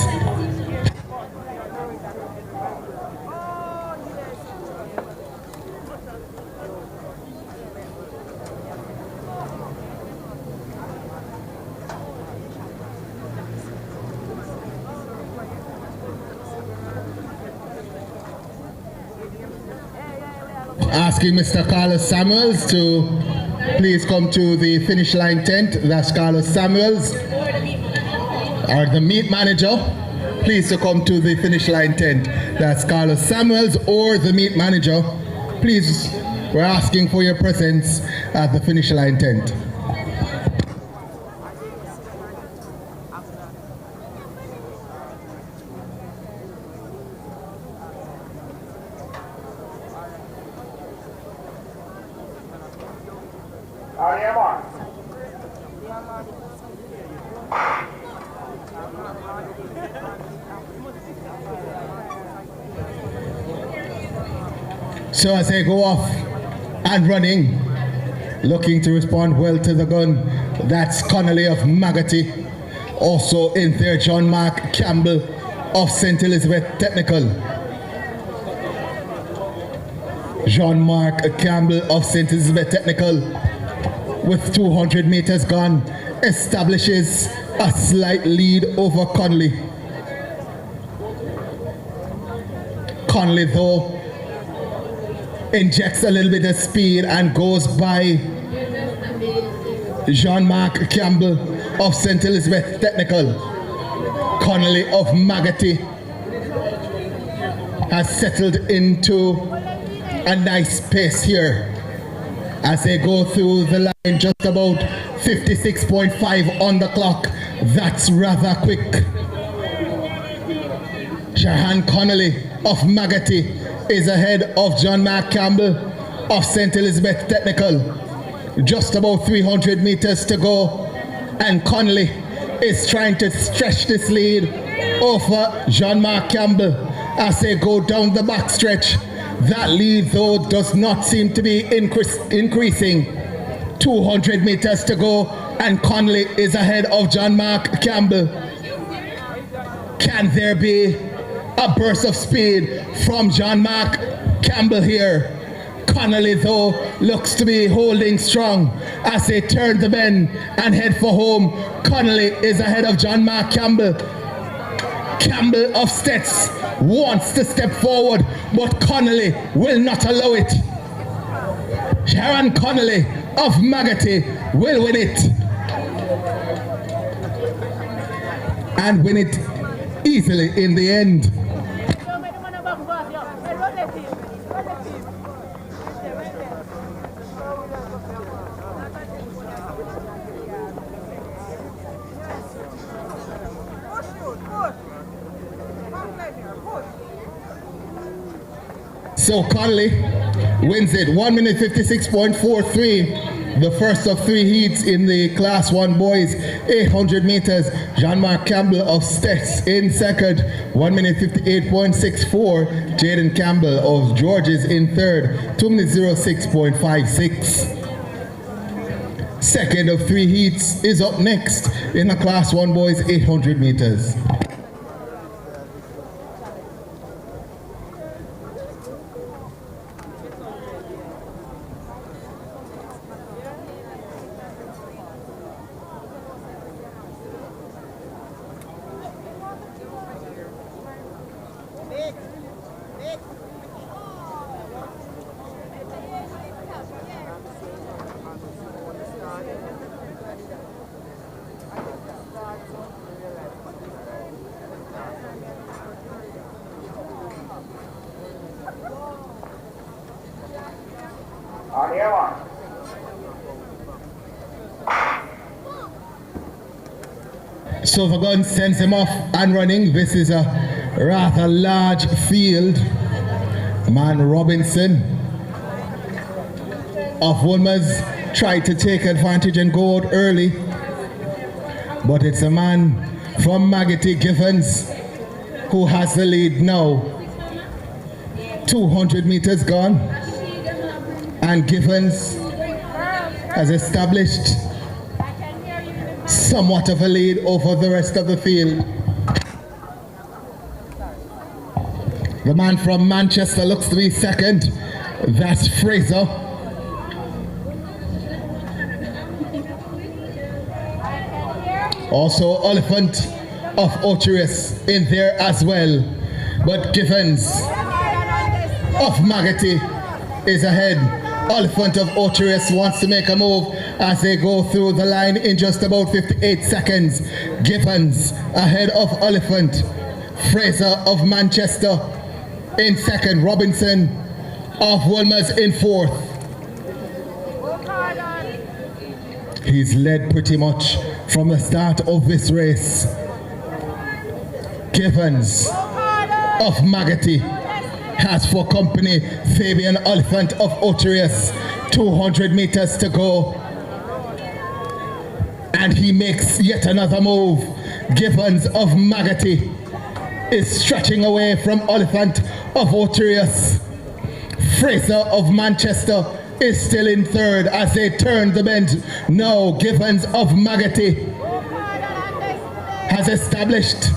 Asking Mr. Carlos Samuels to please come to the finish line tent. That's Carlos Samuels, or the meet manager, please to come to the finish line tent. That's Carlos Samuels or the meet manager. Please, we're asking for your presence at the finish line tent. On your mark. So as they go off and running, looking to respond well to the gun, that's Connolly of Magotty. Also in there, John Mark Campbell of St. Elizabeth Technical. John Mark Campbell of St. Elizabeth Technical, with 200 meters gone, establishes a slight lead over Connolly. Connolly, though, injects a little bit of speed and goes by Jean-Marc Campbell of St. Elizabeth Technical. Connolly of Magotty has settled into a nice pace here as they go through the line, just about 56.5 on the clock. That's rather quick. Shahan Connolly of Magotty is ahead of John Mark Campbell of St. Elizabeth Technical. Just about 300 meters to go, and Connolly is trying to stretch this lead over John Mark Campbell as they go down the backstretch. That lead, though, does not seem to be increasing. 200 meters to go, and Connolly is ahead of John Mark Campbell. Can there be a burst of speed from John Mark Campbell here? Connolly, though, looks to be holding strong as they turn the bend and head for home. Connolly is ahead of John Mark Campbell. Campbell of Stets wants to step forward, but Connolly will not allow it. Sharon Connolly of Magotty will win it, and win it easily in the end. So Connolly wins it, 1 minute 56.43, the first of 3 heats in the Class 1 boys 800 meters. Jean-Marc Campbell of Stets in second, 1 minute 58.64. Jaden Campbell of Georges in third, 2 minutes 06.56. Second of 3 heats is up next in the Class 1 boys 800 meters. On your mark. So the gun sends him off and running. This is a rather large field. Man Robinson of Woolmer's tried to take advantage and go out early, but it's a man from Magotty, Givens, who has the lead now. 200 meters gone, and Givens has established somewhat of a lead over the rest of the field. The man from Manchester looks to be second. That's Fraser. Also Oliphant of Ocherous in there as well. But Givens of Magotty is ahead. Oliphant of Ocherous wants to make a move as they go through the line in just about 58 seconds. Givens ahead of Oliphant. Fraser of Manchester in second. Robinson of Wolmer's in fourth. He's led pretty much from the start of this race. Givens of Magotty has for company Fabian Oliphant of Ocherous. 200 meters to go. And he makes yet another move. Gibbons of Magatti is stretching away from Oliphant of Otirius. Fraser of Manchester is still in third as they turn the bend. Now Gibbons of Magatti has established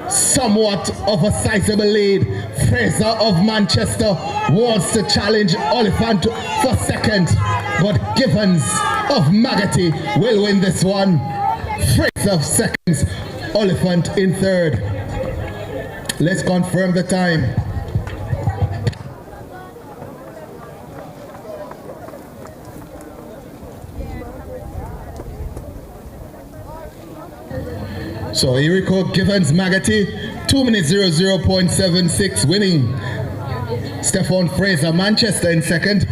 somewhat of a sizable lead. Fraser of Manchester wants to challenge Oliphant for second, but Gibbons of Magatti will win this one. Fraser of seconds, Oliphant in third. Let's confirm the time. So here we go, Gibbons Magatti, 2 minutes 00.76 winning. Stefan Fraser Manchester in second,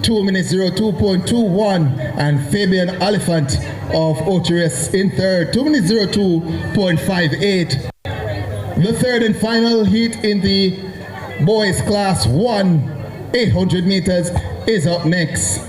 2 minutes 02.21, and Fabian Oliphant of Otirius in third, 2 minutes 02.58. The third and final heat in the boys class 1, 800 meters is up next.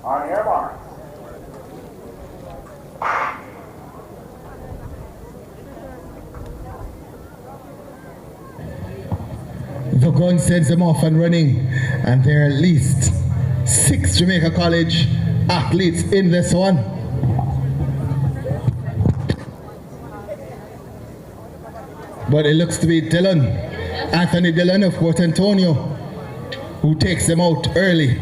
On your mark. The gun sends them off and running, and there are at least 6 Jamaica College athletes in this one. But it looks to be Anthony Dillon of Port Antonio, who takes them out early.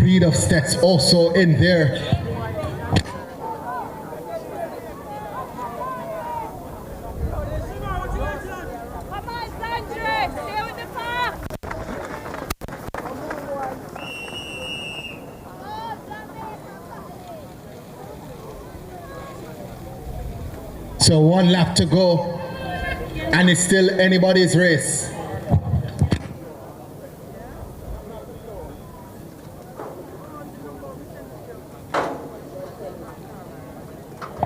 Reed of Stets also in there. So 1 lap to go, and it's still anybody's race.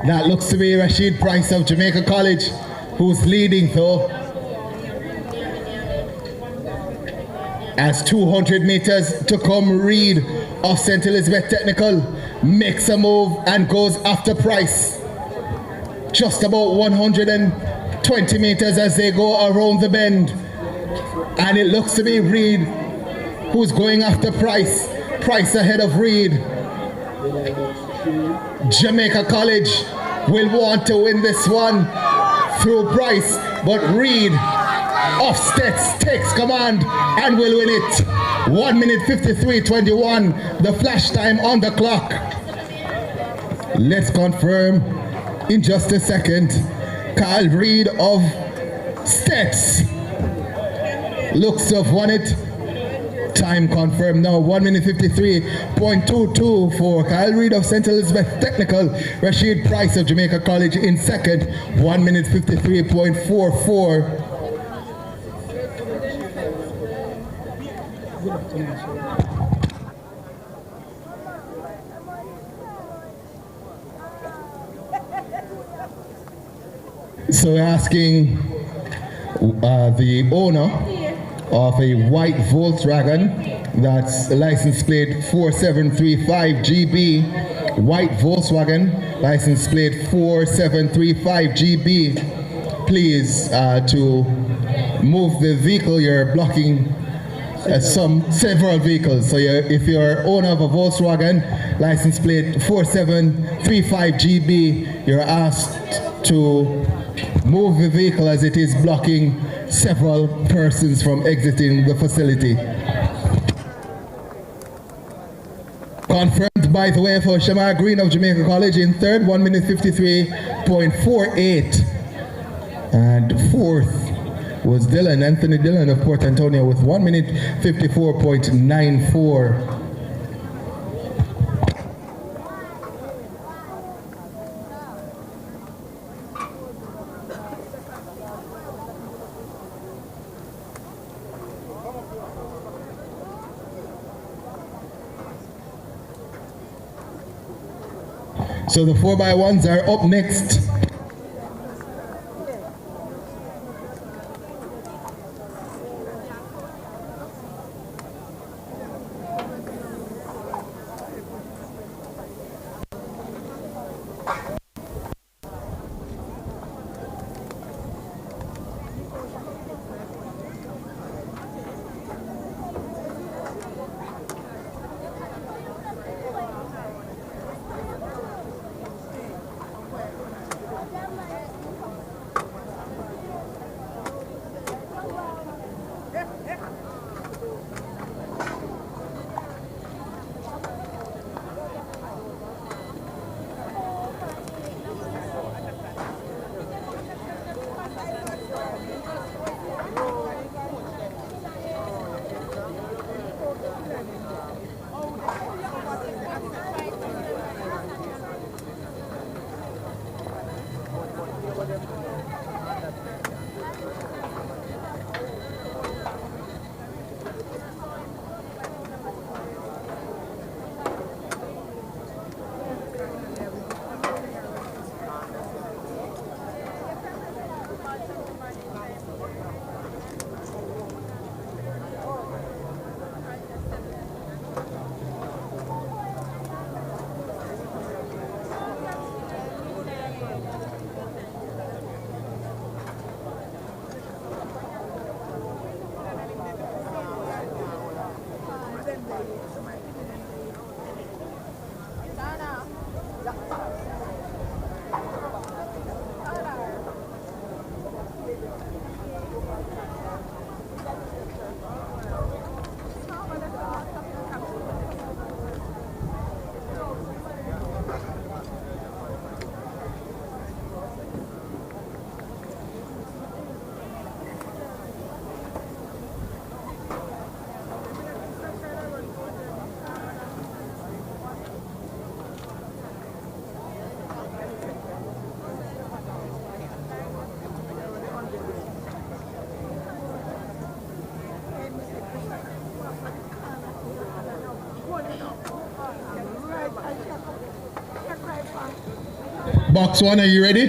That looks to be Rashid Price of Jamaica College, who's leading though. As 200 meters to come, Reed of St. Elizabeth Technical makes a move and goes after Price. Just about 120 meters as they go around the bend. And it looks to be Reed who's going after Price. Price ahead of Reed. Jamaica College will want to win this one through Price, but Reed of Stets takes command and will win it. 1 minute 53.21, the flash time on the clock. Let's confirm in just a second. Kyle Reed of Stets looks to have won it. Time confirmed now, 1 minute 53.22 for Kyle Reed of St. Elizabeth Technical. Rashid Price of Jamaica College in second, 1 minute 53.44. So we're asking the owner of a white Volkswagen that's license plate 4735GB, white Volkswagen license plate 4735GB, please to move the vehicle. You're blocking several vehicles. So if you're owner of a Volkswagen license plate 4735GB, you're asked to move the vehicle as it is blocking several persons from exiting the facility. Confirmed, by the way, for Shamar Green of Jamaica College in third, 1 minute 53.48. And fourth was Anthony Dillon of Port Antonio with 1 minute 54.94. So the 4x1s are up next. Box one, are you ready?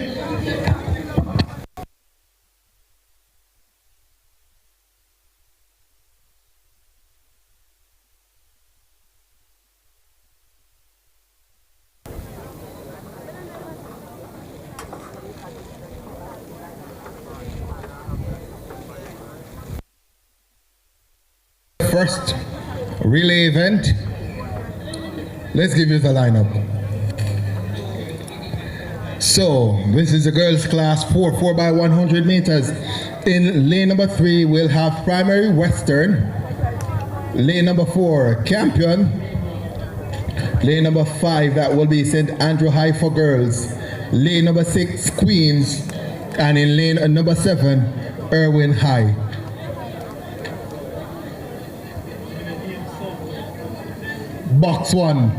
First relay event. Let's give you the lineup. So this is the girls class 4x100 meters. In lane number 3 we'll have Primary Western. Lane number 4 Campion. Lane number 5 that will be St. Andrew High for girls. Lane number 6 Queens. And in lane number 7 Irwin High. Box 1.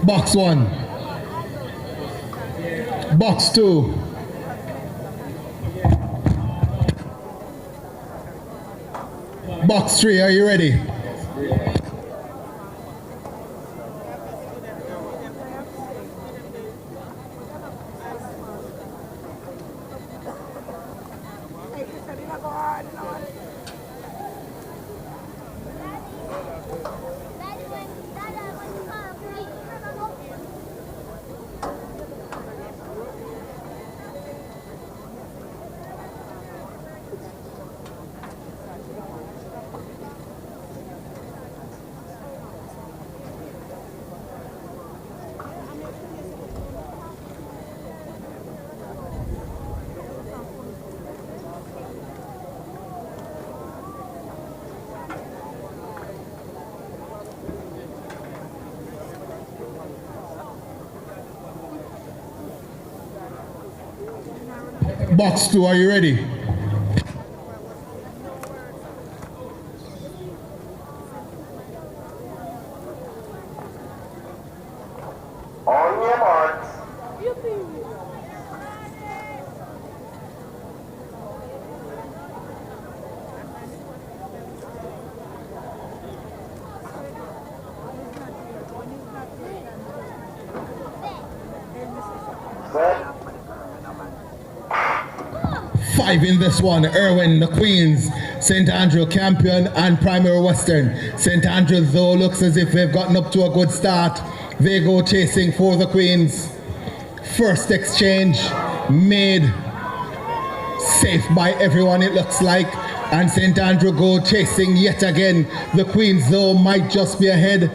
Box 1. Box 2. Box 3, are you ready? Box 2, are you ready? On your marks. Set. 5 in this one. Irwin, the Queens, St. Andrew Campion and Primary Western. St. Andrew though looks as if they've gotten up to a good start. They go chasing for the Queens. First exchange made safe by everyone, it looks like. And St. Andrew go chasing yet again. The Queens though might just be ahead.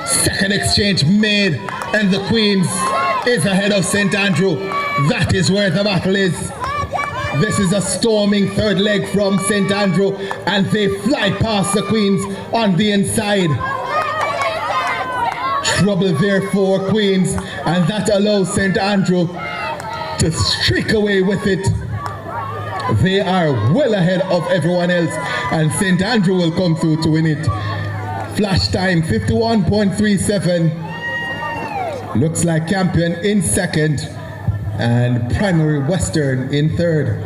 Second exchange made and the Queens is ahead of St. Andrew. That is where the battle is. This is a storming third leg from St. Andrew and they fly past the Queens on the inside. Trouble there for Queens and that allows St. Andrew to streak away with it. They are well ahead of everyone else and St. Andrew will come through to win it. Flash time 51.37. Looks like Campion in second and Primary Western in third.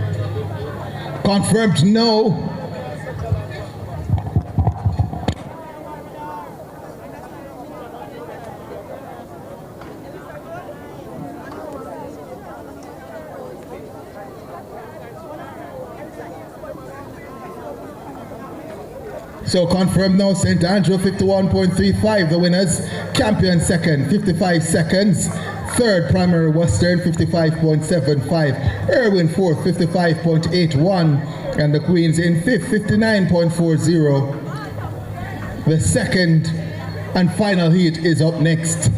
Confirmed no. So confirmed now, St. Andrew 51.35, the winners. Campion second, 55 seconds. Third, Primary Western, 55.75. Irwin fourth, 55.81. And the Queens in fifth, 59.40. The second and final heat is up next.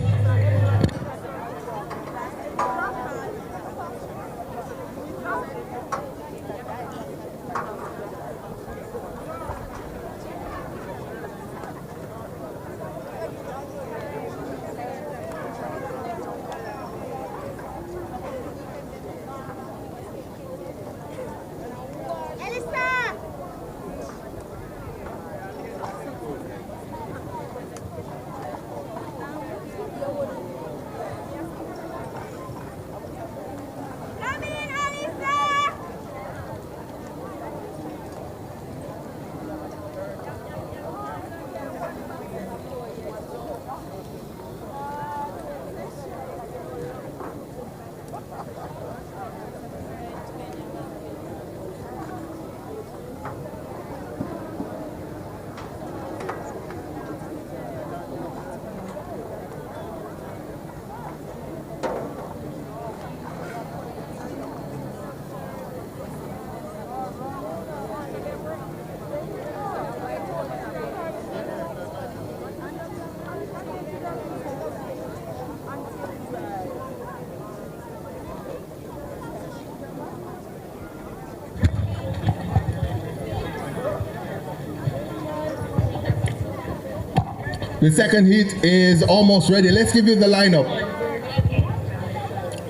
The second heat is almost ready. Let's give you the lineup.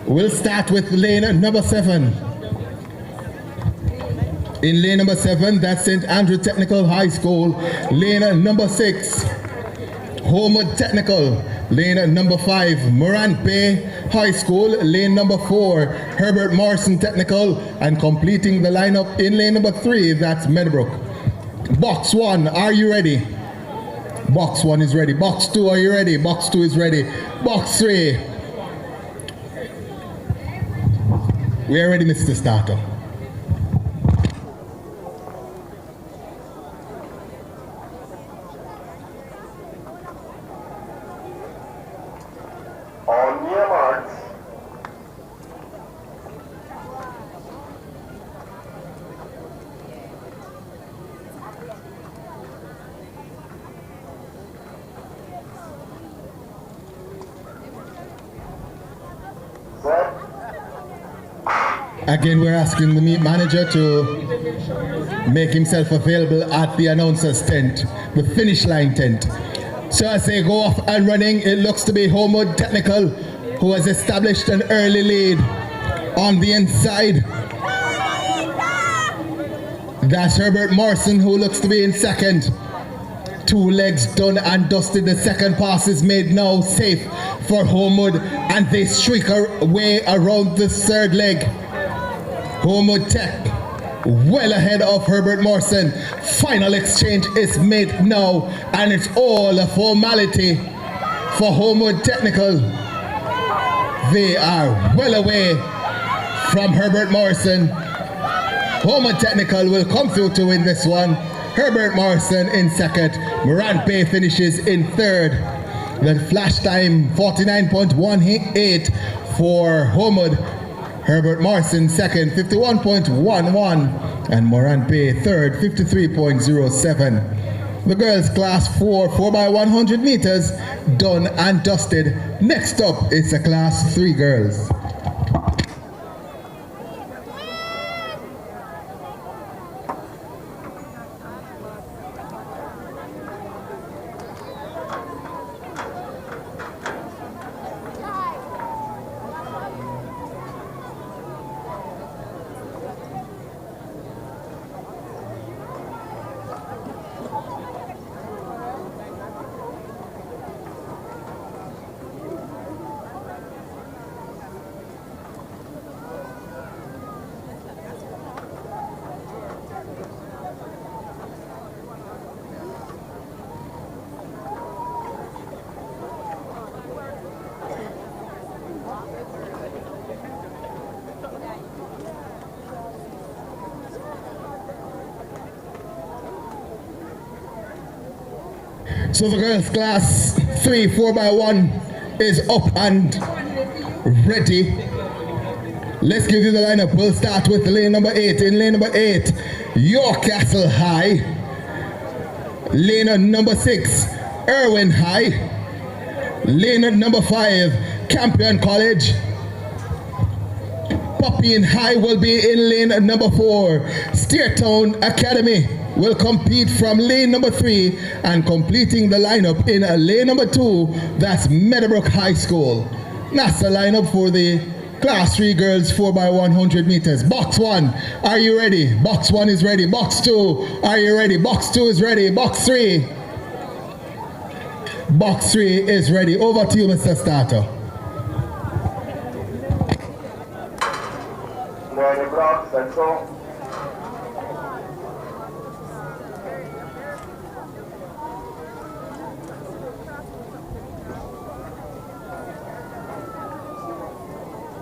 We'll start with lane number 7. In lane number 7, that's St. Andrew Technical High School. Lane number 6, Homewood Technical. Lane number 5, Morant High School. Lane number 4, Herbert Morrison Technical. And completing the lineup in lane number 3, that's Meadowbrook. Box 1, are you ready? Box 1 is ready. Box 2, are you ready? Box 2 is ready. Box 3. We are ready, Mr. Starter. Again, we're asking the meet manager to make himself available at the announcer's tent, the finish line tent. So as they go off and running, it looks to be Homewood Technical, who has established an early lead on the inside. That's Herbert Morrison, who looks to be in second. 2 legs done and dusted. The second pass is made now, safe for Homewood, and they streak away around the third leg. Homewood Tech well ahead of Herbert Morrison. Final exchange is made now, and it's all a formality for Homewood Technical. They are well away from Herbert Morrison. Homewood Technical will come through to win this one. Herbert Morrison in second. Morante finishes in third. The flash time 49.18 for Homewood. Herbert Morrison second, 51.11, and Morante third, 53.07. The girls class 4x100 meters, done and dusted. Next up is the class 3 girls. So the girls class 3 4x1 is up and ready. Let's give you the lineup. We'll start with lane number 8. In lane number 8, Yorkcastle High. Lane number 6, Irwin High. Lane number 5, Campion College. Papine High will be in lane number 4. Steertown Academy will compete from lane number 3, and completing the lineup in lane number 2, that's Meadowbrook High School. That's the lineup for the class 3 girls 4x100 meters. Box 1, are you ready? Box 1 is ready. Box 2, are you ready? Box 2 is ready. Box 3. Box 3 is ready. Over to you, Mr. Starter. Ready, block, central.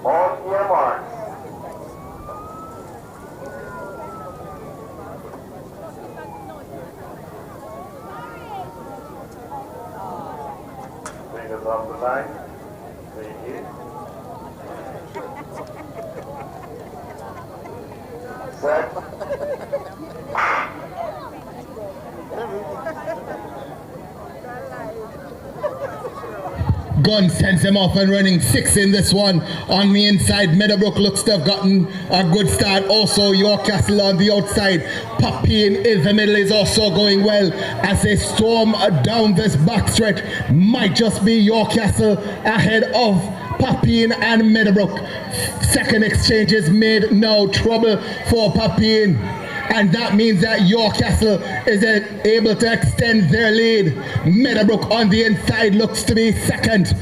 On your mark. Fingers off the line. Thank you. Set. Gun sends them off and running. 6 in this one. On the inside, Meadowbrook looks to have gotten a good start. Also, Yorkcastle on the outside. Papine in the middle is also going well as they storm down this backstretch. Might just be Yorkcastle ahead of Papine and Meadowbrook. Second exchange is made now. Trouble for Papine. And that means that Yorkcastle is able to extend their lead. Meadowbrook on the inside looks to be second.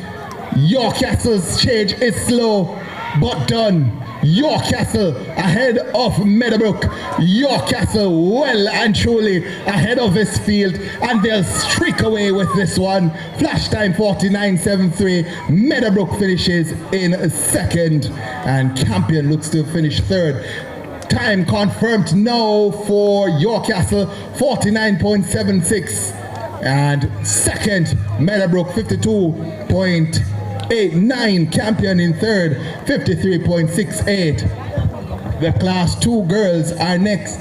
Yorkcastle's change is slow, but done. Yorkcastle ahead of Meadowbrook. Yorkcastle well and truly ahead of this field, and they'll streak away with this one. Flash time 49.73. Meadowbrook finishes in second, and Campion looks to finish third. Time confirmed now for Yorkcastle, 49.76, and second Meadowbrook 52.89. Campion in third, 53.68. The class 2 girls are next.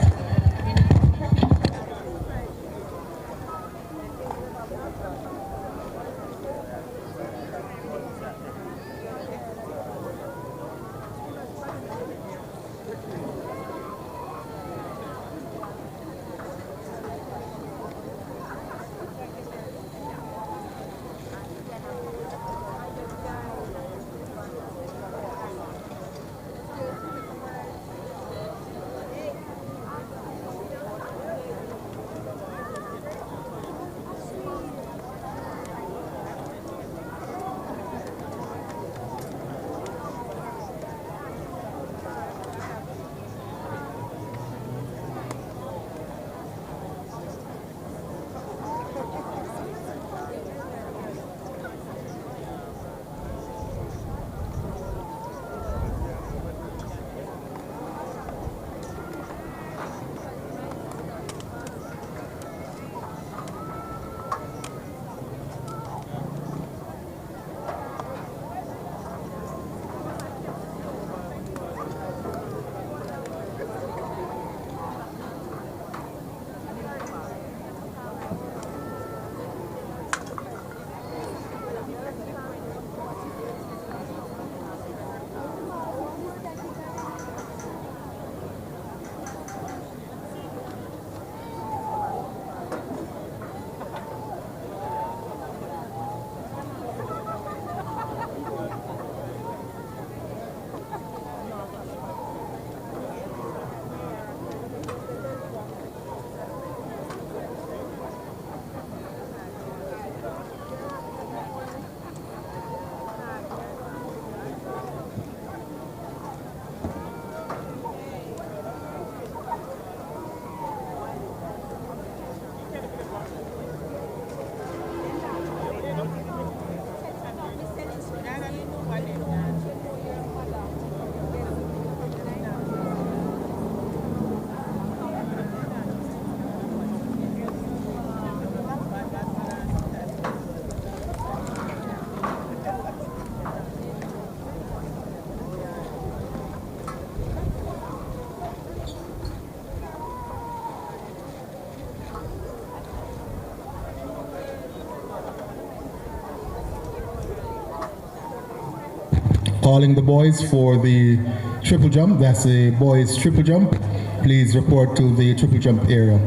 calling the boys for the triple jump. That's the boys triple jump. Please report to the triple jump area.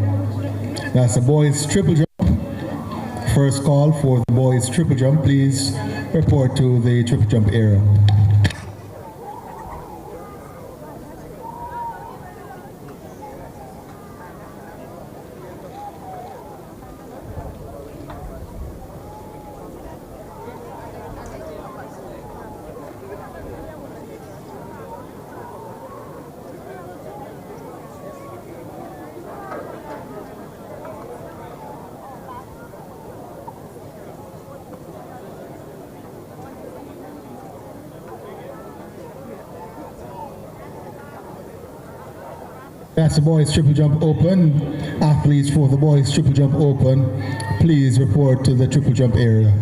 That's the boys triple jump. First call for the boys triple jump. Please report to the triple jump area. That's the boys triple jump open. Athletes for the boys triple jump open, please report to the triple jump area.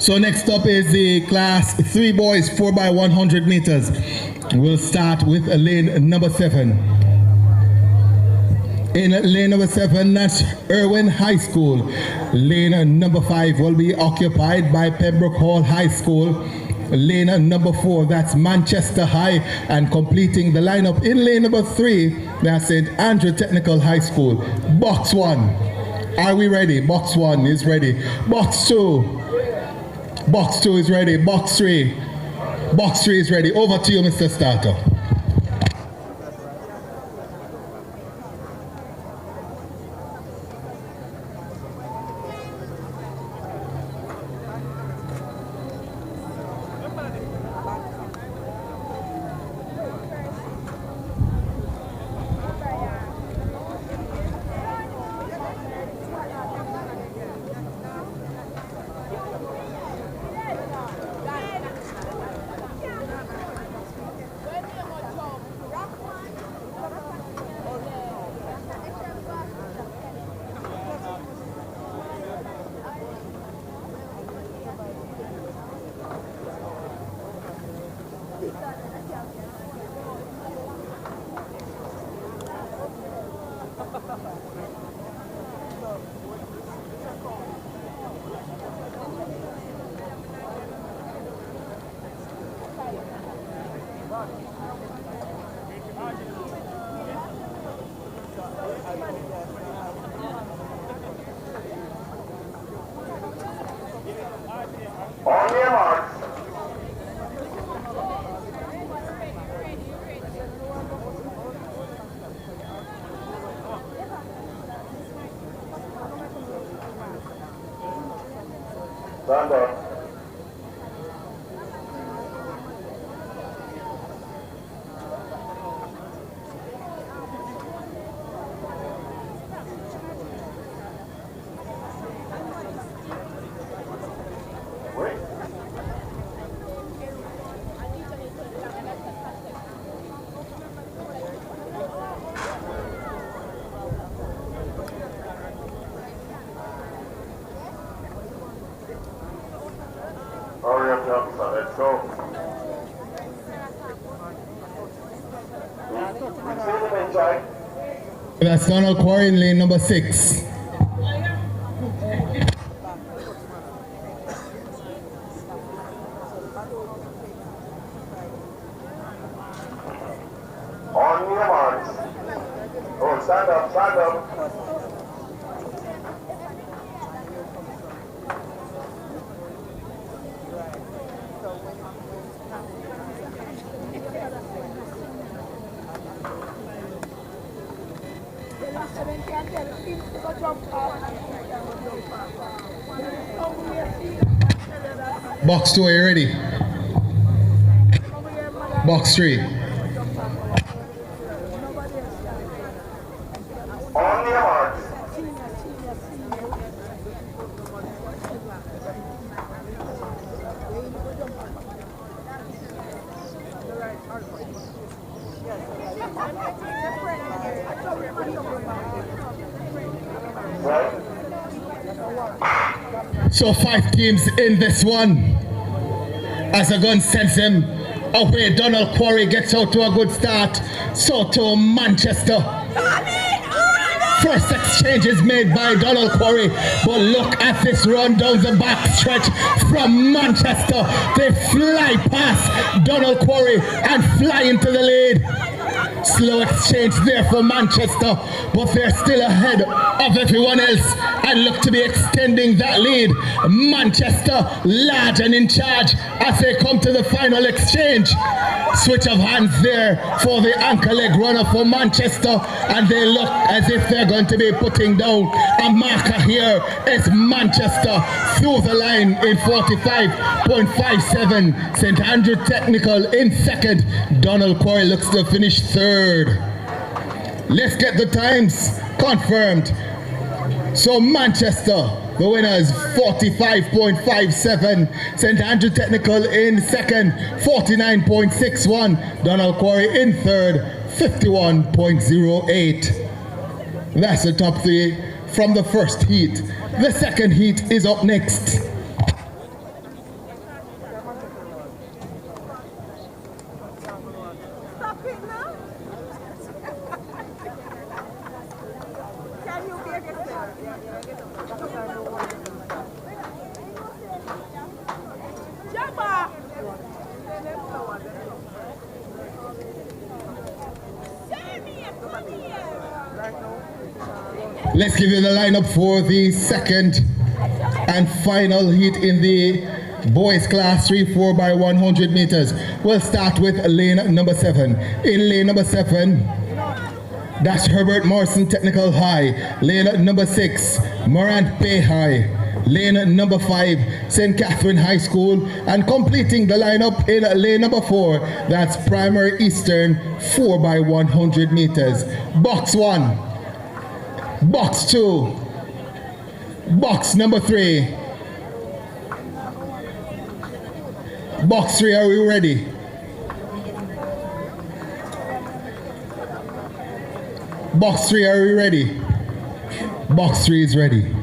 So next up is the class 3 boys 4x100 meters. We'll start with lane number 7. In lane number 7, that's Irwin High School. Lane number 5 will be occupied by Pembroke Hall High School. Lane number 4, that's Manchester High. And completing the lineup in lane number 3, that's St. Andrew Technical High School. Box 1. Are we ready? Box 1 is ready. Box 2. Box 2 is ready. Box 3. Box 3 is ready. Over to you, Mr. Starter. On your marks. Stand up. Hurry up, Johnson, let's go. That's Donald Quarry in lane number 6. On your marks. Oh, stand up, stand up. Box 2, are you ready? Box 3. On your marks. So 5 teams in this one. As a gun sends him away, Donald Quarry gets out to a good start. So to Manchester. First exchange is made by Donald Quarry, but look at this run down the back stretch from Manchester. They fly past Donald Quarry and fly into the lead. Slow exchange there for Manchester, but they're still ahead of everyone else and look to be extending that lead. Manchester large and in charge as they come to the final exchange. Switch of hands there for the anchor leg runner for Manchester, and they look as if they're going to be putting down a marker here. It's Manchester through the line in 45.57. St. Andrew Technical in second. Donald Quarry looks to finish third. Let's get the times confirmed. So Manchester, the winner is 45.57. St. Andrew Technical in second, 49.61. Donald Quarry in third, 51.08. That's the top 3 from the first heat. The second heat is up next. Let's give you the lineup for the second and final heat in the boys class 3 4x100 meters. We'll start with lane number 7. In lane number 7, that's Herbert Morrison Technical High. Lane number 6, Morant Bay High. Lane number 5, St. Catherine High School. And completing the lineup in lane number 4, that's Primary Eastern 4x100 meters. Box 1. Box 2, box number 3. Box 3, are we ready? Box 3, are we ready? Box 3 is ready.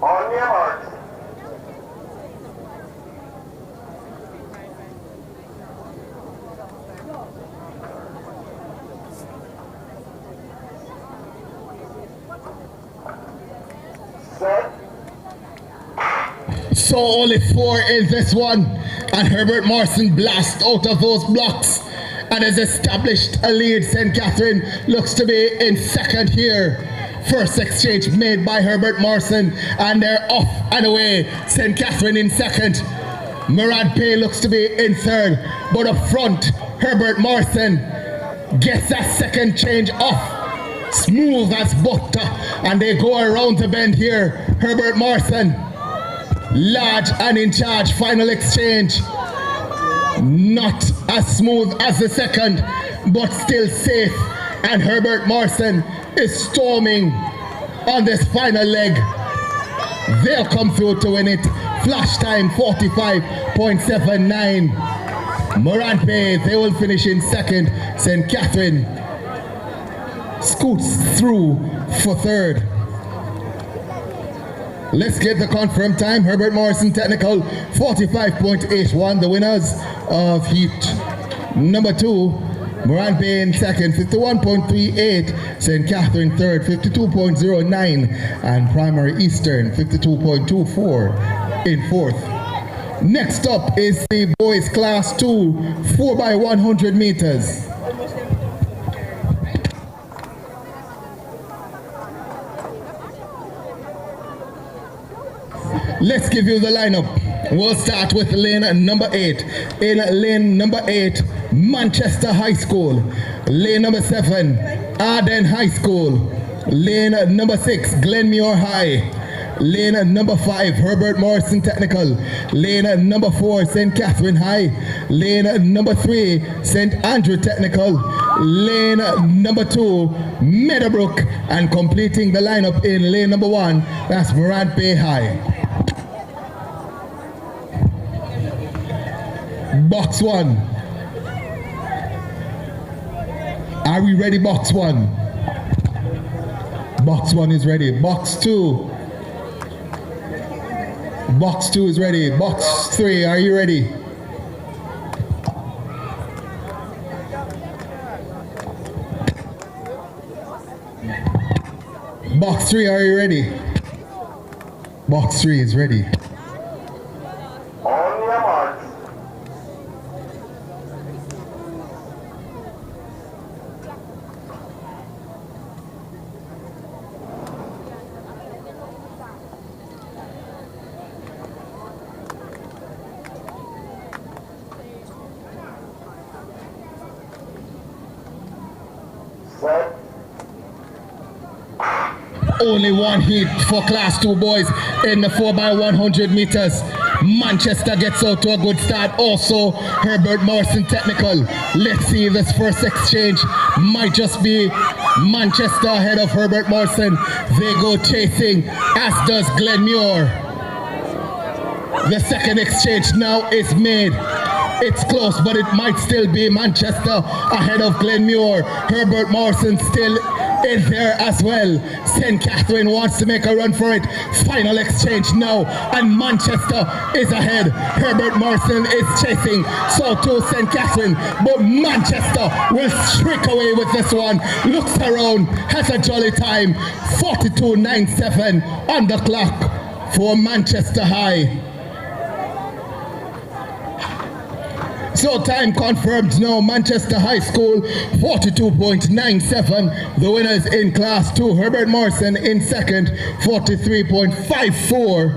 On your marks. So only 4 in this one. And Herbert Morrison blasts out of those blocks and has established a lead. St. Catherine looks to be in second here. First exchange made by Herbert Morrison, and they're off and away. St. Catherine in second. Morant Bay looks to be in third, but up front, Herbert Morrison gets that second change off. Smooth as butter, and they go around the bend here. Herbert Morrison, large and in charge. Final exchange. Not as smooth as the second, but still safe. And Herbert Morrison is storming on this final leg. They'll come through to win it. Flash time 45.79. Morant Bay, they will finish in second. St. Catherine scoots through for third. Let's get the confirmed time. Herbert Morrison technical 45.81. The winners of heat number 2. Morant Bay in second, 51.38. St. Catherine third, 52.09. And Primary Eastern, 52.24 in fourth. Next up is the boys class 2, 4x100 meters. Let's give you the lineup. We'll start with lane number 8. In lane number 8, Manchester High School. Lane number 7, Arden High School. Lane number 6, Glenmuir High. Lane number 5, Herbert Morrison Technical. Lane number 4, St. Catherine High. Lane number 3, St. Andrew Technical. Lane number 2, Meadowbrook. And completing the lineup in lane number 1, that's Morant Bay High. Box 1. Are we ready, box 1? Box 1 is ready. Box 2. Box 2 is ready. Box 3, are you ready? Box 3, are you ready? Box 3 is ready. On your mark. Set. Only one heat for class 2 boys in the 4x100 meters. Manchester gets out to a good start. Also, Herbert Morrison Technical. Let's see, this first exchange might just be Manchester ahead of Herbert Morrison. They go chasing, as does Glenmuir. The second exchange now is made. It's close, but it might still be Manchester ahead of Glenmuir. Herbert Morrison still in there as well. St. Catherine wants to make a run for it. Final exchange now, and Manchester is ahead. Herbert Morrison is chasing, so too St. Catherine, but Manchester will streak away with this one. Looks around, has a jolly time. 42.97 on the clock for Manchester High. So time confirmed now, Manchester High School 42.97. The winners in class 2, Herbert Morrison in second, 43.54.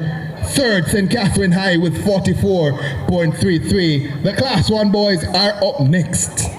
Third, St. Catherine High with 44.33. The class 1 boys are up next.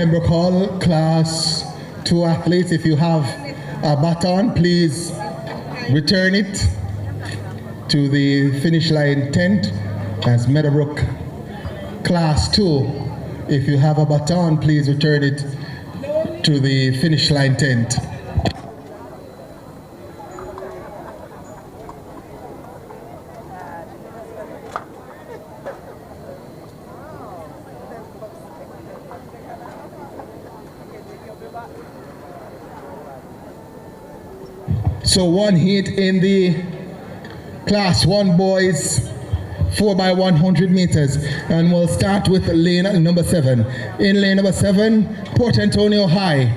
Pembroke Hall, Class 2 athletes, if you have a baton, please return it to the finish line tent. As Meadowbrook Class 2, if you have a baton, please return it to the finish line tent. So one heat in the Class 1 boys 4x100 meters, and we'll start with lane number 7. In lane number 7, Port Antonio High.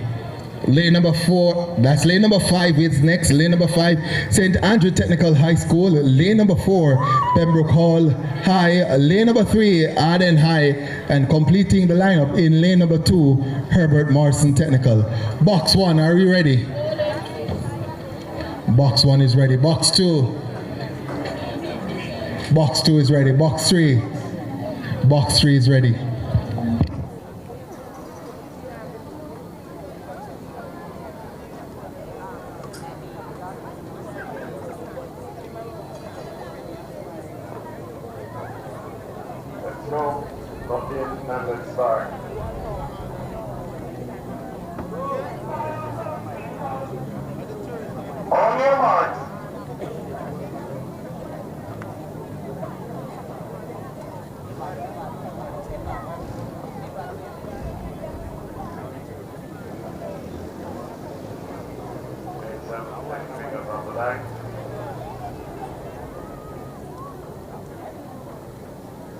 Lane number 4, that's lane number 5 is next. Lane number 5, St. Andrew Technical High School. Lane number 4, Pembroke Hall High. Lane number 3, Arden High. And completing the lineup in lane number 2, Herbert Morrison Technical. Box 1, are we ready? Box 1 is ready. Box 2. Box 2 is ready. Box 3. Box 3 is ready. Let's go. Lock in and let's start. On your marks.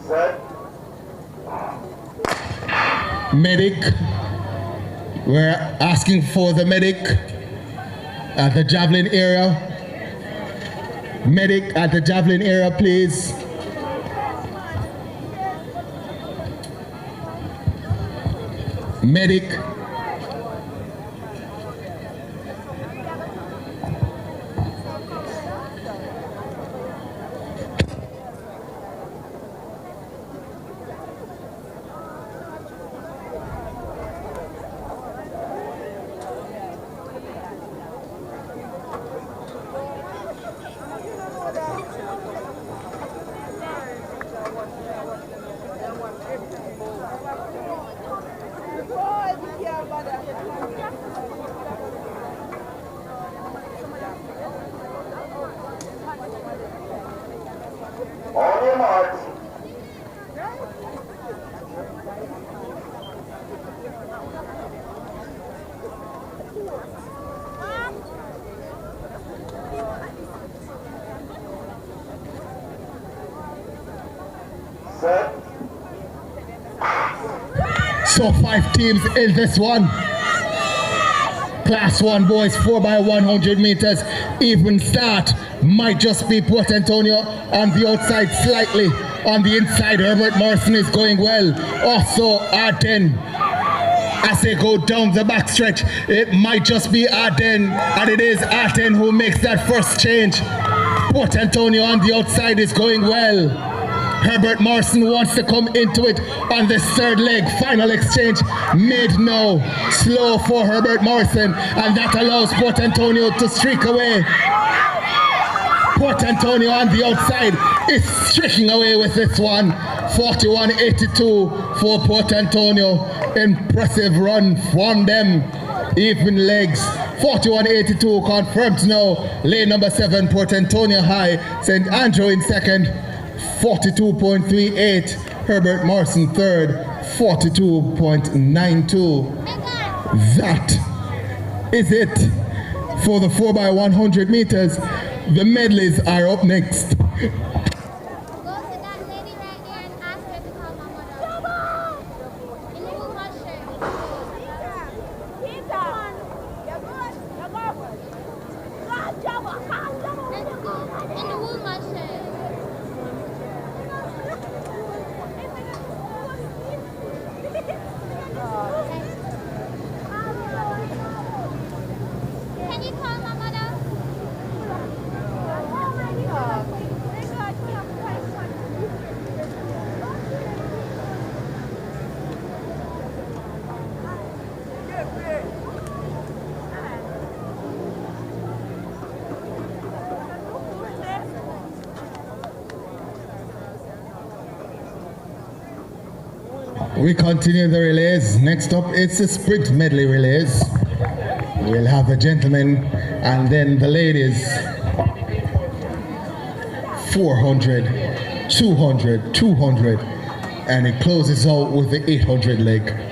Set. Medic. We're asking for the medic at the javelin area. Medic at the javelin area, please. Medic. On your marks. Set. So 5 teams in this one. Class 1 boys 4x100 meters. Even start. Might just be Port Antonio on the outside slightly. On the inside, Herbert Morrison is going well. Also Arden. As they go down the backstretch, it might just be Arden, and it is Arden who makes that first change. Port Antonio on the outside is going well. Herbert Morrison wants to come into it on this third leg. Final exchange made now. Slow for Herbert Morrison, and that allows Port Antonio to streak away. Port Antonio on the outside is streaking away with this one. 41-82 for Port Antonio. Impressive run from them. Even legs. 41-82 confirmed now. Lane number 7, Port Antonio High. St. Andrew in second. 42.38. Herbert Morrison third. 42.92. That is it for the 4x100 meters. The medleys are up next. Go to that lady right there and ask her to call my mother. In the blue shirt. Peter! You're good. You're good. Let's go in the woman shirt. Can you call my mother? We continue the relays. Next up, it's the sprint medley relays. We'll have the gentlemen and then the ladies. 400, 200, 200, and it closes out with the 800 leg.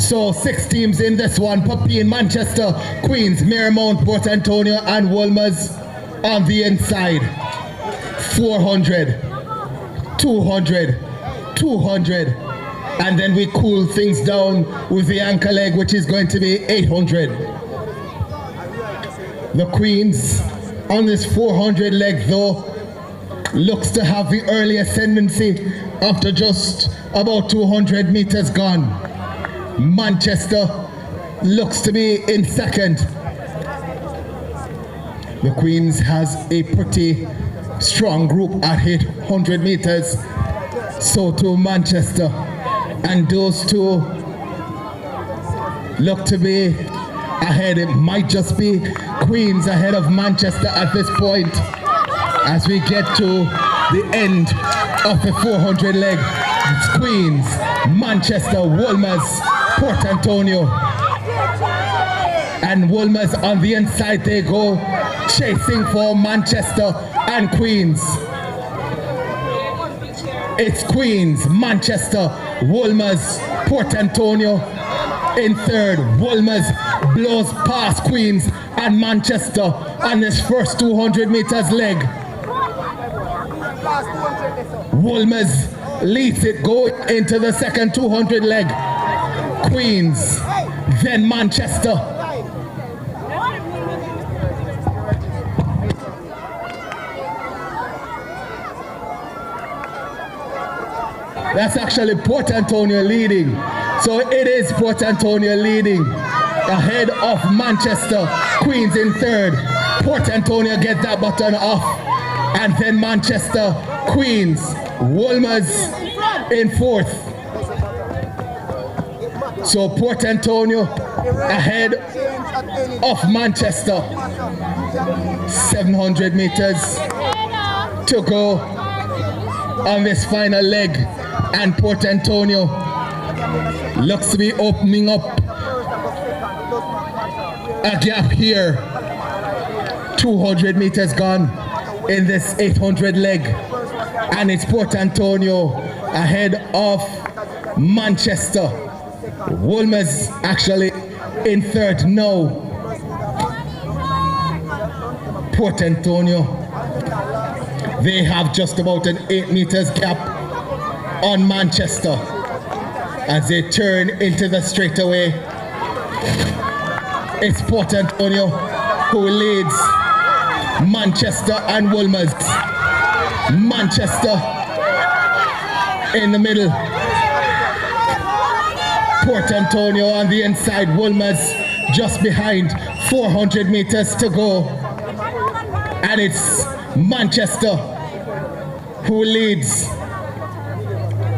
So 6 teams in this one: Papine, Manchester, Queens, Marymount, Port Antonio, and Wolmer's on the inside. 400, 200, 200, and then we cool things down with the anchor leg, which is going to be 800. The Queens on this 400 leg though looks to have the early ascendancy after just about 200 meters gone. Manchester looks to be in second. The Queens has a pretty strong group at 800 meters. So too Manchester. And those two look to be ahead. It might just be Queens ahead of Manchester at this point as we get to the end of the 400 leg. It's Queens, Manchester, Wolmer's, Port Antonio. And Wolmer's on the inside they go, chasing for Manchester and Queens. It's Queens, Manchester, Wolmer's, Port Antonio in third. Wolmer's blows past Queens and Manchester on this first 200 meters leg. Wolmer's leads it, go into the second 200 leg. Queens, then Manchester. That's actually Port Antonio leading. So it is Port Antonio leading ahead of Manchester. Queens in third. Port Antonio get that button off. And then Manchester, Queens, Wolmer's in fourth. So Port Antonio ahead of Manchester. 700 meters to go on this final leg. And Port Antonio looks to be opening up a gap here. 200 meters gone in this 800 leg. And it's Port Antonio ahead of Manchester. Wolmer's actually in third now. Port Antonio, they have just about an 8 meters gap on Manchester as they turn into the straightaway. It's Port Antonio who leads Manchester and Wolmer's. Manchester in the middle. Port Antonio on the inside. Wolmer's just behind. 400 meters to go. And it's Manchester who leads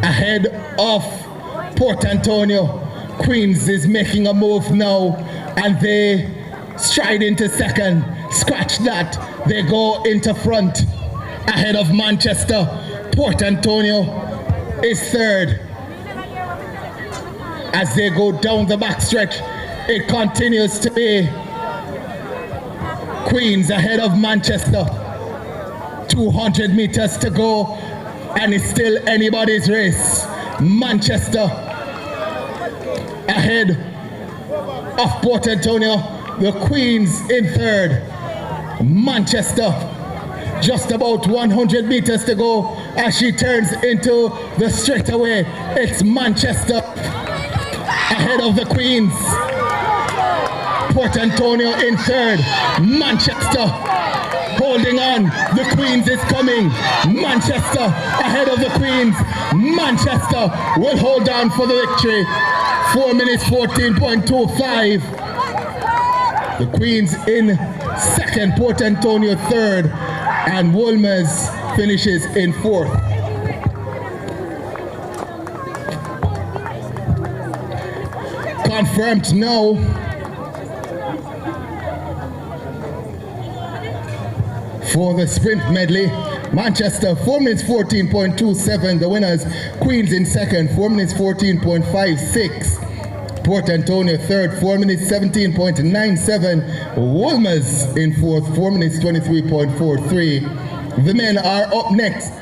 ahead of Port Antonio. Queens is making a move now and they stride into second. Scratch that. They go into front ahead of Manchester. Port Antonio is third. As they go down the backstretch, it continues to be Queens ahead of Manchester. 200 meters to go, and it's still anybody's race. Manchester ahead of Port Antonio. The Queens in third. Manchester just about 100 meters to go as she turns into the straightaway. It's Manchester ahead of the Queens. Port Antonio in third. Manchester holding on. The Queens is coming. Manchester ahead of the Queens. Manchester will hold on for the victory. 4 minutes 14.25. The Queens in second. Port Antonio third. And Wolmer's finishes in fourth. Confirmed now. For the sprint medley, Manchester 4 minutes 14.27, the winners. Queens in second, 4 minutes 14.56. Port Antonio third, 4 minutes 17.97. Wolmer's in fourth, 4 minutes 23.43. The men are up next.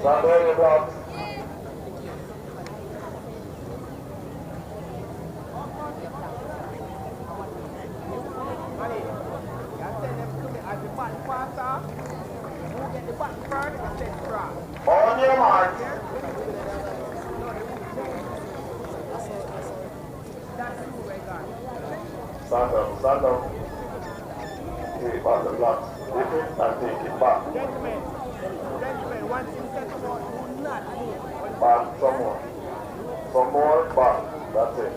Strawberry blocks. On your mark. Stand up, stand up. Take back the blocks. Lift it and take it back. Gentlemen, once you set them out, do not move. Back, some more. Some more, back. That's it.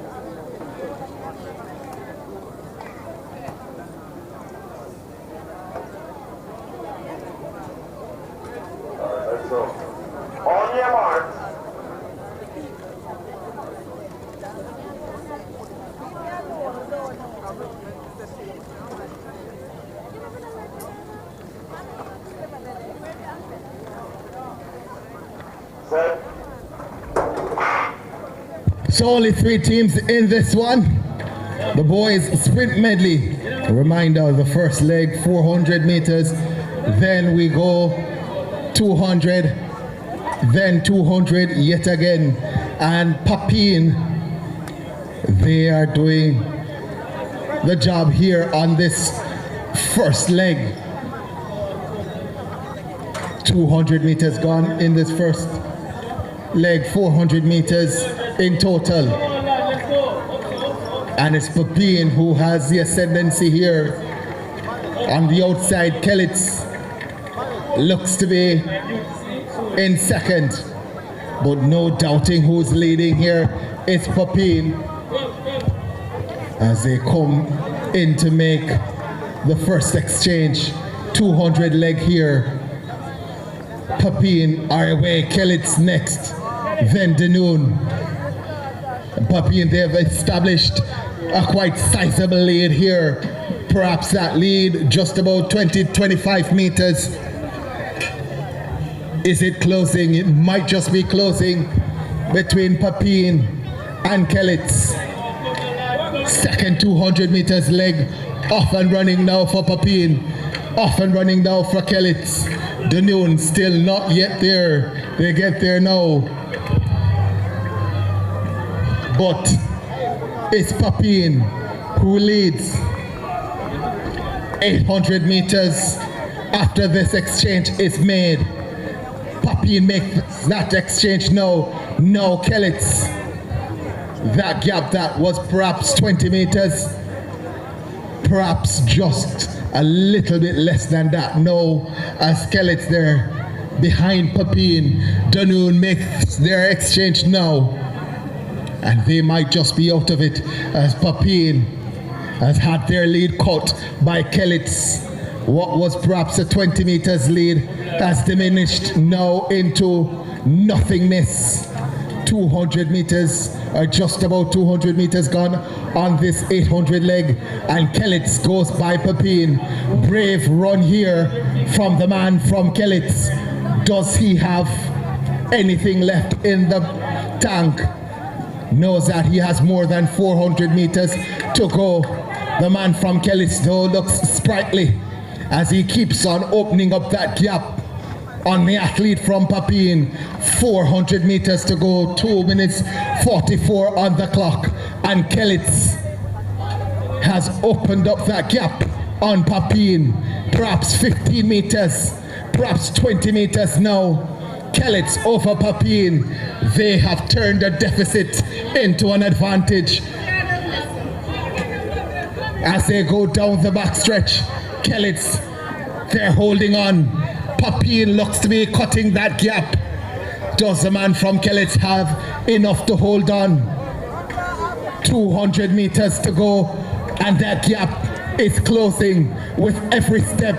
Alright, let's go. On your mark. Set. So only 3 teams in this one. The boys sprint medley. A reminder of the first leg, 400 meters. Then we go 200. Then 200 yet again. And Papine, they are doing the job here on this first leg. 200 meters gone in this first leg, 400 meters in total. And it's Papine who has the ascendancy here. On the outside, Kellitz looks to be in second, but no doubting who's leading here. It's Papine as they come in to make the first exchange. 200 leg here. Papine are away, Kellitz next, then Danoon. Papine, they have established a quite sizable lead here. Perhaps that lead just about 20-25 meters. Is it closing? It might just be closing between Papine and Kellitz. Second 200 meters leg off and running now for Papine. Off and running now for Kellitz. Danoon still not yet there. They get there now. But it's Papine who leads. 800 meters after this exchange is made. Papine makes that exchange now. Now Kellitz. That gap that was perhaps 20 meters. Perhaps just a little bit less than that. No, as Kellitz there behind Papine. Danoon makes their exchange now. And they might just be out of it as Papine has had their lead cut by Kellitz. What was perhaps a 20 meters lead has diminished now into nothingness. 200 meters, or just about 200 meters gone on this 800 leg, and Kellitz goes by Papine. Brave run here from the man from Kellitz. Does he have anything left in the tank? Knows that he has more than 400 meters to go. The man from Kellitz though looks sprightly as he keeps on opening up that gap on the athlete from Papine. 400 meters to go, 2 minutes 44 on the clock, and Kellitz has opened up that gap on Papine. Perhaps 15 meters, perhaps 20 meters now. Kellitz over Papine. They have turned a deficit into an advantage as they go down the backstretch. Kellitz, they're holding on. Papine looks to be cutting that gap. Does the man from Kellitz have enough to hold on? 200 meters to go, and that gap is closing with every step.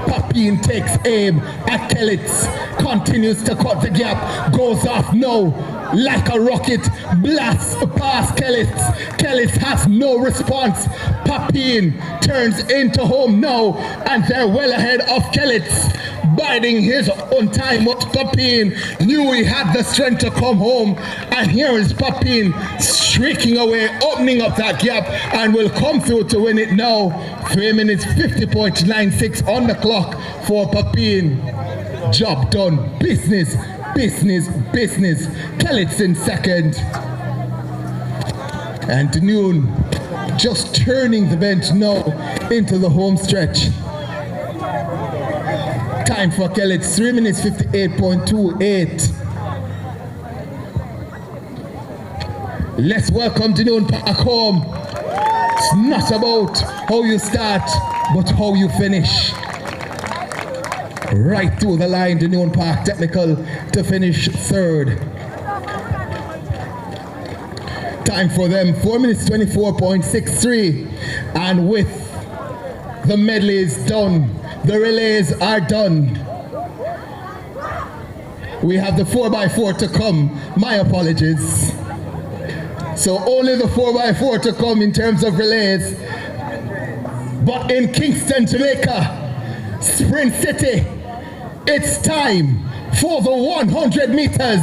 Papine takes aim at Kellitz, continues to cut the gap, goes off now like a rocket, blasts past Kellitz. Kellitz has no response. Papine turns into home now, and they're well ahead of Kellitz. Biding his own time, but Papine knew he had the strength to come home, and here is Papine streaking away, opening up that gap, and will come through to win it now. 3 minutes 50.96 on the clock for Papine. Job done. Business, business, business. Kellitz in second. And Noon just turning the bench now into the home stretch. Time for Kellitz, 3 minutes 58.28. Let's welcome Noon back home. It's not about how you start, but how you finish. Right through the line, Noon Park Technical to finish third. Time for them, 4 minutes 24.63. And with the medleys done, the relays are done. We have the 4x4 to come. My apologies. So only the 4x4 to come in terms of relays. But in Kingston, Jamaica, Sprint City, it's time for the 100 meters.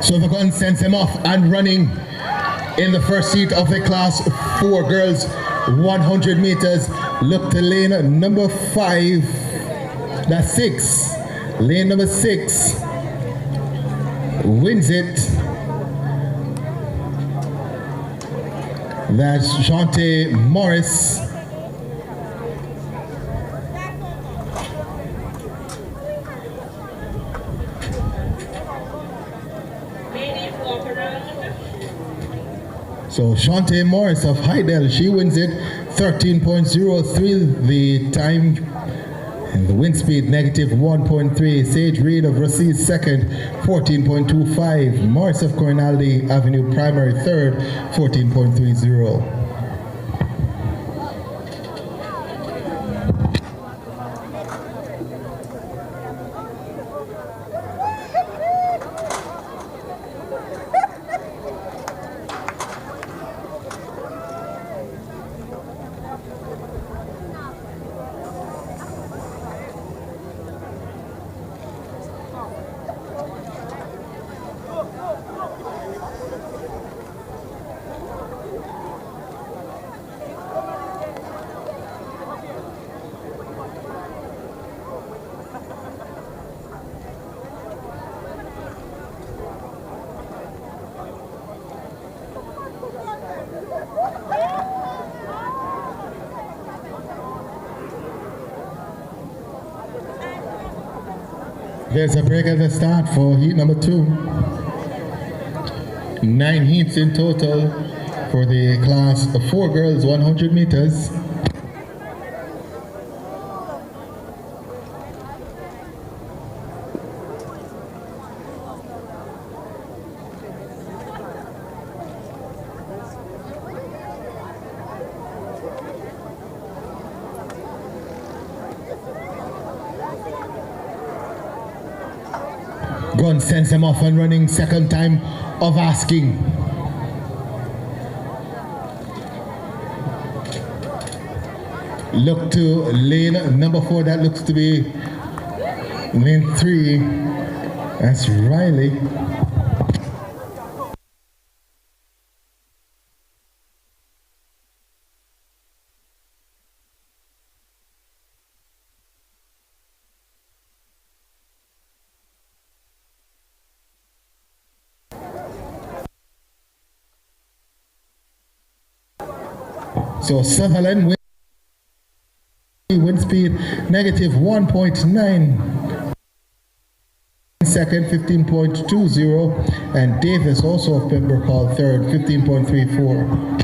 So we're going to send them off and running in the first heat of the class 4 girls 100 meters. Look to lane number 5. That's 6. Lane number 6 wins it. That's Shante Morris. So Shante Morris of Hydel, she wins it. 13.03 the time. And the wind speed negative 1.3. Sage Reed of Rossi second, 14.25. Morris of Corinaldi Avenue primary third, 14.30. There's a break at the start for heat number 2. 9 heats in total for the class of 4 girls 100 meters. Gun sends him off and running, second time of asking. Look to lane number 4, that looks to be lane 3. That's Riley. So Sutherland wind speed negative 1.9. Second 15.20, and Davis also of Pembroke Hall third 15.34.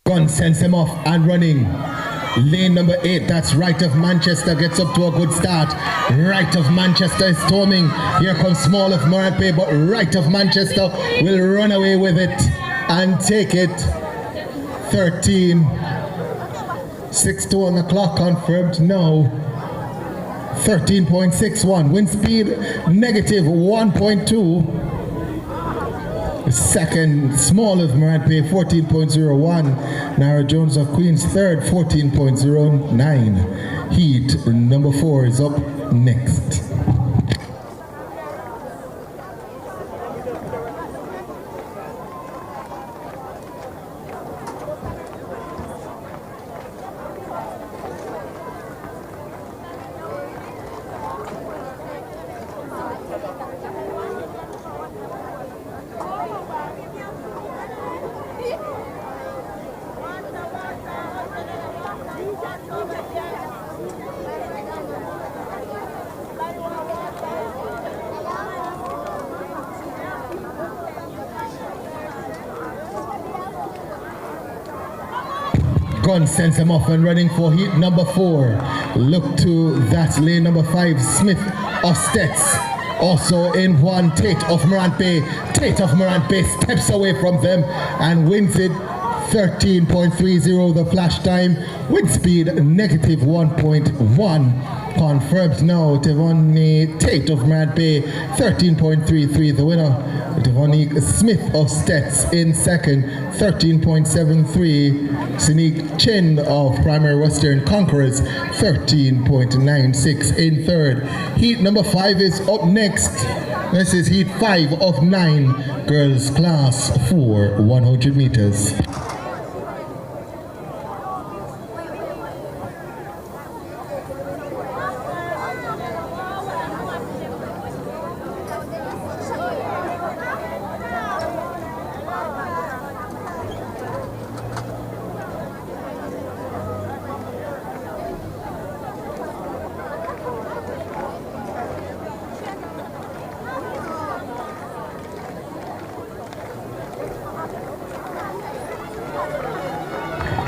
Gun sends him off and running. Lane number 8, that's Right of Manchester, gets up to a good start. Right of Manchester is storming. Here comes Small of Moratpe, but Right of Manchester will run away with it and take it. 13. 6-2 on the clock, confirmed now. 13.61. Wind speed negative 1.2. Second, Small of Moratpe, 14.01. Nara Jones of Queens third, 14.09. Heat number 4 is up next. Gun sends them off and running for heat number 4. Look to that lane number 5, Smith of Stets. Also in 1, Tate of Morant-Bay. Tate of Morant-Bay steps away from them and wins it 13.30 the flash time. Wind speed negative 1.1. Confirmed now, Devonni Tate of Morant-Bay 13.33 the winner. Devonni Smith of Stets in second, 13.73. Sinique Chin of Primary Western Conquerors, 13.96 in third. Heat number 5 is up next. This is heat 5 of 9, girls class 4, 100 meters.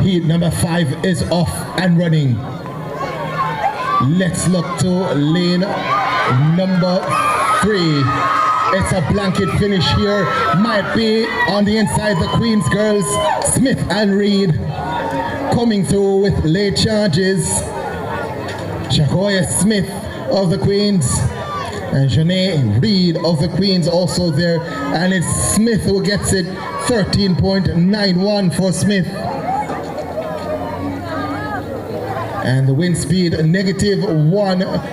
Heat number 5 is off and running. Let's look to lane number 3. It's a blanket finish here. Might be on the inside the Queens girls, Smith and Reed, coming through with late charges. Jacoya Smith of the Queens and Janae Reed of the Queens also there. And it's Smith who gets it, 13.91 for Smith. And the wind speed negative 1.0.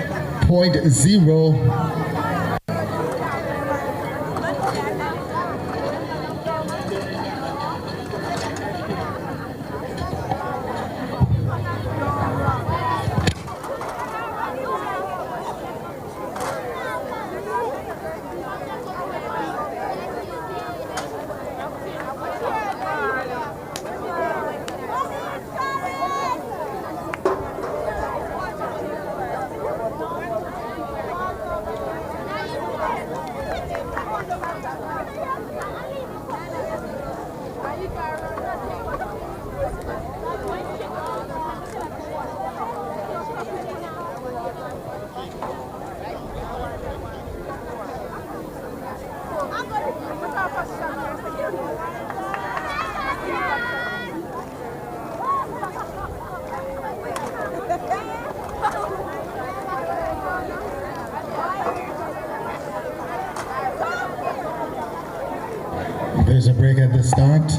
There's a break at the start.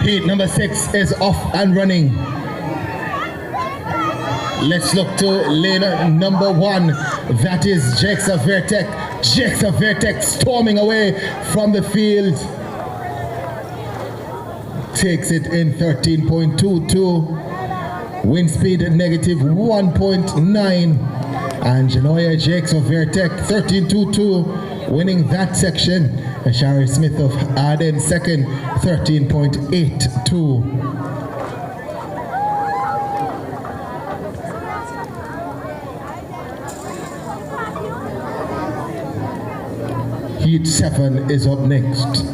Heat number 6 is off and running. Let's look to lane number 1. That is Jexa Vertek. Jexa Vertek storming away from the field. Takes it in 13.22. Wind speed negative 1.9. And Janoya Jexa Vertek 13.22 winning that section. And Shari Smith of Arden second, 13.82. Heat 7 is up next.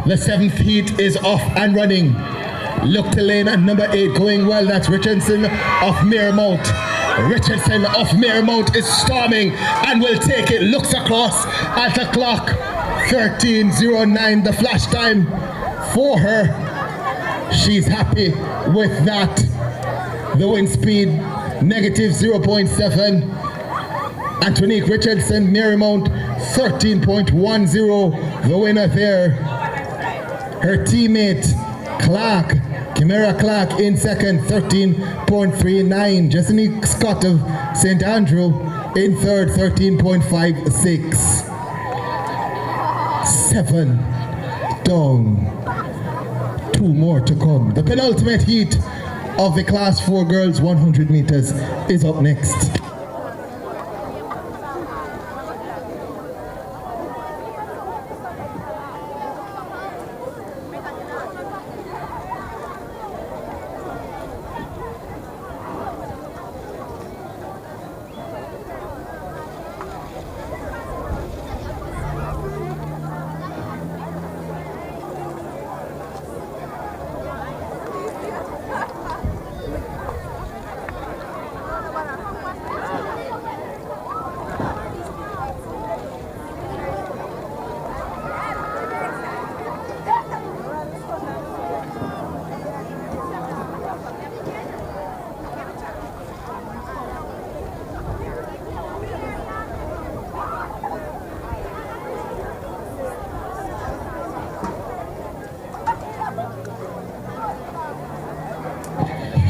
The 7th heat is off and running. Look to lane at number 8 going well. That's Richardson of Miremount. Richardson of Miremount is storming and will take it. Looks across at the clock. 13:09 the flash time for her. She's happy with that. The wind speed negative 0.7. Antonique Richardson, Miremount 13.10. The winner there. Her teammate Clark, Kimera Clark in second, 13.39. Jessenique Scott of St. Andrew in third, 13.56. 7 down. 2 more to come. The penultimate heat of the Class 4 girls 100 meters is up next.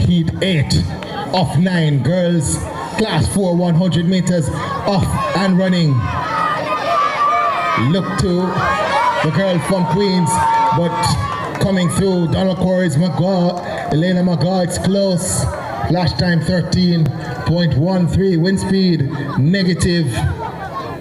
Heat 8 of 9 girls, Class 4 100 meters off and running. Look to the girl from Queens, but coming through, Donald Quarries, McGaw, Elena McGaw, it's close. Flash time 13.13, wind speed negative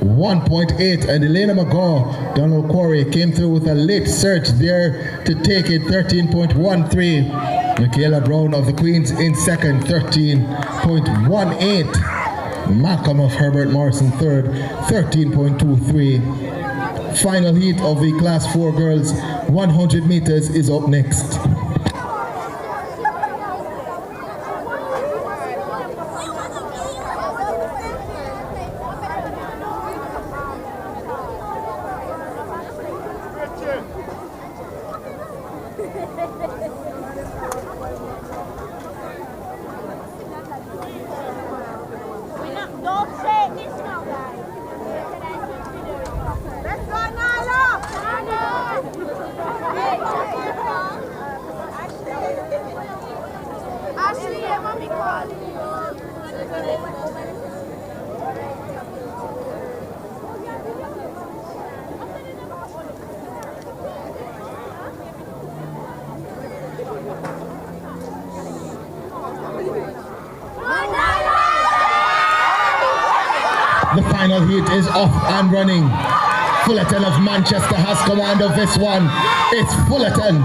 1.8, and Elena McGaw, Donald Quarry came through with a late surge there to take it, 13.13. Michaela Brown of the Queens in second, 13.18. Malcolm of Herbert Morrison third, 13.23. Final heat of the Class 4 girls 100 meters is up next. Don't say this now, guys. Let's go, Nala! Ashley, mommy calling you. The final heat is off and running. Fullerton of Manchester has command of this one. It's Fullerton.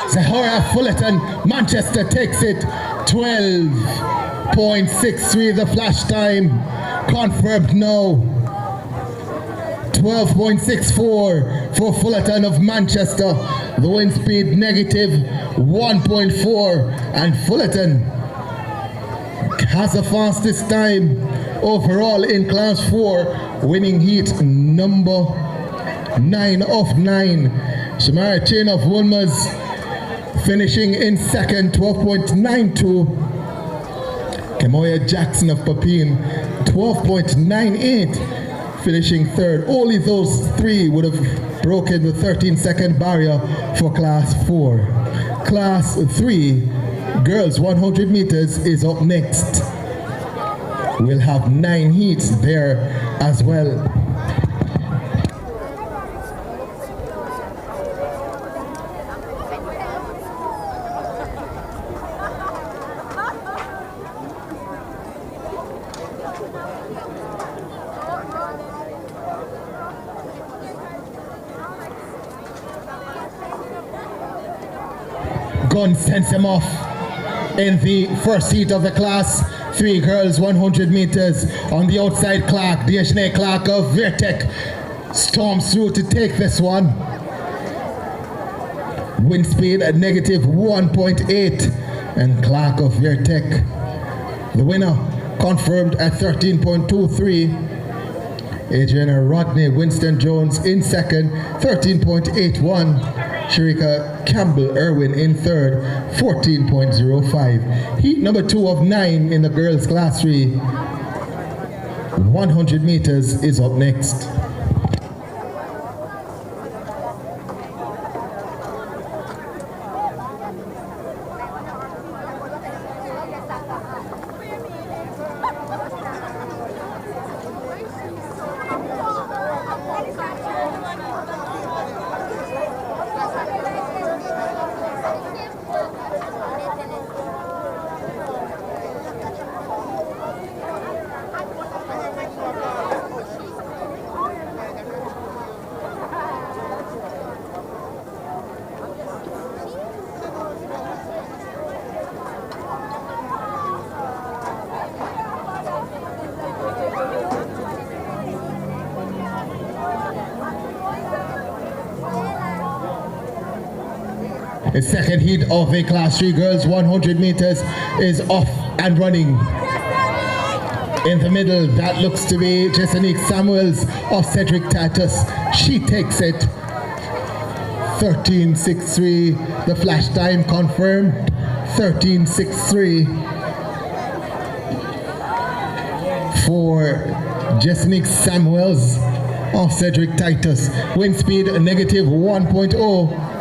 Zahora Fullerton. Manchester takes it. 12.63 the flash time. Confirmed now. 12.64 for Fullerton of Manchester. The wind speed negative 1.4. And Fullerton has the fastest time overall in Class 4, winning heat number 9 of 9. Shamara Chain of Wolmer's finishing in second, 12.92. Kemoya Jackson of Papine, 12.98, finishing third. Only those three would have broken the 13-second barrier for Class 4. Class 3, girls 100 meters is up next. We'll have 9 heats there as well. Gun sends him off in the first heat of the Class 3 girls 100 meters. On the outside, Clark, Deashne Clark of Vertec storms through to take this one. wind speed at negative 1.8, and Clark of Vertec. The winner confirmed at 13.23. Adriana Rodney Winston Jones in second, 13.81. Sharika Campbell Irwin in third, 14.05. Heat number 2 of 9 in the girls class 3. 100 meters is up next. The second heat of the Class 3 girls 100 meters is off and running. In the middle, that looks to be Jessenique Samuels of Cedric Titus. She takes it. 13.63. The flash time confirmed. 13.63 for Jessenique Samuels of Cedric Titus. Wind speed negative 1.0.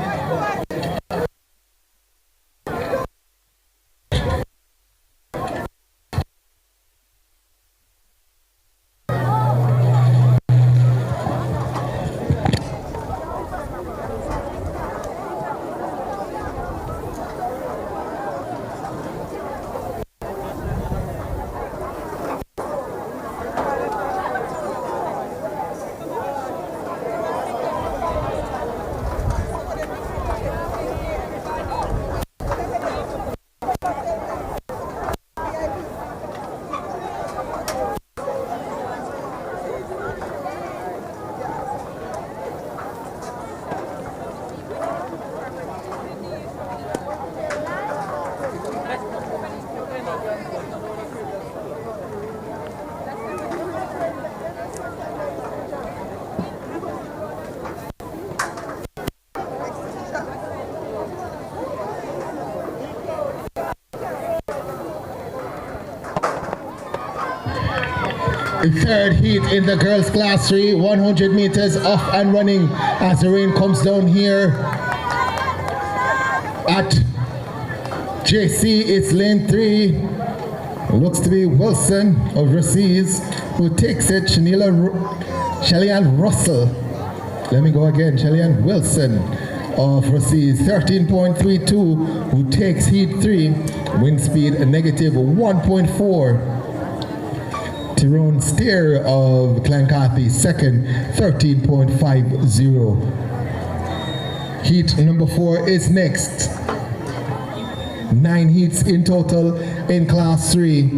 The third heat in the girls class 3, 100 meters off and running as the rain comes down here at JC. It's lane 3. Looks to be Wilson of Racees who takes it. Shellyanne Russell. Let me go again. Shellyanne Wilson of Racees, 13.32, who takes heat 3. Wind speed a negative 1.4. Tyrone Steer of Clancarthy, second, 13.50. Heat number 4 is next. 9 heats in total in class 3.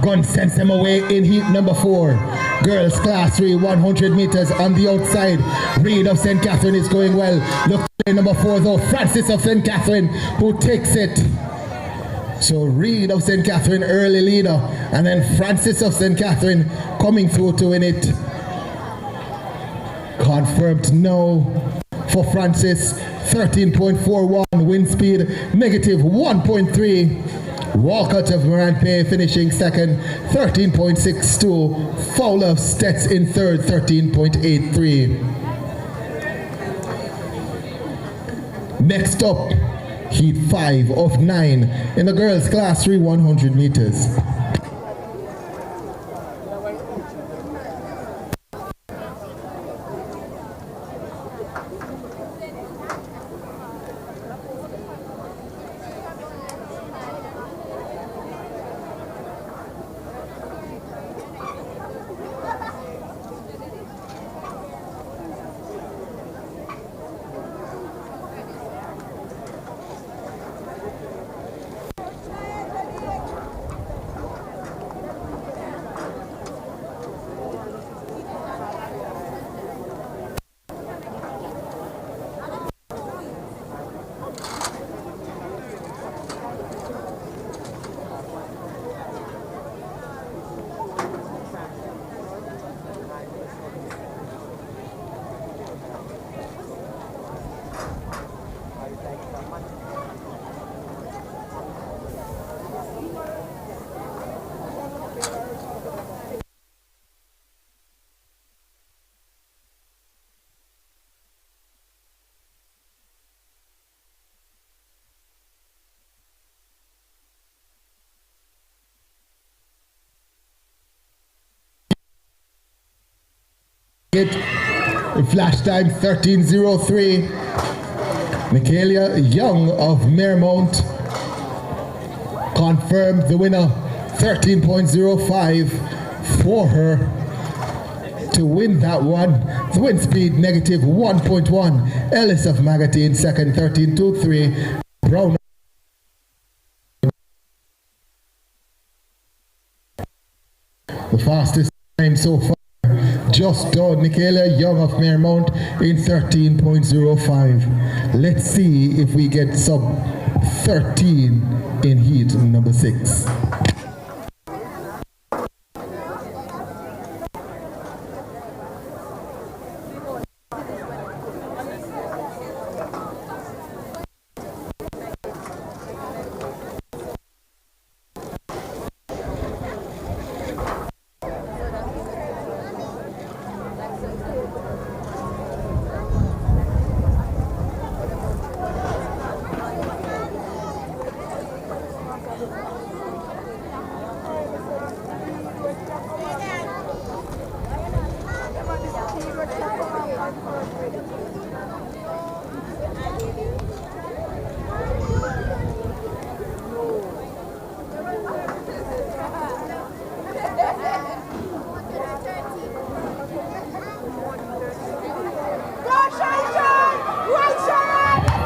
Gun sends them away in heat number 4. Girls class 3, 100 meters on the outside. Reed of St. Catherine is going well. Look at number 4 though, Francis of St. Catherine, who takes it. So Reed of St. Catherine, early leader, and then Francis of St. Catherine coming through to win it. Confirmed no for Francis, 13.41, wind speed negative 1.3. Walcott of Moranpay finishing second, 13.62. Fowler of Stets in third, 13.83. Next up, heat 5 of 9 in the girls class 3, 100 meters. it. Flash time 13:03. Michaela Young of Marymount confirmed the winner. 13.05 for her to win that one. The wind speed negative 1.1. Ellis of Magotty in second, 13.23. Brown the fastest time so far. Just done. Michaela Young of Marymount in 13.05. Let's see if we get sub 13 in heat number 6.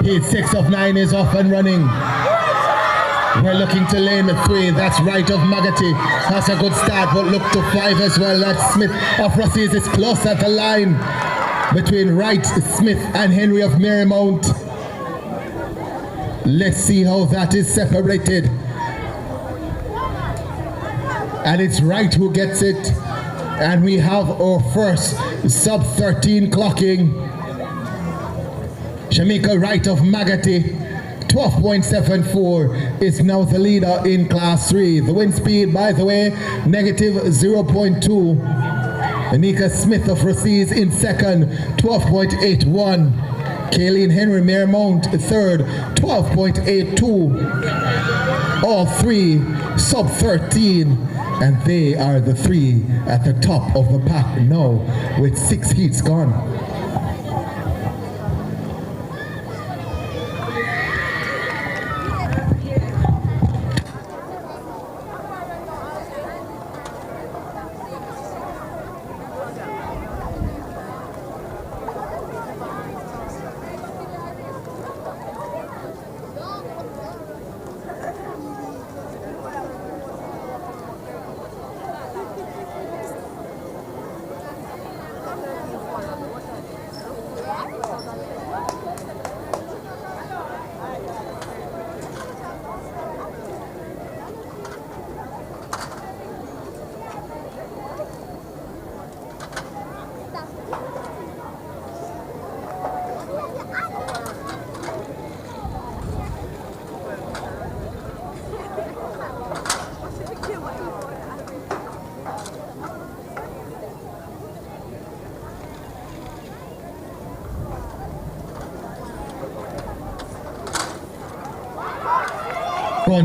Heat 6 of 9 is off and running. We're looking to lane 3. That's right of Magotty. That's a good start, but look to 5 as well. That's Smith of Rossies is close at the line between Wright, Smith and Henry of Marymount. Let's see how that is separated. And it's Wright who gets it. And we have our first sub 13 clocking. Jamaica Wright of Magotty, 12.74, is now the leader in Class 3. The wind speed, by the way, negative 0.2. Anika Smith of Rossies in second, 12.81. Kayleen Henry Marymount third, 12.82. All three sub 13, and they are the three at the top of the pack now with 6 heats gone.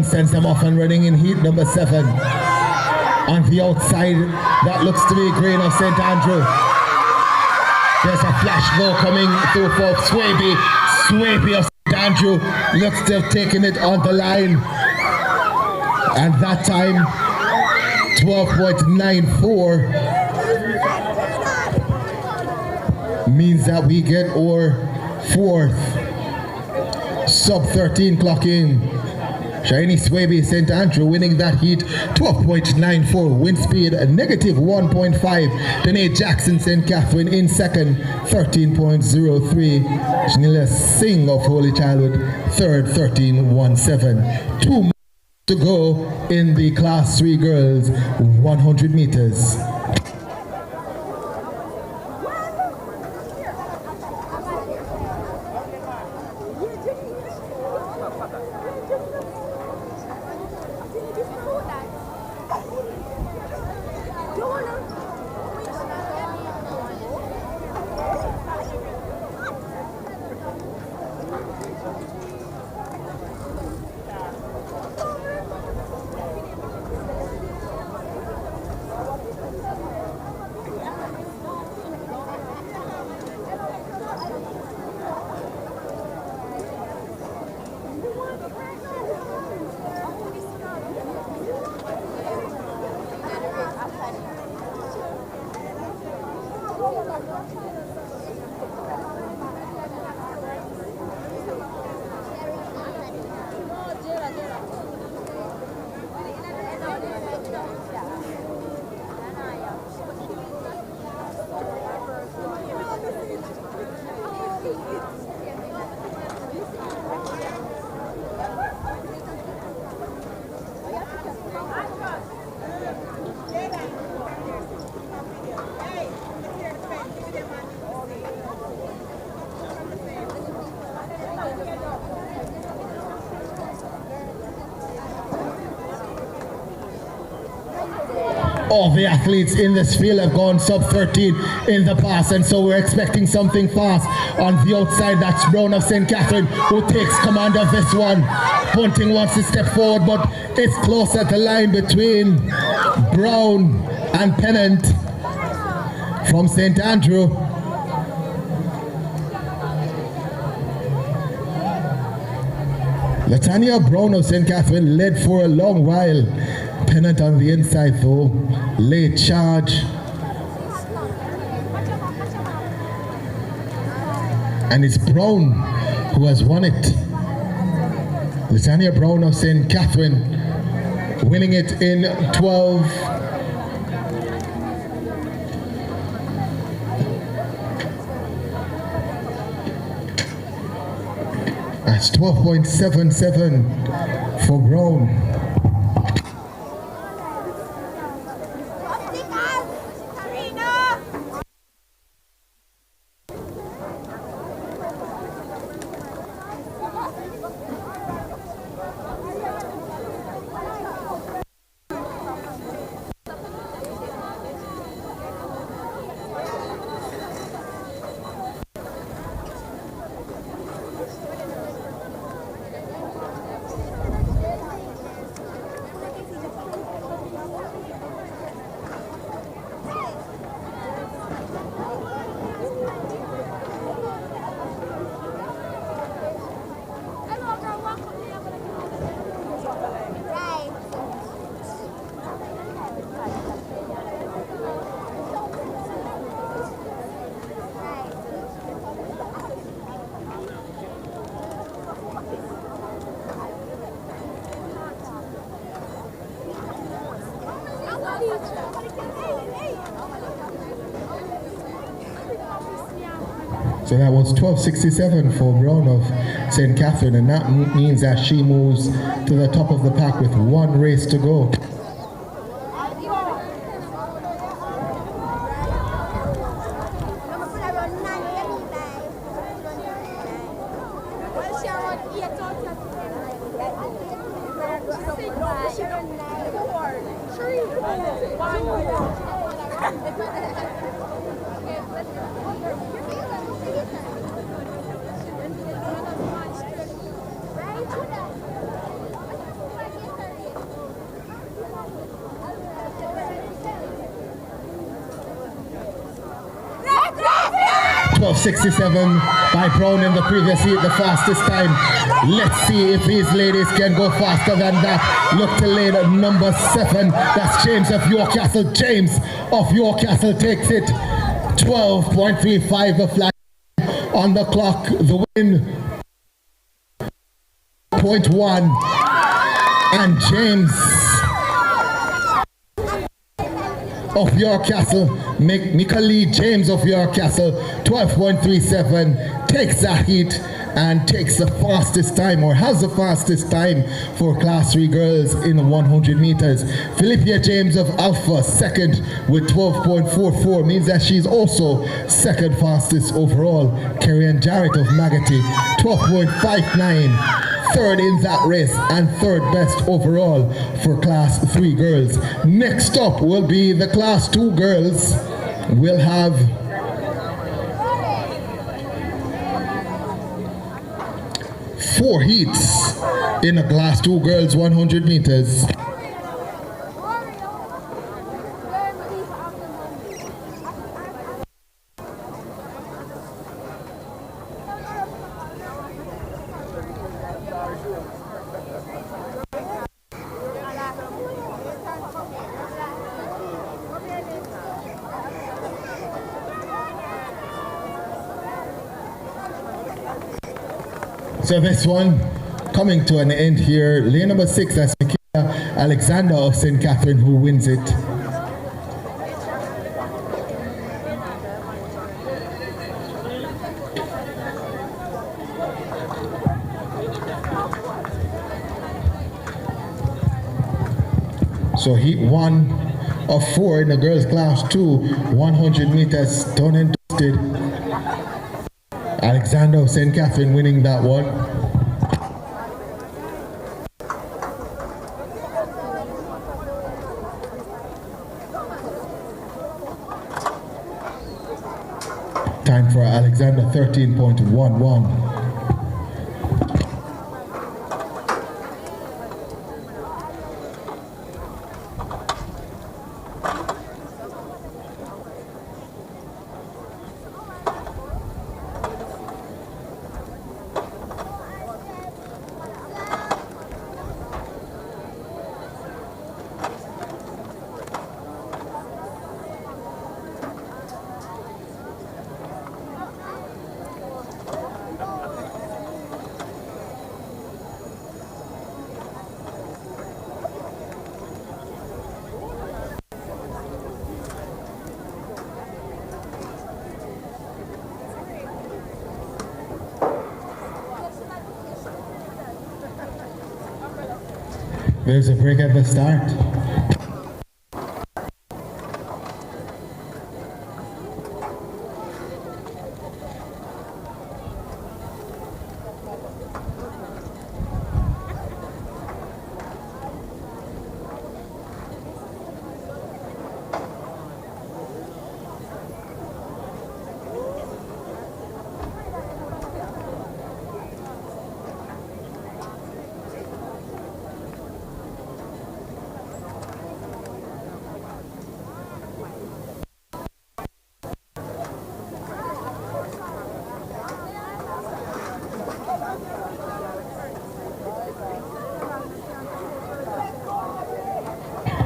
Sends them off and running in heat number 7. On the outside, that looks to be Green of St. Andrew. There's a flash go coming through for Swaby. Swaby of St. Andrew looks to have taken it on the line. And that time, 12.94 means that we get our 4th sub 13 clocking. Shiny Swaby St. Andrew winning that heat, 12.94, wind speed negative 1.5. Danae Jackson St. Catherine in second, 13.03. Shanila Singh of Holy Childhood, third, 13.17. 2 more to go in the Class 3 girls 100 meters. All the athletes in this field have gone sub 13 in the past, and so we're expecting something fast on the outside. That's Brown of St. Catherine who takes command of this one. Bunting wants to step forward, but it's close at the line between Brown and Pennant from St. Andrew. Latanya Brown of St. Catherine led for a long while. Pennant on the inside though, late charge. And it's Brown who has won it. Latanya Brown of St. Catherine winning it in 12. That's 12.77 for Brown. So that was 12.67 for Brown of St. Catherine, and that means that she moves to the top of the pack with one race to go. .67 by Brown in the previous heat, the fastest time. Let's see if these ladies can go faster than that. Look to lane number 7. That's James of Yorkcastle. James of Yorkcastle takes it. 12.35 the flag on the clock. The win 0.1, and James of Yorkcastle, Mika Lee James of Yorkcastle, 12.37, takes that heat and takes the fastest time, or has the fastest time for Class 3 girls in 100 meters. Philippia James of Alpha, second with 12.44, means that she's also second fastest overall. Kerry-Ann Jarrett of Magotty, 12.59. third in that race and third best overall for Class 3 girls. Next up will be the Class 2 girls. We'll have four heats in the Class 2 girls 100 meters. So this one coming to an end here. Lane number 6, that's Michaela Alexander of St. Catherine who wins it. So heat 1 of 4 in the girls class 2, 100 meters done and dusted. Alexander of St. Catherine winning that one. Time for Alexander 13.11. There's a break at the start.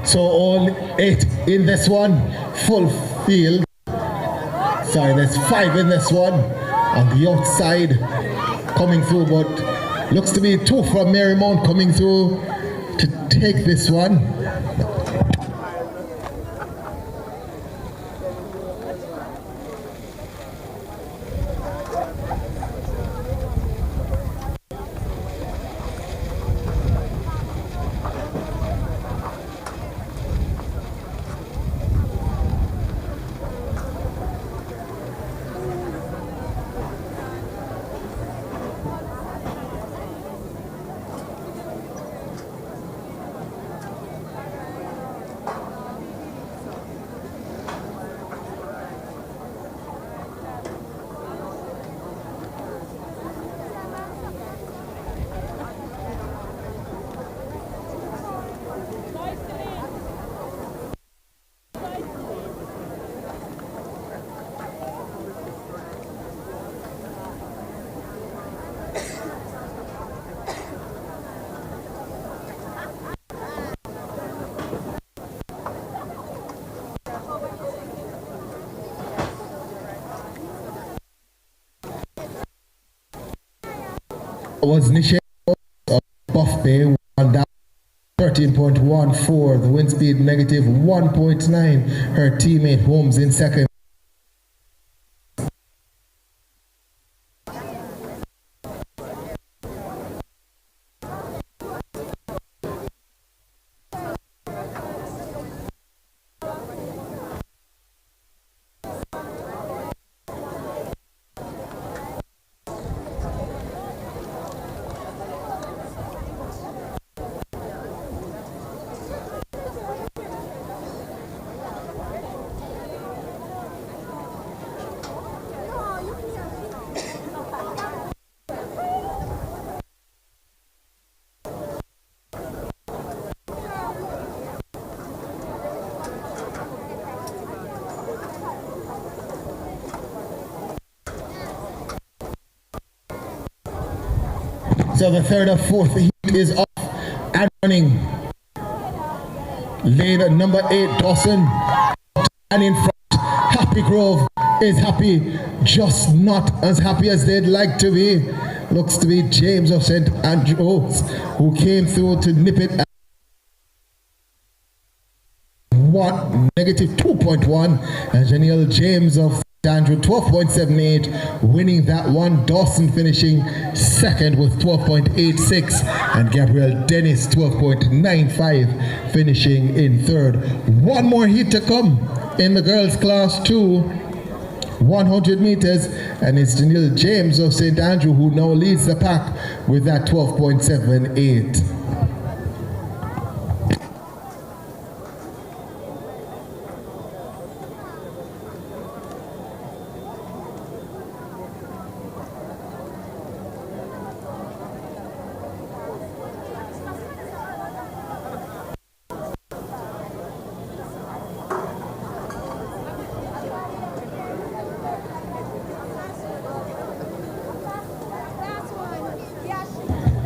So all 8 in this one, full field. Sorry, there's 5 in this one. On the outside, coming through, but looks to be 2 from Marymount coming through to take this one. Was Nisha of Buff Bay, won down 13.14, the wind speed negative 1.9. Her teammate Holmes in second. So the third or fourth heat is off and running. Lane number 8, Dawson, and in front, Happy Grove is happy, just not as happy as they'd like to be. looks to be James of St. Andrews, who came through to nip it at -2.1, and Janelle James of St. Andrew 12.78, winning that one. Dawson finishing second with 12.86, and Gabriel Dennis 12.95, finishing in third. One more heat to come in the girls' class 2. 100 meters, and it's Janelle James of St. Andrew who now leads the pack with that 12.78.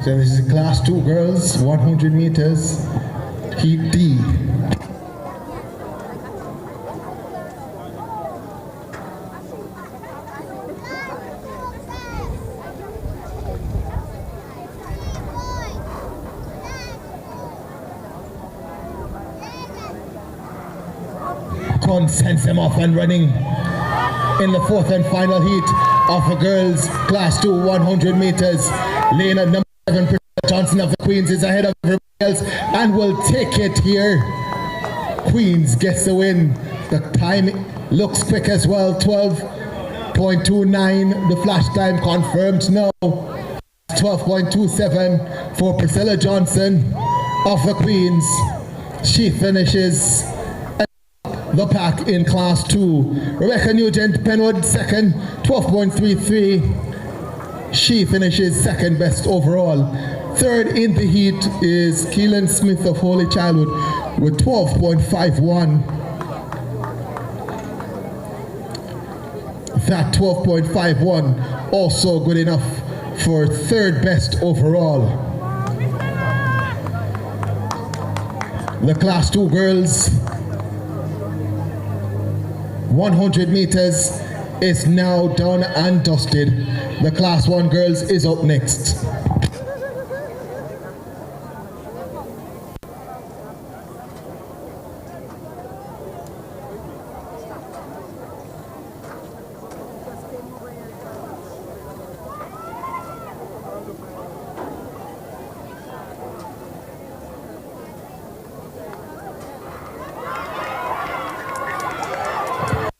So this is class 2 girls, 100 meters, heat D. Con sends them off and running in the fourth and final heat of the girls class 2 100 meters. Lane at number 7, Johnson of the Queens is ahead of everybody else and will take it here. Queens gets the win. The time looks quick as well, 12.29. The flash time confirmed now. 12.27 for Priscilla Johnson of the Queens. She finishes the pack in class 2. Rebecca Nugent, Penwood second, 12.33. She finishes second best overall. Third in the heat is Keelan Smith of Holy Childhood with 12.51. That 12.51 also good enough for third best overall. The class 2 girls 100 meters is now done and dusted. The class 1 girls is up next.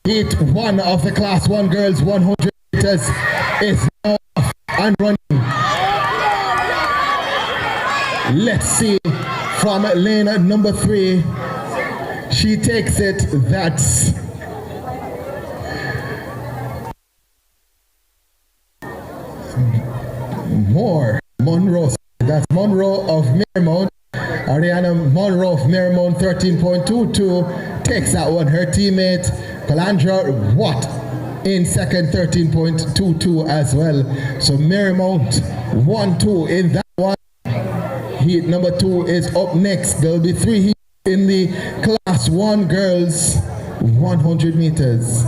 Heat 1 of the class 1 girls 100 meters is now off and running. Let's see from lane number 3. She takes it. That's Monroe. That's Monroe of Marymount. Ariana Monroe of Marymount 13.22 takes that one. Her teammate Calandra Watt in second, 13.22 as well. So Marymount 1-2 in that one. Heat number 2 is up next. There'll be 3 heats in the class 1 girls 100 meters.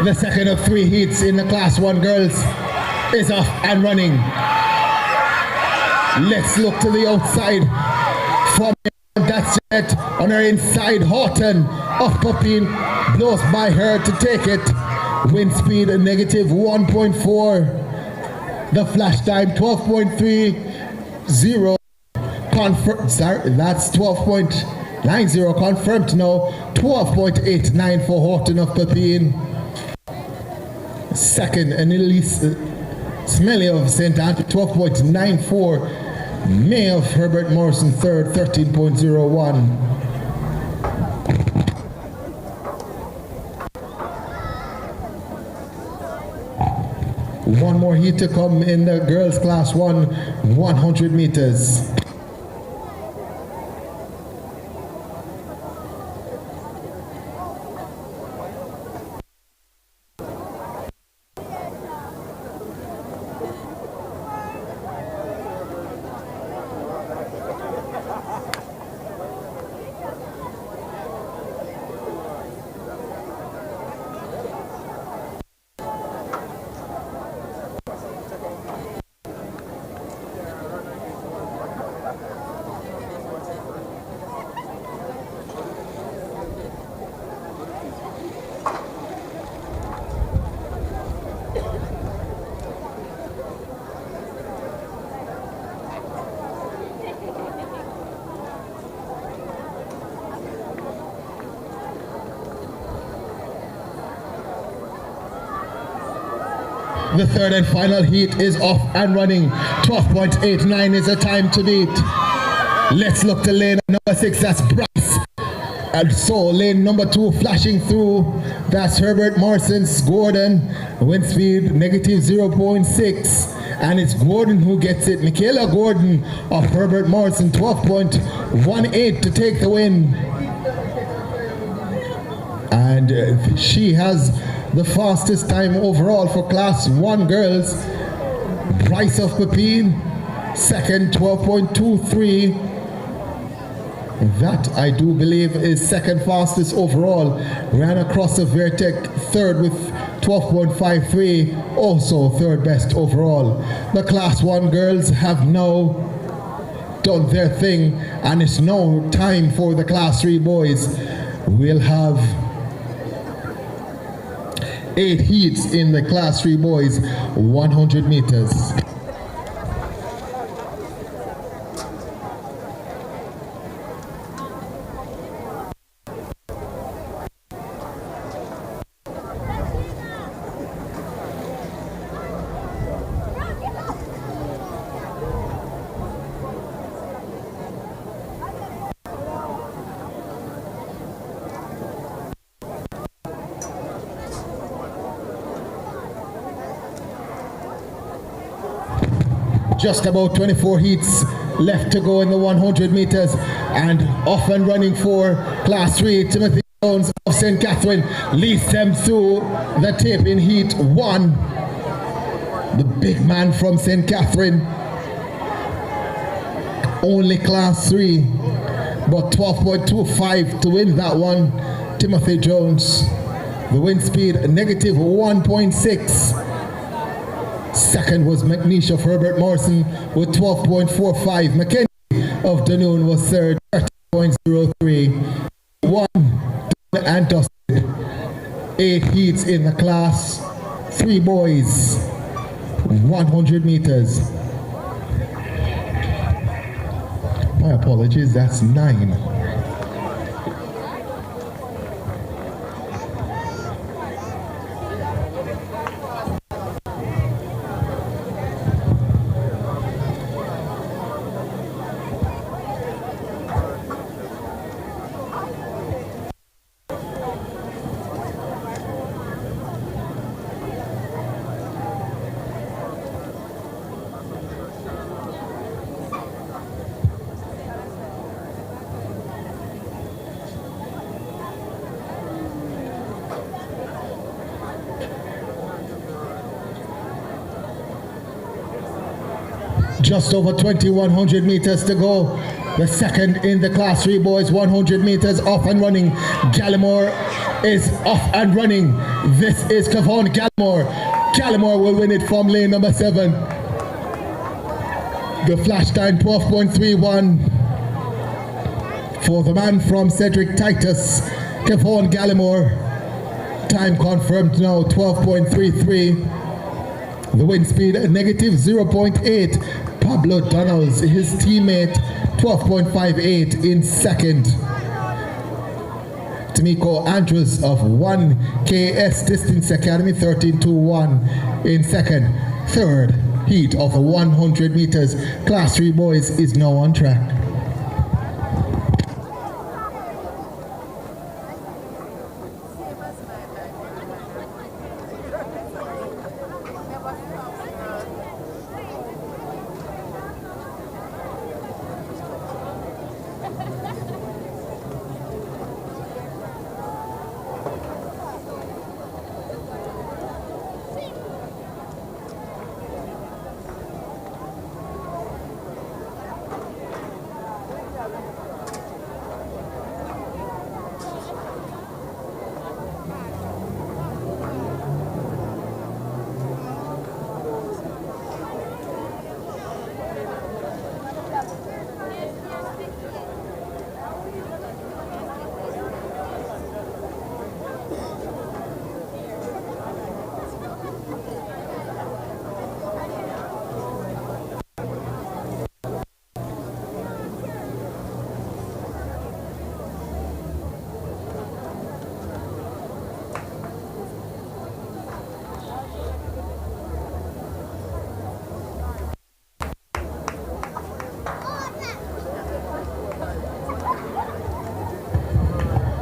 The second of 3 heats in the class 1 girls is off and running. Let's look to the outside. From that's it on her inside. Horton of Pupin blows by her to take it. Wind speed a negative 1.4. The flash time 12.30. That's 12.30. Line 0 confirmed now. 12.89 for Horton of Pepin. Second, Annalise Smelly of St. Anthony, 12.94. May of Herbert Morrison, third, 13.01. One more heat to come in the girls' class 1, 100 meters. The third and final heat is off and running. 12.89 is the time to beat. Let's look to lane number 6, that's Bryce. And so lane number 2 flashing through, that's Herbert Morrison's Gordon. Wind speed negative 0.6. And it's Gordon who gets it. Michaela Gordon of Herbert Morrison, 12.18 to take the win. And she has the fastest time overall for class 1 girls. Bryce of Pepin, second, 12.23. That I do believe is second fastest overall. Ran across the Vertec, third with 12.53, also third best overall. The class 1 girls have now done their thing, and it's now time for the class 3 boys. We'll have 8 heats in the class 3 boys, 100 meters. Just about 24 heats left to go in the 100 meters, and off and running for class 3, Timothy Jones of St. Catherine leads them through the tip in heat 1. The big man from St. Catherine, only class 3, but 12.25 to win that one. Timothy Jones, the wind speed negative 1.6. Second was McNeish of Herbert Morrison with 12.45. Mackenzie of Dunoon was third, 13.03. 1 and dusted. 8 heats in the class 3 boys, 100 meters. My apologies, that's 9. Just over 2,100 meters to go. The second in the class 3 boys, 100 meters off and running. Gallimore is off and running. This is Cavon Gallimore. Gallimore will win it from lane number 7. The flash time 12.31 for the man from Cedric Titus, Cavon Gallimore. Time confirmed now, 12.33. The wind speed negative 0.8. Pablo Donalds, his teammate, 12.58 in second. Tamiko Andrews of 1KS Distance Academy 13.21 in second. Third heat of the 100 meters class 3 boys is now on track.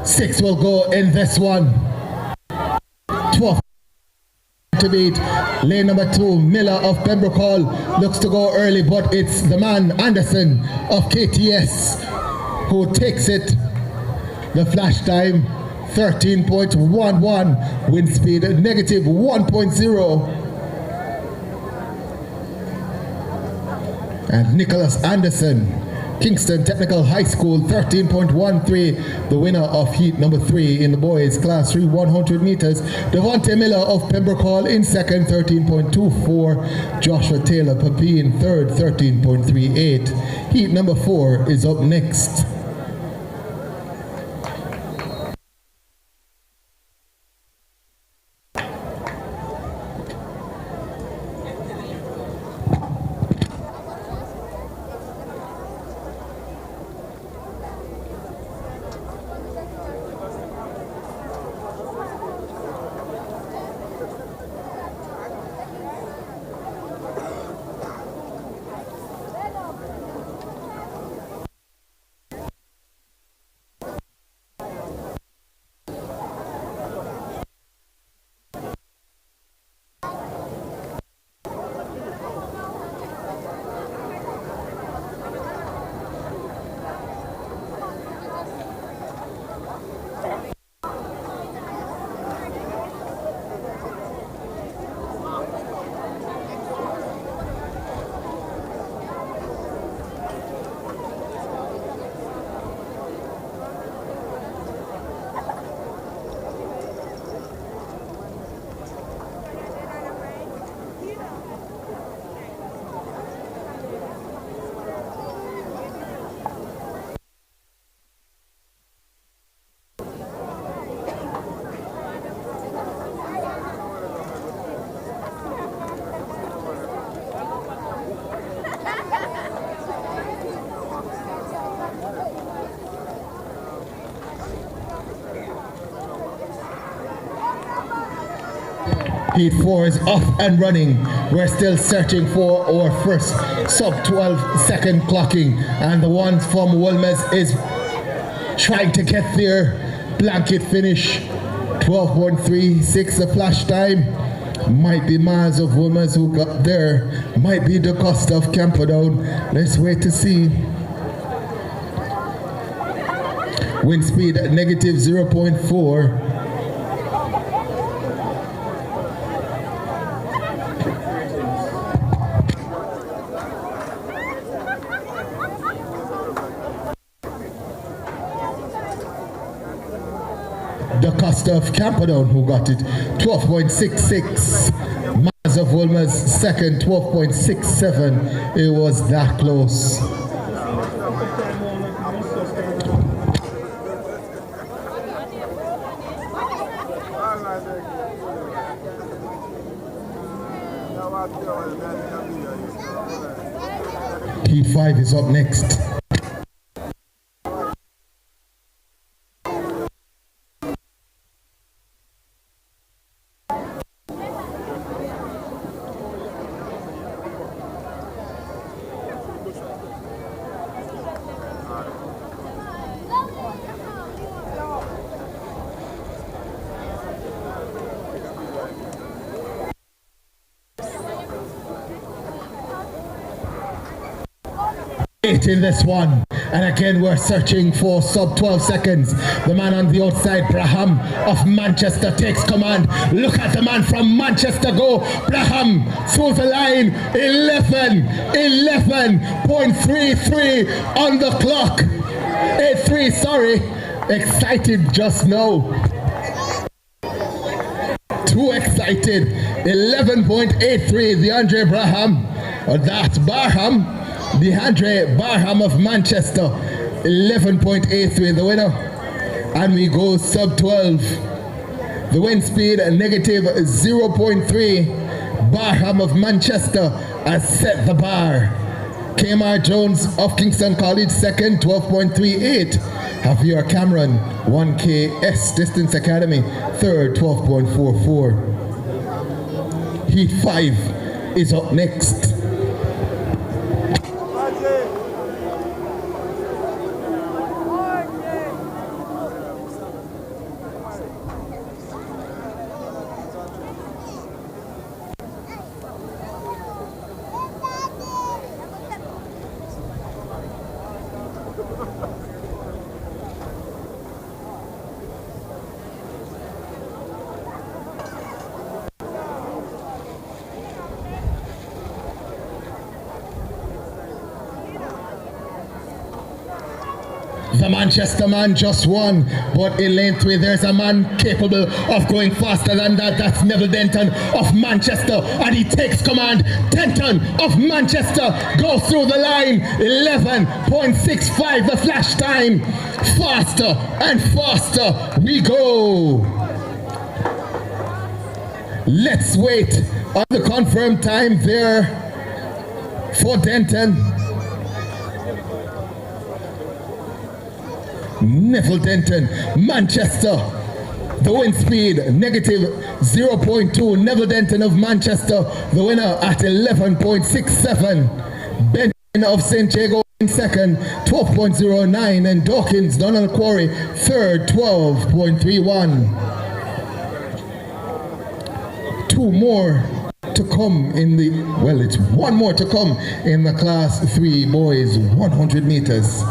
Six will go in this one. 12 to beat. Lane number 2, Miller of Pembroke Hall looks to go early, but it's the man Anderson of KTS who takes it. The flash time 13.11, wind speed negative 1.0. And Nicholas Anderson, Kingston Technical High School 13.13, the winner of heat number 3 in the boys class 3 100 meters. Devontae Miller of Pembroke Hall in second 13.24, Joshua Taylor Papine third 13.38. Heat number 4 is up next. Heat 4 is off and running. We're still searching for our first sub 12 second clocking, and the one from Wilmes is trying to get their blanket finish. 12.36 the flash time. Might be Miles of Wilmes who got there, might be the cost of Camperdown. Let's wait to see. Wind speed at negative 0.4. The cost of Camperdown who got it 12.66. Miles of Wilmes second 12.67. It was that close. Heat 5 is up next. in this one. And again, we're searching for sub 12 seconds. The man on the outside, Braham of Manchester, takes command. Look at the man from Manchester go. Braham through the line. 11.33 on the clock. 8-3, sorry. Excited just now. Too excited. 11.83, DeAndre Braham. That's Barham. DeAndre Barham of Manchester. 11.83, the winner. And we go sub 12. The wind speed negative 0.3. Barham of Manchester has set the bar. Kmar Jones of Kingston College, second, 12.38. Javier Cameron, 1KS Distance Academy, third, 12.44. Heat 5 is up next. The Manchester man just won, but in lane 3 there's a man capable of going faster than that. That's Neville Denton of Manchester, and he takes command. Denton of Manchester goes through the line. 11.65 the flash time. Faster and faster we go. Let's wait on the confirmed time there for Denton. Neville Denton, Manchester. The wind speed negative 0.2. Neville Denton of Manchester, the winner at 11.67. Benton of St. Jago in second, 12.09. And Dawkins, Donald Quarry, third, 12.31. Two more to come in the, well, it's one more to come in the class 3 boys 100 meters.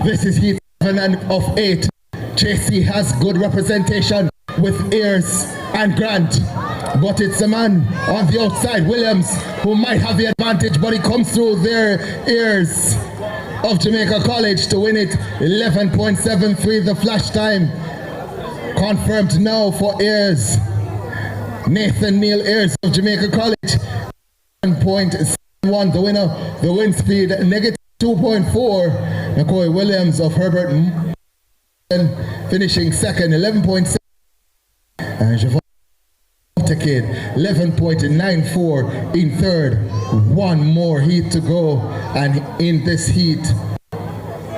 This is heat 7 of 8. JC has good representation with Ayers and Grant, but it's a man on the outside, Williams, who might have the advantage, but he comes through there. Ayers of Jamaica College to win it. 11.73 the flash time. Confirmed now for Ayers. Nathan Neal Ayers of Jamaica College. 1.71 the winner. The wind speed negative 2.4. McCoy Williams of Herbert finishing second, 11.7. And Javon Kid, 11.94 in third. One more heat to go, and in this heat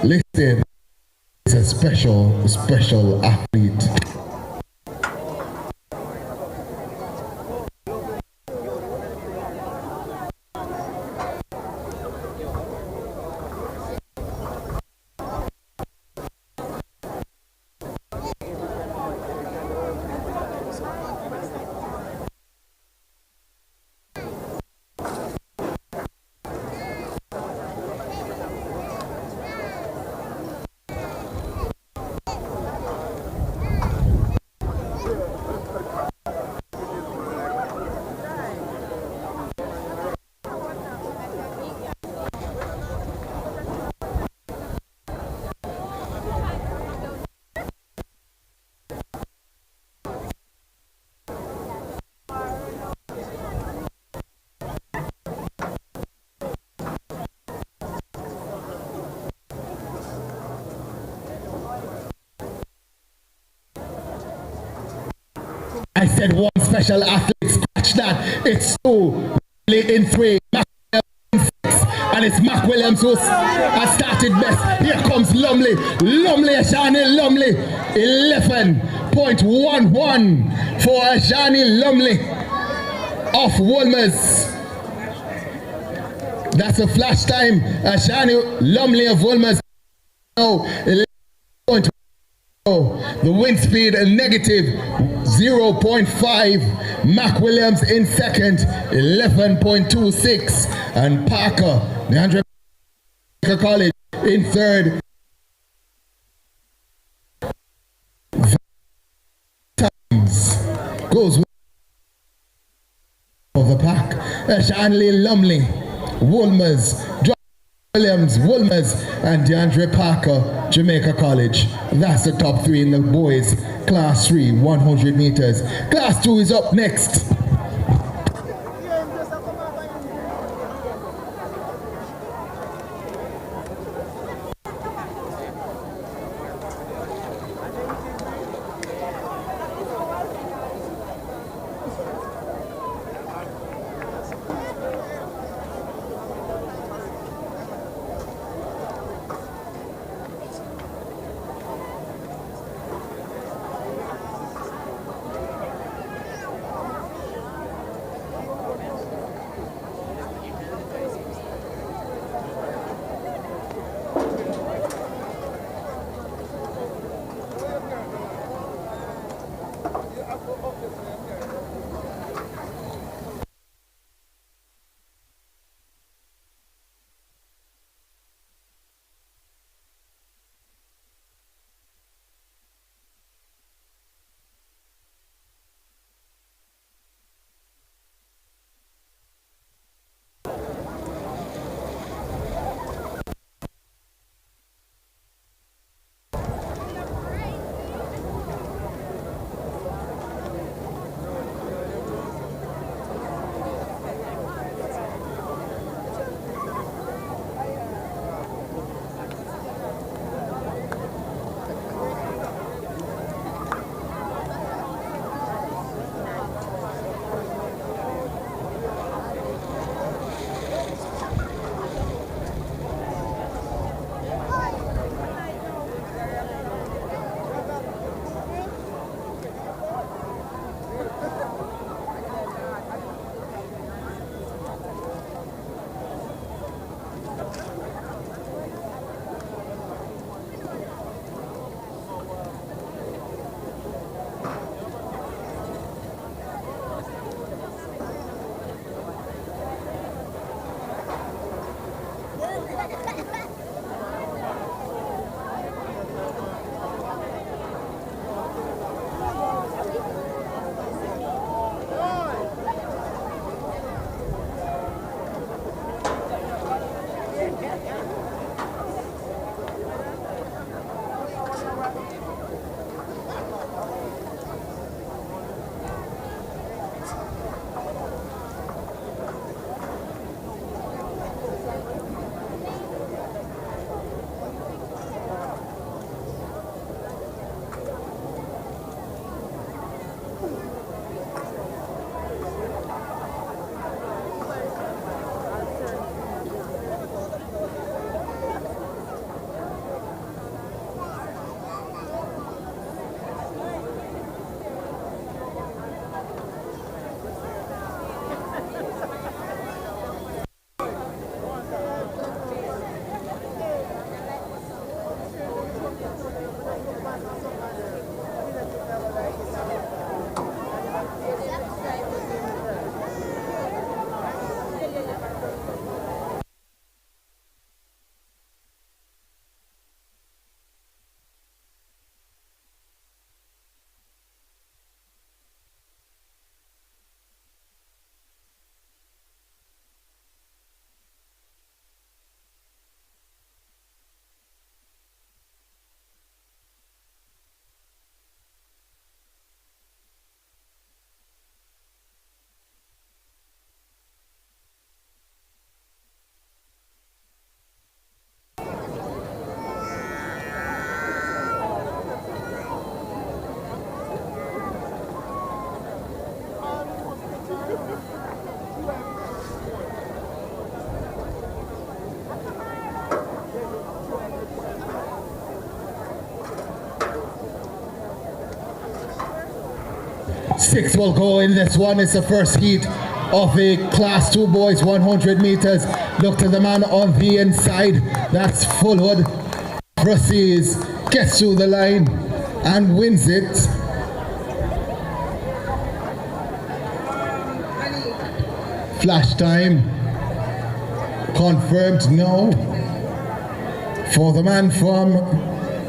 listed is a special athlete. I said one special athlete, scratch that. It's 2, in 3, and it's Mac Williams who has started best. Here comes Lumley. Ashani Lumley. 11.11 for Ashani Lumley of Wolmer's. That's a flash time. Ashani Lumley of Wolmer's. Now 11.10. The wind speed a negative 0.5. Mac Williams in second, 11.26. And Parker, the Jamaica College in third. Times goes of the pack. Shanley Lumley, Wolmer's, Williams, Wolmer's, and DeAndre Parker, Jamaica College. That's the top 3 in the boys. Class 3, 100 meters. Class 2 is up next. 6 will go in this one. It's the first heat of the Class 2 boys 100 meters. Look to the man on the inside. That's Fullwood. Proceeds, gets through the line and wins it. Flash time confirmed no for the man from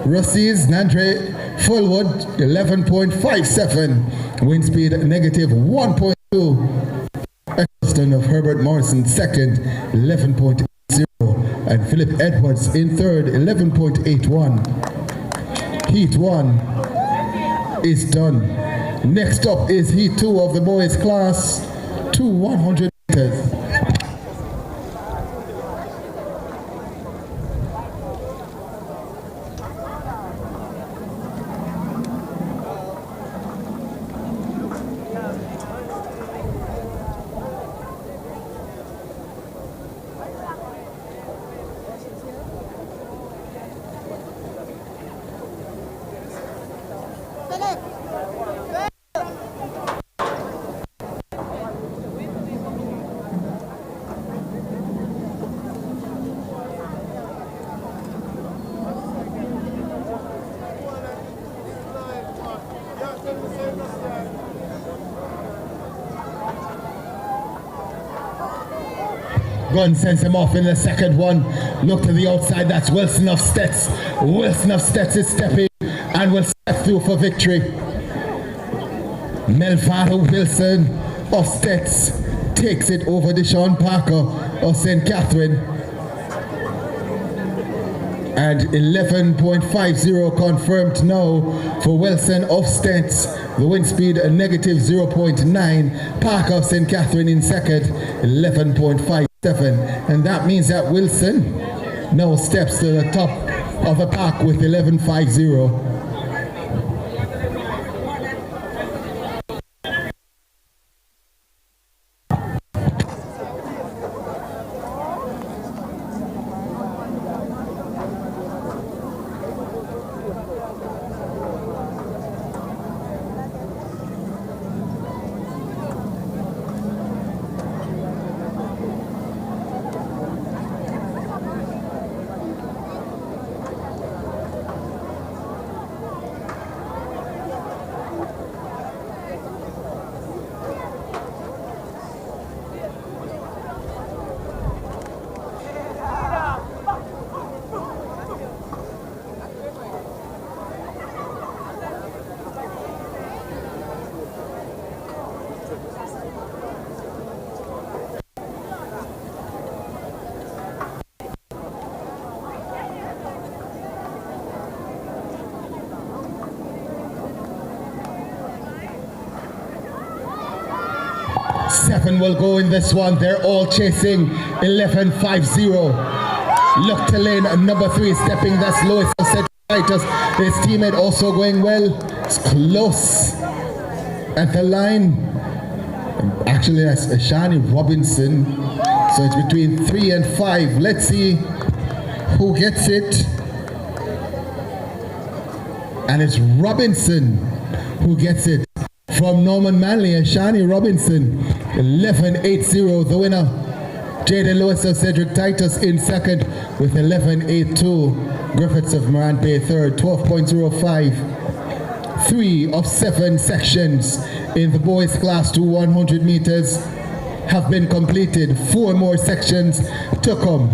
Russies, Nandre Fullwood. 11.57, wind speed negative 1.2. Eccleston of Herbert Morrison second, 11.80, and Philip Edwards in third, 11.81. Heat 1 is done. Next up is Heat 2 of the boys class 2 100 meters. Gunn sends him off in the second one. Look to the outside, that's Wilson of Stets. Wilson of Stets is stepping and will step through for victory. Melvado Wilson of Stets takes it over Deshaun Parker of St. Catherine. And 11.50 confirmed now for Wilson of Stets. The wind speed a negative 0.9. Parker of St. Catherine in second, 11.57. And that means that Wilson now steps to the top of the pack with 11.50. 7 will go in this one. They're all chasing 11.50. Look to lane number 3 stepping. That's Lois Titus. His teammate also going well. It's close at the line. Actually, that's Shani Robinson. So it's between 3 and 5. Let's see who gets it. And it's Robinson who gets it. From Norman Manley and Shani Robinson, 11.80, the winner. Jaden Lewis of Cedric Titus in second with 11.82. Griffiths of Moran Bay third, 12.05. 3 of 7 sections in the boys class to 100 meters have been completed. 4 more sections to come.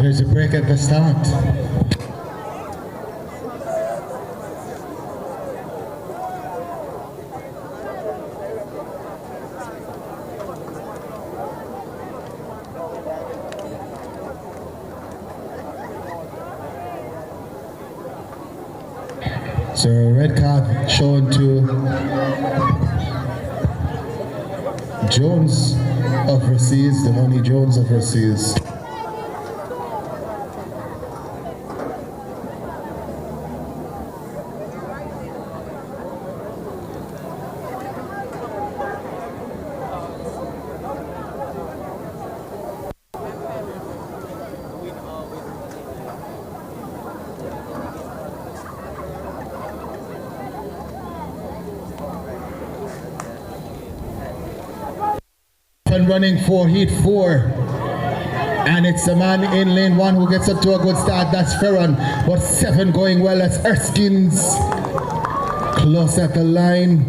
there's a break at the start. So red card shown to Jones of Rossies, the Honey Jones of Rossies. Running for heat 4, and it's the man in lane 1 who gets up to a good start. That's Ferron, but 7 going well. That's Erskines close at the line.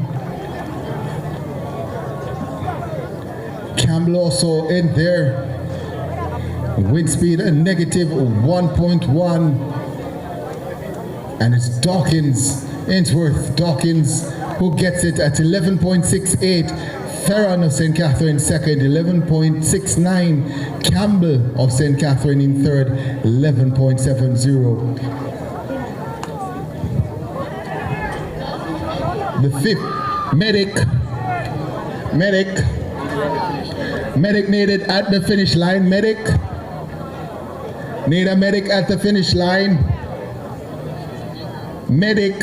Campbell also in there. Wind speed a negative 1.1, and it's Dawkins, Ainsworth Dawkins, who gets it at 11.68. Ferron of St. Catherine second, 11.69. Campbell of St. Catherine in third, 11.70. The fifth, Medic needed at the finish line. Need a medic at the finish line. Medic.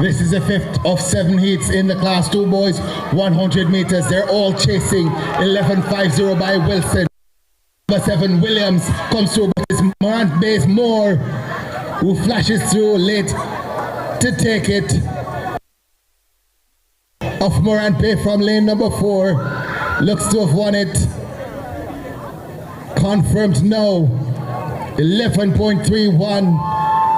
This is the fifth of 7 heats in the Class 2 boys, 100 meters. They're all chasing 11.50 by Wilson. Number 7 Williams comes through, but it's Morant Base Moore who flashes through late to take it. Of Morant Bay from lane number 4. Looks to have won it. Confirmed now. 11.31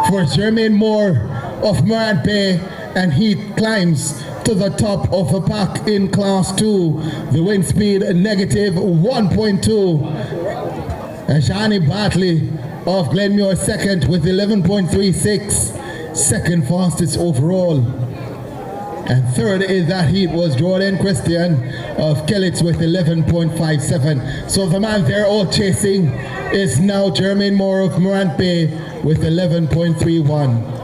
for Jermaine Moore of Morant Bay, and he climbs to the top of the pack in Class 2. The wind speed negative 1.2. Ashani Bartley of Glenmuir second with 11.36. Second fastest overall. And third in that heat was Jordan Christian of Kellitz with 11.57. So the man they're all chasing is now Jermaine Moore of Morant Bay with 11.31.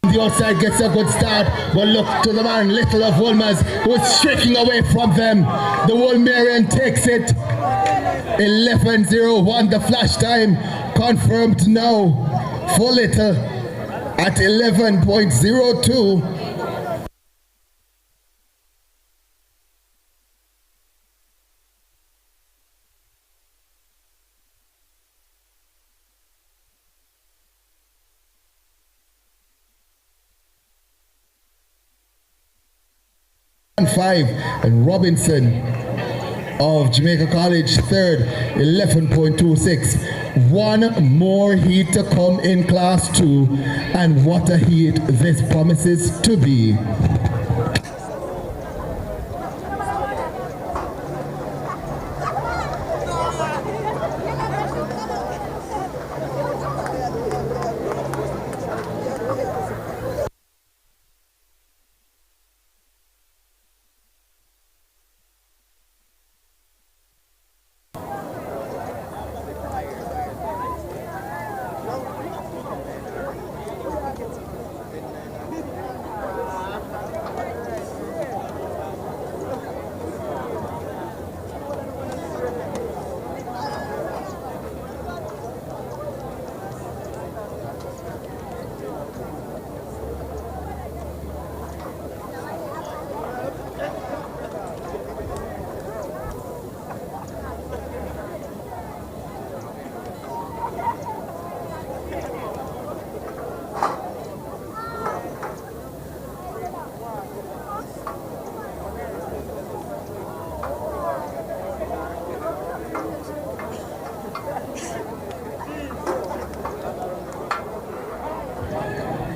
The outside gets a good start, but look to the man, Little of Wolmer's, who is striking away from them. The Wolmerian takes it. 11:01, the flash time confirmed now for Little at 11.02. Five, and Robinson of Jamaica College third, 11.26. One more heat to come in class 2, and what a heat this promises to be.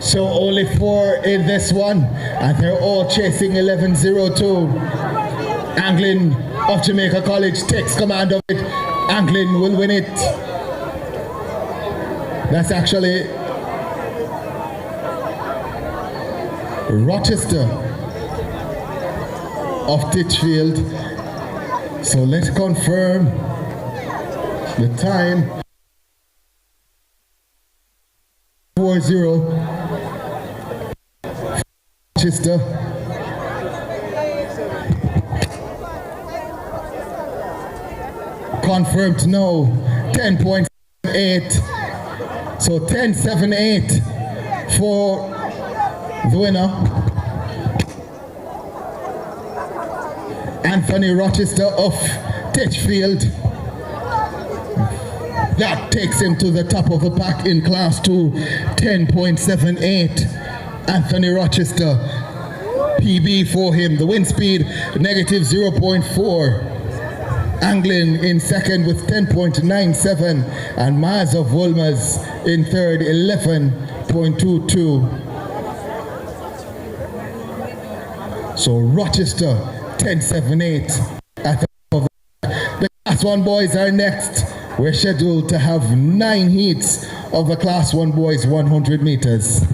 So only 4 in this one, and they're all chasing 11:02. Anglin of Jamaica College takes command of it. Anglin will win it. That's actually Rochester of Titchfield. So let's confirm the time. 4-0. Rochester. Confirmed no. 10.8. So 10.78 for the winner. Anthony Rochester of Titchfield. That takes him to the top of the pack in class 2, 10.78. Anthony Rochester, PB for him. The wind speed, negative 0.4. Anglin in second with 10.97. And Maz of Wolmer's in third, 11.22. So Rochester, 10.78. At the top of the Class 1 boys are next. We're scheduled to have 9 heats of the Class 1 boys 100 meters.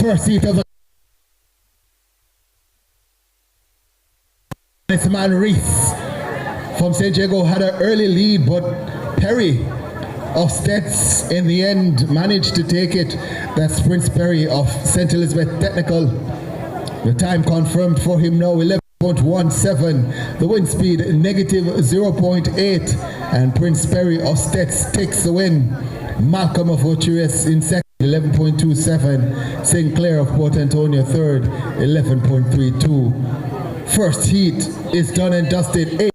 First heat of the this man Reese from St. Jago had an early lead, but Perry of Stets in the end managed to take it. That's Prince Perry of St. Elizabeth Technical. The time confirmed for him now, 11.17. The wind speed negative 0.8. And Prince Perry of Stets takes the win. Malcolm of Oturis in second, 11.27. St. Clair of Port Antonio third, 11.32. First heat is done and dusted.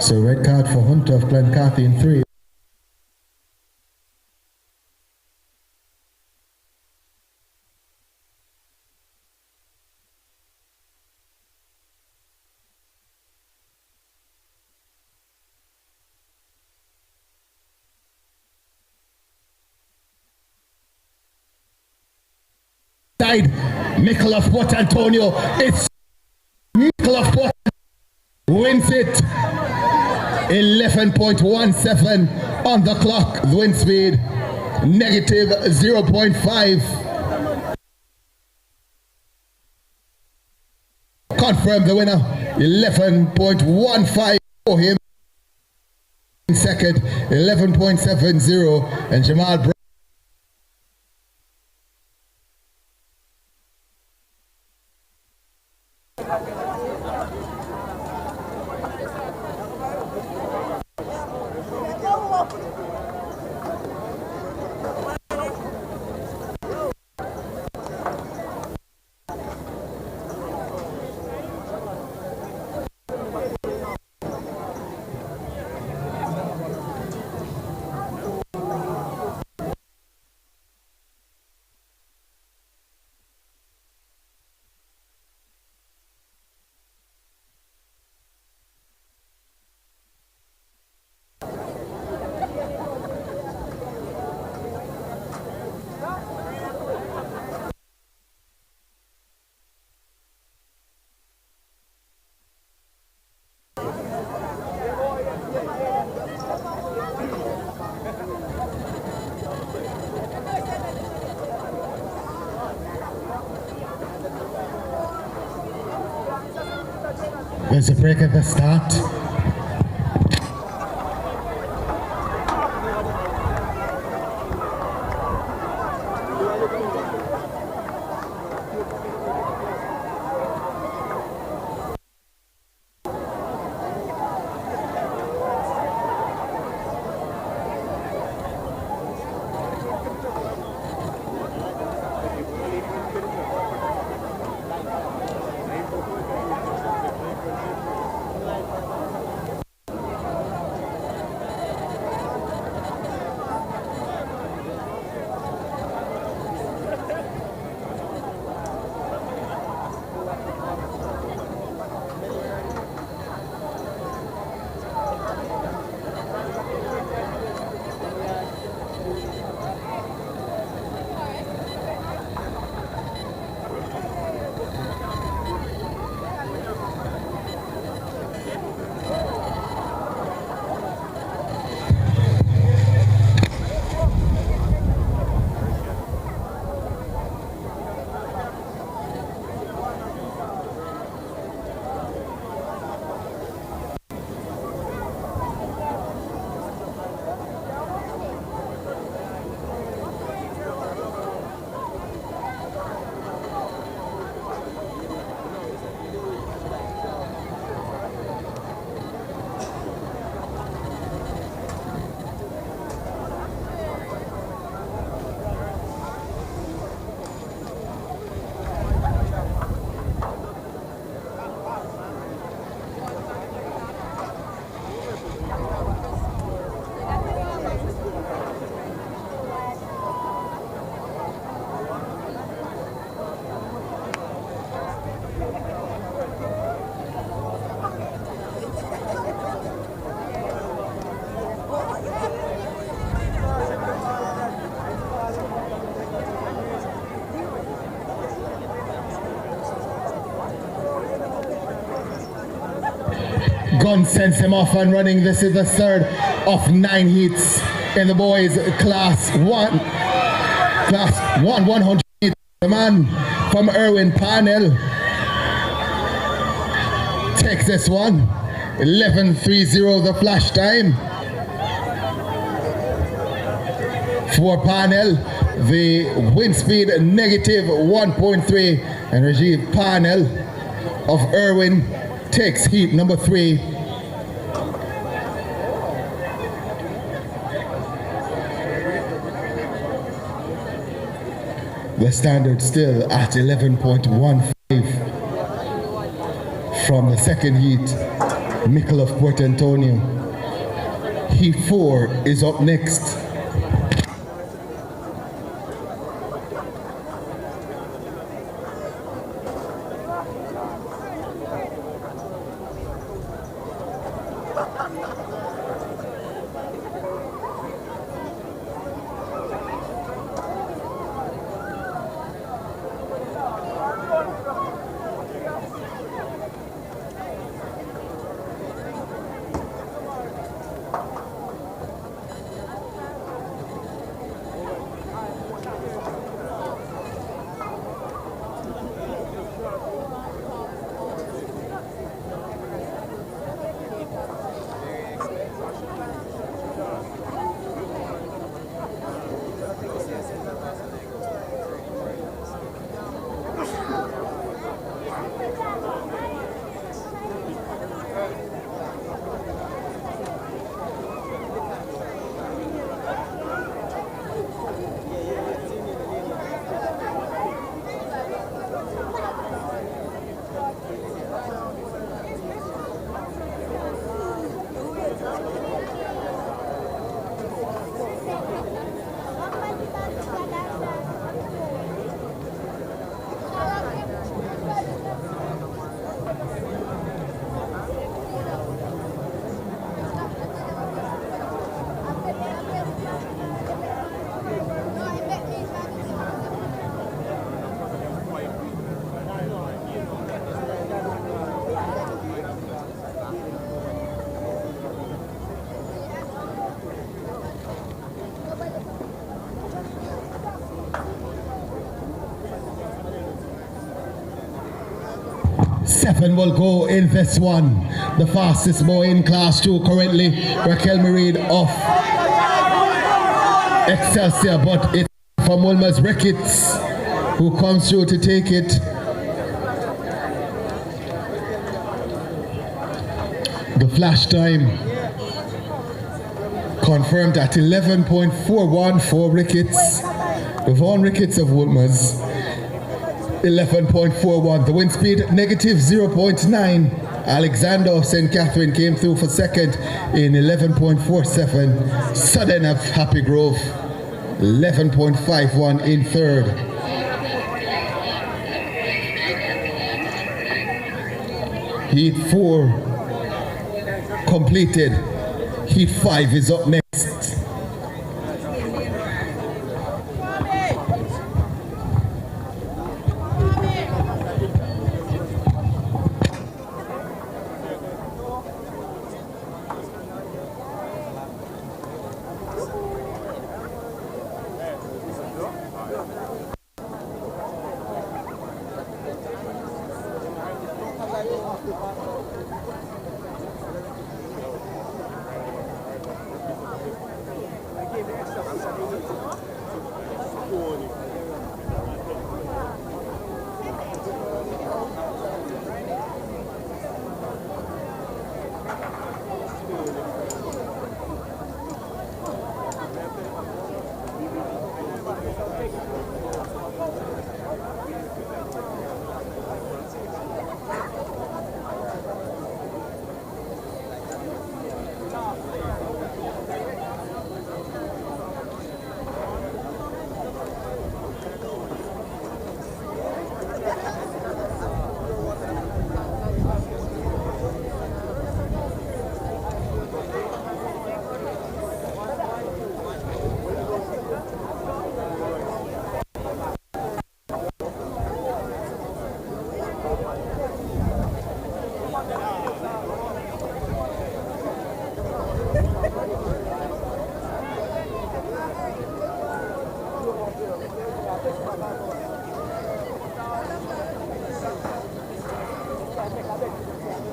So red card for Hunter of Glencarthy in 3. Michael of Port Antonio. It's Michael of Port wins it. 11.17 on the clock. The wind speed negative 0.5. Confirm the winner. 11.15 for him. In second, 11.70, and Jamal Brown. There's a break at the start. Gun sends him off and running. This is the third of 9 heats in the boys class 1. Class 1, 100 meters. The man from Irwin Parnell takes this one. 11:30 the flash time. For Parnell, the wind speed negative 1.3, and Rajiv Parnell of Irwin takes heat number 3. The standard still at 11.15 from the second heat. Mikel of Port Antonio. Heat 4 is up next. Seven will go in this one. The fastest boy in class 2 currently, Raquel Marid of Excelsior, but it's from Wilmer's Ricketts who comes through to take it. The flash time confirmed at 11.41 for Ricketts. Yvonne Ricketts of Wilmer's. 11.41. The wind speed negative 0.9. Alexander of St. Catherine came through for second in 11.47. Sudden of Happy Grove 11.51 in third. Heat 4 completed. Heat 5 is up next.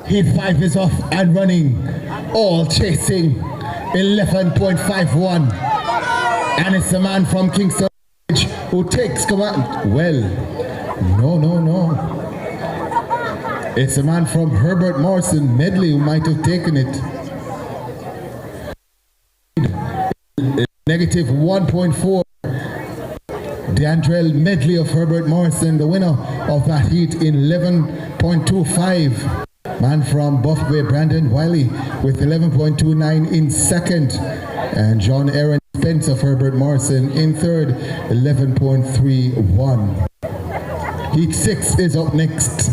Heat 5 is off and running. All chasing 11.51. And it's the man from Kingston who takes command. Well, no. It's a man from Herbert Morrison, Medley, who might have taken it. Negative 1.4. DeAndrell Medley of Herbert Morrison, the winner of that heat in 11.25. Man from Buff Bay, Brandon Wiley, with 11.29 in second. And John Aaron Spence of Herbert Morrison in third, 11.31. Heat 6 is up next.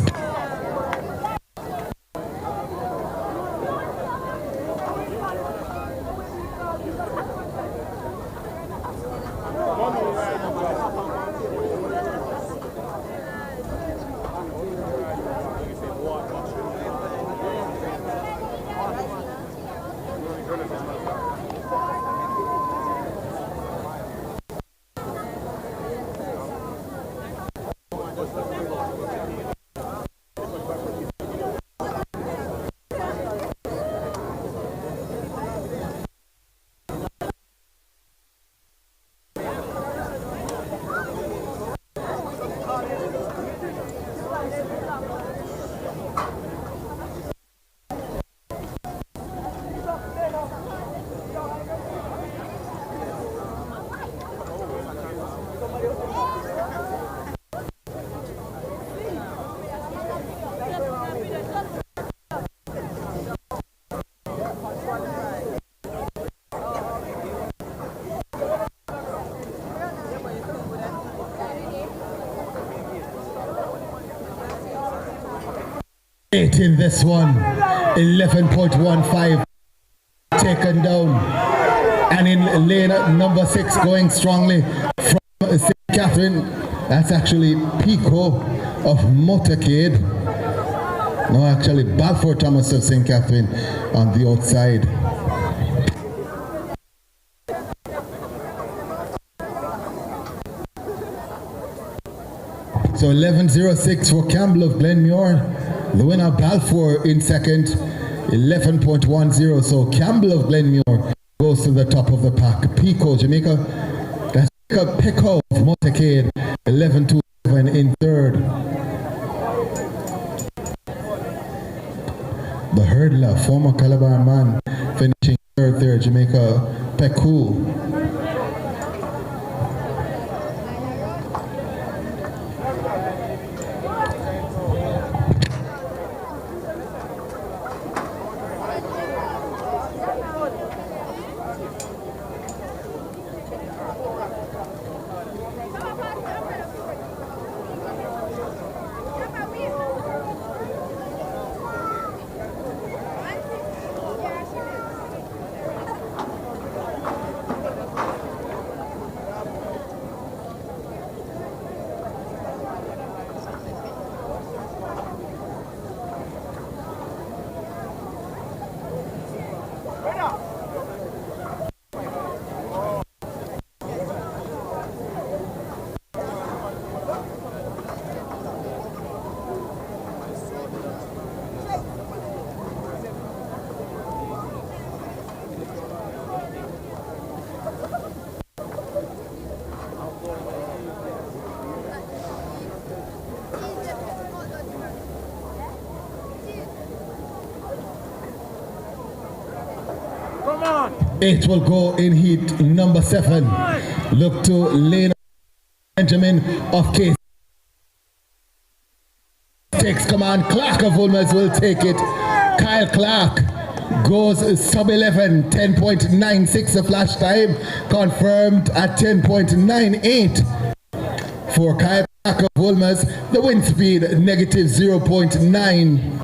Eight in this one, 11.15 taken down, and in lane number 6 going strongly from St. Catherine. That's actually Pico of Motorcade. No, actually Balfour Thomas of St. Catherine on the outside. So 11.06 for Campbell of Glenmuir. The winner Balfour in second, 11.10. So Campbell of Glenmuir goes to the top of the pack. Pico, Jamaica, that's Pico of Motorcade, 11.27 in third. The hurdler, former Calabar man, finishing third there, Jamaica Peku. It will go in heat number 7. Look to Lane Benjamin of Case. Takes command. Clark of Ulmers will take it. Kyle Clark goes sub 11, 10.96 the flash time, confirmed at 10.98 for Kyle Clark of Ulmers. The wind speed negative 0.9.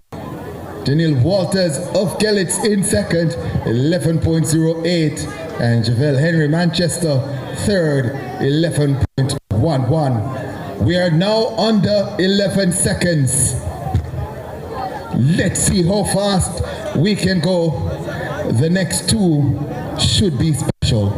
Daniel Walters of Kellets in second, 11.08, and Javel Henry Manchester third, 11.11. We are now under 11 seconds. Let's see how fast we can go. The next two should be special.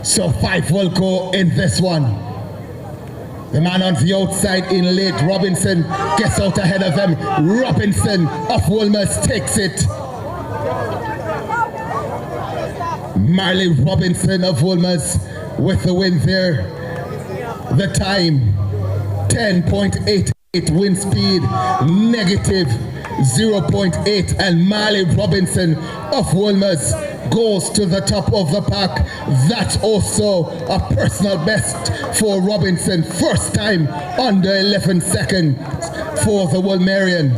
So 5 will go in this one. The man on the outside in late, Robinson gets out ahead of them. Robinson of Wolmer's takes it. Marley Robinson of Wolmer's with the win there. The time, 10.88 wind speed, negative 0.8, and Marley Robinson of Wolmer's goes to the top of the pack. That's also a personal best for Robinson. First time under 11 seconds for the Wolmerian.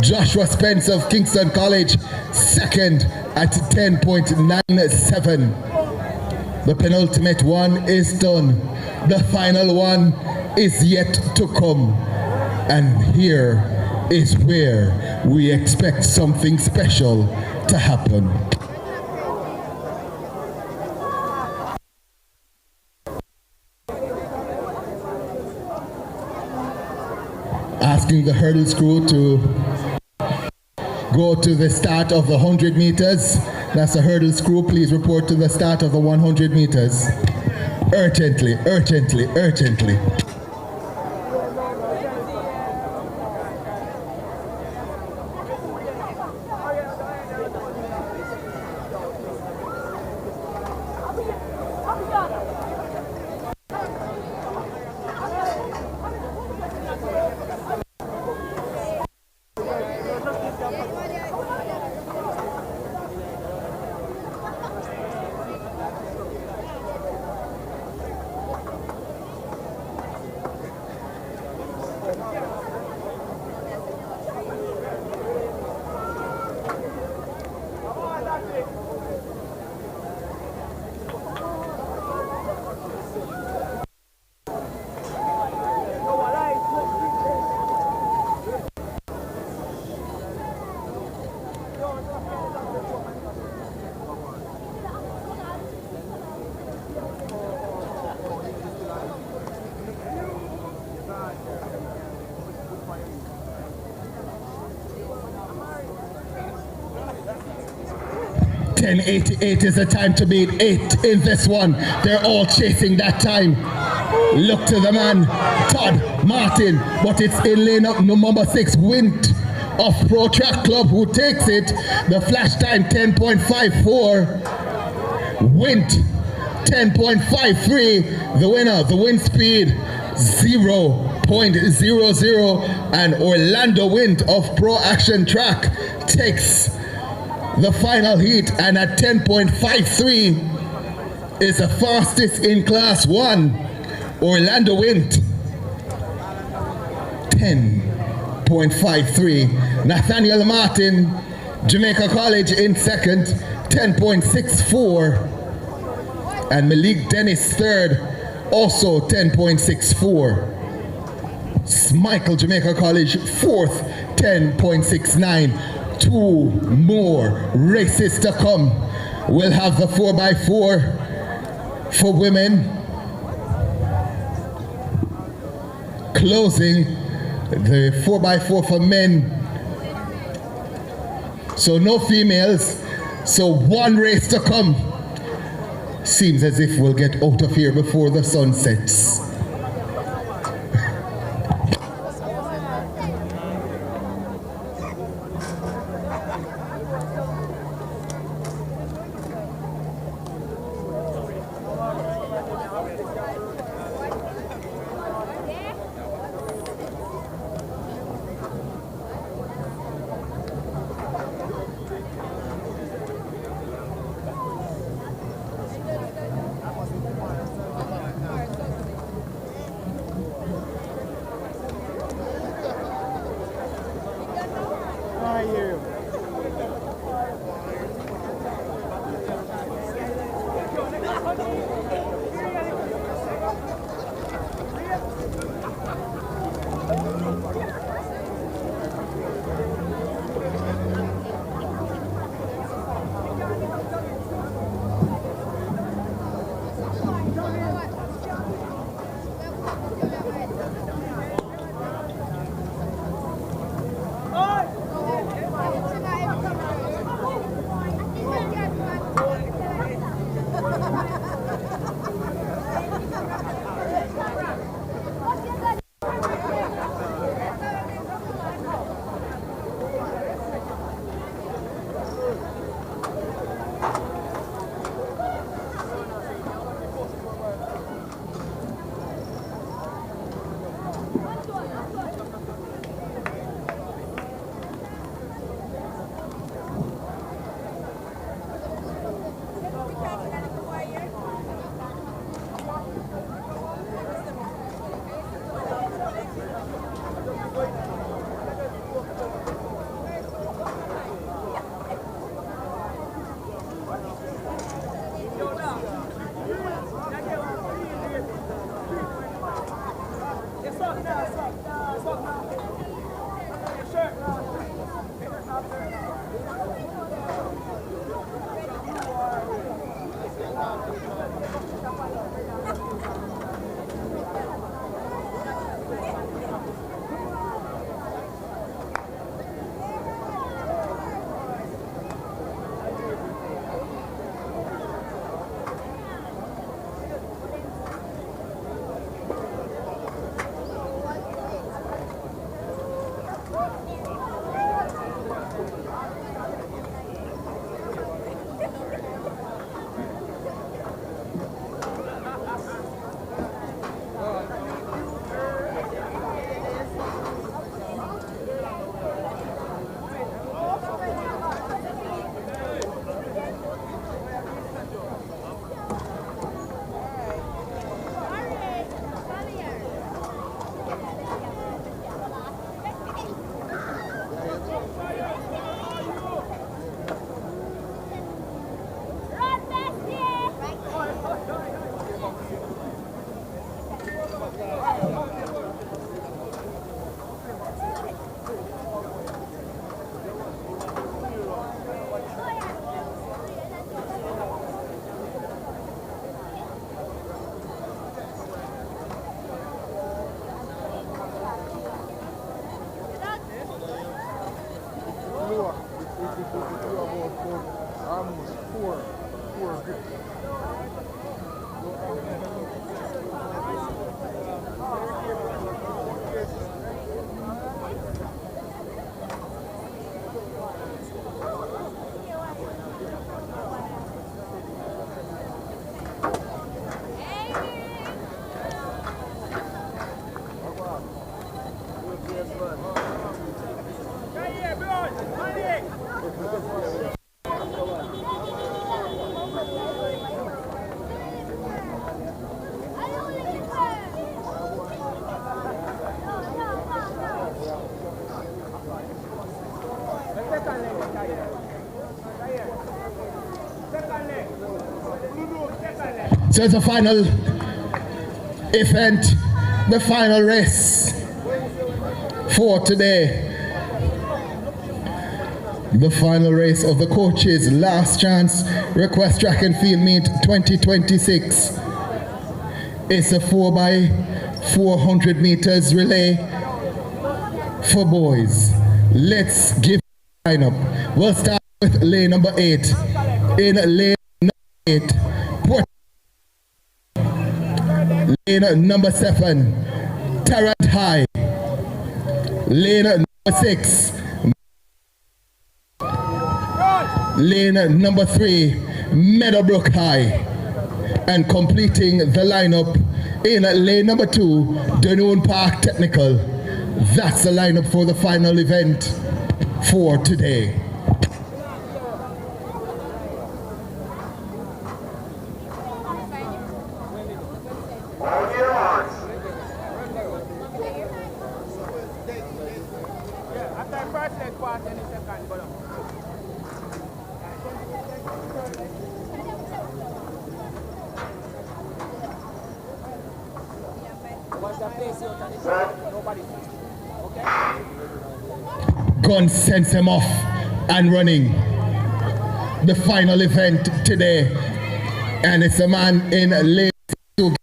Joshua Spence of Kingston College, second at 10.97. The penultimate one is done. The final one is yet to come. And here is where we expect something special to happen. Asking the hurdles crew to go to the start of the 100 meters. That's the hurdles crew. Please report to the start of the 100 meters. Urgently, urgently, urgently. .1088 is the time to beat 8 in this one. They're all chasing that time. Look to the man, Todd Martin, but it's in lane up number 6, Wint of Pro Track Club, who takes it. The flash time 10.54. Wint 10.53. The winner, the wind speed 0.00, and Orlando Wint of Pro Action Track takes the final heat, and at 10.53 is the fastest in class 1. Orlando Wint 10.53. Nathaniel Martin, Jamaica College in second, 10.64. And Malik Dennis third, also 10.64. Michael Jamaica College fourth, 10.69. 2 more races to come. We'll have the 4x4 for women, closing the 4x4 for men. So no females, so 1 race to come. Seems as if we'll get out of here before the sun sets. So it's the final event, the final race for today. The final race of the coaches' last chance request track and field meet 2026. It's a 4x400 meters relay for boys. Let's give the lineup. We'll start with lane number 8. In lane number 8, lane number 7, Tarrant High. Lane number 6, lane number 3, Meadowbrook High. And completing the lineup in lane number 2, Dunoon Park Technical. That's the lineup for the final event for today. Gun sends him off and running. The final event today, and it's a man in lane 2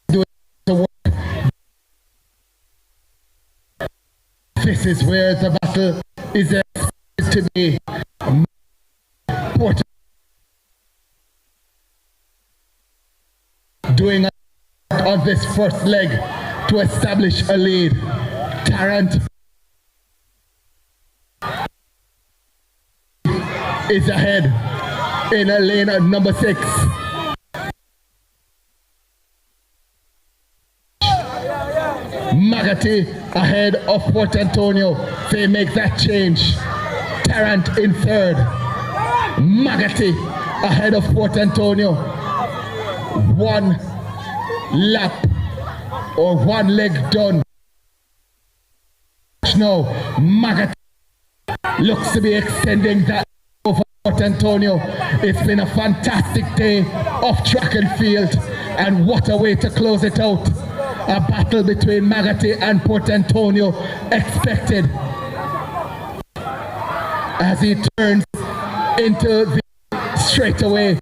doing the work. This is where the battle is expected to be. Doing on this first leg to establish a lead. Tarrant is ahead in lane number 6. Magati ahead of Port Antonio. They make that change. Tarrant in 3rd. Magati ahead of Port Antonio. 1 lap or 1 leg done. Now Magati looks to be extending that over Port Antonio. It's been a fantastic day of track and field. And what a way to close it out. A battle between Magati and Port Antonio expected as he turns into the straightaway.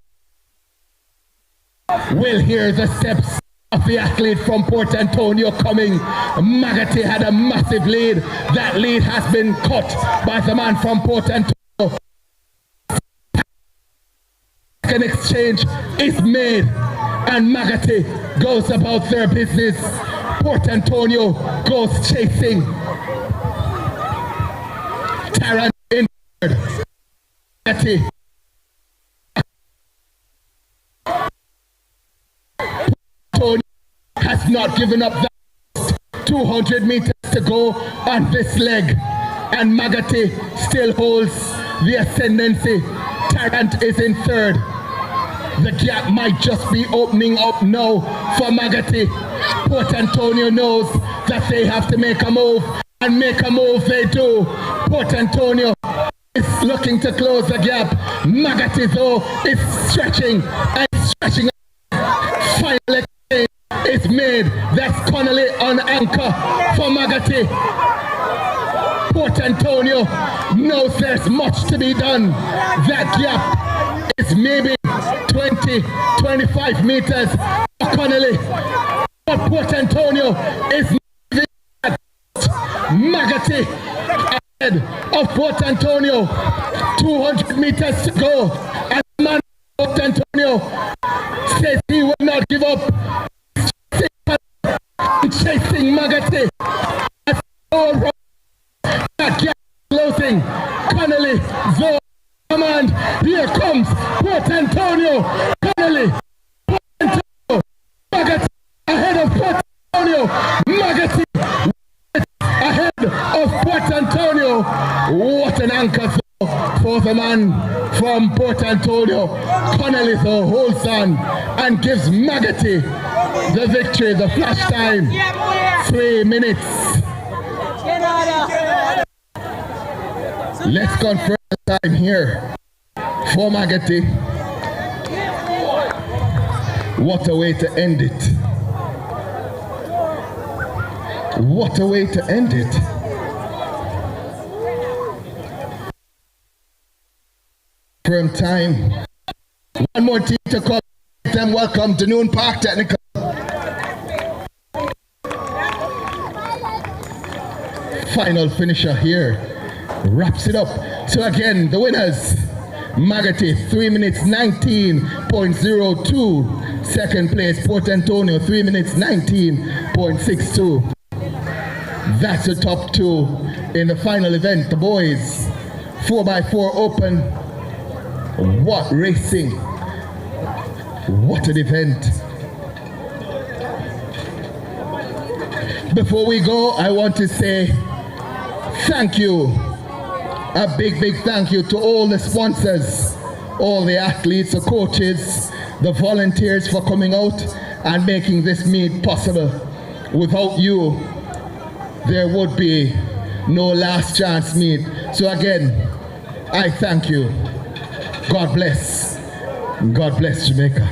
We'll hear the steps of the athlete from Port Antonio coming. Magati had a massive lead. That lead has been cut by the man from Port Antonio. An exchange is made and Magati goes about their business. Port Antonio goes chasing. Tarrant in third. Magati. Antonio has not given up that 200 meters to go on this leg. And Magati still holds the ascendancy. Tarrant is in third. The gap might just be opening up now for Magati. Port Antonio knows that they have to make a move, and make a move they do. Port Antonio is looking to close the gap. Magati though is stretching and stretching. Final exchange is made. That's Connolly on anchor for Magati. Port Antonio knows there's much to be done. That gap is maybe 20-25 meters for Connolly, but Port Antonio is moving at Magati ahead of Port Antonio. 200 meters to go, and the man Port Antonio says he will not give up. Chasing Magati. That gap closing. Connolly, Zoe. Come on, here comes Port Antonio. Connolly, Port Antonio, Magati ahead of Port Antonio. Magati ahead of Port Antonio. What an anchor for the man from Port Antonio. Connolly though holds on and gives Magati the victory. The flash time, 3 minutes. Let's confirm the time here for Magati. What a way to end it. What a way to end it. Firm time. One more team to come. Them welcome to Noon Park Technical. Final finisher here. Wraps it up. So again, the winners, Magati, 3 minutes 19.02. Second place, Port Antonio, 3 minutes 19.62. That's the top two in the final event. The boys, 4x4 open. What racing. What an event. Before we go, I want to say thank you. A big thank you to all the sponsors, all the athletes, the coaches, the volunteers for coming out and making this meet possible. Without you, there would be no last chance meet. So again, I thank you. God bless. God bless Jamaica.